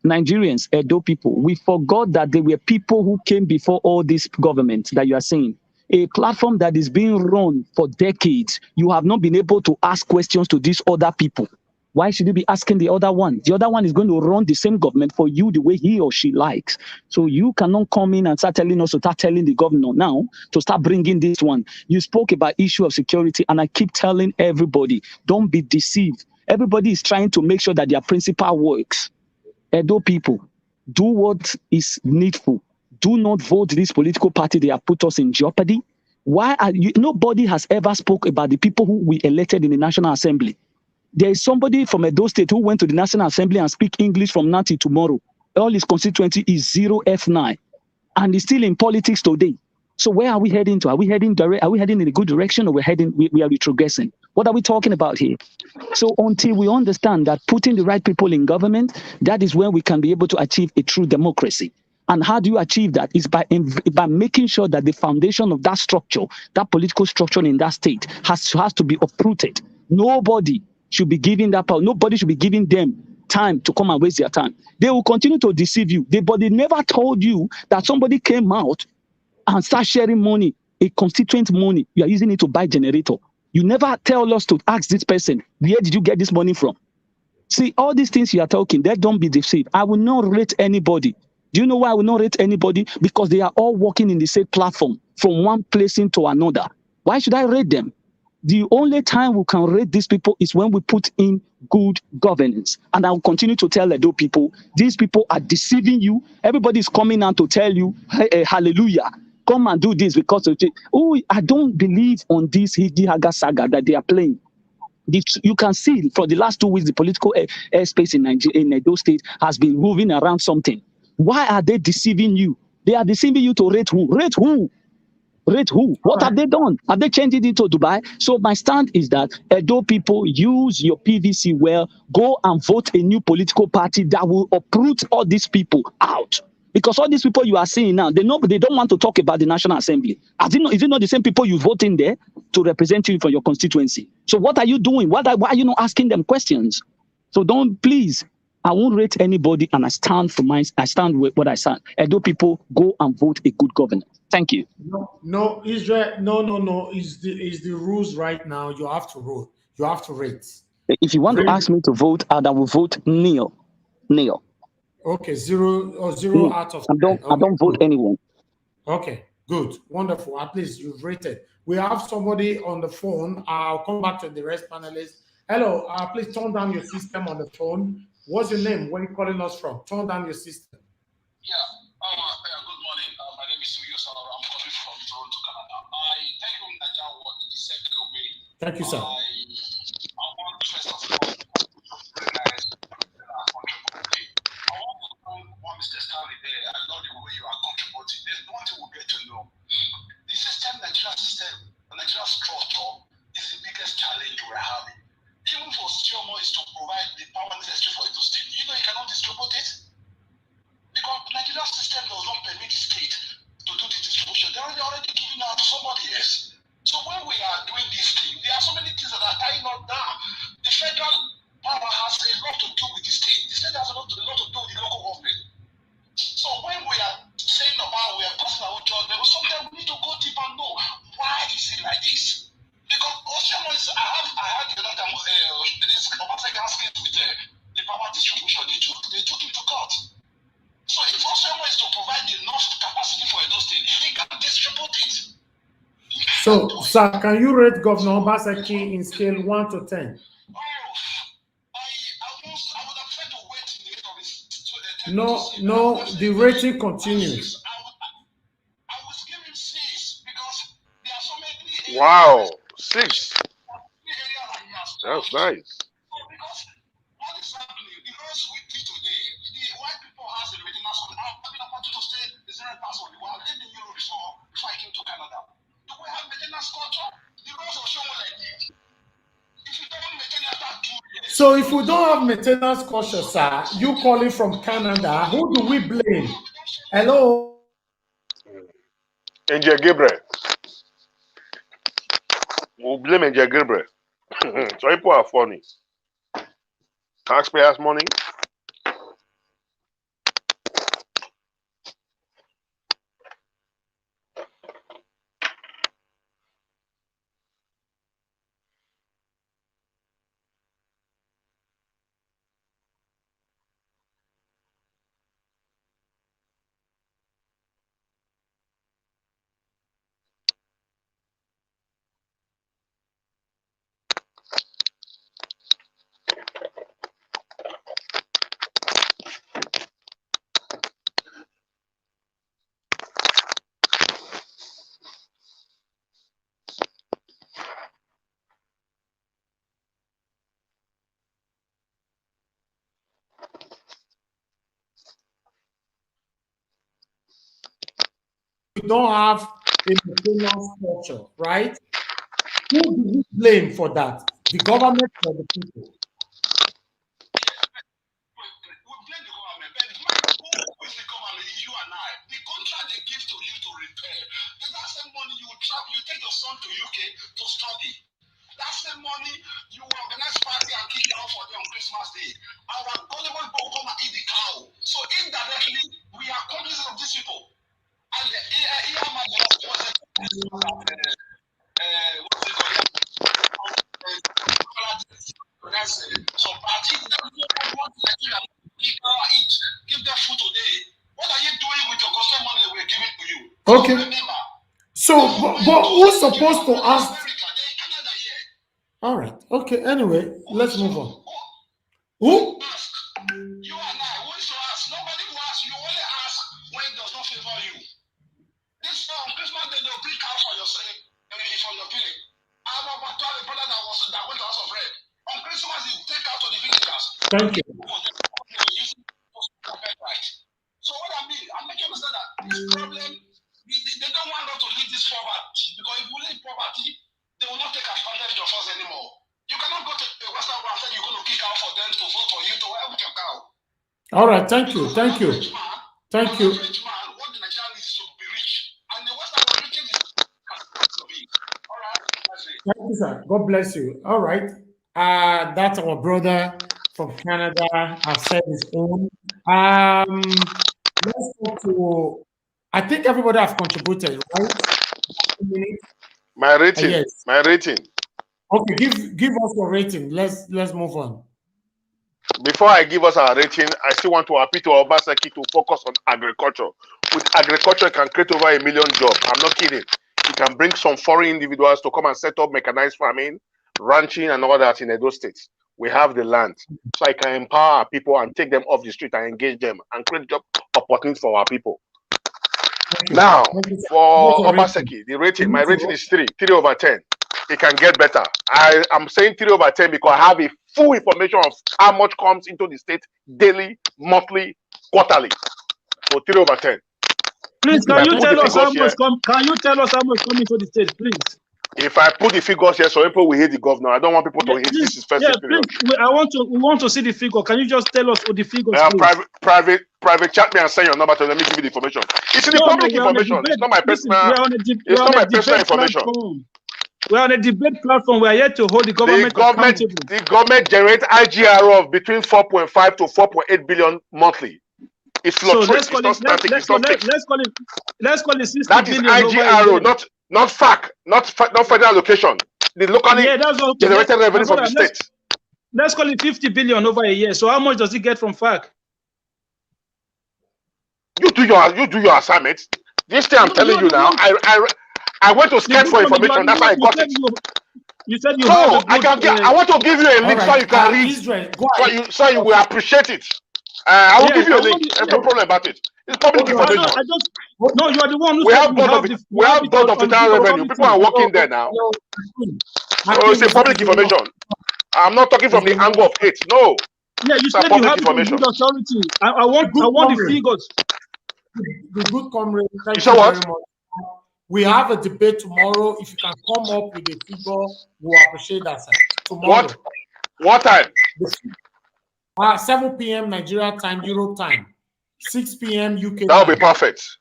Nigerians, Edo people, we forgot that there were people who came before all these governments that you are saying. a platform that is being run for decades, you have not been able to ask questions to these other people. Why should you be asking the other one? The other one is going to run the same government for you the way he or she likes. So you cannot come in and start telling us to start telling the governor now to start bringing this one. You spoke about issue of security, and I keep telling everybody, don't be deceived. Everybody is trying to make sure that their principle works. Edo people, do what is needful. Do not vote this political party. They have put us in jeopardy. Why are you? Nobody has ever spoke about the people who we elected in the National Assembly. There is somebody from Edo State who went to the National Assembly and speak English from now till tomorrow. All his constituency is 0 F9, and he's still in politics today. So where are we heading to? Are we heading in a good direction, or we are retrogressing? What are we talking about here? So until we understand that putting the right people in government, that is when we can be able to achieve a true democracy. And how do you achieve that? Is by making sure that the foundation of that structure, that political structure in that state, has to be uprooted. Nobody should be giving that power. Nobody should be giving them time to come and waste their time. They will continue to deceive you. But they never told you that somebody came out and start sharing money, a constituent money. You are using it to buy generator. You never tell us to ask this person, where did you get this money from? See, all these things you are talking, they don't be deceived. I will not rate anybody. Do you know why I will not rate anybody? Because they are all working in the same platform from one place into another. Why should I rate them? The only time we can rate these people is when we put in good governance. And I will continue to tell Edo people, these people are deceiving you. Everybody is coming out to tell you, hey, hallelujah, come and do this because of it. Oh, I don't believe on this Higihaga saga that they are playing. You can see for the last 2 weeks, the political airspace in Edo State has been moving around something. Why are they deceiving you? They are deceiving you to rate who? Rate who? Rate who? What have they done? Have they changed it into Dubai? So my stand is that Edo people, use your PVC well, go and vote a new political party that will uproot all these people out. Because all these people you are seeing now, they don't want to talk about the National Assembly. Is it not the same people you vote in there to represent you for your constituency? So what are you doing? Why are you not asking them questions? So please, I won't rate anybody, and I stand for mine. I stand with what I stand. Edo people, go and vote a good governor. Thank you. No, Israel. No. Is the rules right now? You have to vote. You have to rate. If you want to ask me to vote, I will vote nil. Okay, zero out of 10. I don't vote anyone. Okay, good, wonderful. At least you've rated. We have somebody on the phone. I'll come back to the rest panelists. Hello, please turn down your system on the phone. What's your name? Where are you calling us from? Turn down your system. Yeah. Good morning. My name is Suyo Salara. I'm calling from Toronto, Canada. I thank you, Naja, what you said the way. Thank you, sir. I want first of all to recognize contributing. I want to thank Mr. Stanley there. I love the way you are contributing. There's one thing we get to know. The Nigerian structure is the biggest challenge we're having. Even for Stiomo is to provide the power necessary for it to stay. You cannot distribute it. Because the Nigerian system does not permit the state to do the distribution. They're already giving out to somebody else. So when we are doing this thing, there are so many things that are tying us down. The federal power has a lot to do with the state. The state has a lot to do with the local government. So when we are saying about we are passing our judgment, sometimes we need to go deep and know why is it like this. Because I had the other time this Obaseki asking with the power distribution, they took him to court. So if Osama is to provide enough capacity for Edo State, he can distribute it. So, sir, can you rate Governor Obaseki in scale 1 to 10? No, the rating continues. Wow, 6. That's nice. So if we don't have maintenance culture, sir, you calling from Canada, who do we blame? Hello? Angel Gabriel. We'll blame Angel Gabriel. So people are funny. Taxpayers' money. we don't have a maintenance structure, right? Who do we blame for that? The government or the people? You take your son to UK to study. That's the money you organize party and kick out for them on Christmas Day. Our gullible people come and eat the cow. So indirectly, we are complicit of these people. And the some party give them food today. What are you doing with your custom money that we're giving to you? Okay. So, but who's supposed to ask? All right. Okay. Anyway, let's move on. Who? You and I, who is to ask? Nobody will ask. You only ask when it does not favor you. This Christmas day, they'll bring out for your sake, for your village. I have a brother that went to House of Red. On Christmas, you take out to the villagers. Thank you. So what I mean, I'm making understand that this problem, they don't want us to leave this poverty, because if we leave poverty, they will not take advantage of us anymore. You cannot go to the Western world and say you're going to kick out for them to vote for you to help your cow. All right. Thank you. Thank you. Thank you. What the Nigerian needs to be rich, and the Western world riches to be. All right. Thank you, sir. God bless you. All right. That's our brother from Canada. I've said his own. Let's go to. I think everybody has contributed, right? My rating. Yes. My rating. Okay, give us your rating. Let's move on. Before I give us our rating, I still want to appeal to Obaseki to focus on agriculture. With agriculture, it can create over 1 million jobs. I'm not kidding. It can bring some foreign individuals to come and set up mechanized farming, ranching, and all that in Edo State. We have the land. So I can empower our people and take them off the street and engage them and create job opportunities for our people. Now, for Obaseki, the rating, my rating is 3 over 10. It can get better. I'm saying 3 over 10 because I have a full information of how much comes into the state daily, monthly, quarterly. So 3 over 10. Please, can you tell us how much come into the state, please? If I put the figures here, so people will hate the governor. I don't want people to hate. This is first period. We want to see the figure. Can you just tell us the figures? Private chat me and send your number to let me give you the information. It's in the public information. It's not my personal. It's not my personal information. We're on a debate platform. We are here to hold the government accountable. The government generates IGR of between 4.5 to 4.8 billion monthly. It fluctuates. So let's call it 60 that is IGR, not FAC, not federal allocation. The locally generated revenue from the state. Let's call it 50 billion over a year. So how much does it get from FAC? You do your assignment. This thing I'm telling you now. I went to scan for information. That's how I got it. You said you no, I want to give you a link so you can read. So you will appreciate it. I will give you a link. There's no problem about it. It's public information. No, you are the one who we have board of internal revenue. People are working there now. So it's a public information. I'm not talking from the angle of hate. No. Yeah, you said you have information. Authority. I want the figures. The good comrade. You said what? We have a debate tomorrow. If you can come up with a figure, we'll appreciate that, sir. Tomorrow. What time? 7 p.m. Nigeria time, Europe time. 6 p.m. UK. That'll be perfect.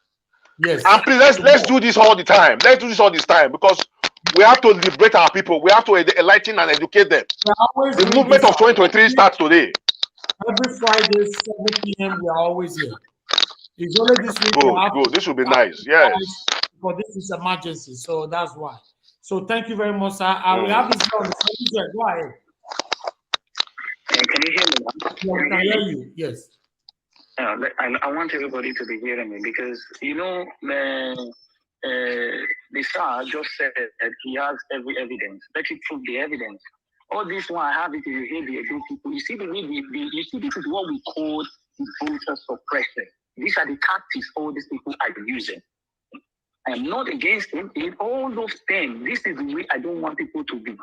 Yes. And please let's do this all the time. Let's do this all this time because we have to liberate our people. We have to enlighten and educate them. The movement of 2023 starts today. Every Friday, 7 p.m. we are always here. It's only this week. Good. This will be nice. Yes. But this is emergency, so that's why. So thank you very much, sir. We have this on the phone. Go ahead. Can you hear me now? Yeah, we can hear you. Yes. I want everybody to be hearing me because the sir just said that he has every evidence. Let it prove the evidence. All this one I have it if you hear the Edo people. You see you see this is what we call the voter suppression. These are the tactics all these people are using. I am not against him. In all those things, this is the way I don't want people to be.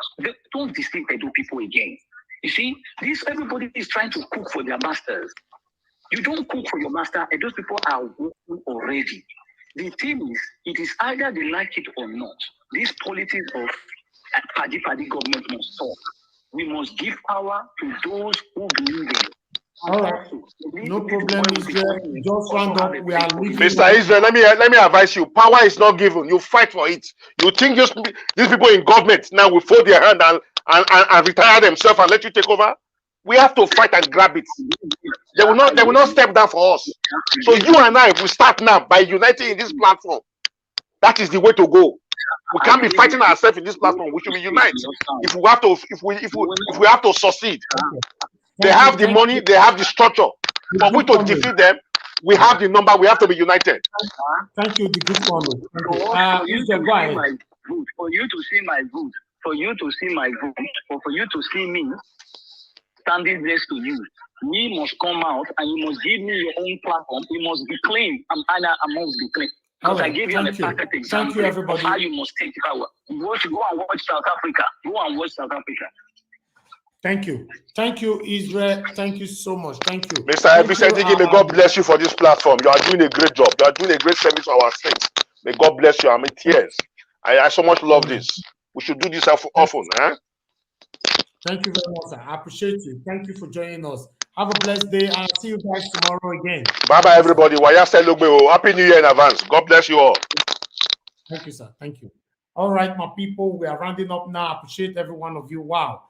Don't deceive Edo people again. You see, everybody is trying to cook for their masters. You don't cook for your master, and those people are working already. The thing is, it is either they like it or not. This politics of party government must stop. We must give power to those who believe in it. All right, no problem, Israel. Just round up. We are leaving. Mr. Israel, let me advise you. Power is not given. You fight for it. You think these people in government now will fold their hand and retire themselves and let you take over? We have to fight and grab it. They will not step down for us. So you and I, if we start now by uniting in this platform, that is the way to go. We can't be fighting ourselves in this platform. We should be united. If we have to succeed. They have the money, they have the structure. For we to defeat them, we have the number, we have to be united. Thank you, the good one. For you to see my vote, or for you to see me standing next to you, we must come out and you must give me your own platform. You must be clean. I must be clean. Because I gave you a perfect example of how you must take power. You should go and watch South Africa. Go and watch South Africa. Thank you. Thank you, Israel. Thank you so much. Thank you. Mr. Obaseki, may God bless you for this platform. You are doing a great job. You are doing a great service to our state. May God bless you. I'm in tears. I so much love this. We should do this often. Thank you very much, sir. I appreciate you. Thank you for joining us. Have a blessed day, and I'll see you guys tomorrow again. Bye-bye, everybody. Happy New Year in advance. God bless you all. Thank you, sir. Thank you. All right, my people, we are rounding up now. I appreciate every one of you. Wow.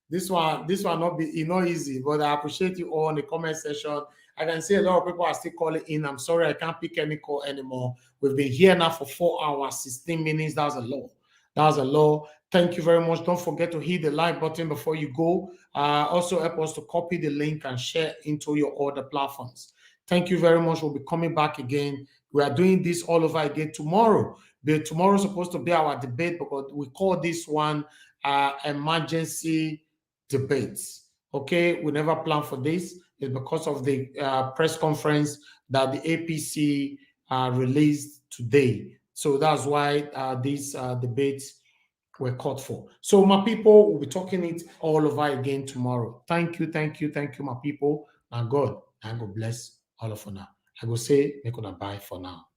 This one not be not easy, but I appreciate you all in the comment section. I can see a lot of people are still calling in. I'm sorry, I can't pick any call anymore. We've been here now for 4 hours, 16 minutes. That was a lot. That was a lot. Thank you very much. Don't forget to hit the like button before you go. Also help us to copy the link and share into your other platforms. Thank you very much. We'll be coming back again. We are doing this all over again tomorrow. But tomorrow is supposed to be our debate because we call this one emergency debates. Okay, we never planned for this. It's because of the press conference that the APC released today. So that's why these debates were called for. So my people, will be talking it all over again tomorrow. Thank you, my people. And God bless all of you now. I will say, make una bye for now.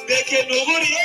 Deke nugurie,